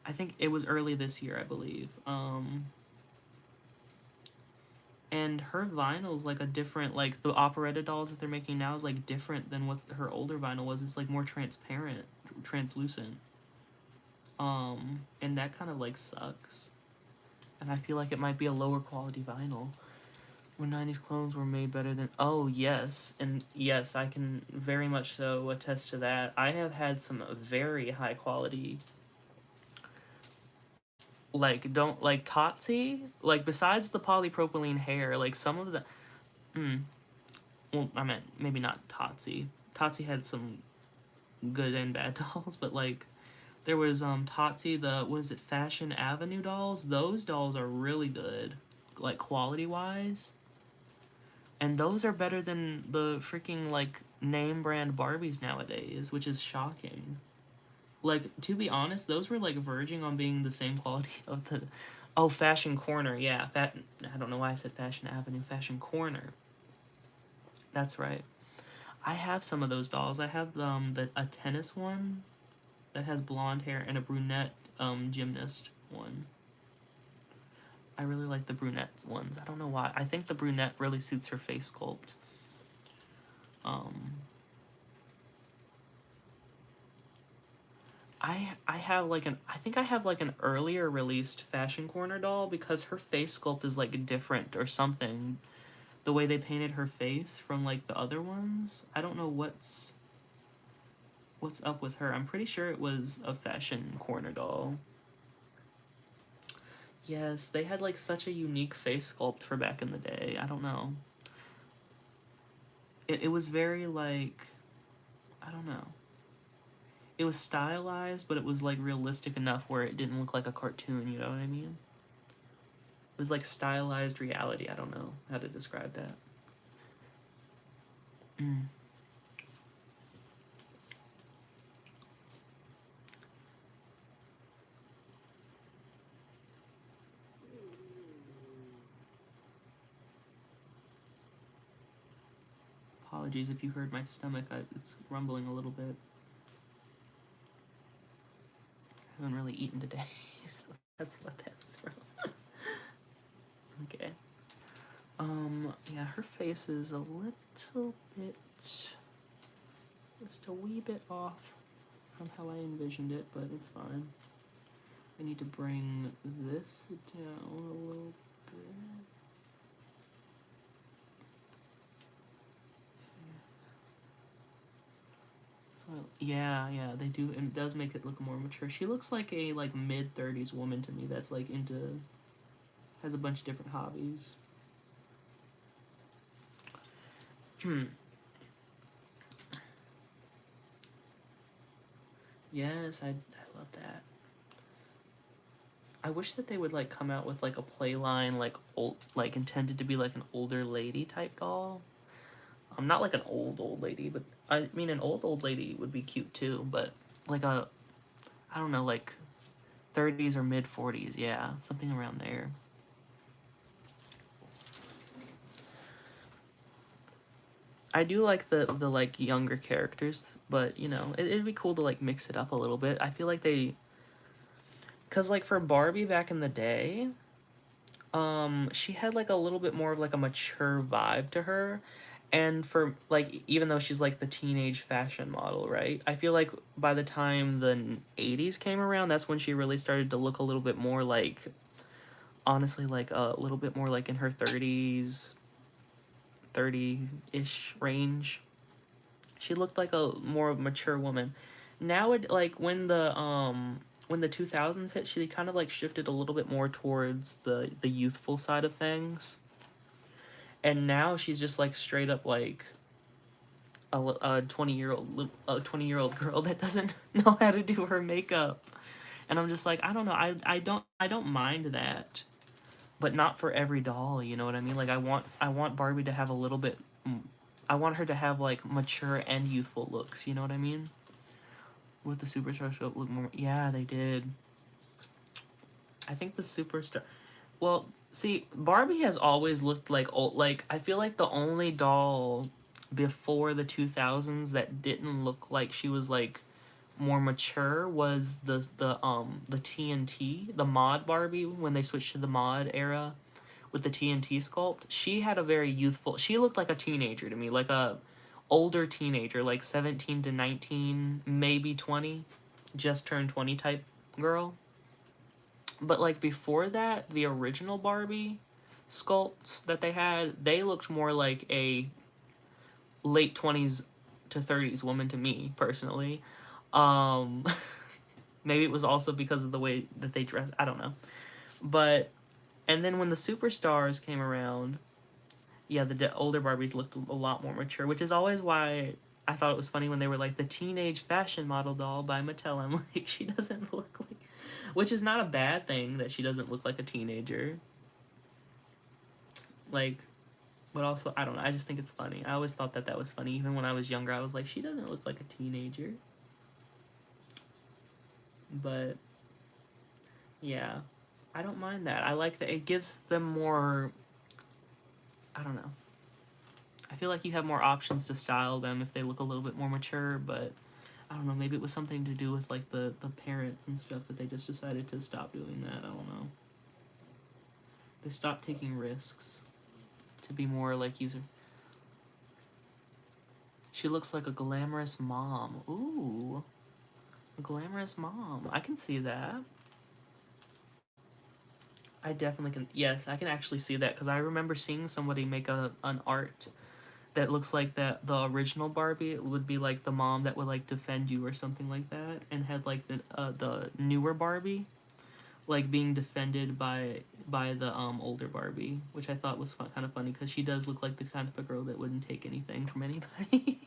I think it was early this year, I believe. And her vinyl's like a different, like the operetta dolls that they're making now is like different than what her older vinyl was. It's like more transparent, translucent. And that kind of like sucks. And I feel like it might be a lower quality vinyl. When 90s clones were made better than. Oh, yes. And yes, I can very much so attest to that. I have had some very high quality. Like, don't. Like, Totsi? Like, besides the polypropylene hair, like, some of the. Mm, well, I meant maybe not Totsi. Totsi had some good and bad dolls, but, like, there was Totsi, the. What is it? Fashion Avenue dolls? Those dolls are really good, like, quality wise. And those are better than the freaking like name brand Barbies nowadays, which is shocking. Like to be honest, those were like verging on being the same quality of the Fashion Corner. Yeah, I don't know why I said Fashion Avenue, Fashion Corner. That's right. I have some of those dolls. I have a tennis one that has blonde hair and a brunette gymnast one. I really like the brunette ones. I don't know why. I think the brunette really suits her face sculpt. Um, I have like an I think I have like an earlier released Fashion Corner doll because her face sculpt is like different or something. The way they painted her face from like the other ones. I don't know what's up with her. I'm pretty sure it was a Fashion Corner doll. Yes, they had like such a unique face sculpt for back in the day. I don't know. It was very like I don't know. It was stylized, but it was like realistic enough where it didn't look like a cartoon, you know what I mean? It was like stylized reality. I don't know how to describe that. Mm. Apologies if you heard my stomach. It's rumbling a little bit. haven't really eaten today, so that's what that's from. Okay. Yeah, her face is a little bit, just a wee bit off from how I envisioned it, but it's fine. I need to bring this down a little bit. Well, yeah, they do, and it does make it look more mature. She looks like a mid-30s woman to me that's like into has a bunch of different hobbies. Hmm. Yes, I love that. I wish that they would like come out with like a play line like old like intended to be like an older lady type doll. Not like an old lady, but I mean an old lady would be cute too, but like a I don't know, like 30s or mid 40s, yeah, something around there. I do like the like younger characters, but you know, it'd be cool to like mix it up a little bit. I feel like they cuz like for Barbie back in the day, she had like a little bit more of like a mature vibe to her. And for like even though she's like the teenage fashion model, right? I feel like by the time the 80s came around, that's when she really started to look a little bit more like honestly like a little bit more like in her 30s, 30-ish range. She looked like a more mature woman. Now it like when the 2000s hit, she kind of like shifted a little bit more towards the youthful side of things. And now she's just like straight up like a 20-year-old girl that doesn't know how to do her makeup. And I'm just like, I don't know. I don't mind that, but not for every doll, you know what I mean? Like I want Barbie to have a little bit I want her to have like mature and youthful looks, you know what I mean? With the Superstar scope look more, yeah, they did. I think the Superstar, well, see, Barbie has always looked like old, like I feel like the only doll before the 2000s that didn't look like she was like more mature was the TNT, the mod Barbie when they switched to the mod era with the TNT sculpt. She had a very youthful. She looked like a teenager to me, like a older teenager, like 17 to 19, maybe 20, just turned 20 type girl. But like before that, the original Barbie sculpts that they had, they looked more like a late 20s to 30s woman to me personally. Um maybe it was also because of the way that they dress, I don't know. But and then when the Superstars came around, yeah, the older Barbies looked a lot more mature, which is always why I thought it was funny when they were like the teenage fashion model doll by Mattel. I'm like, she doesn't look like, which is not a bad thing that she doesn't look like a teenager. Like, but also, I don't know. I just think it's funny. I always thought that that was funny. Even when I was younger, I was like, she doesn't look like a teenager. But yeah, I don't mind that. I like that it gives them more. I don't know. I feel like you have more options to style them if they look a little bit more mature, but I don't know, maybe it was something to do with like the parents and stuff that they just decided to stop doing that. I don't know. They stopped taking risks to be more like user. She looks like a glamorous mom. Ooh, a glamorous mom. I can see that. I definitely can. Yes, I can actually see that because I remember seeing somebody make a an art that looks like that the original Barbie. It would be like the mom that would like defend you or something like that, and had like the newer Barbie like being defended by the older Barbie, which I thought was kind of funny because she does look like the kind of a girl that wouldn't take anything from anybody.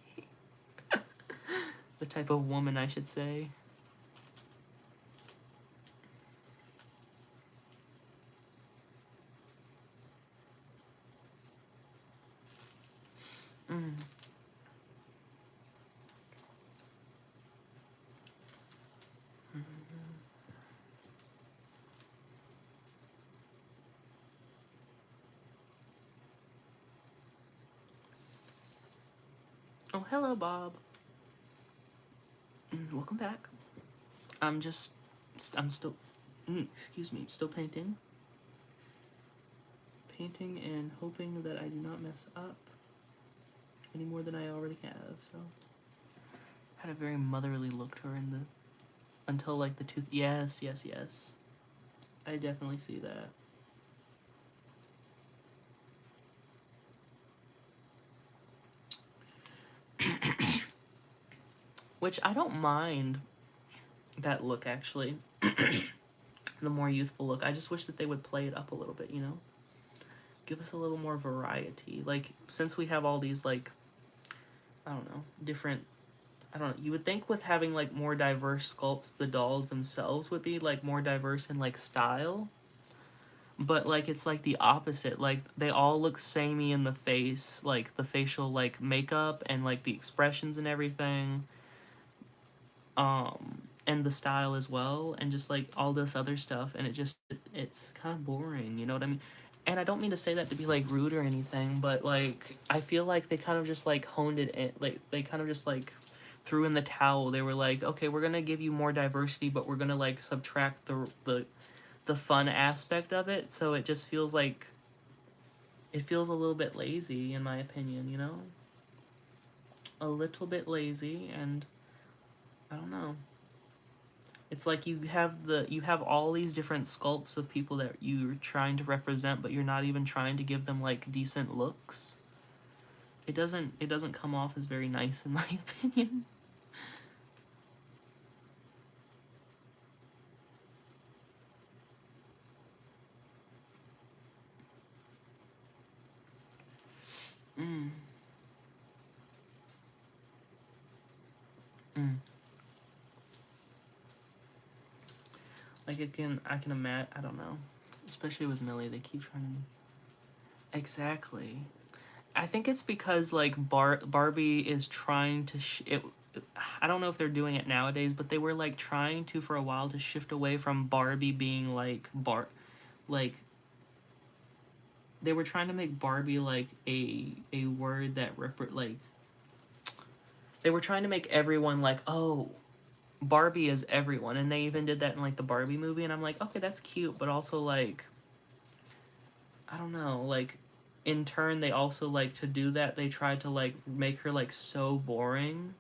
The type of woman, I should say. Mm. Oh, hello, Bob. Welcome back. I'm just I'm still, excuse me, still painting and hoping that I do not mess up any more than I already have. So had a very motherly look to her in the until like the tooth. Yes, yes, yes. I definitely see that. Which I don't mind that look actually. The more youthful look. I just wish that they would play it up a little bit, you know? Give us a little more variety. Like, since we have all these, like, I don't know, different. I don't know. You would think with having, like, more diverse sculpts, the dolls themselves would be, like, more diverse in, like, style. But, like, it's, like, the opposite. Like, they all look samey in the face. Like, the facial, like, makeup and, like, the expressions and everything. And the style as well, and just like all this other stuff, and it's kind of boring, you know what I mean? And I don't mean to say that to be like rude or anything, but like I feel like they kind of just like honed it in, like they kind of just like threw in the towel. They were like, okay, we're gonna give you more diversity, but we're gonna like subtract the fun aspect of it, so it just feels like it feels a little bit lazy in my opinion, you know? A little bit lazy, and I don't know. It's like you have all these different sculpts of people that you're trying to represent, but you're not even trying to give them like decent looks. It doesn't come off as very nice in my opinion. Mm, mm. Like I can imagine. I don't know. Especially with Millie, they keep trying to. Exactly. I think it's because like Barbie is trying to it. I don't know if they're doing it nowadays, but they were like trying to for a while to shift away from Barbie being like like they were trying to make Barbie like a word that like they were trying to make everyone like, oh, Barbie is everyone, and they even did that in like the Barbie movie, and I'm like, okay, that's cute, but also like I don't know, like in turn they also like to do that they tried to like make her like so boring.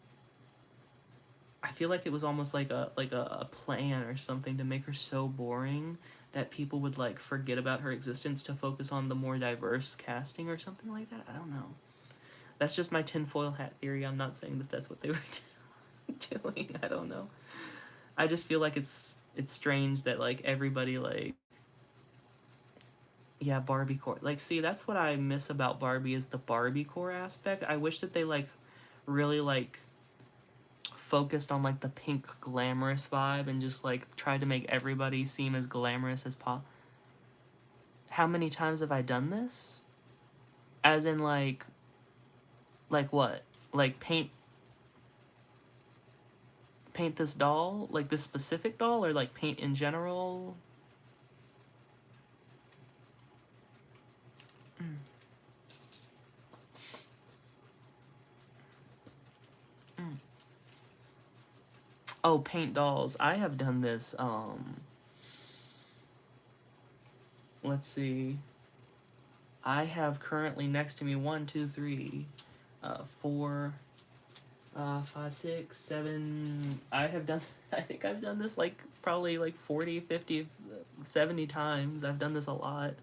I feel like it was almost like a plan or something to make her so boring that people would like forget about her existence to focus on the more diverse casting or something like that. I don't know. That's just my tinfoil hat theory. I'm not saying that that's what they were doing. I don't know. I just feel like it's strange that like everybody like yeah Barbie core like see that's what I miss about Barbie is the Barbie core aspect. I wish that they like really like focused on like the pink glamorous vibe and just like tried to make everybody seem as glamorous as possible. How many times have I done this? As in like what? Like paint this doll, like this specific doll, or like paint in general? Mm, mm. Oh, paint dolls. I have done this. Let's see. I have currently next to me one, two, three, four, 5, 6, 7. I have done. I think I've done this like probably like 40, 50, 70 times. I've done this a lot.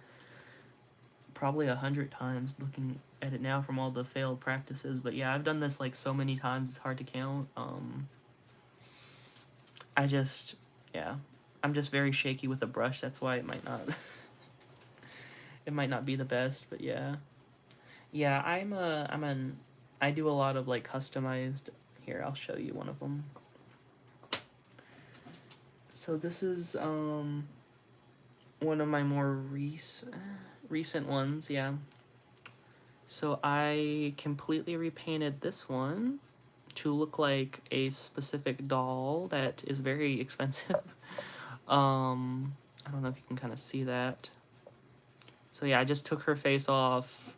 Probably 100 times looking at it now from all the failed practices. But yeah, I've done this like so many times it's hard to count. I just yeah, I'm just very shaky with a brush. That's why it might not it might not be the best. But yeah, yeah. I do a lot of like customized. Here, I'll show you one of them. So this is one of my more recent ones. Yeah. So I completely repainted this one to look like a specific doll that is very expensive. I don't know if you can kind of see that. So yeah, I just took her face off,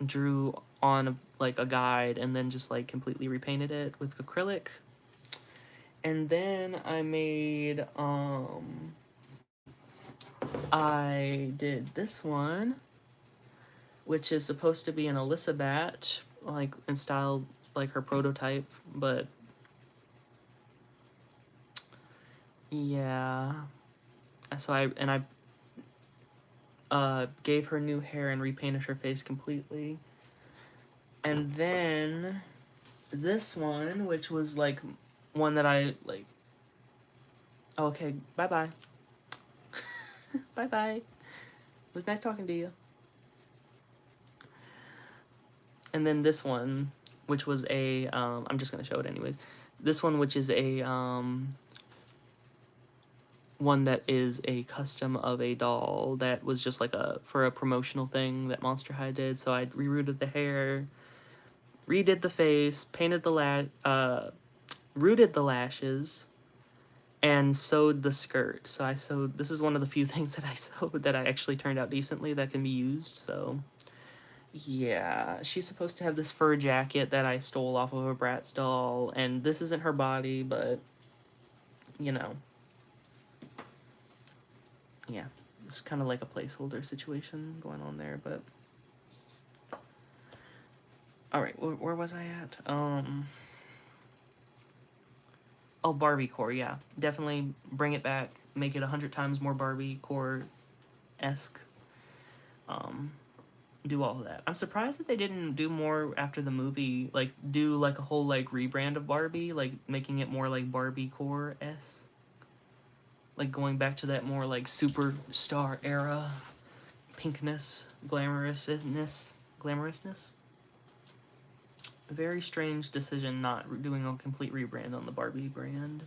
drew on like a guide, and then just like completely repainted it with acrylic. And then I did this one, which is supposed to be an Alyssa batch, like in style like her prototype, but yeah. So I gave her new hair and repainted her face completely. And then this one, which was like one that I like. Okay, bye bye. Bye bye. It was nice talking to you. And then this one, which was a I'm just gonna show it anyways. This one, which is a one that is a custom of a doll that was just like a for a promotional thing that Monster High did. So I rerouted the hair, redid the face, painted the rooted the lashes, and sewed the skirt. So I sewed. This is one of the few things that I sewed that I actually turned out decently that can be used. So yeah, she's supposed to have this fur jacket that I stole off of a Bratz doll, and this isn't her body, but you know, yeah, it's kind of like a placeholder situation going on there. But all right, where was I at? Oh, Barbie core, yeah, definitely bring it back, make it 100 times more Barbie core esque. Um, do all of that. I'm surprised that they didn't do more after the movie, like do like a whole like rebrand of Barbie, like making it more like Barbie core s, like going back to that more like superstar era pinkness, glamorousness. A very strange decision not doing a complete rebrand on the Barbie brand.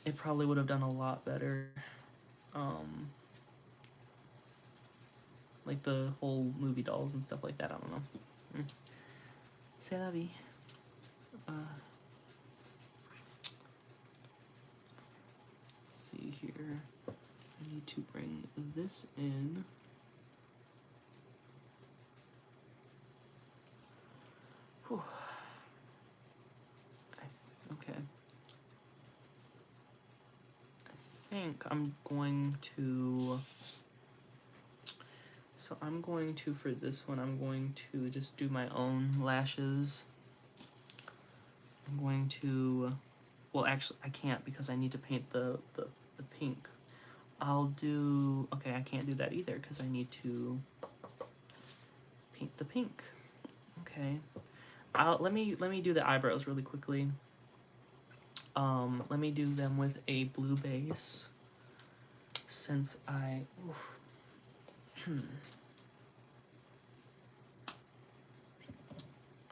It probably would have done a lot better. Um, like the whole movie dolls and stuff like that. I don't know. C'est la vie. Let's see here. I need to bring this in. Whew. Okay. I think I'm going to. So I'm going to, for this one, I'm going to just do my own lashes. I'm going to, well, actually, I can't because I need to paint the pink. I'll do, okay, I can't do that either because I need to paint the pink. Okay. Let me do the eyebrows really quickly. Let me do them with a blue base since I,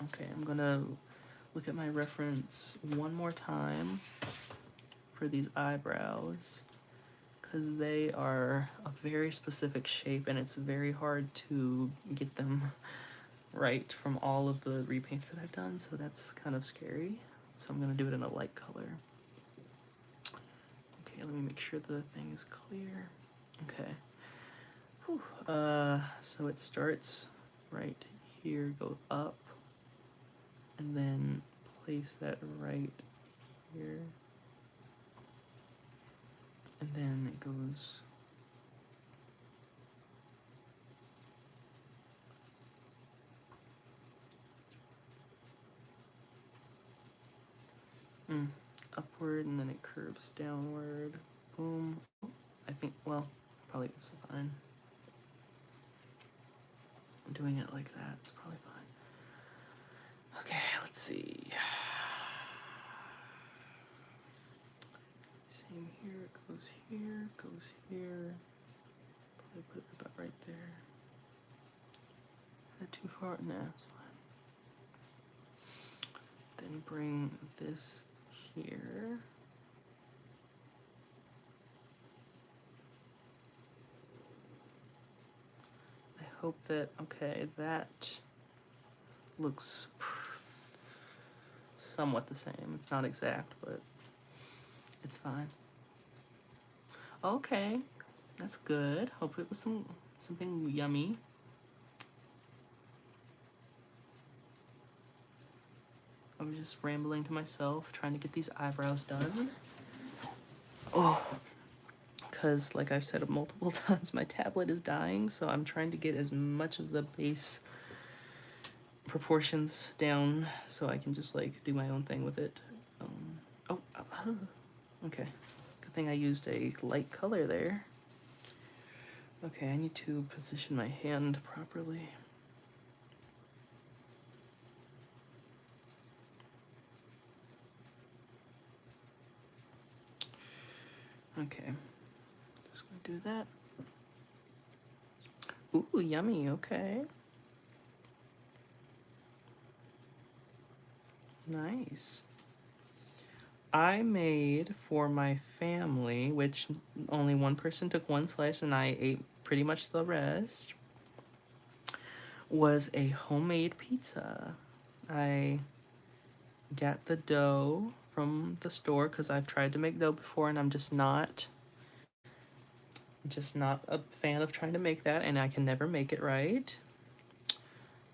okay, I'm gonna look at my reference one more time for these eyebrows because they are a very specific shape and it's very hard to get them right from all of the repaints that I've done, so that's kind of scary. So I'm gonna do it in a light color. Okay, let me make sure the thing is clear. Okay. Whew. So it starts right here, go up, and then place that right here. And then it goes upward, and then it curves downward. Boom. I think, well, probably is fine. I'm doing it like that, it's probably fine. Okay, let's see. Same here, it goes here, goes here. Probably put it about right there. Is that too far? Nah, it's fine. Then bring this here. I hope that, okay, that looks somewhat the same. It's not exact, but it's fine. Okay, that's good. Hope it was something yummy. I was just rambling to myself, trying to get these eyebrows done. Oh, because like I've said multiple times, my tablet is dying, so I'm trying to get as much of the base proportions down so I can just like do my own thing with it. Oh, okay. Good thing I used a light color there. Okay, I need to position my hand properly. Okay, just gonna do that. Ooh, yummy, okay. Nice. I made for my family, which only one person took one slice and I ate pretty much the rest, was a homemade pizza. I got the dough from the store because I've tried to make dough before and I'm just not a fan of trying to make that and I can never make it right.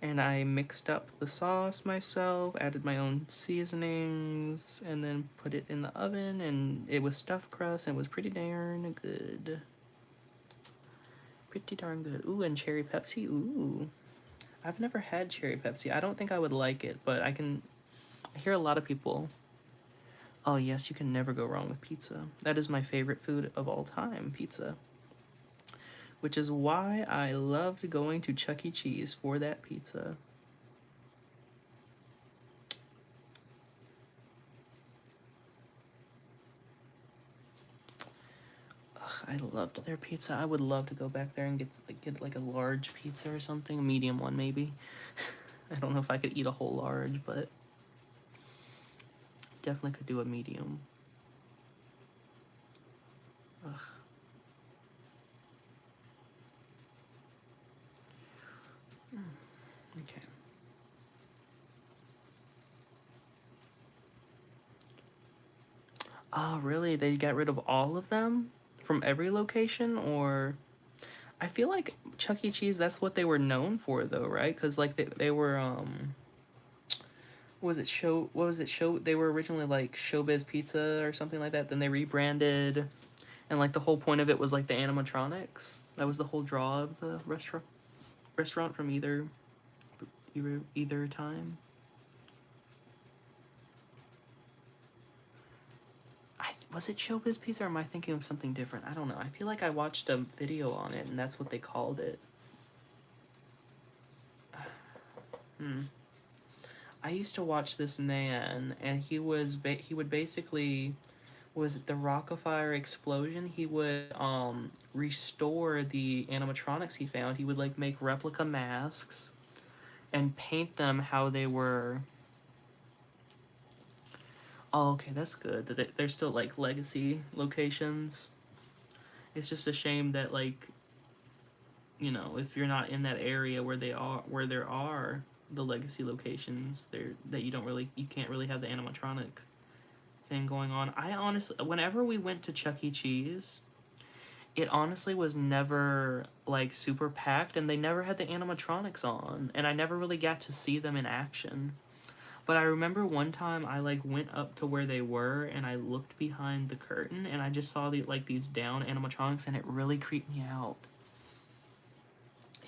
And I mixed up the sauce myself, added my own seasonings, and then put it in the oven. And it was stuffed crust and it was pretty darn good. Pretty darn good. Ooh, and cherry Pepsi. Ooh. I've never had cherry Pepsi. I don't think I would like it, but I hear a lot of people. Oh, yes, you can never go wrong with pizza. That is my favorite food of all time, pizza. Which is why I loved going to Chuck E. Cheese for that pizza. I loved their pizza. I would love to go back there and get like a large pizza or something, a medium one maybe. I don't know if I could eat a whole large, but definitely could do a medium. Ugh. Okay. Oh, really? They got rid of all of them from every location, or I feel like Chuck E. Cheese. That's what they were known for, though, right? Because like they were what was it show? What was it show? They were originally like Showbiz Pizza or something like that. Then they rebranded, and like the whole point of it was like the animatronics. That was the whole draw of the restaurant from either time. Was it Showbiz Pizza or am I thinking of something different? I don't know. I feel like I watched a video on it and that's what they called it. Hmm. I used to watch this man and he would basically, was it the Rockefeller explosion? He would restore the animatronics he found. He would like make replica masks and paint them how they were. Oh, okay, that's good. They're still like legacy locations. It's just a shame that like, if you're not in that area where there are the legacy locations there, that you can't really have the animatronic thing going on. I honestly, whenever we went to Chuck E. Cheese, it honestly was never like super packed and they never had the animatronics on and I never really got to see them in action. But I remember one time I like went up to where they were and I looked behind the curtain and I just saw these down animatronics and it really creeped me out.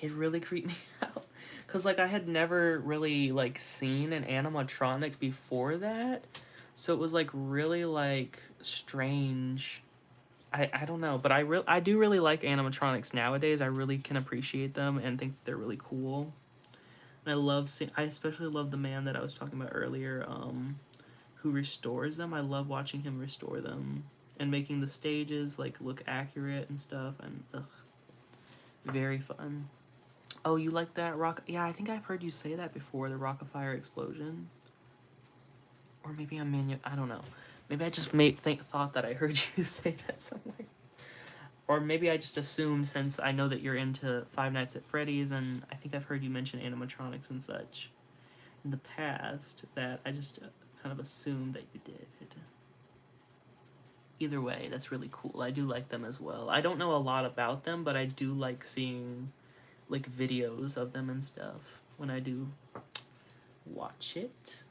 It really creeped me out because like I had never really like seen an animatronic before that, so it was like really like strange. I don't know, but I do really like animatronics nowadays. I really can appreciate them and think they're really cool. And I especially love the man that I was talking about earlier, who restores them. I love watching him restore them and making the stages like look accurate and stuff. And ugh, very fun. Oh, you like that rock? Yeah, I think I've heard you say that before. The Rockefeller explosion, or maybe I don't know. Maybe I just thought that I heard you say that somewhere, or maybe I just assumed since I know that you're into Five Nights at Freddy's, and I think I've heard you mention animatronics and such in the past that I just kind of assumed that you did. Either way, that's really cool. I do like them as well. I don't know a lot about them, but I do like seeing like videos of them and stuff when I do watch it.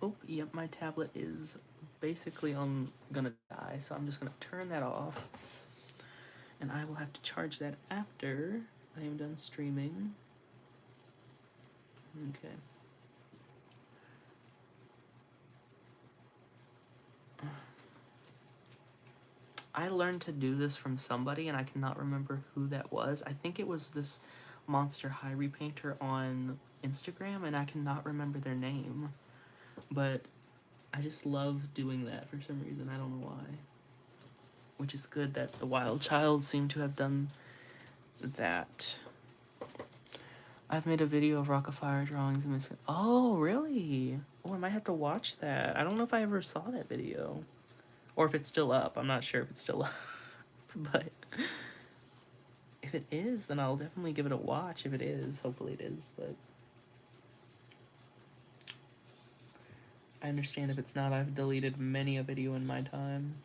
Oh, yep, my tablet is basically gonna die, so I'm just gonna turn that off. And I will have to charge that after I am done streaming. Okay. I learned to do this from somebody, and I cannot remember who that was. I think it was this Monster High repainter on Instagram, and I cannot remember their name. But I just love doing that for some reason. I don't know why. Which is good that the Wild Child seemed to have done that. I've made a video of Rockafire drawings and oh, really? Oh, I might have to watch that. I don't know if I ever saw that video. Or if it's still up. I'm not sure if it's still up. But if it is, then I'll definitely give it a watch if it is. Hopefully it is, but I understand if it's not. I've deleted many a video in my time.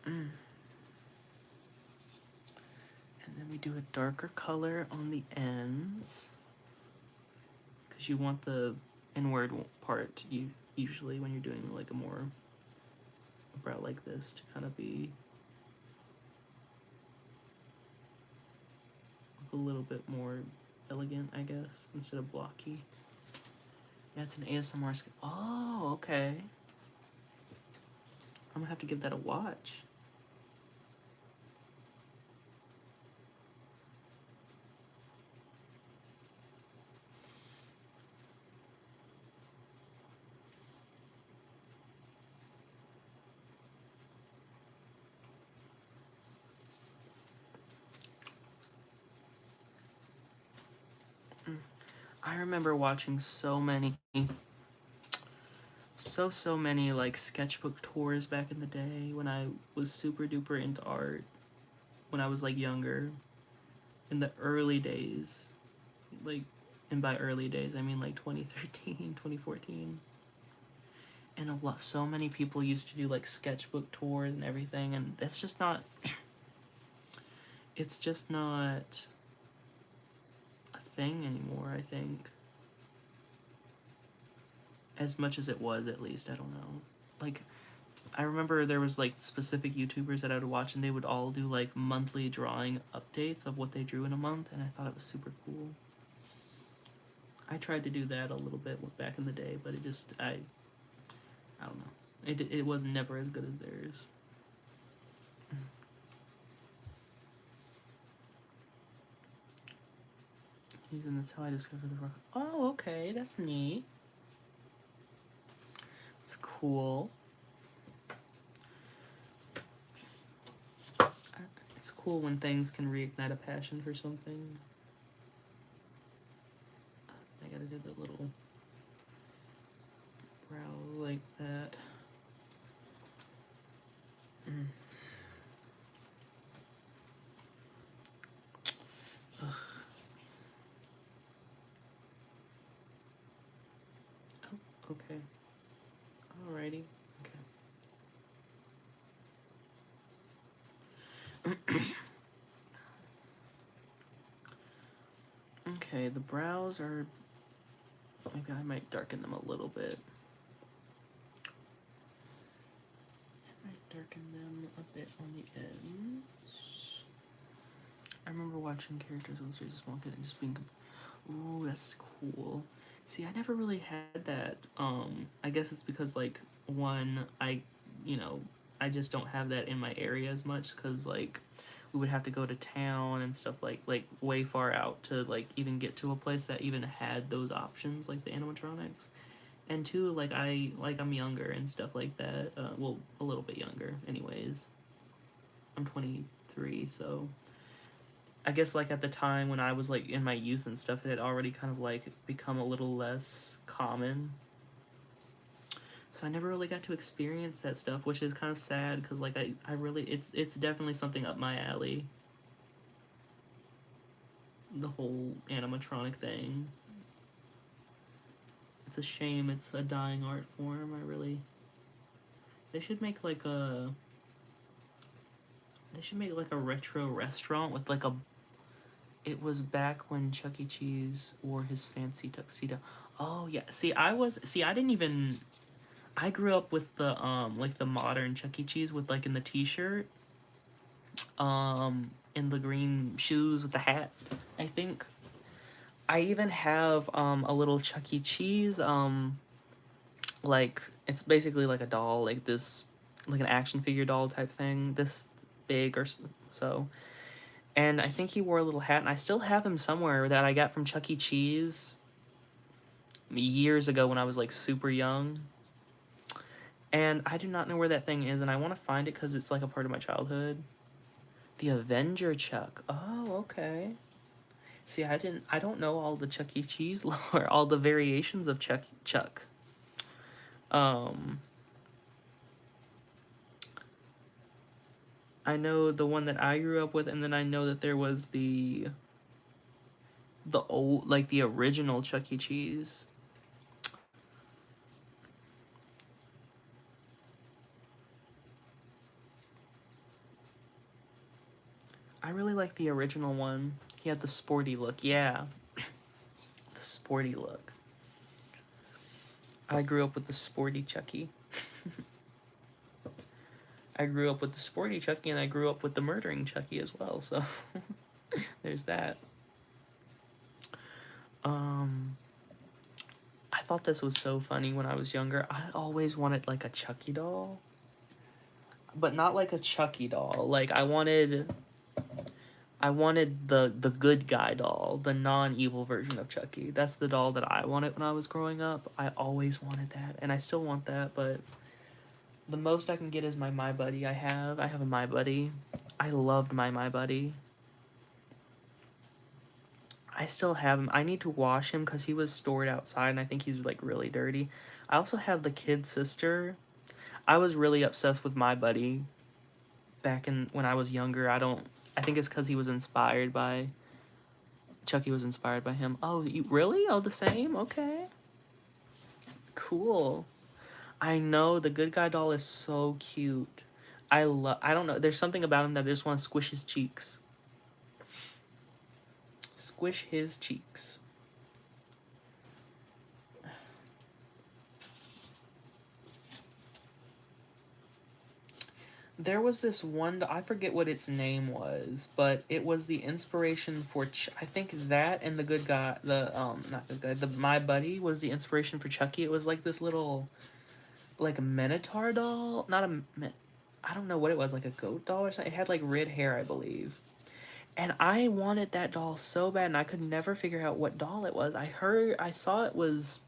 And then we do a darker color on the ends. Because you want the inward part, usually when you're doing like a brow like this, to kind of be a little bit more elegant, I guess, instead of blocky. Yeah, it's an ASMR skin. Oh, okay. I'm gonna have to give that a watch. I remember watching so many like sketchbook tours back in the day when I was super duper into art, when I was like younger, in the early days, like, and by early days I mean like 2013, 2014. And so many people used to do like sketchbook tours and everything, and that's just not, it's just not a thing anymore, I think. As much as it was, at least, I don't know. Like, I remember there was like specific YouTubers that I would watch, and they would all do like monthly drawing updates of what they drew in a month, and I thought it was super cool. I tried to do that a little bit back in the day, but it just I don't know. It was never as good as theirs. Using that's how I discovered the rock. Oh, okay, that's neat. It's cool. It's cool when things can reignite a passion for something. I gotta do the little brow like that. Ugh. Oh, okay. Alrighty. Okay. Okay, the brows are... Maybe I might darken them a little bit. I might darken them a bit on the ends. I remember watching Characters Illustrated as a small kid and just being... Ooh, that's cool. See, I never really had that. I guess it's because, like, one, I just don't have that in my area as much, because, like, we would have to go to town and stuff, like way far out to, like, even get to a place that even had those options, like the animatronics. And two, I'm younger and stuff like that. Well, a little bit younger, anyways. I'm 23, so I guess like at the time when I was like in my youth and stuff, it had already kind of like become a little less common. So I never really got to experience that stuff, which is kind of sad because like I really it's definitely something up my alley. The whole animatronic thing. It's a shame it's a dying art form. They should make like a retro restaurant with like a It was back when Chuck E. Cheese wore his fancy tuxedo. Oh yeah. See, I didn't even I grew up with the like the modern Chuck E. Cheese with like in the t-shirt, in the green shoes with the hat. I think I even have a little Chuck E. Cheese like it's basically like a doll, like this like an action figure doll type thing, this big or so. And I think he wore a little hat, and I still have him somewhere that I got from Chuck E. Cheese years ago when I was like super young. And I do not know where that thing is, and I want to find it because it's like a part of my childhood. The Avenger Chuck. Oh, okay. See, I don't know all the Chuck E. Cheese lore, all the variations of Chuck. Um, I know the one that I grew up with, and then I know that there was the old, like the original Chuck E. Cheese. I really like the original one. He had the sporty look. Yeah, the sporty look. I grew up with the sporty Chucky. I grew up with the sporty Chucky, and I grew up with the murdering Chucky as well. So there's that. Um, I thought this was so funny when I was younger. I always wanted like a Chucky doll, but not like a Chucky doll. Like I wanted the good guy doll, the non-evil version of Chucky. That's the doll that I wanted when I was growing up. I always wanted that, and I still want that, but the most I can get is my Buddy I have. I have a My Buddy. I loved My Buddy. I still have him. I need to wash him because he was stored outside, and I think he's like really dirty. I also have the kid sister. I was really obsessed with My Buddy back in when I was younger. I think it's because he was inspired by Chucky was inspired by him. Oh, you really? Oh, the same? Okay. Cool. I know the good guy doll is so cute. I don't know. There's something about him that I just want to squish his cheeks. Squish his cheeks. There was this one, I forget what its name was, but it was the inspiration for I think that and the good guy, the not good guy, the My Buddy was the inspiration for Chucky. It was like this little like a Minotaur doll, not a I don't know what it was, like a goat doll or something. It had like red hair, I believe. And I wanted that doll so bad, and I could never figure out what doll it was. I saw it was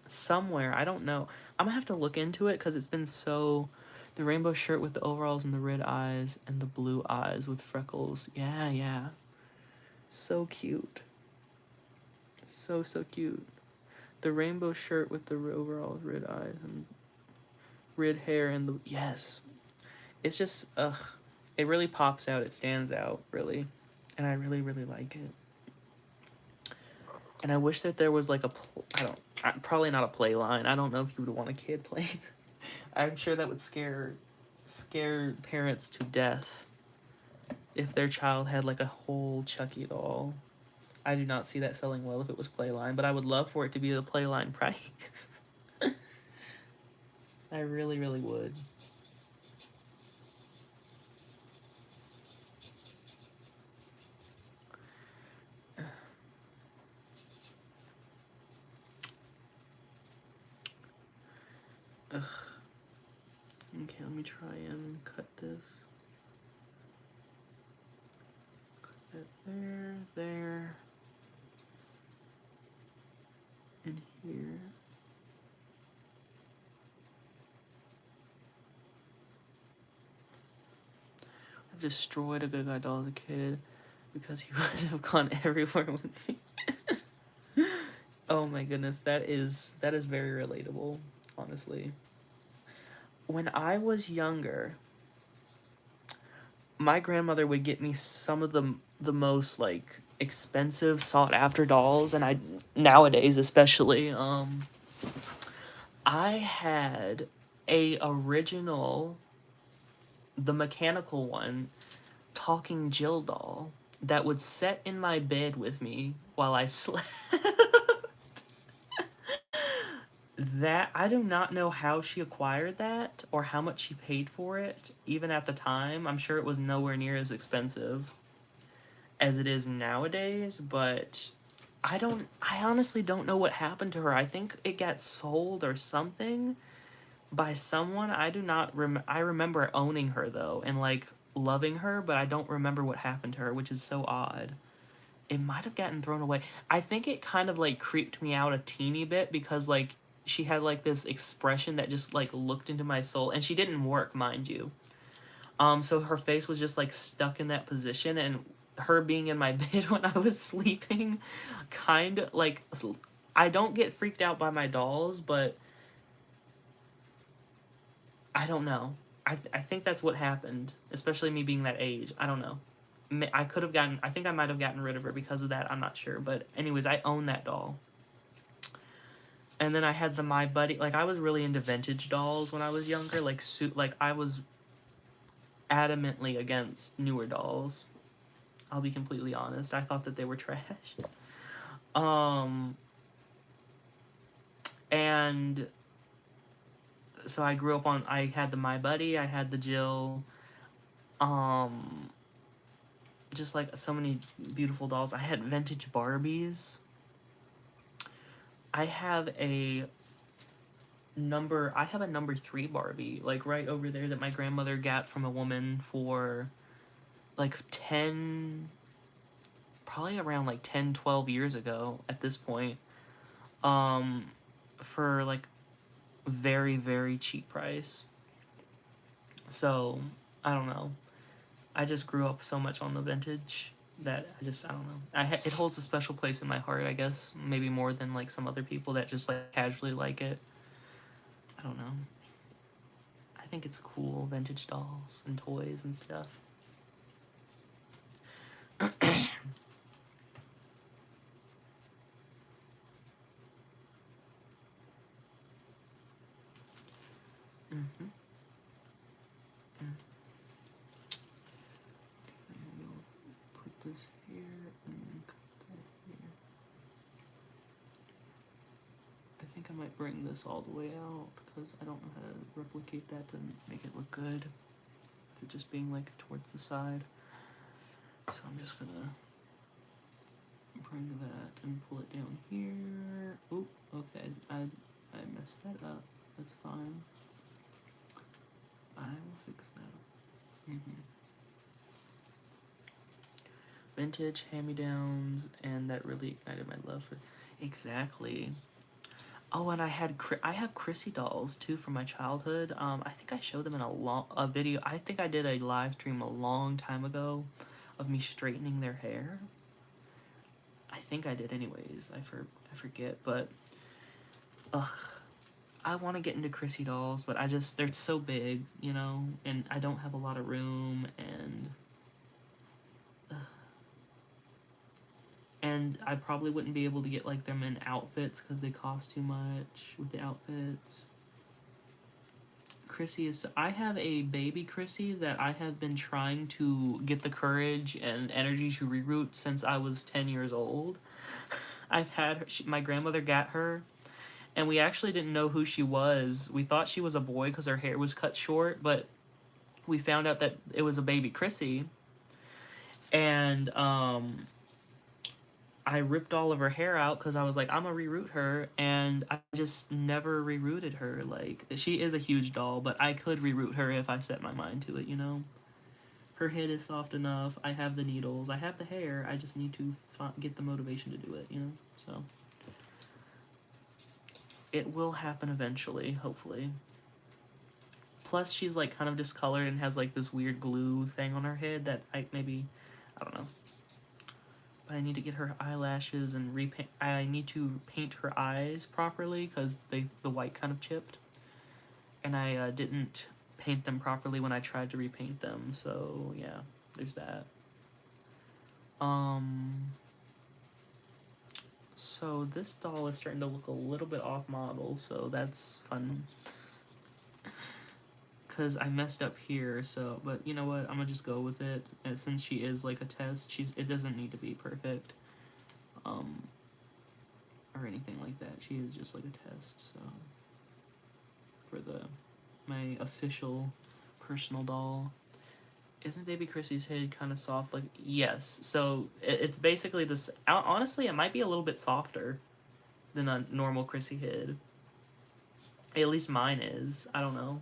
somewhere. I don't know. I'm gonna have to look into it because it's been so. The rainbow shirt with the overalls and the red eyes and the blue eyes with freckles. Yeah, yeah. So cute. So cute. The rainbow shirt with the overalls, red eyes, and red hair, and the. Yes. It's just, ugh. It really pops out. It stands out, really. And I really, really like it. And I wish that there was like a. Probably not a play line. I don't know if you would want a kid playing. I'm sure that would scare parents to death if their child had like a whole Chucky doll. I do not see that selling well if it was Playline, but I would love for it to be the Playline price. I really, really would. Ugh. Okay, let me try and cut this. Cut that there, and here. I destroyed a good guy doll as a kid because he would have gone everywhere with me. Oh my goodness, that is very relatable, honestly. When I was younger, my grandmother would get me some of the most like expensive sought after dolls, and I nowadays especially I had a original, the mechanical one, talking Jill doll. that would sit in my bed with me while I slept. That I do not know how she acquired that or how much she paid for it, even at the time. I'm sure it was nowhere near as expensive as it is nowadays, but I honestly don't know what happened to her. I think it got sold or something by someone. I do not I remember owning her though and like loving her, but I don't remember what happened to her, which is so odd. It might have gotten thrown away. I think it kind of like creeped me out a teeny bit because like she had like this expression that just like looked into my soul, and she didn't work, mind you. So her face was just like stuck in that position, and her being in my bed when I was sleeping kind of like, I don't get freaked out by my dolls, but I don't know. I think that's what happened, especially me being that age. I don't know. I could have gotten, I think I might have gotten rid of her because of that. I'm not sure. But, anyways, I own that doll. And then I had the My Buddy. Like, I was really into vintage dolls when I was younger. Like I was adamantly against newer dolls. I'll be completely honest. I thought that they were trash. Um, and so I grew up on, I had the My Buddy, I had the Jill. Um, just like so many beautiful dolls. I had vintage Barbies. I have a I have a number 3 Barbie, like right over there, that my grandmother got from a woman for like 10, probably around like 10, 12 years ago at this point. Um, for like very, very cheap price. So, I don't know. I just grew up so much on the vintage that I don't know. It holds a special place in my heart, I guess. Maybe more than like some other people that just like casually like it. I don't know. I think it's cool, vintage dolls and toys and stuff. Mm-hmm. We'll put this here and cut that here. I think I might bring this all the way out because I don't know how to replicate that to make it look good. It just being like towards the side. So I'm just gonna bring that and pull it down here. Oh, okay. I messed that up. That's fine. I will fix that. Mm-hmm. Vintage hand-me-downs, and that really ignited my love for. Exactly. Oh, and I have Chrissy dolls too from my childhood. I think I showed them in a video. I think I did a live stream a long time ago of me straightening their hair. I think I did, anyways. I forget, but ugh, I want to get into Chrissy dolls, but they're so big, you know, and I don't have a lot of room, and I probably wouldn't be able to get like them in outfits because they cost too much with the outfits. Chrissy is. I have a baby Chrissy that I have been trying to get the courage and energy to reroot since I was 10 years old. I've had her, my grandmother got her, and we actually didn't know who she was. We thought she was a boy because her hair was cut short, but we found out that it was a baby Chrissy, and I ripped all of her hair out because I was like, I'm gonna reroot her, and I just never rerooted her. Like, she is a huge doll, but I could reroot her if I set my mind to it, you know? Her head is soft enough, I have the needles, I have the hair, I just need to get the motivation to do it, you know? So, it will happen eventually, hopefully. Plus, she's like kind of discolored and has like this weird glue thing on her head that I don't know. But I need to get her eyelashes and repaint. I need to paint her eyes properly because the white kind of chipped, and I didn't paint them properly when I tried to repaint them. So yeah, there's that. Um. So this doll is starting to look a little bit off model, so that's fun. because I messed up here. So, but you know what? I'm gonna just go with it. And since she is like a test, it doesn't need to be perfect, um, or anything like that. She is just like a test. So, for my official personal doll. Isn't Baby Chrissy's head kind of soft? Like, yes. So it's basically this. Honestly, it might be a little bit softer than a normal Chrissy head. At least mine is. I don't know.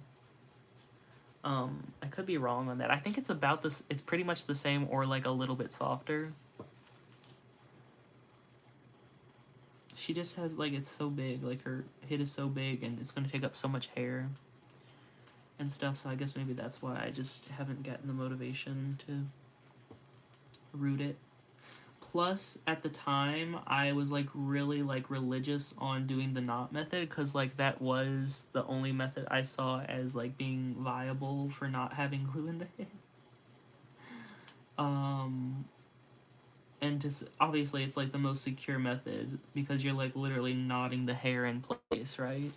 I could be wrong on that. I think it's about this. It's pretty much the same, or like a little bit softer. She just has like it's so big. Like her head is so big, and it's gonna take up so much hair and stuff. So I guess maybe that's why I just haven't gotten the motivation to root it. Plus, at the time, I was like really like religious on doing the knot method because like that was the only method I saw as like being viable for not having glue in the head. Um, and just obviously it's like the most secure method because you're like literally knotting the hair in place, right?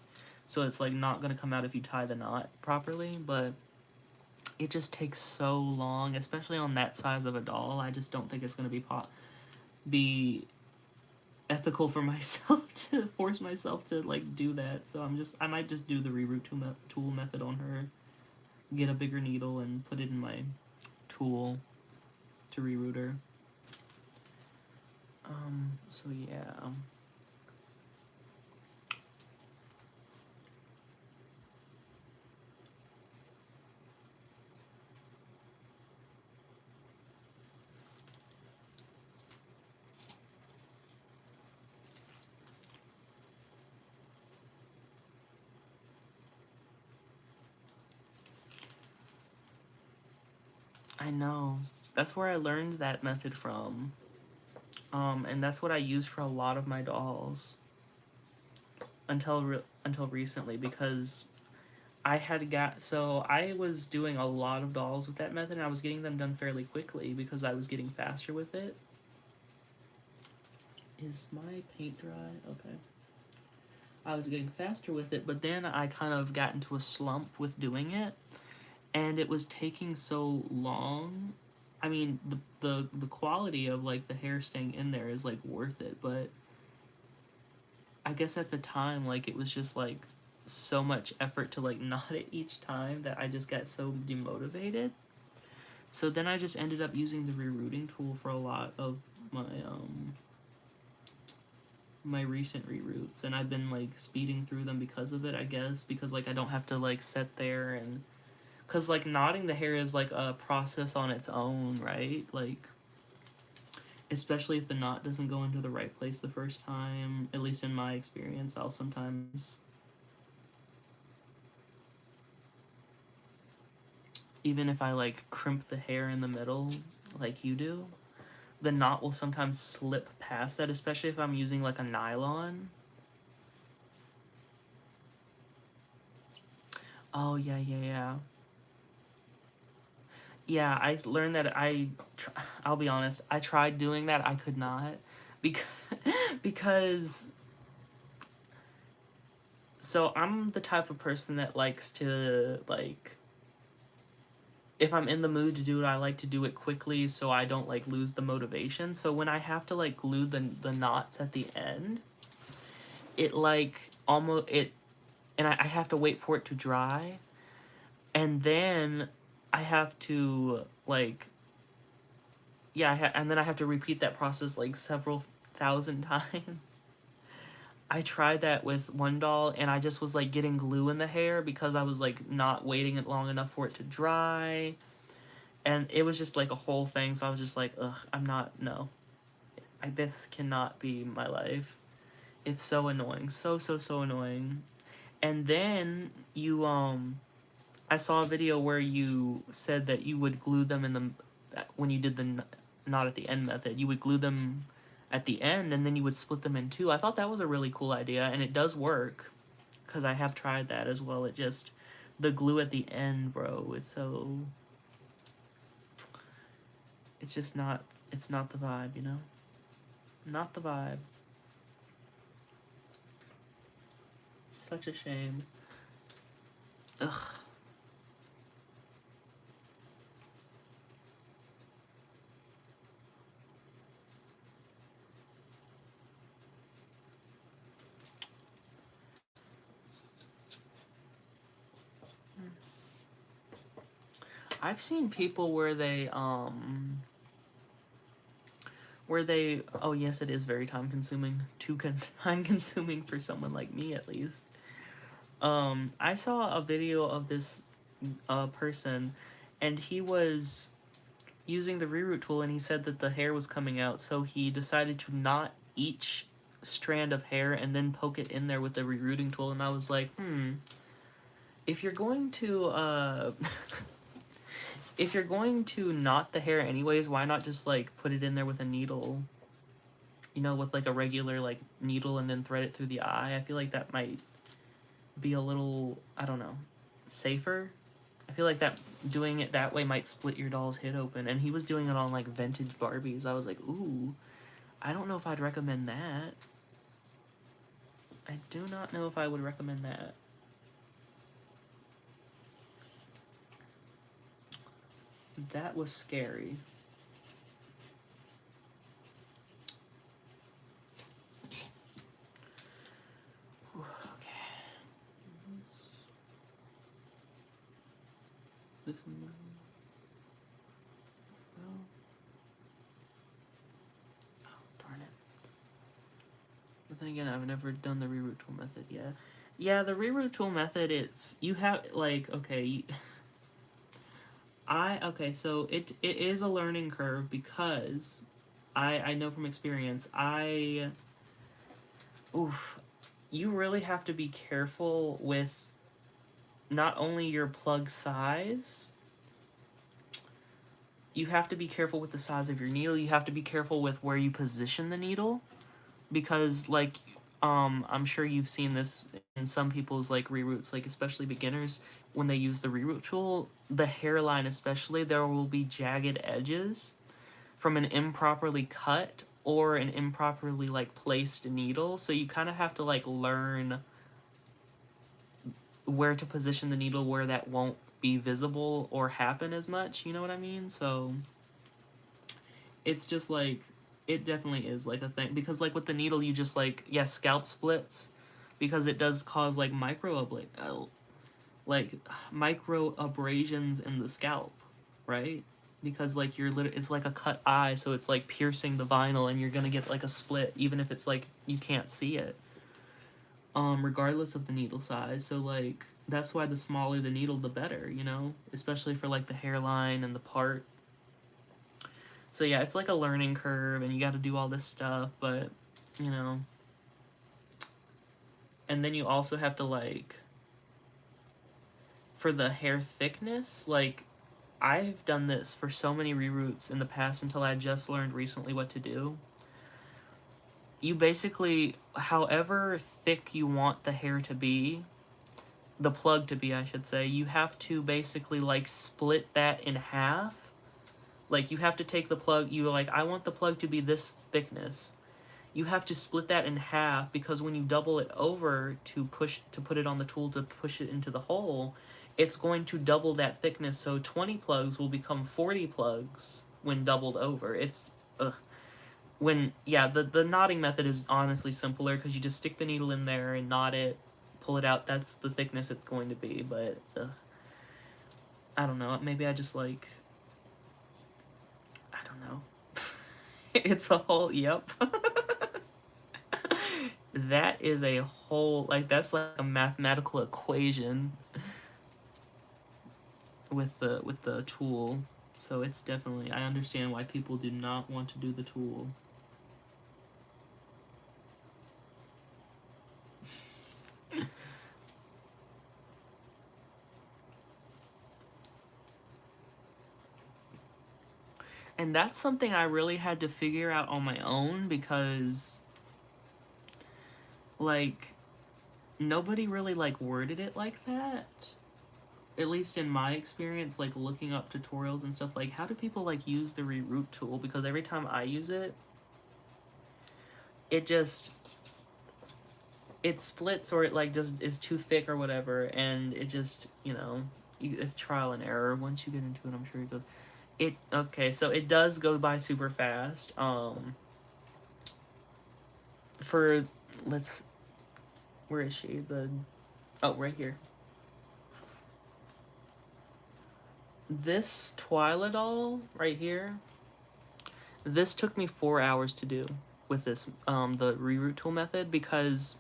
So it's like not gonna come out if you tie the knot properly, but it just takes so long, especially on that size of a doll. I just don't think it's gonna be ethical for myself to force myself to like do that. So I might just do the reroute tool method on her. Get a bigger needle and put it in my tool to reroute her. So yeah. I know. That's where I learned that method from. And that's what I used for a lot of my dolls until recently because I was doing a lot of dolls with that method and I was getting them done fairly quickly because I was getting faster with it. Is my paint dry? Okay. I was getting faster with it, but then I kind of got into a slump with doing it, and it was taking so long. I mean, the quality of like the hair staying in there is like worth it, but I guess at the time like it was just like so much effort to like knot it each time that I just got so demotivated. So then I just ended up using the rerouting tool for a lot of my my recent reroutes, and I've been like speeding through them because of it, I guess, because like I don't have to like sit there and because like knotting the hair is like a process on its own, right? Like especially if the knot doesn't go into the right place the first time, at least in my experience, I'll sometimes even if I like crimp the hair in the middle like you do, the knot will sometimes slip past that, especially if I'm using like a nylon. Oh yeah, yeah, yeah. Yeah, I learned that I'll be honest, I tried doing that, I could not because because so I'm the type of person that likes to like if I'm in the mood to do it, I like to do it quickly so I don't like lose the motivation. So when I have to like glue the knots at the end, it like almost it and I have to wait for it to dry and then I have to like and then I have to repeat that process like several thousand times. I tried that with one doll and I just was like getting glue in the hair because I was like not waiting it long enough for it to dry. And it was just like a whole thing. So I was just like, ugh, I'm not, no. This cannot be my life. It's so annoying. So annoying. And then I saw a video where you said that you would glue them when you did the not at the end method, you would glue them at the end and then you would split them in two. I thought that was a really cool idea and it does work because I have tried that as well. It just, the glue at the end, bro, it's just not, it's not the vibe, you know? Not the vibe. Such a shame. Ugh. I've seen people where they oh yes, it is very time consuming, time consuming for someone like me at least. I saw a video of this person, and he was using the reroot tool, and he said that the hair was coming out, so he decided to knot each strand of hair and then poke it in there with the rerooting tool. And I was like, if you're going to if you're going to knot the hair anyways, why not just like put it in there with a needle, you know, with like a regular like needle, and then thread it through the eye? I feel like that might be a little, I don't know, safer. I feel like that doing it that way might split your doll's head open. And he was doing it on like vintage Barbies. I was like, ooh, I don't know if I'd recommend that. I do not know if I would recommend that. That was scary. Okay. This one. Oh, darn it. But then again, I've never done the reroute tool method yet. Yeah, the reroute tool method, it's, you have, like, okay, okay, so it is a learning curve, because I know from experience, oof, you really have to be careful with not only your plug size, you have to be careful with the size of your needle, you have to be careful with where you position the needle, because, like, I'm sure you've seen this in some people's, like, reroutes, like, especially beginners, when they use the reroute tool, the hairline especially, there will be jagged edges from an improperly cut or an improperly, like, placed needle, so you kind of have to, like, learn where to position the needle where that won't be visible or happen as much, you know what I mean? So it's just like, it definitely is like a thing, because like with the needle, you just like, yeah, scalp splits, because it does cause like like micro abrasions in the scalp, right? Because like it's like a cut eye, so it's like piercing the vinyl, and you're gonna get like a split even if it's like you can't see it, regardless of the needle size. So like that's why the smaller the needle, the better, you know, especially for like the hairline and the part. So yeah, it's like a learning curve, and you got to do all this stuff, but you know, and then you also have to like, for the hair thickness, like I've done this for so many reroutes in the past until I just learned recently what to do. You basically, however thick you want the hair to be, the plug to be, I should say, you have to basically like split that in half. Like you have to take the plug, you like, I want the plug to be this thickness. You have to split that in half, because when you double it over to put it on the tool to push it into the hole, it's going to double that thickness. So 20 plugs will become 40 plugs when doubled over. It's when, yeah, the knotting method is honestly simpler, because you just stick the needle in there and knot it, pull it out. That's the thickness it's going to be. But I don't know. Maybe I just like, I don't know. It's a whole, yep. That is a whole, like, that's like a mathematical equation with the tool. So it's definitely, I understand why people do not want to do the tool. And that's something I really had to figure out on my own, because like nobody really like worded it like that. At least in my experience, like looking up tutorials and stuff, like how do people like use the reroute tool? Because every time I use it, it just, it splits, or it like just is too thick or whatever, and it just, you know, it's trial and error. Once you get into it, I'm sure it goes. It, okay, so it does go by super fast. For, let's, where is she? The, oh, right here. This Twyla doll right here, this took me 4 hours to do with this the reroute tool method because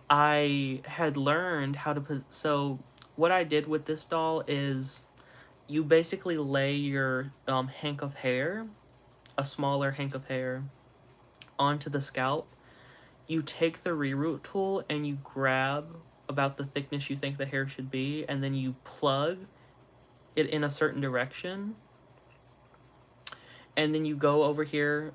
I had learned how to so what I did with this doll is you basically lay your hank of hair, a smaller hank of hair, onto the scalp. You take the reroute tool and you grab about the thickness you think the hair should be, and then you plug it in a certain direction, and then you go over here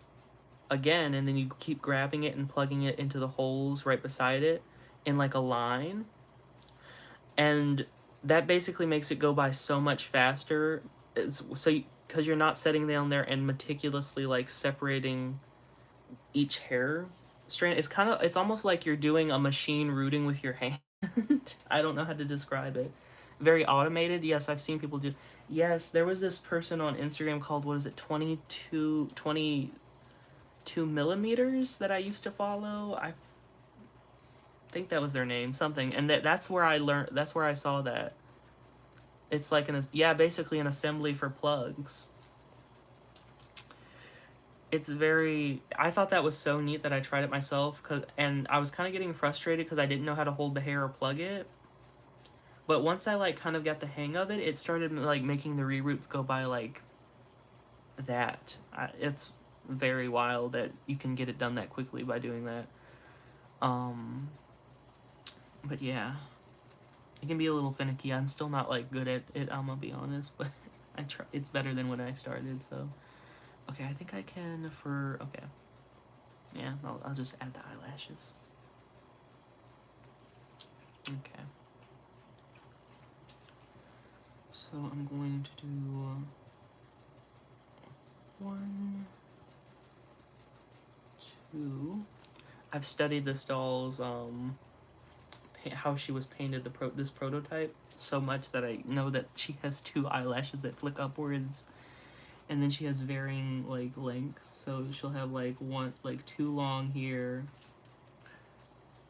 again, and then you keep grabbing it and plugging it into the holes right beside it in like a line, and that basically makes it go by so much faster. It's so because you're not setting down there and meticulously like separating each hair strand. It's almost like you're doing a machine rooting with your hand. I don't know how to describe it. Very automated. Yes, I've seen people do. Yes, there was this person on Instagram called, what is it, 22 millimeters, that I used to follow. I think that was their name, something. And that's where I learned, that's where I saw that. It's like yeah, basically an assembly for plugs. It's very, I thought that was so neat that I tried it myself, and I was kind of getting frustrated because I didn't know how to hold the hair or plug it. But once I like kind of got the hang of it, it started like making the reroutes go by like that. It's very wild that you can get it done that quickly by doing that. Um, but yeah, it can be a little finicky. I'm still not like good at it. I'm gonna be honest, but I try. It's better than when I started. So okay, I think I can for okay. Yeah, I'll just add the eyelashes. Okay. So I'm going to do one, two. I've studied this doll's how she was painted this prototype so much that I know that she has two eyelashes that flick upwards, and then she has varying like lengths. So she'll have like one like two long here,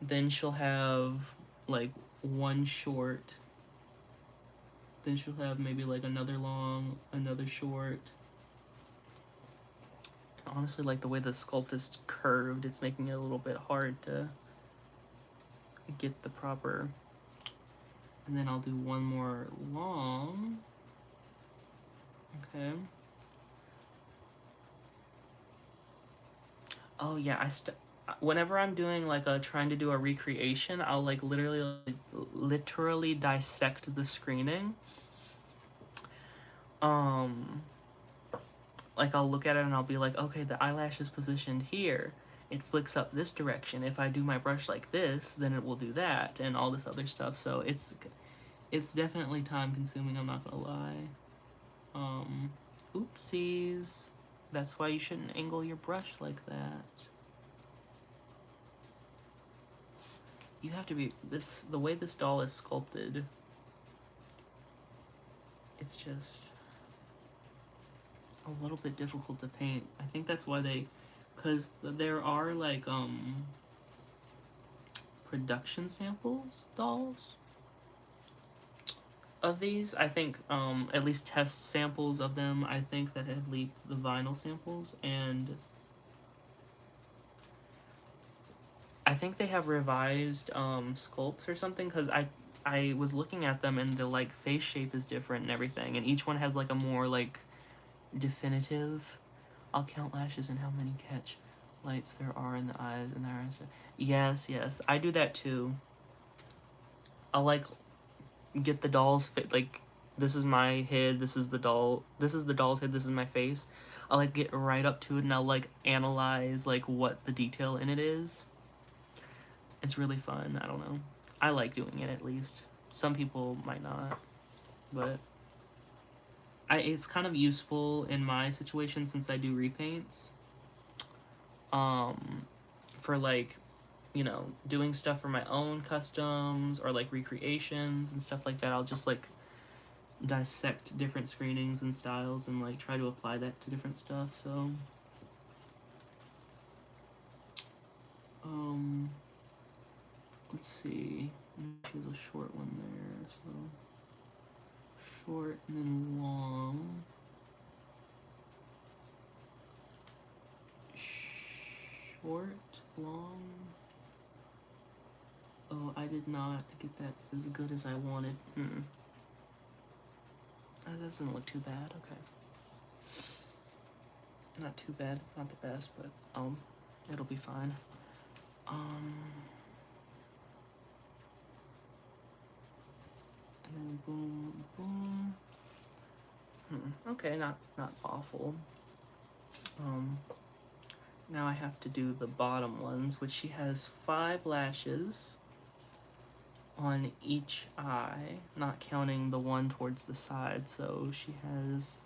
then she'll have like one short, then she'll have maybe like another long, another short. Honestly, like the way the sculpt is curved, it's making it a little bit hard to get the proper. And then I'll do one more long. Okay. Oh yeah, whenever I'm doing like trying to do a recreation, I'll like literally dissect the screening. Um like I'll look at it and I'll be like, okay, the eyelash is positioned here. It flicks up this direction. If I do my brush like this, then it will do that, and all this other stuff. So it's definitely time consuming, I'm not gonna lie. Oopsies. That's why you shouldn't angle your brush like that. You have to be the way this doll is sculpted. It's just a little bit difficult to paint. I think that's why cuz there are like production samples dolls of these. I think at least test samples of them, I think, that have leaked the vinyl samples, and I think they have revised sculpts or something, because I was looking at them and the like face shape is different and everything, and each one has like a more like definitive. I'll count lashes and how many catch lights there are in the eyes and the eyes. Yes, yes, I do that too. I'll like get the doll's fit, like this is my head, this is the doll, this is the doll's head, this is my face. I'll like get right up to it and I'll like analyze like what the detail in it is. It's really fun. I don't know. I like doing it, at least. Some people might not, but it's kind of useful in my situation since I do repaints. Um, for like, doing stuff for my own customs or like recreations and stuff like that. I'll just like dissect different screenings and styles and like try to apply that to different stuff. So, um, let's see. She has a short one there, so short and then long. Short, long. Oh, I did not get that as good as I wanted. That doesn't look too bad. Okay. Not too bad. It's not the best, but it'll be fine. And then boom, boom. Okay, not awful. Now I have to do the bottom ones, which she has 5 lashes on each eye, not counting the one towards the side. So she has,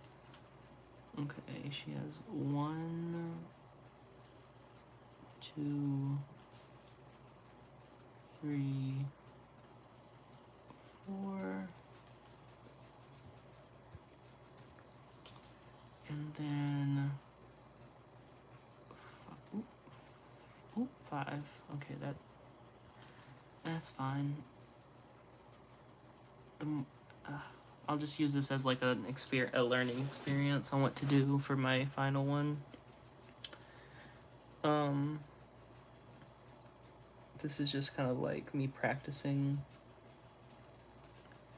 okay, she has 1, 2, 3, 4, and then 5. Okay, that's fine. The I'll just use this as like a learning experience on what to do for my final one. This is just kind of like me practicing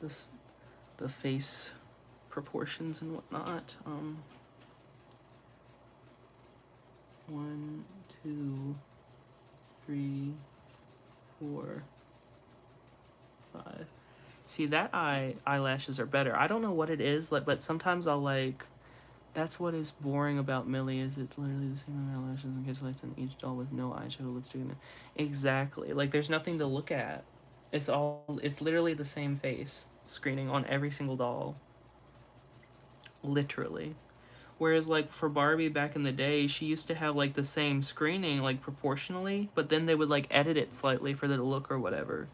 the face proportions and whatnot. 1, 2, 3, 4, 5. See, that eyelashes are better. I don't know what it is, like, but sometimes I'll like. That's what is boring about Millie. Is it's literally the same amount of eyelashes and catch lights in each doll with no eyeshadow lipstick in it. Exactly. Like, there's nothing to look at. It's literally the same face screening on every single doll. Literally. Whereas, like, for Barbie back in the day, she used to have, like, the same screening, like, proportionally, but then they would, like, edit it slightly for the look or whatever.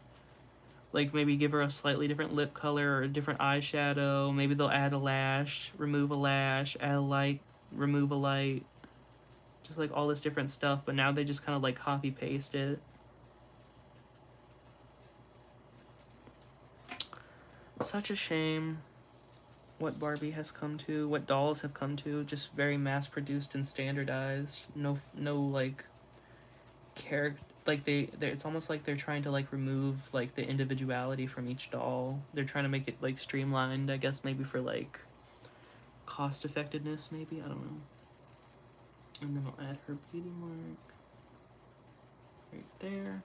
Like, maybe give her a slightly different lip color or a different eyeshadow. Maybe they'll add a lash, remove a lash, add a light, remove a light. Just, like, all this different stuff, but now they just kind of, like, copy-paste it. Such a shame what Barbie has come to, what dolls have come to, just very mass-produced and standardized. No, like, character, like it's almost like they're trying to like remove like the individuality from each doll. They're trying to make it like streamlined, I guess, maybe for like cost effectiveness, maybe, I don't know. And then I'll add her beauty mark right there.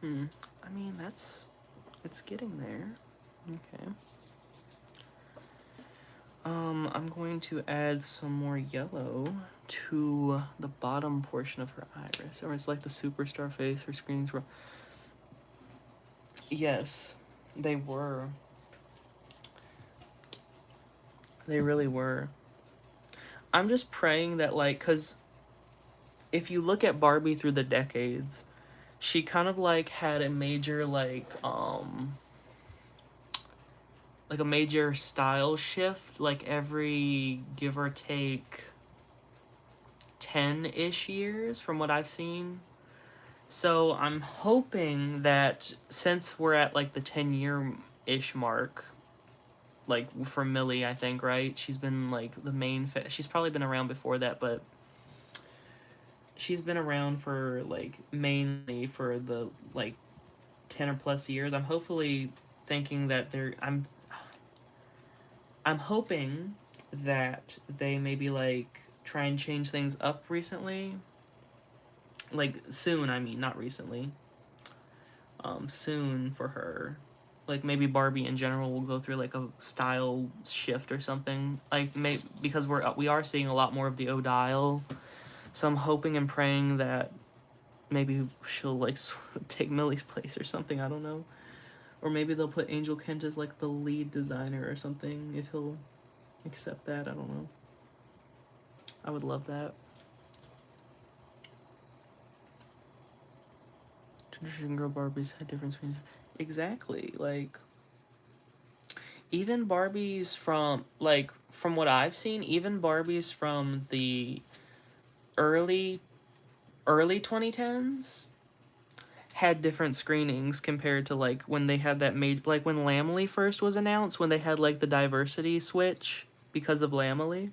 I mean, it's getting there. Okay. I'm going to add some more yellow to the bottom portion of her iris, or it's like the superstar face. Her screens were. Yes, they were. They really were. I'm just praying that, like, because if you look at Barbie through the decades, she kind of like had a major like a major style shift like every give or take 10-ish years from what I've seen. So I'm hoping that since we're at like the 10-year-ish mark, like for Millie, I think, right? She's been like the main she's probably been around before that, but she's been around for like mainly for the like 10 or plus years. I'm hopefully thinking that I'm hoping that they maybe like try and change things up recently. Like soon, I mean, not recently. Soon for her. Like maybe Barbie in general will go through like a style shift or something. Like because we are seeing a lot more of the Odile. So I'm hoping and praying that maybe she'll like take Millie's place or something. I don't know. Or maybe they'll put Angel Kent as like the lead designer or something if he'll accept that. I don't know. I would love that. Traditional girl Barbies had different screens. Exactly. Like even Barbies from what I've seen, even Barbies from the early 2010s had different screenings compared to like when they had that made like when Lamely first was announced, when they had like the diversity switch because of Lamely.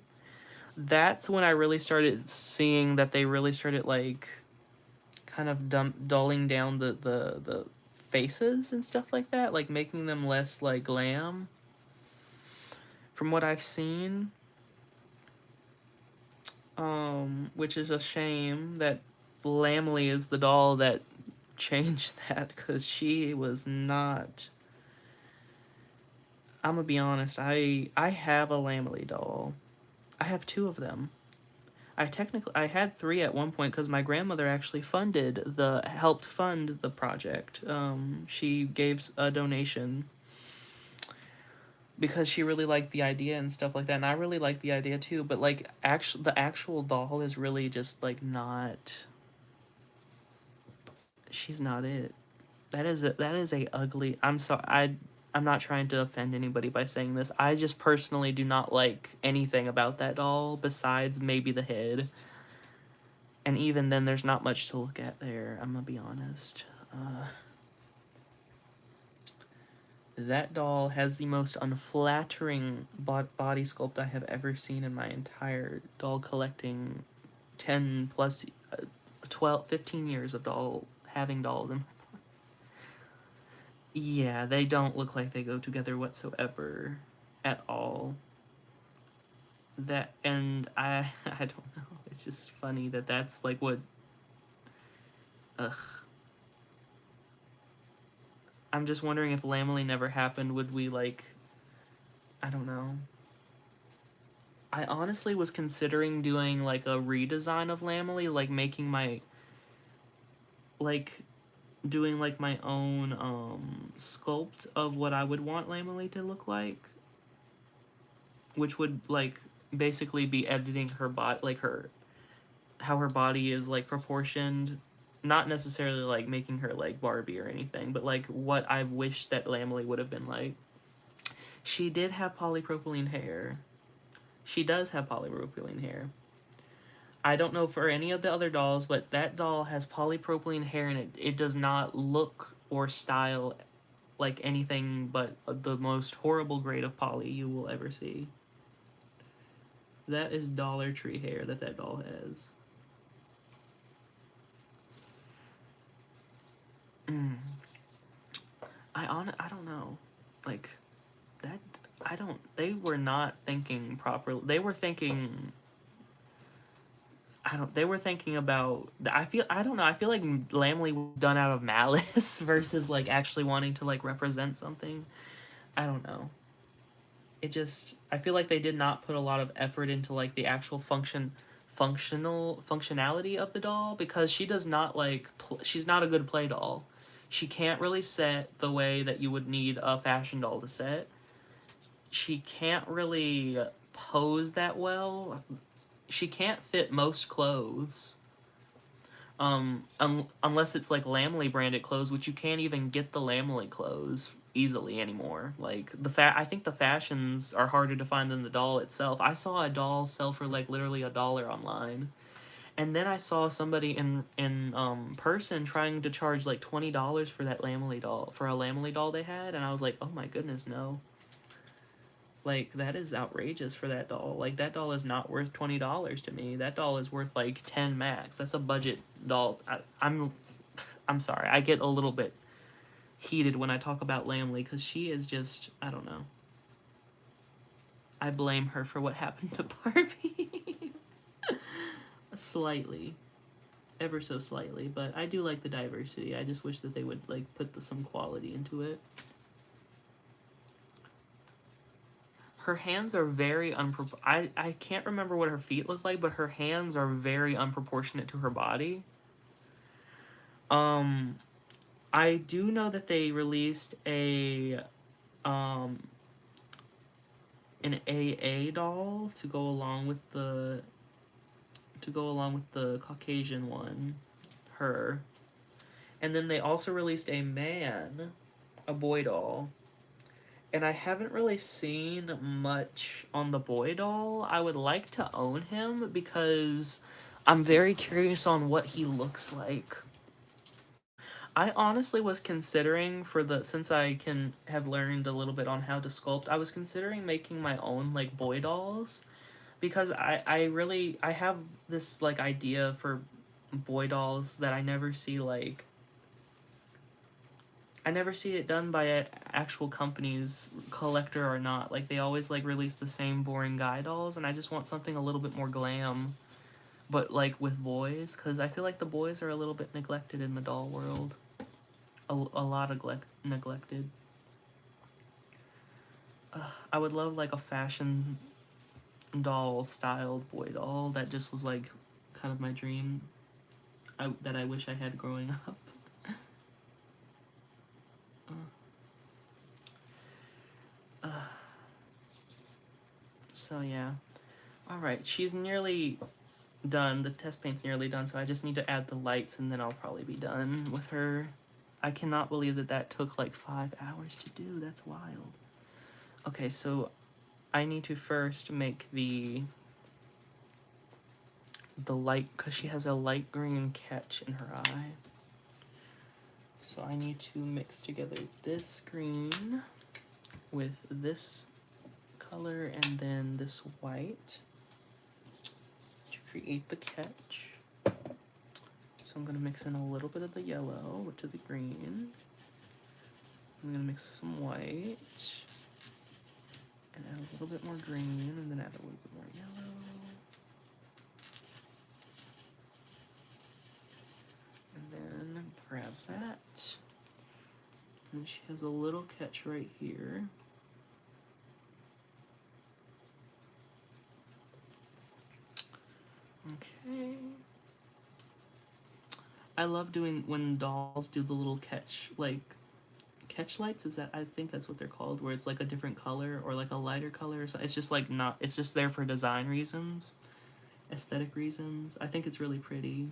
That's when I really started seeing that they really started like kind of dulling down the faces and stuff like that, like making them less like glam from what I've seen. Which is a shame that Lamely is the doll that changed that because she was not. I'm gonna be honest. I have a Lamely doll. I have two of them. I had three at one point because my grandmother actually helped fund the project. She gave a donation because she really liked the idea and stuff like that, and I really like the idea too. But like, the actual doll is really just like not. She's not it. That is a ugly. I'm sorry. I'm not trying to offend anybody by saying this. I just personally do not like anything about that doll besides maybe the head. And even then, there's not much to look at there. I'm gonna be honest. That doll has the most unflattering body sculpt I have ever seen in my entire doll collecting 10 plus 12, 15 years of having dolls. And yeah, they don't look like they go together whatsoever at all. That and I don't know. It's just funny that that's like what. Ugh. I'm just wondering if Lamely never happened, would we like? I don't know. I honestly was considering doing like a redesign of Lamely, like making my like doing like my own sculpt of what I would want Lamely to look like, which would like basically be editing her body, like her how her body is like proportioned, not necessarily like making her like Barbie or anything, but like what I wish that Lamely would have been like. She did have polypropylene hair. She does have polypropylene hair. I don't know for any of the other dolls, but that doll has polypropylene hair and it does not look or style like anything but the most horrible grade of poly you will ever see. That is Dollar Tree hair that doll has. Mm. I don't know. Like that I don't they were not thinking properly. They were thinking about I don't know, I feel like Lamley was done out of malice versus like actually wanting to like represent something. I don't know. I feel like they did not put a lot of effort into like the actual functionality of the doll because she does not like she's not a good play doll. She can't really set the way that you would need a fashion doll to set. She can't really pose that well. She can't fit most clothes. Unless it's like Lamley branded clothes, which you can't even get the Lamley clothes easily anymore. Like I think the fashions are harder to find than the doll itself. I saw a doll sell for like literally $1 online, and then I saw somebody in person trying to charge like $20 for that Lamley doll for a Lamley doll they had, and I was like, oh my goodness, no. Like that is outrageous for that doll. Like that doll is not worth $20 to me. That doll is worth like 10 max. That's a budget doll. I'm sorry. I get a little bit heated when I talk about Lamley because she is just I don't know. I blame her for what happened to Barbie. Slightly, ever so slightly, but I do like the diversity. I just wish that they would like put some quality into it. Her hands are very I can't remember what her feet look like, but her hands are very unproportionate to her body. Um, I do know that they released um an AA doll to go along with the Caucasian one, her, and then they also released a boy doll. And I haven't really seen much on the boy doll. I would like to own him because I'm very curious on what he looks like. I honestly was considering for the since I can have learned a little bit on how to sculpt, I was considering making my own like boy dolls because I have this like idea for boy dolls that I never see it done by actual companies, collector or not. Like they always like release the same boring guy dolls, and I just want something a little bit more glam, but like with boys, because I feel like the boys are a little bit neglected in the doll world. A lot of neglected. I would love like a fashion doll styled boy doll that just was like kind of my dream. That I wish I had growing up. Uh, so yeah. All right, she's nearly done. The test paint's nearly done, so I just need to add the lights and then I'll probably be done with her. I cannot believe that that took like 5 hours to do. That's wild. Okay, so I need to first make the light because she has a light green catch in her eye. So I need to mix together this green with this color and then this white to create the catch. So I'm gonna mix in a little bit of the yellow to the green. I'm gonna mix some white and add a little bit more green and then add a little bit more yellow. And then grab that. And she has a little catch right here. Okay. I love doing when dolls do the little catch, like catch lights. Is that I think that's what they're called, where it's like a different color or like a lighter color. Or something. It's just like not. It's just there for design reasons, aesthetic reasons. I think it's really pretty.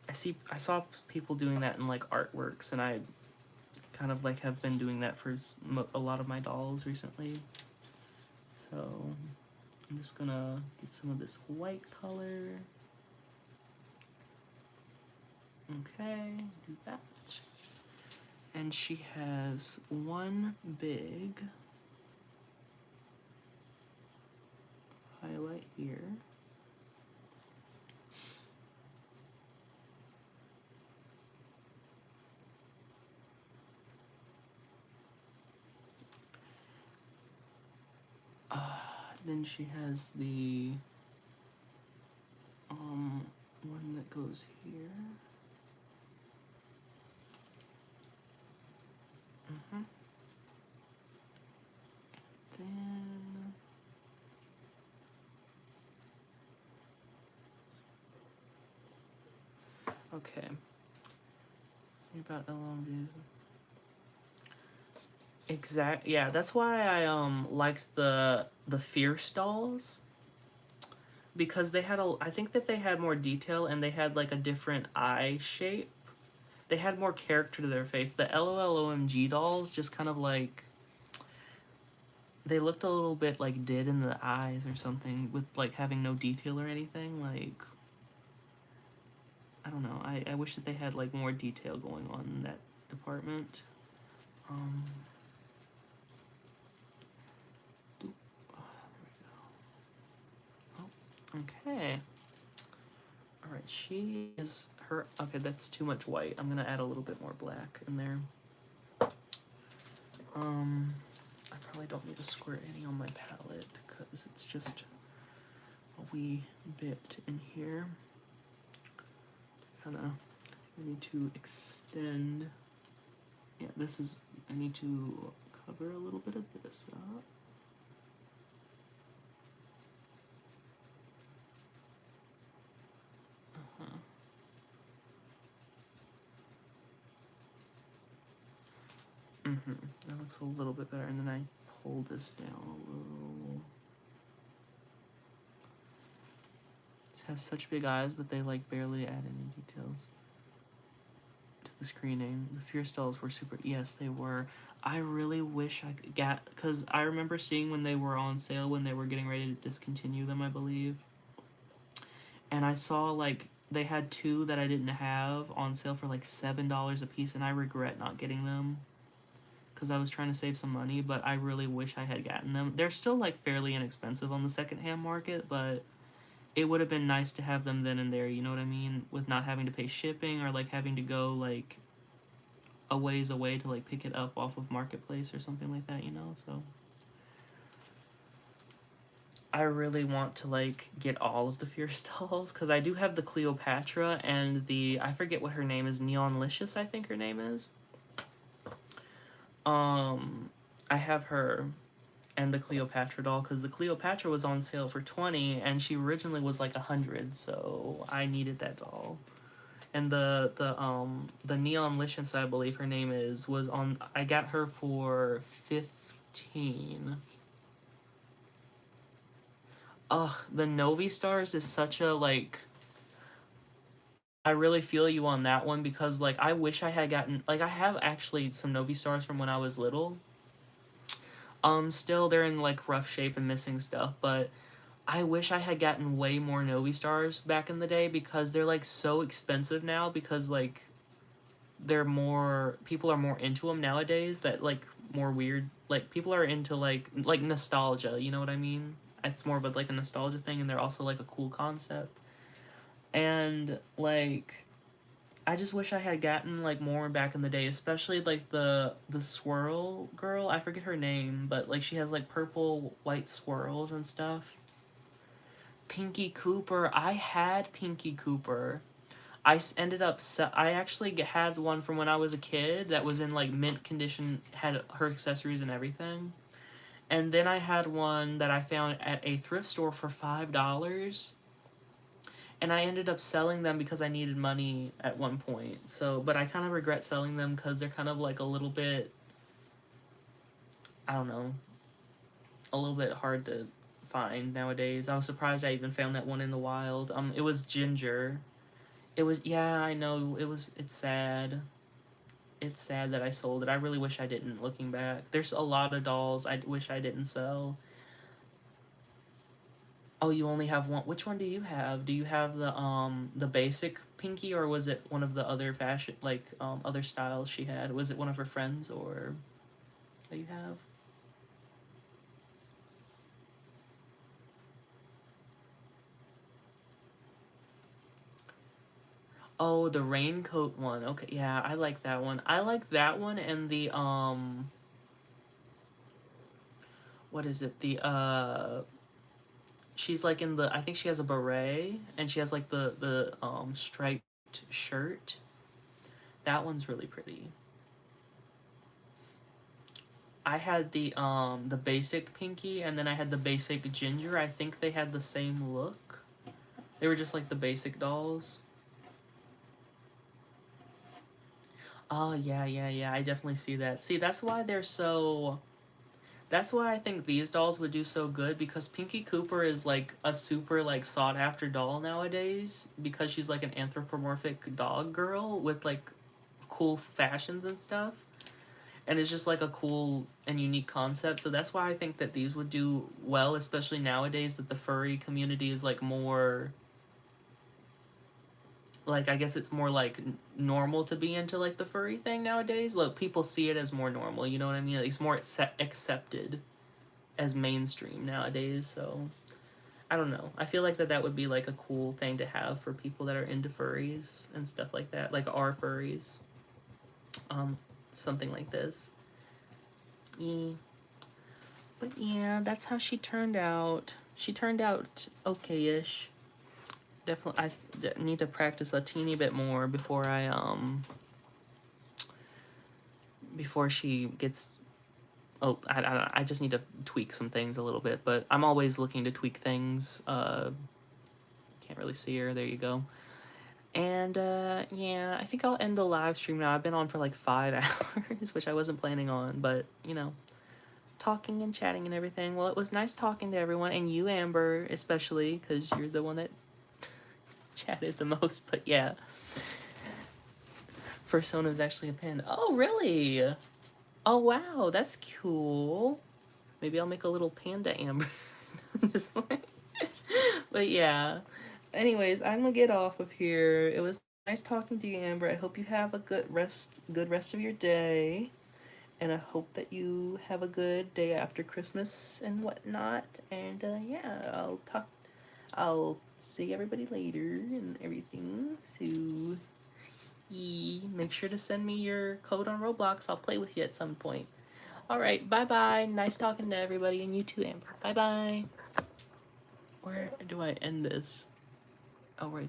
I saw people doing that in like artworks, and I kind of like have been doing that for a lot of my dolls recently. So I'm just gonna get some of this white color. Okay, do that. And she has one big highlight here. Then she has the one that goes here. Then okay. About elongated. Yeah, that's why I liked the Fierce dolls because they had I think that they had more detail and they had like a different eye shape. They had more character to their face. The LOLOMG dolls just kind of like they looked a little bit like dead in the eyes or something with like having no detail or anything. Like I don't know. I wish that they had like more detail going on in that department. Um, okay. All right, she is her. Okay, that's too much white. I'm gonna add a little bit more black in there. I probably don't need to squirt any on my palette because it's just a wee bit in here. Kind of, I need to extend. Yeah, this is. I need to cover a little bit of this up. That looks a little bit better, and then I pull this down a little. Just have such big eyes, but they like barely add any details to the screening. The Fierce dolls were super. Yes, they were. I really wish I could get because I remember seeing when they were on sale when they were getting ready to discontinue them, I believe. And I saw like they had two that I didn't have on sale for like $7 a piece, and I regret not getting them because I was trying to save some money, but I really wish I had gotten them. They're still like fairly inexpensive on the secondhand market, but it would have been nice to have them then and there, you know what I mean? With not having to pay shipping or like having to go like a ways away to like pick it up off of Marketplace or something like that, you know? So I really want to like get all of the Fierce dolls because I do have the Cleopatra and the I forget what her name is, Neonlicious, I think her name is. Um I have her and the Cleopatra doll because the Cleopatra was on sale for 20 and she originally was like 100, so I needed that doll. And the Neonlicious, I believe her name is, was on I got her for 15. Ugh, the Novi Stars is such a like I really feel you on that one because like I wish I had gotten like I have actually some Novi Stars from when I was little. Still they're in like rough shape and missing stuff, but I wish I had gotten way more Novi Stars back in the day because they're like so expensive now because like they're more people are more into them nowadays that like more weird like people are into like nostalgia, you know what I mean? It's more of a, like a nostalgia thing and they're also like a cool concept. And like I just wish I had gotten like more back in the day, especially like the swirl girl. I forget her name, but like she has like purple white swirls and stuff. Pinky Cooper. I had Pinky Cooper. Ended up I actually had one from when I was a kid that was in like mint condition, had her accessories and everything. And then I had one that I found at a thrift store for $5, and I ended up selling them because I needed money at one point. So, but I kind of regret selling them because they're kind of like a little bit, I don't know, a little bit hard to find nowadays. I was surprised I even found that one in the wild. It was Ginger. It was, yeah, I know. It's sad. It's sad that I sold it. I really wish I didn't, looking back. There's a lot of dolls I wish I didn't sell. Oh, you only have one. Which one do you have? Do you have the basic Pinky, or was it one of the other fashion like other styles she had? Was it one of her friends or that you have? Oh, the raincoat one. Okay, yeah, I like that one. I like that one and the what is it? The she's like in the I think she has a beret and she has like the striped shirt. That one's really pretty. I had the basic Pinky and then I had the basic Ginger. I think they had the same look. They were just like the basic dolls. Oh yeah, yeah, yeah. I definitely see that. See, that's why they're so that's why I think these dolls would do so good because Pinky Cooper is like a super like sought after doll nowadays because she's like an anthropomorphic dog girl with like cool fashions and stuff. And it's just like a cool and unique concept. So that's why I think that these would do well, especially nowadays that the furry community is like more like I guess it's more like normal to be into like the furry thing nowadays. Like people see it as more normal, you know what I mean? Like, it's more accepted as mainstream nowadays. So I don't know. I feel like that would be like a cool thing to have for people that are into furries and stuff like that, like our furries. Um, Something like this. Yeah. But yeah, that's how she turned out. She turned out okay-ish. Definitely, need to practice a teeny bit more before she gets. Oh, I just need to tweak some things a little bit, but I'm always looking to tweak things. Can't really see her. There you go. And yeah, I think I'll end the live stream now. I've been on for like 5 hours, which I wasn't planning on, but you know, talking and chatting and everything. Well, it was nice talking to everyone, and you, Amber, especially, because you're the one that chatted the most. But yeah, Persona's actually a panda. Oh, really? Oh, wow, that's cool. Maybe I'll make a little panda Amber. Just like, but yeah. Anyways, I'm gonna get off of here. It was nice talking to you, Amber. I hope you have a good rest of your day. And I hope that you have a good day after Christmas and whatnot. And yeah, I'll see everybody later and everything. So, make sure to send me your code on Roblox. I'll play with you at some point. All right, bye bye. Nice talking to everybody, and you too, Amber. Bye bye. Where do I end this? Oh, right